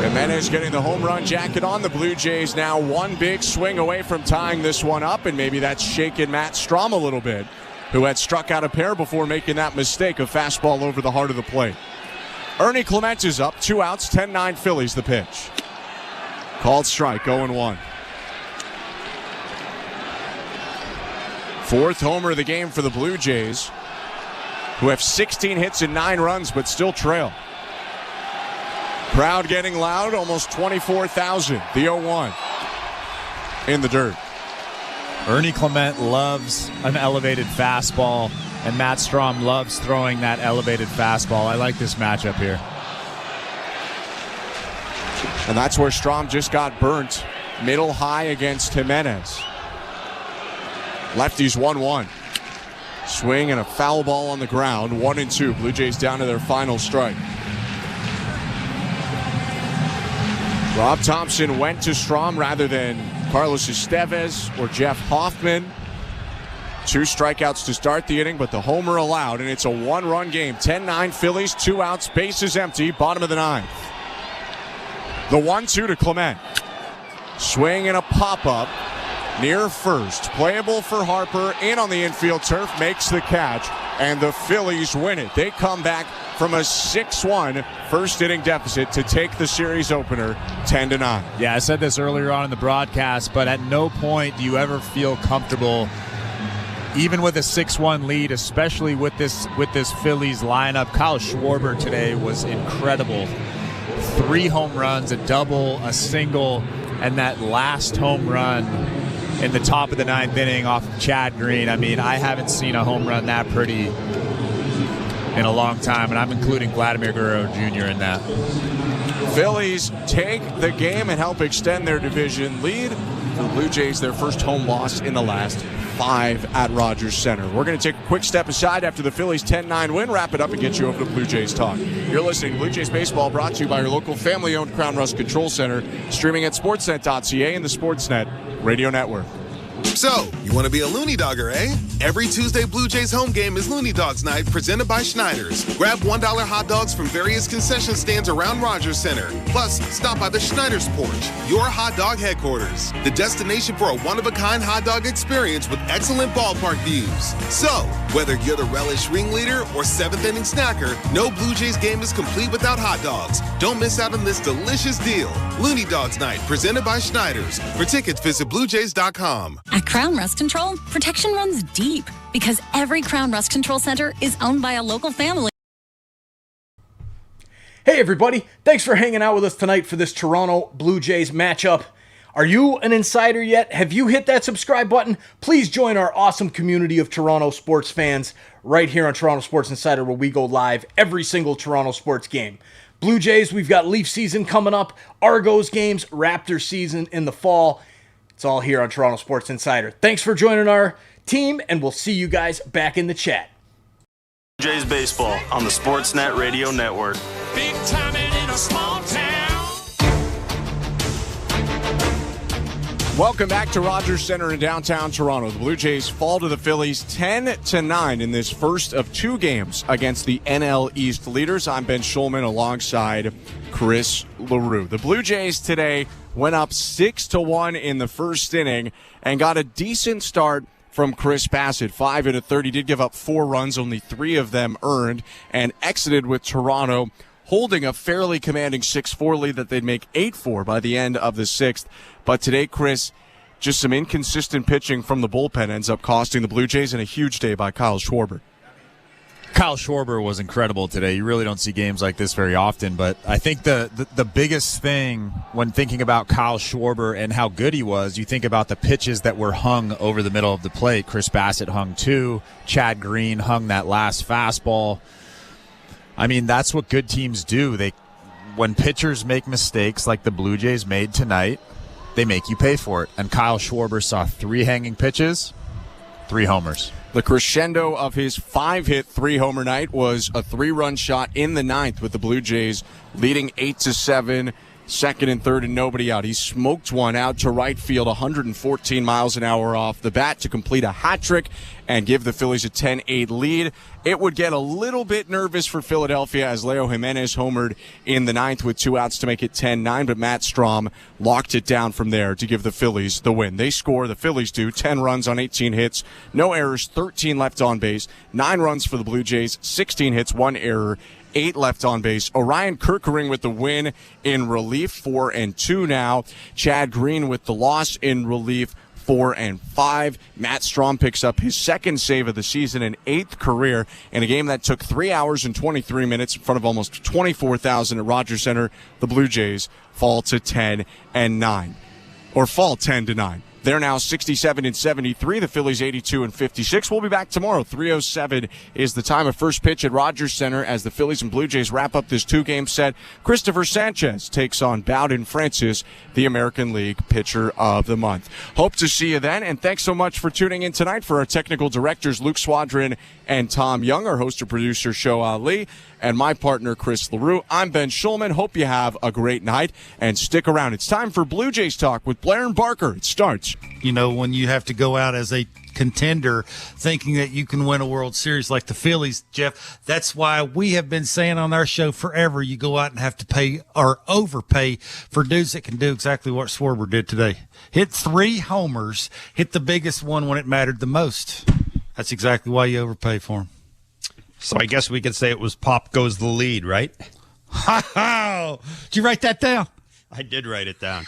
Jimenez getting the home run jacket on. The Blue Jays now one big swing away from tying this one up, and maybe that's shaken Matt Strom a little bit, who had struck out a pair before making that mistake of fastball over the heart of the plate. Ernie Clement is up, 2 outs, 10-9 Phillies the pitch. Called strike, 0-1. 4th homer of the game for the Blue Jays, who have 16 hits and 9 runs but still trail. Crowd getting loud, almost 24,000. The 0-1 in the dirt. Ernie Clement loves an elevated fastball, and Matt Strom loves throwing that elevated fastball. I like this matchup here. And that's where Strom just got burnt. Middle high against Jimenez. Lefties 1-1. Swing and a foul ball on the ground. 1-2. Blue Jays down to their final strike. Rob Thompson went to Strom rather than Carlos Estevez or Jeff Hoffman. 2 strikeouts to start the inning, but the homer allowed, and it's a 1-run game. 10-9 Phillies, 2 outs, bases empty, bottom of the 9th. The 1-2 to Clement. Swing and a pop-up near first. Playable for Harper, in on the infield turf, makes the catch, and the Phillies win it. They come back from a 6-1 first inning deficit to take the series opener 10-9. Yeah, I said this earlier on in the broadcast, but at no point do you ever feel comfortable, even with a 6-1 lead, especially with this Phillies lineup. Kyle Schwarber today was incredible. 3 home runs, a double, a single, and that last home run in the top of the 9th inning off of Chad Green. I mean, I haven't seen a home run that pretty in a long time, and I'm including Vladimir Guerrero Jr. in that. Phillies take the game and help extend their division lead. For the Blue Jays, their first home loss in the last 5 at Rogers Center. We're going to take a quick step aside after the Phillies 10-9 win, wrap it up, and get you over to Blue Jays Talk. You're listening to Blue Jays Baseball, brought to you by your local family-owned Crown Rust Control Center, streaming at sportsnet.ca and the Sportsnet Radio Network. So, you want to be a Looney Dogger, eh? Every Tuesday Blue Jays home game is Looney Dogs Night, presented by Schneider's. Grab $1 hot dogs from various concession stands around Rogers Center. Plus, stop by the Schneider's Porch, your hot dog headquarters. The destination for a one-of-a-kind hot dog experience with excellent ballpark views. So, whether you're the relish ringleader or 7th-inning snacker, no Blue Jays game is complete without hot dogs. Don't miss out on this delicious deal. Looney Dogs Night, presented by Schneider's. For tickets, visit BlueJays.com. At Crown Rust Control, protection runs deep because every Crown Rust Control Center is owned by a local family. Hey everybody, thanks for hanging out with us tonight for this Toronto Blue Jays matchup. Are you an insider yet? Have you hit that subscribe button? Please join our awesome community of Toronto sports fans right here on Toronto Sports Insider, where we go live every single Toronto sports game. Blue Jays, we've got Leaf season coming up, Argos games, Raptors season in the fall. It's all here on Toronto Sports Insider. Thanks for joining our team, and we'll see you guys back in the chat. Jays Baseball on the Sportsnet Radio Network. Big time and in a small town. Welcome back to Rogers Center in downtown Toronto. The Blue Jays fall to the Phillies 10-9 in this first of 2 games against the NL East leaders. I'm Ben Schulman alongside Chris LaRue. The Blue Jays today went up 6-1 in the first inning and got a decent start from Chirs Bassitt. 5 1/3. He did give up 4 runs, only 3 of them earned, and exited with Toronto holding a fairly commanding 6-4 lead that they'd make 8-4 by the end of the 6th. But today, Chris, just some inconsistent pitching from the bullpen ends up costing the Blue Jays, and a huge day by Kyle Schwarber. Kyle Schwarber was incredible today. You really don't see games like this very often, but I think the biggest thing when thinking about Kyle Schwarber and how good he was, you think about the pitches that were hung over the middle of the plate. Chirs Bassitt hung 2. Chad Green hung that last fastball. I mean, that's what good teams do. When pitchers make mistakes like the Blue Jays made tonight, they make you pay for it. And Kyle Schwarber saw 3 hanging pitches, 3 homers. The crescendo of his 5-hit 3-homer night was a 3-run shot in the 9th with the Blue Jays leading 8-7, second and third and nobody out. He smoked one out to right field, 114 miles an hour off the bat to complete a hat trick and give the Phillies a 10-8 lead. It would get a little bit nervous for Philadelphia as Leo Jimenez homered in the 9th with 2 outs to make it 10-9, but Matt Strahm locked it down from there to give the Phillies the win. They score, the Phillies do, 10 runs on 18 hits, no errors, 13 left on base, 9 runs for the Blue Jays, 16 hits, 1 error, 8 left on base. Orion Kirkering with the win in relief, 4-2 now. Chad Green with the loss in relief, 4-5. Matt Strahm picks up his 2nd save of the season and 8th career in a game that took 3 hours and 23 minutes in front of almost 24,000 at Rogers Center. The Blue Jays fall to 10-9, or fall 10-9. They're now 67-73. The Phillies 82-56. We'll be back tomorrow. 3:07 is the time of first pitch at Rogers Center as the Phillies and Blue Jays wrap up this 2-game set. Christopher Sanchez takes on Bowden Francis, the American League Pitcher of the Month. Hope to see you then, and thanks so much for tuning in tonight. For our technical directors, Luke Swadron and Tom Young, our host and producer, Show Ali, and my partner, Chris LaRue. I'm Ben Schulman. Hope you have a great night, and stick around. It's time for Blue Jays Talk with Blair and Barker. It starts. You know, when you have to go out as a contender thinking that you can win a World Series like the Phillies, Jeff, that's why we have been saying on our show forever, you go out and have to pay or overpay for dudes that can do exactly what Schwarber did today. Hit 3 homers, hit the biggest one when it mattered the most. That's exactly why you overpay for him. So I guess we could say it was Pop Goes the Lead, right? Ha-ha! Did you write that down? I did write it down.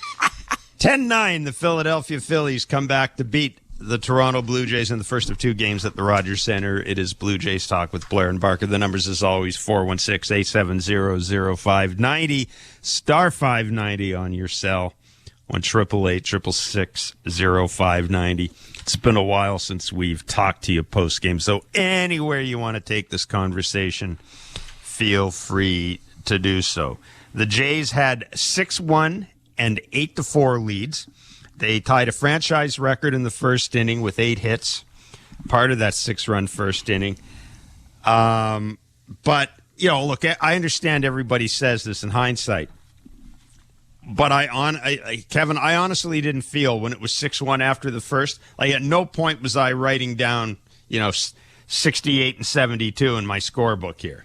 10-9, the Philadelphia Phillies come back to beat the Toronto Blue Jays in the first of 2 games at the Rogers Center. It is Blue Jays Talk with Blair and Barker. The numbers, as always, 416-870-0590, star 590 on your cell, 1-888-666-0590. It's been a while since we've talked to you post-game, so anywhere you want to take this conversation, feel free to do so. The Jays had 6-1 and 8-4 leads. They tied a franchise record in the first inning with 8 hits, part of that 6-run first inning. But, you know, look, I understand everybody says this in hindsight. But Kevin, I honestly didn't feel when it was 6-1 after the first. Like, at no point was I writing down, 68 and 72 in my scorebook here.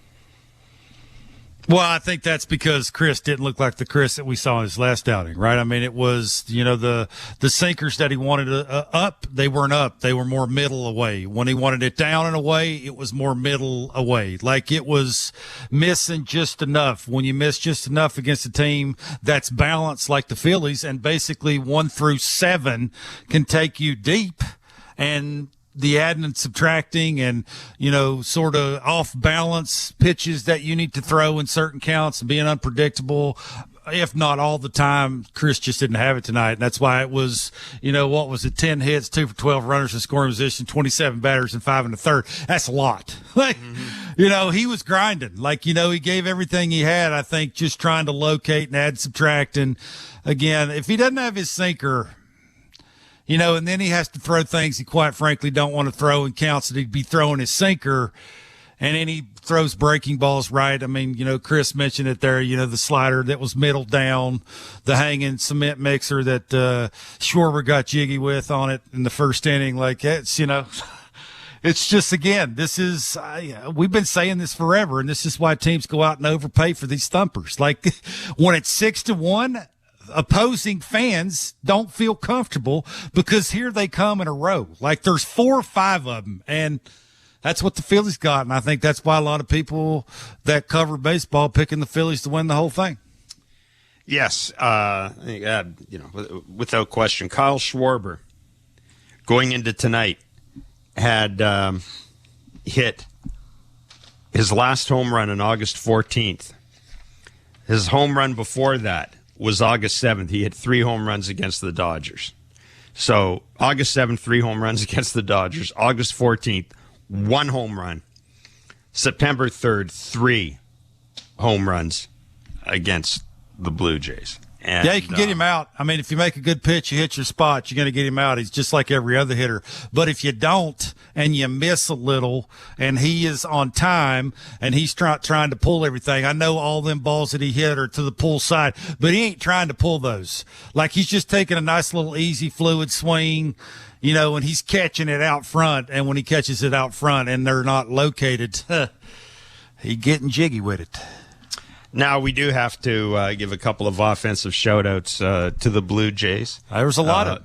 Well, I think that's because Chris didn't look like the Chris that we saw in his last outing, right? I mean, it was, the sinkers that he wanted up, they weren't up. They were more middle away. When he wanted it down and away, it was more middle away. Like, it was missing just enough. When you miss just enough against a team that's balanced like the Phillies, and basically 1 through 7 can take you deep, and the adding and subtracting and, sort of off balance pitches that you need to throw in certain counts and being unpredictable, if not all the time, Chris just didn't have it tonight. And that's why it was, 10 hits, 2 for 12 runners in scoring position, 27 batters and 5 1/3. That's a lot. He was grinding. He gave everything he had, I think, just trying to locate and add, subtract. And again, if he doesn't have his sinker, and then he has to throw things he quite frankly don't want to throw in counts that he'd be throwing his sinker, and then he throws breaking balls right. I mean, Chris mentioned it there, the slider that was middle down, the hanging cement mixer that Schwarber got jiggy with on it in the first inning. Like, it's, it's just, again, this is, we've been saying this forever, and this is why teams go out and overpay for these thumpers. Like, when it's 6-1, opposing fans don't feel comfortable because here they come in a row. Like, there's 4 or 5 of them, and that's what the Phillies got. And I think that's why a lot of people that cover baseball picking the Phillies to win the whole thing. Yes, without question, Kyle Schwarber going into tonight had hit his last home run on August 14th. His home run before that was August 7th. He hit 3 home runs against the Dodgers. So August 7th, 3 home runs against the Dodgers. August 14th, 1 home run. September 3rd, 3 home runs against the Blue Jays. And, you can get him out. I mean, if you make a good pitch, you hit your spot, you're going to get him out. He's just like every other hitter. But if you don't and you miss a little and he is on time and he's trying to pull everything, I know all them balls that he hit are to the pull side, but he ain't trying to pull those. Like he's just taking a nice little easy fluid swing, and he's catching it out front. And when he catches it out front and they're not located, he's getting jiggy with it. Now, we do have to give a couple of offensive shout-outs to the Blue Jays. There was a lot of...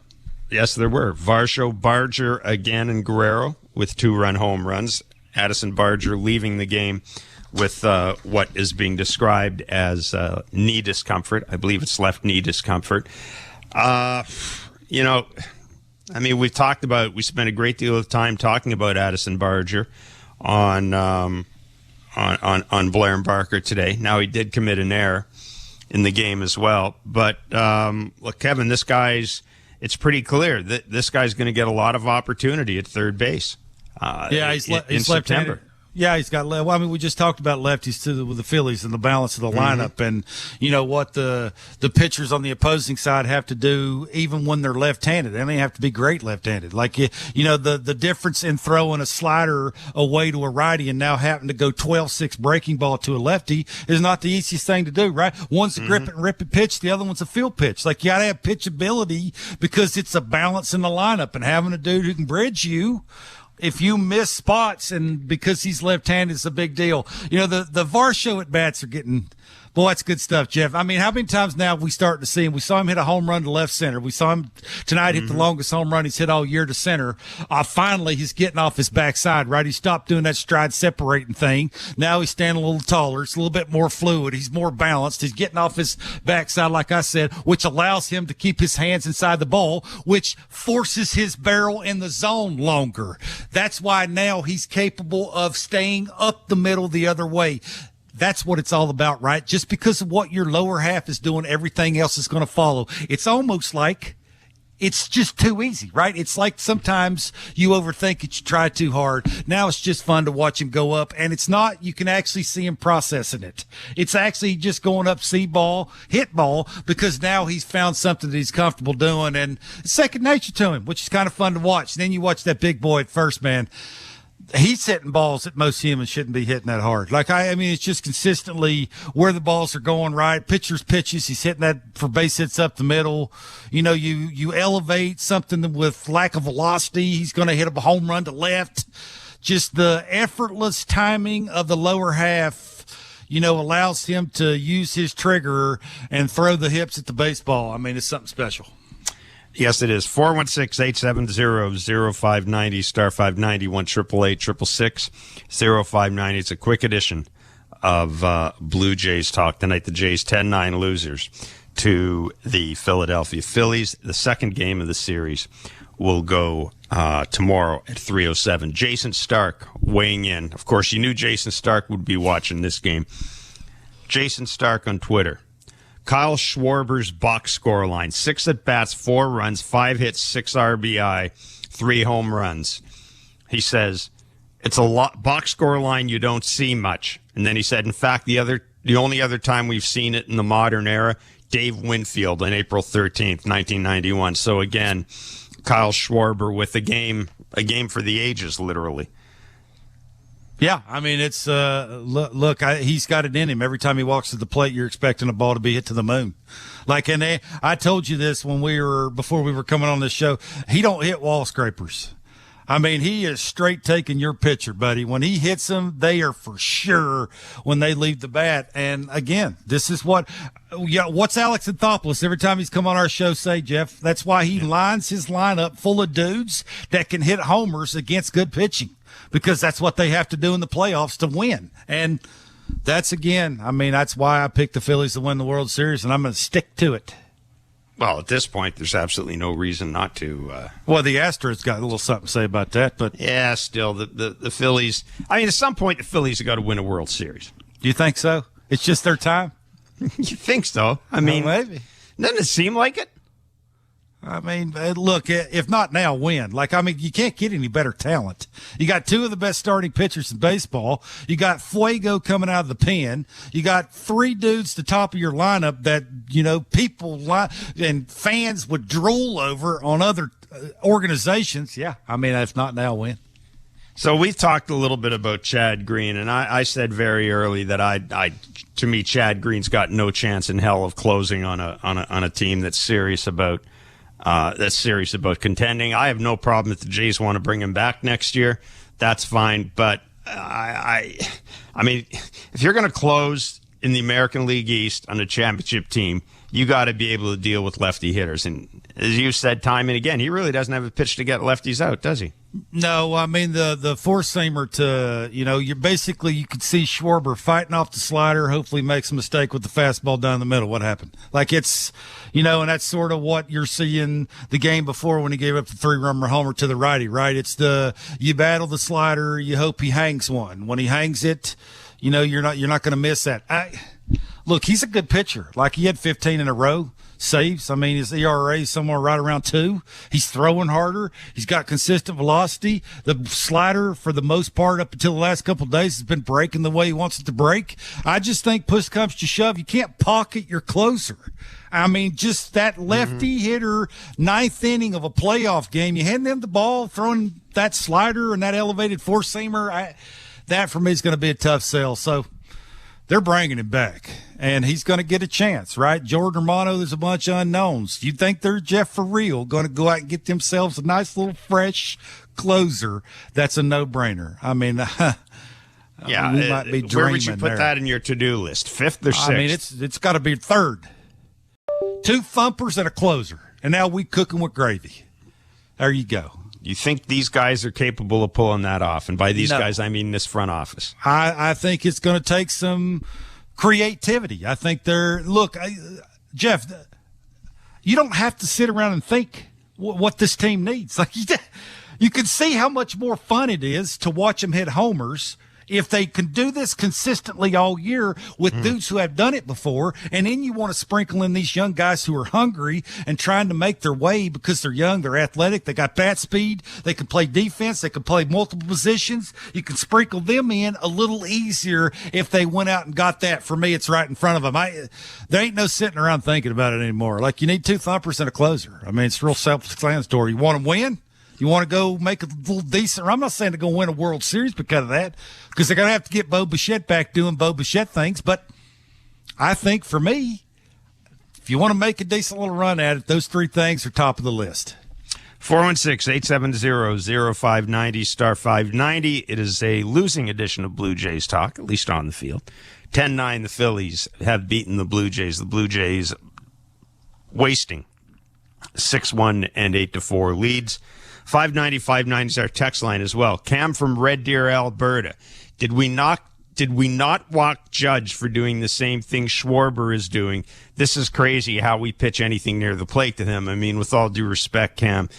Yes, there were. Varsho, Barger, again, and Guerrero with 2-run home runs. Addison Barger leaving the game with what is being described as knee discomfort. I believe it's left knee discomfort. We spent a great deal of time talking about Addison Barger on Blair and Barker today. Now, he did commit an error in the game as well. But, look, Kevin, it's pretty clear that this guy's going to get a lot of opportunity at third base he's in September. Yeah, he's got. Well, I mean, we just talked about lefties with the Phillies and the balance of the lineup, and what the pitchers on the opposing side have to do, even when they're left-handed. They don't have to be great left-handed. Like the difference in throwing a slider away to a righty and now having to go 12-6 breaking ball to a lefty is not the easiest thing to do, right? One's a grip and rip it pitch, the other one's a field pitch. Like you got to have pitchability because it's a balance in the lineup, and having a dude who can bridge you. If you miss spots and because he's left-handed, it's a big deal. The Varsho at bats are getting, boy, that's good stuff, Jeff. I mean, how many times now have we starting to see him? We saw him hit a home run to left center. We saw him tonight hit the longest home run he's hit all year to center. Finally, he's getting off his backside, right? He stopped doing that stride separating thing. Now he's standing a little taller. It's a little bit more fluid. He's more balanced. He's getting off his backside, like I said, which allows him to keep his hands inside the ball, which forces his barrel in the zone longer. That's why now he's capable of staying up the middle the other way. That's what it's all about, right? Just because of what your lower half is doing, everything else is going to follow. It's almost like it's just too easy, right? It's like sometimes you overthink it, you try too hard. Now it's just fun to watch him go up, and it's not, you can actually see him processing it. It's actually just going up, see ball, hit ball, because now he's found something that he's comfortable doing, and it's second nature to him, which is kind of fun to watch. And then you watch that big boy at first, man. He's hitting balls that most humans shouldn't be hitting that hard. Like, I mean, it's just consistently where the balls are going, right? Pitcher's pitches, he's hitting that for base hits up the middle. You elevate something with lack of velocity, he's going to hit a home run to left. Just the effortless timing of the lower half, allows him to use his trigger and throw the hips at the baseball. I mean, it's something special. Yes, it is. 416-870-0590, star 590, 1-888-866-0590. It's a quick edition of Blue Jays Talk tonight. The Jays 10-9 losers to the Philadelphia Phillies. The second game of the series will go tomorrow at 3:07. Jason Stark weighing in. Of course, you knew Jason Stark would be watching this game. Jason Stark on Twitter. Kyle Schwarber's box score line: 6 at-bats, 4 runs, 5 hits, 6 RBI, 3 home runs. He says, it's a lot box score line you don't see much. And then he said, in fact, the only other time we've seen it in the modern era, Dave Winfield on April 13th, 1991. So again, Kyle Schwarber with a game for the ages, literally. Yeah, I mean, it's he's got it in him. Every time he walks to the plate, you're expecting a ball to be hit to the moon. And I told you this before we were coming on this show. He don't hit wall scrapers. I mean, he is straight taking your pitcher, buddy. When he hits them, they are for sure when they leave the bat. And again, this is what's Alex Anthopoulos every time he's come on our show say, Jeff? That's why he lines his lineup full of dudes that can hit homers against good pitching, because that's what they have to do in the playoffs to win. And that's why I picked the Phillies to win the World Series, and I'm going to stick to it. Well, at this point, there's absolutely no reason not to. Well, the Astros got a little something to say about that, but yeah, still the Phillies. I mean, at some point, the Phillies have got to win a World Series. Do you think so? It's just their time. You think so? I mean, well, maybe. Doesn't it seem like it? I mean, look, if not now, when? You can't get any better talent. You got two of the best starting pitchers in baseball. You got Fuego coming out of the pen. You got three dudes at the top of your lineup that, people and fans would drool over on other organizations. Yeah, I mean, if not now, when? So we've talked a little bit about Chad Green, and I said very early that to me, Chad Green's got no chance in hell of closing on a team that's serious about contending. I have no problem if the Jays want to bring him back next year. That's fine. But I mean, if you're going to close in the American League East on a championship team, you got to be able to deal with lefty hitters. And as you said time and again, he really doesn't have a pitch to get lefties out, does he? No, I mean, the four-seamer you could see Schwarber fighting off the slider, hopefully makes a mistake with the fastball down the middle. What happened? It's, and that's sort of what you're seeing the game before when he gave up the 3-run homer to the righty, right? It's you battle the slider, you hope he hangs one. When he hangs it, you're not going to miss that. Look, he's a good pitcher. He had 15 in a row. Saves. I mean, his ERA is somewhere right around 2. He's throwing harder. He's got consistent velocity. The slider, for the most part, up until the last couple of days, has been breaking the way he wants it to break. I just think push comes to shove, you can't pocket your closer. I mean, just that lefty hitter, 9th inning of a playoff game, you hand them the ball, throwing that slider and that elevated four-seamer, that for me is going to be a tough sell. So they're bringing him back, and he's going to get a chance, right? Jordan Romano, there's a bunch of unknowns. You think they're Jeff for real, going to go out and get themselves a nice little fresh closer? That's a no-brainer. I mean, yeah, we might be dreaming. Where would you put that in your to-do list? 5th or 6th? I mean, it's got to be 3rd. 2 thumpers and a closer, and now we cooking with gravy. There you go. You think these guys are capable of pulling that off? And by these guys, I mean this front office. I think it's going to take some creativity. I think Jeff, you don't have to sit around and think what this team needs. You can see how much more fun it is to watch them hit homers if they can do this consistently all year with dudes who have done it before. And then you want to sprinkle in these young guys who are hungry and trying to make their way because they're young, they're athletic, they got bat speed, they can play defense, they can play multiple positions. You can sprinkle them in a little easier if they went out and got that. For me, it's right in front of them. There ain't no sitting around thinking about it anymore. You need 2 thumpers and a closer. I mean, it's real self-explanatory. You want to win? You want to go make a little decent? I'm not saying to go win a World Series because of that, because they're going to have to get Bo Bichette back doing Bo Bichette things. But I think for me, if you want to make a decent little run at it, those 3 things are top of the list. 416-870-0590, star 590. It is a losing edition of Blue Jays Talk, at least on the field. 10-9, the Phillies have beaten the Blue Jays. The Blue Jays wasting 6-1 and 8-4 leads. 590 is our text line as well. Cam from Red Deer, Alberta. Did we not walk Judge for doing the same thing Schwarber is doing? This is crazy how we pitch anything near the plate to him. I mean, with all due respect, Cam,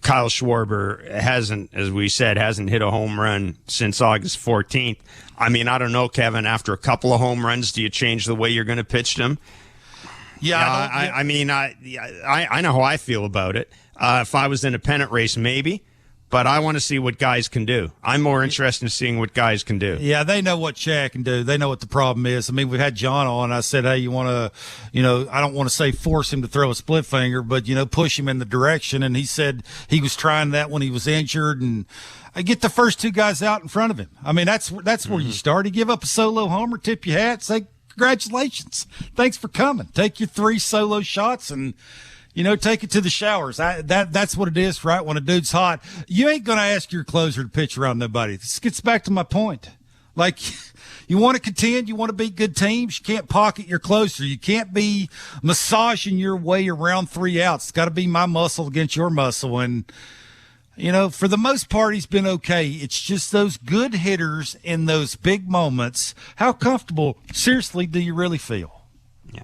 Kyle Schwarber hasn't hit a home run since August 14th. I mean, I don't know, Kevin, after a couple of home runs, do you change the way you're going to pitch to him? Yeah, I know how I feel about it. If I was in a pennant race, maybe, but I want to see what guys can do. I'm more interested in seeing what guys can do. Yeah, they know what Chad can do. They know what the problem is. I mean, we had John on. I said, hey, you want to, I don't want to say force him to throw a split finger, but, push him in the direction. And he said he was trying that when he was injured. And I get the first 2 guys out in front of him. I mean, that's where you start. You give up a solo homer, tip your hat, say, congratulations. Thanks for coming. Take your 3 solo shots and, take it to the showers. That's what it is, right? When a dude's hot, you ain't going to ask your closer to pitch around nobody. This gets back to my point. You want to contend, you want to beat good teams, you can't pocket your closer. You can't be massaging your way around 3 outs. It's got to be my muscle against your muscle. And for the most part, he's been okay. It's just those good hitters in those big moments. How comfortable, seriously, do you really feel? Yeah.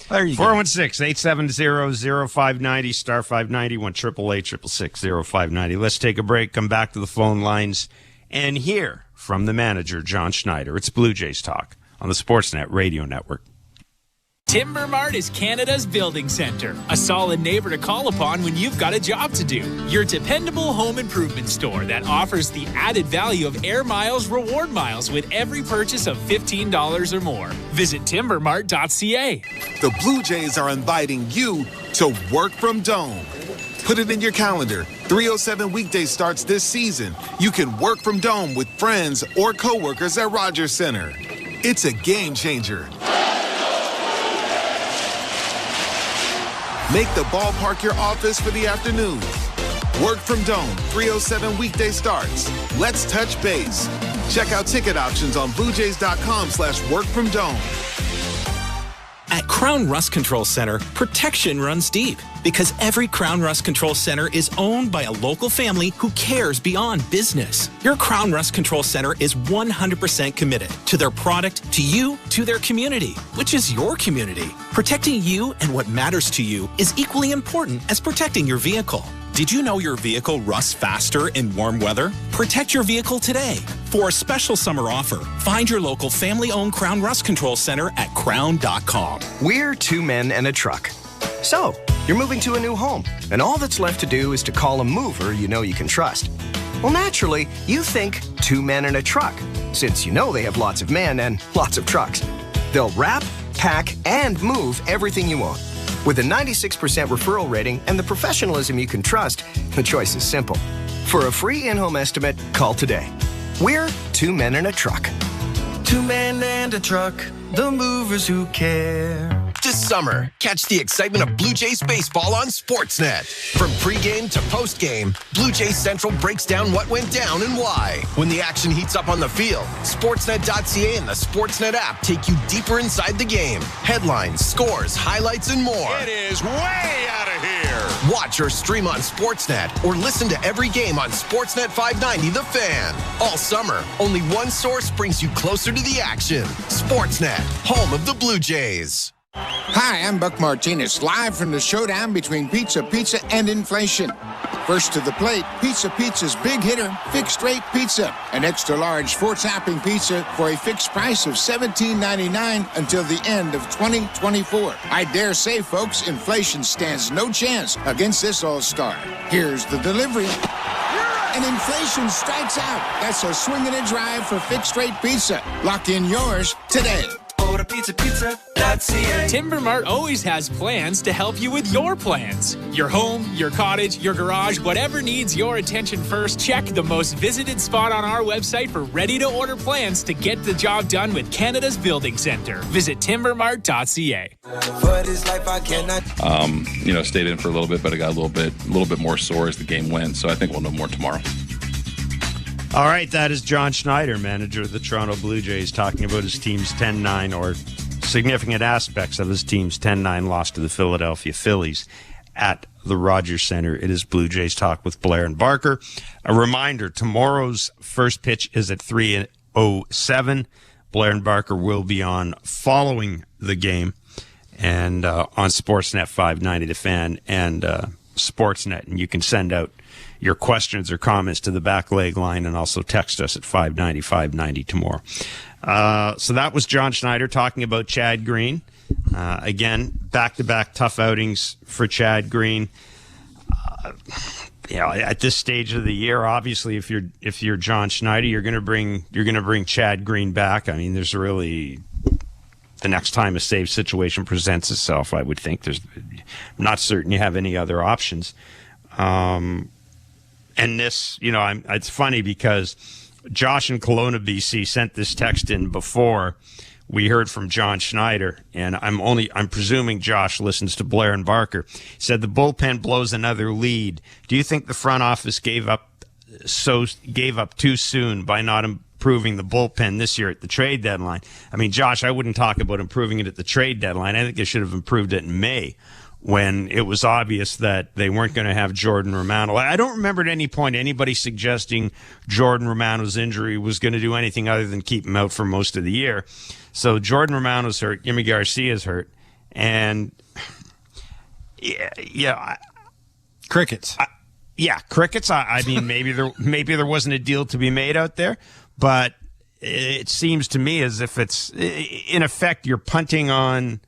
There you go. 416-870-0590, star 590, 1-888-666-0590. Let's take a break, come back to the phone lines, and hear from the manager, John Schneider. It's Blue Jays Talk on the Sportsnet Radio Network. Timber Mart is Canada's building center, a solid neighbor to call upon when you've got a job to do. Your dependable home improvement store that offers the added value of Air Miles reward miles with every purchase of $15 or more. Visit timbermart.ca. The Blue Jays are inviting you to work from Dome. Put it in your calendar. 307 weekday starts this season. You can work from Dome with friends or coworkers at Rogers Center. It's a game changer. Make the ballpark your office for the afternoon. Work from Dome, 307 weekday starts. Let's touch base. Check out ticket options on bluejays.com/workfromdome. At Crown Rust Control Center, protection runs deep because every Crown Rust Control Center is owned by a local family who cares beyond business. Your Crown Rust Control Center is 100% committed to their product, to you, to their community, which is your community. Protecting you and what matters to you is equally important as protecting your vehicle. Did you know your vehicle rusts faster in warm weather? Protect your vehicle today. For a special summer offer, find your local family-owned Crown Rust Control Center at crown.com. We're two men and a truck. So, you're moving to a new home, and all that's left to do is to call a mover you know you can trust. Well, naturally, you think two men and a truck, since you know they have lots of men and lots of trucks. They'll wrap, pack, and move everything you own. With a 96% referral rating and the professionalism you can trust, the choice is simple. For a free in-home estimate, call today. We're two men and a truck. Two men and a truck, the movers who care. This summer, catch the excitement of Blue Jays baseball on Sportsnet. From pregame to postgame, Blue Jays Central breaks down what went down and why. When the action heats up on the field, Sportsnet.ca and the Sportsnet app take you deeper inside the game. Headlines, scores, highlights, and more. It is way out of here. Watch or stream on Sportsnet or listen to every game on Sportsnet 590 The Fan. All summer, only one source brings you closer to the action. Sportsnet, home of the Blue Jays. Hi, I'm Buck Martinez, live from the showdown between Pizza and inflation. First to the plate, Pizza's big hitter, fixed rate pizza. An extra large 4-topping pizza for a fixed price of $17.99 until the end of 2024. I dare say, folks, inflation stands no chance against this all-star. Here's the delivery. And inflation strikes out. That's a swing and a drive for fixed rate pizza. Lock in yours today. Order pizza.ca. Timber Mart always has plans to help you with your plans. Your home, your cottage, your garage, whatever needs your attention first, check the most visited spot on our website for ready-to-order plans to get the job done with Canada's building center. Visit timbermart.ca. For this life I cannot. Stayed in for a little bit, but I got a little bit more sore as the game went, so I think we'll know more tomorrow. All right, that is John Schneider, manager of the Toronto Blue Jays, talking about his team's 10-9 or significant aspects of his team's 10-9 loss to the Philadelphia Phillies at the Rogers Center. It is Blue Jays Talk with Blair and Barker. A reminder, tomorrow's first pitch is at 3:07. Blair and Barker will be on following the game and on Sportsnet 590 The Fan and Sportsnet, and you can send out your questions or comments to the back leg line and also text us at 590 tomorrow. So that was John Schneider talking about Chad Green. Again, back-to-back tough outings for Chad Green. At this stage of the year, obviously, if you're John Schneider, you're going to bring Chad Green back. I mean, there's really the next time a save situation presents itself, I would think I'm not certain you have any other options. And this, it's funny because Josh in Kelowna, BC, sent this text in before we heard from John Schneider, and I'm presuming Josh listens to Blair and Barker. He said the bullpen blows another lead. Do you think the front office gave up too soon by not improving the bullpen this year at the trade deadline? I mean, Josh, I wouldn't talk about improving it at the trade deadline. I think they should have improved it in May when it was obvious that they weren't going to have Jordan Romano. I don't remember at any point anybody suggesting Jordan Romano's injury was going to do anything other than keep him out for most of the year. So Jordan Romano's hurt, Yimi Garcia's hurt, and crickets. Crickets. I mean, maybe there wasn't a deal to be made out there, but it seems to me as if it's, in effect, you're punting on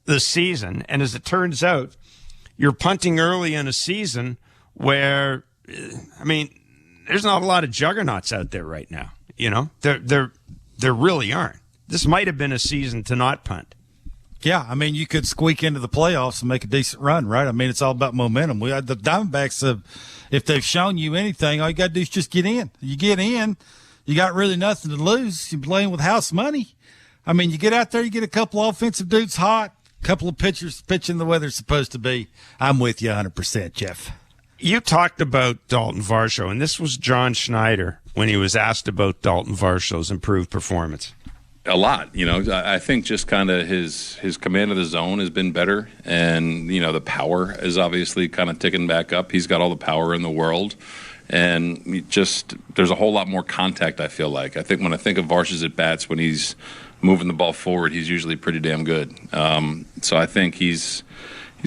the season. And as it turns out, you're punting early in a season where, I mean, there's not a lot of juggernauts out there right now. You know, there really aren't. This might have been a season to not punt. Yeah, I mean, you could squeak into the playoffs and make a decent run, right? I mean, it's all about momentum. The Diamondbacks, if they've shown you anything, all you got to do is just get in. You get in, you got really nothing to lose. You're playing with house money. I mean, you get out there, you get a couple offensive dudes hot, a couple of pitchers pitching the way they're supposed to be. I'm with you 100%, Jeff. You talked about Dalton Varsho, and this was John Schneider when he was asked about Dalton Varshow's improved performance. A lot, you know. I think just kind of his command of the zone has been better, and you know the power is obviously kind of ticking back up. He's got all the power in the world, and there's a whole lot more contact. I feel like when I think of Varsho's at bats when he's moving the ball forward, he's usually pretty damn good. So I think he's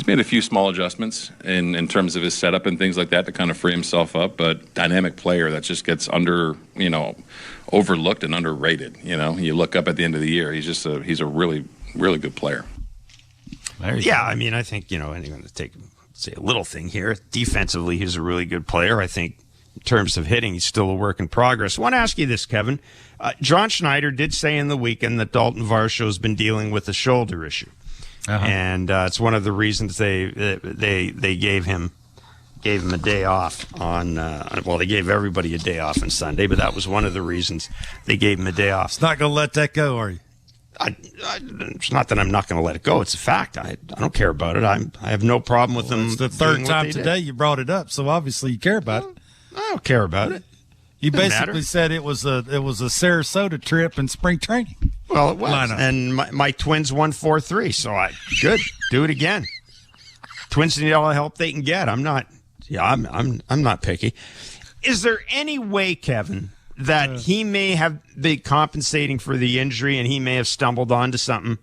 made a few small adjustments in terms of his setup and things like that to kind of free himself up. But dynamic player that just gets overlooked and underrated. You know, you look up at the end of the year, he's a really, really good player. Yeah, I mean, I think, anyone to say a little thing here. Defensively, he's a really good player. I think in terms of hitting, he's still a work in progress. I want to ask you this, Kevin. John Schneider did say in the weekend that Dalton Varsho has been dealing with a shoulder issue. Uh-huh. And it's one of the reasons they gave him a day off on. They gave everybody a day off on Sunday, but that was one of the reasons they gave him a day off. It's not going to let that go, are you? It's not that I'm not going to let it go. It's a fact. I don't care about it. I have no problem with them. It's the third time today you brought it up, so obviously you care about it. I don't care about it. You basically said it was a Sarasota trip in spring training. Well, it was, and my Twins won 4-3. So good. Do it again. Twins need all the help they can get. I'm not picky. Is there any way, Kevin, that he may have been compensating for the injury and he may have stumbled onto something?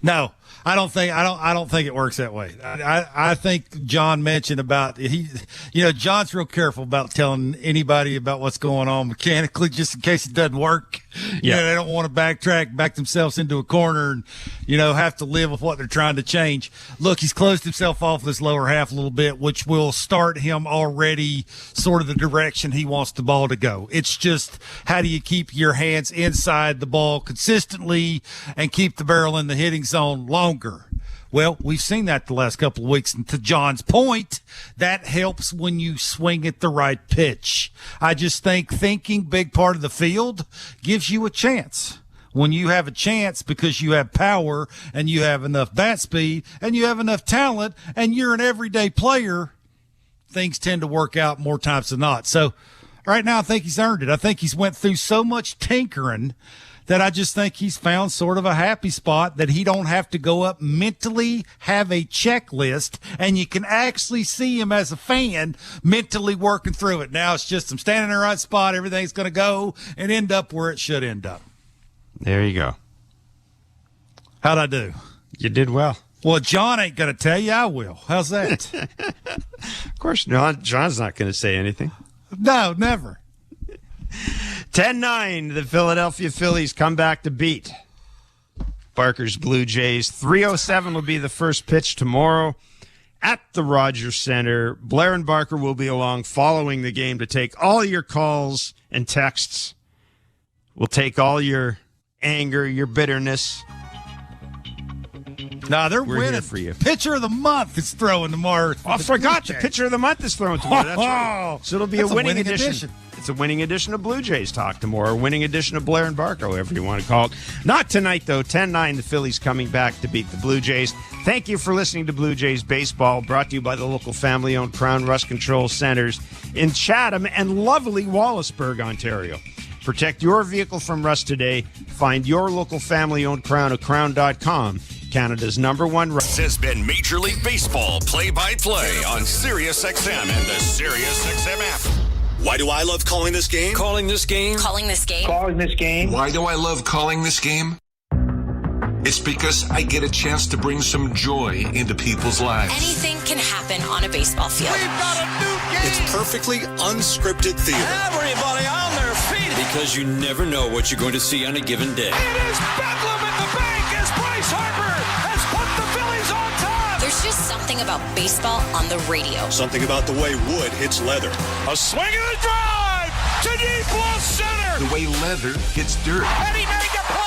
No. I don't think it works that way. I think John mentioned about John's real careful about telling anybody about what's going on mechanically, just in case it doesn't work. Yeah. They don't want to back themselves into a corner and, have to live with what they're trying to change. Look, he's closed himself off this lower half a little bit, which will start him already sort of the direction he wants the ball to go. It's just, how do you keep your hands inside the ball consistently and keep the barrel in the hitting zone longer? Well, we've seen that the last couple of weeks. And to John's point, that helps when you swing at the right pitch. I just think thinking big part of the field gives you a chance. When you have a chance because you have power and you have enough bat speed and you have enough talent and you're an everyday player, things tend to work out more times than not. So right now I think he's earned it. I think he's went through so much tinkering that I just think he's found sort of a happy spot that he don't have to go up mentally, have a checklist, and you can actually see him as a fan mentally working through it. Now it's just I'm standing in the right spot, everything's going to go and end up where it should end up. There you go. How'd I do? You did well. Well, John ain't going to tell you. I will. How's that? Of course, John's not going to say anything. No, never. 10-9, the Philadelphia Phillies come back to beat Barker's Blue Jays. 3:07 will be the first pitch tomorrow at the Rogers Center. Blair and Barker will be along following the game to take all your calls and texts. We'll take all your anger, your bitterness. No, they're We're winning. Here for you. Pitcher of the month is throwing tomorrow. Oh, I forgot. The pitcher of the month is throwing tomorrow. That's right. So it'll be a winning edition. It's a winning edition of Blue Jays Talk tomorrow. A winning edition of Blair and Barker, however you want to call it. Not tonight, though. 10-9, the Phillies coming back to beat the Blue Jays. Thank you for listening to Blue Jays Baseball, brought to you by the local family-owned Crown Rust Control Centers in Chatham and lovely Wallaceburg, Ontario. Protect your vehicle from rust today. Find your local family-owned Crown at crown.com Canada's #1. This has been Major League Baseball play-by-play on SiriusXM and the SiriusXM app. Why do I love calling this game? Calling this game. Calling this game. Calling this game. Why do I love calling this game? It's because I get a chance to bring some joy into people's lives. Anything can happen on a baseball field. We've got a new game. It's perfectly unscripted theater. Everybody on their feet. Because you never know what you're going to see on a given day. It is bedlam in the bank as Bryce Harper has put the Phillies on top. There's just something about baseball on the radio. Something about the way wood hits leather. A swing and a drive to deep left center. The way leather hits dirt. And he made the play.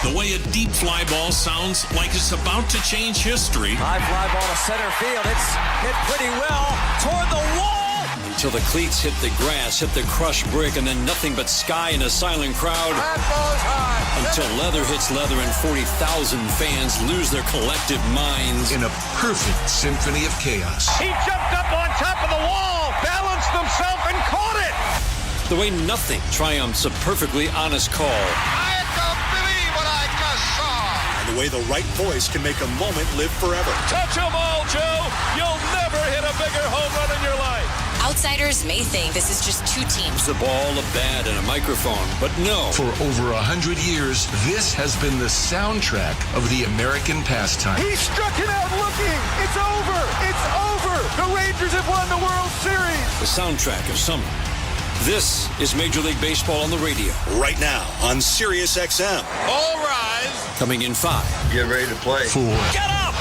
The way a deep fly ball sounds like it's about to change history. High fly ball to center field. It's hit pretty well toward the wall. Until the cleats hit the grass, hit the crushed brick, and then nothing but sky and a silent crowd. That ball's high. Until leather hits leather and 40,000 fans lose their collective minds. In a perfect symphony of chaos. He jumped up on top of the wall, balanced himself, and caught it. The way nothing triumphs a perfectly honest call. The way the right voice can make a moment live forever. Touch 'em all, Joe. You'll never hit a bigger home run in your life. Outsiders may think this is just two teams. The ball, a bat, and a microphone. But no. For over 100 years, this has been the soundtrack of the American pastime. He struck it out looking. It's over. It's over. The Rangers have won the World Series. The soundtrack of summer. This is Major League Baseball on the radio. Right now on SiriusXM. All rise. Coming in 5. Get ready to play. 4. Get up.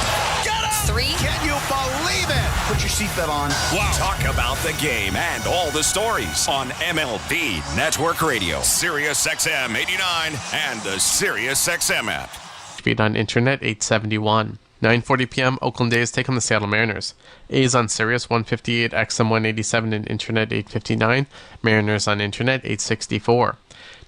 Get up. 3. Can you believe it? Put your seatbelt on. Wow. Talk about the game and all the stories on MLB Network Radio, SiriusXM 89 and the SiriusXM app. Speed on internet 871. 9:40 p.m. Oakland A's take on the Seattle Mariners. A's on Sirius 158, XM 187, and Internet 859. Mariners on Internet 864.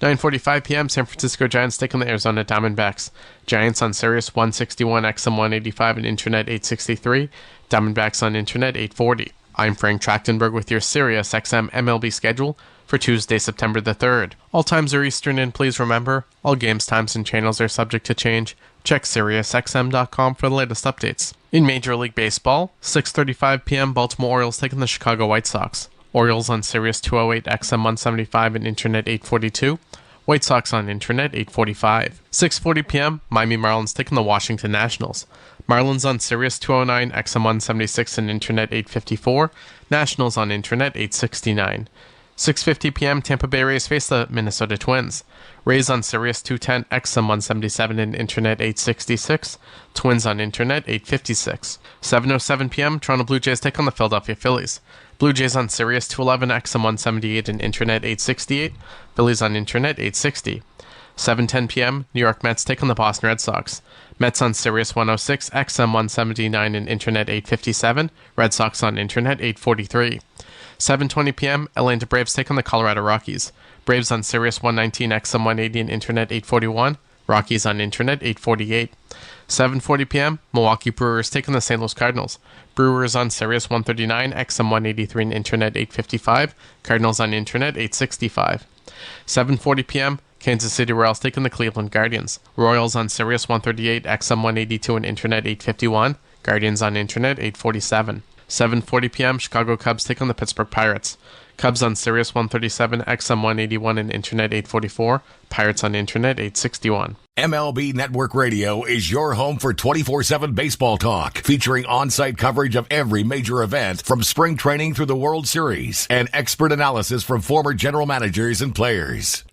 9:45 p.m. San Francisco Giants take on the Arizona Diamondbacks. Giants on Sirius 161, XM 185, and Internet 863. Diamondbacks on Internet 840. I'm Frank Trachtenberg with your Sirius XM MLB schedule for Tuesday, September the 3rd. All times are Eastern, and please remember, all games, times, and channels are subject to change. Check SiriusXM.com for the latest updates. In Major League Baseball, 6:35 p.m. Baltimore Orioles taking the Chicago White Sox. Orioles on Sirius 208, XM 175, and Internet 842. White Sox on Internet 845. 6:40 p.m. Miami Marlins taking the Washington Nationals. Marlins on Sirius 209, XM 176, and Internet 854. Nationals on Internet 869. 6:50 p.m. Tampa Bay Rays face the Minnesota Twins. Rays on Sirius 210, XM 177, and Internet 866. Twins on Internet 856. 7:07 p.m. Toronto Blue Jays take on the Philadelphia Phillies. Blue Jays on Sirius 211, XM 178, and Internet 868. Phillies on Internet 860. 7:10 p.m. New York Mets take on the Boston Red Sox. Mets on Sirius 106, XM 179, and Internet 857. Red Sox on Internet 843. 7:20 p.m. Atlanta Braves take on the Colorado Rockies. Braves on Sirius 119, XM 180, and Internet 841. Rockies on Internet 848. 7:40 p.m. Milwaukee Brewers take on the St. Louis Cardinals. Brewers on Sirius 139, XM 183, and Internet 855. Cardinals on Internet 865. 7:40 p.m. Kansas City Royals take on the Cleveland Guardians. Royals on Sirius 138, XM 182, and Internet 851. Guardians on Internet 847. 7:40 p.m. Chicago Cubs take on the Pittsburgh Pirates. Cubs on Sirius 137, XM 181, and Internet 844. Pirates on Internet 861. MLB Network Radio is your home for 24/7 baseball talk, featuring on-site coverage of every major event from spring training through the World Series and expert analysis from former general managers and players.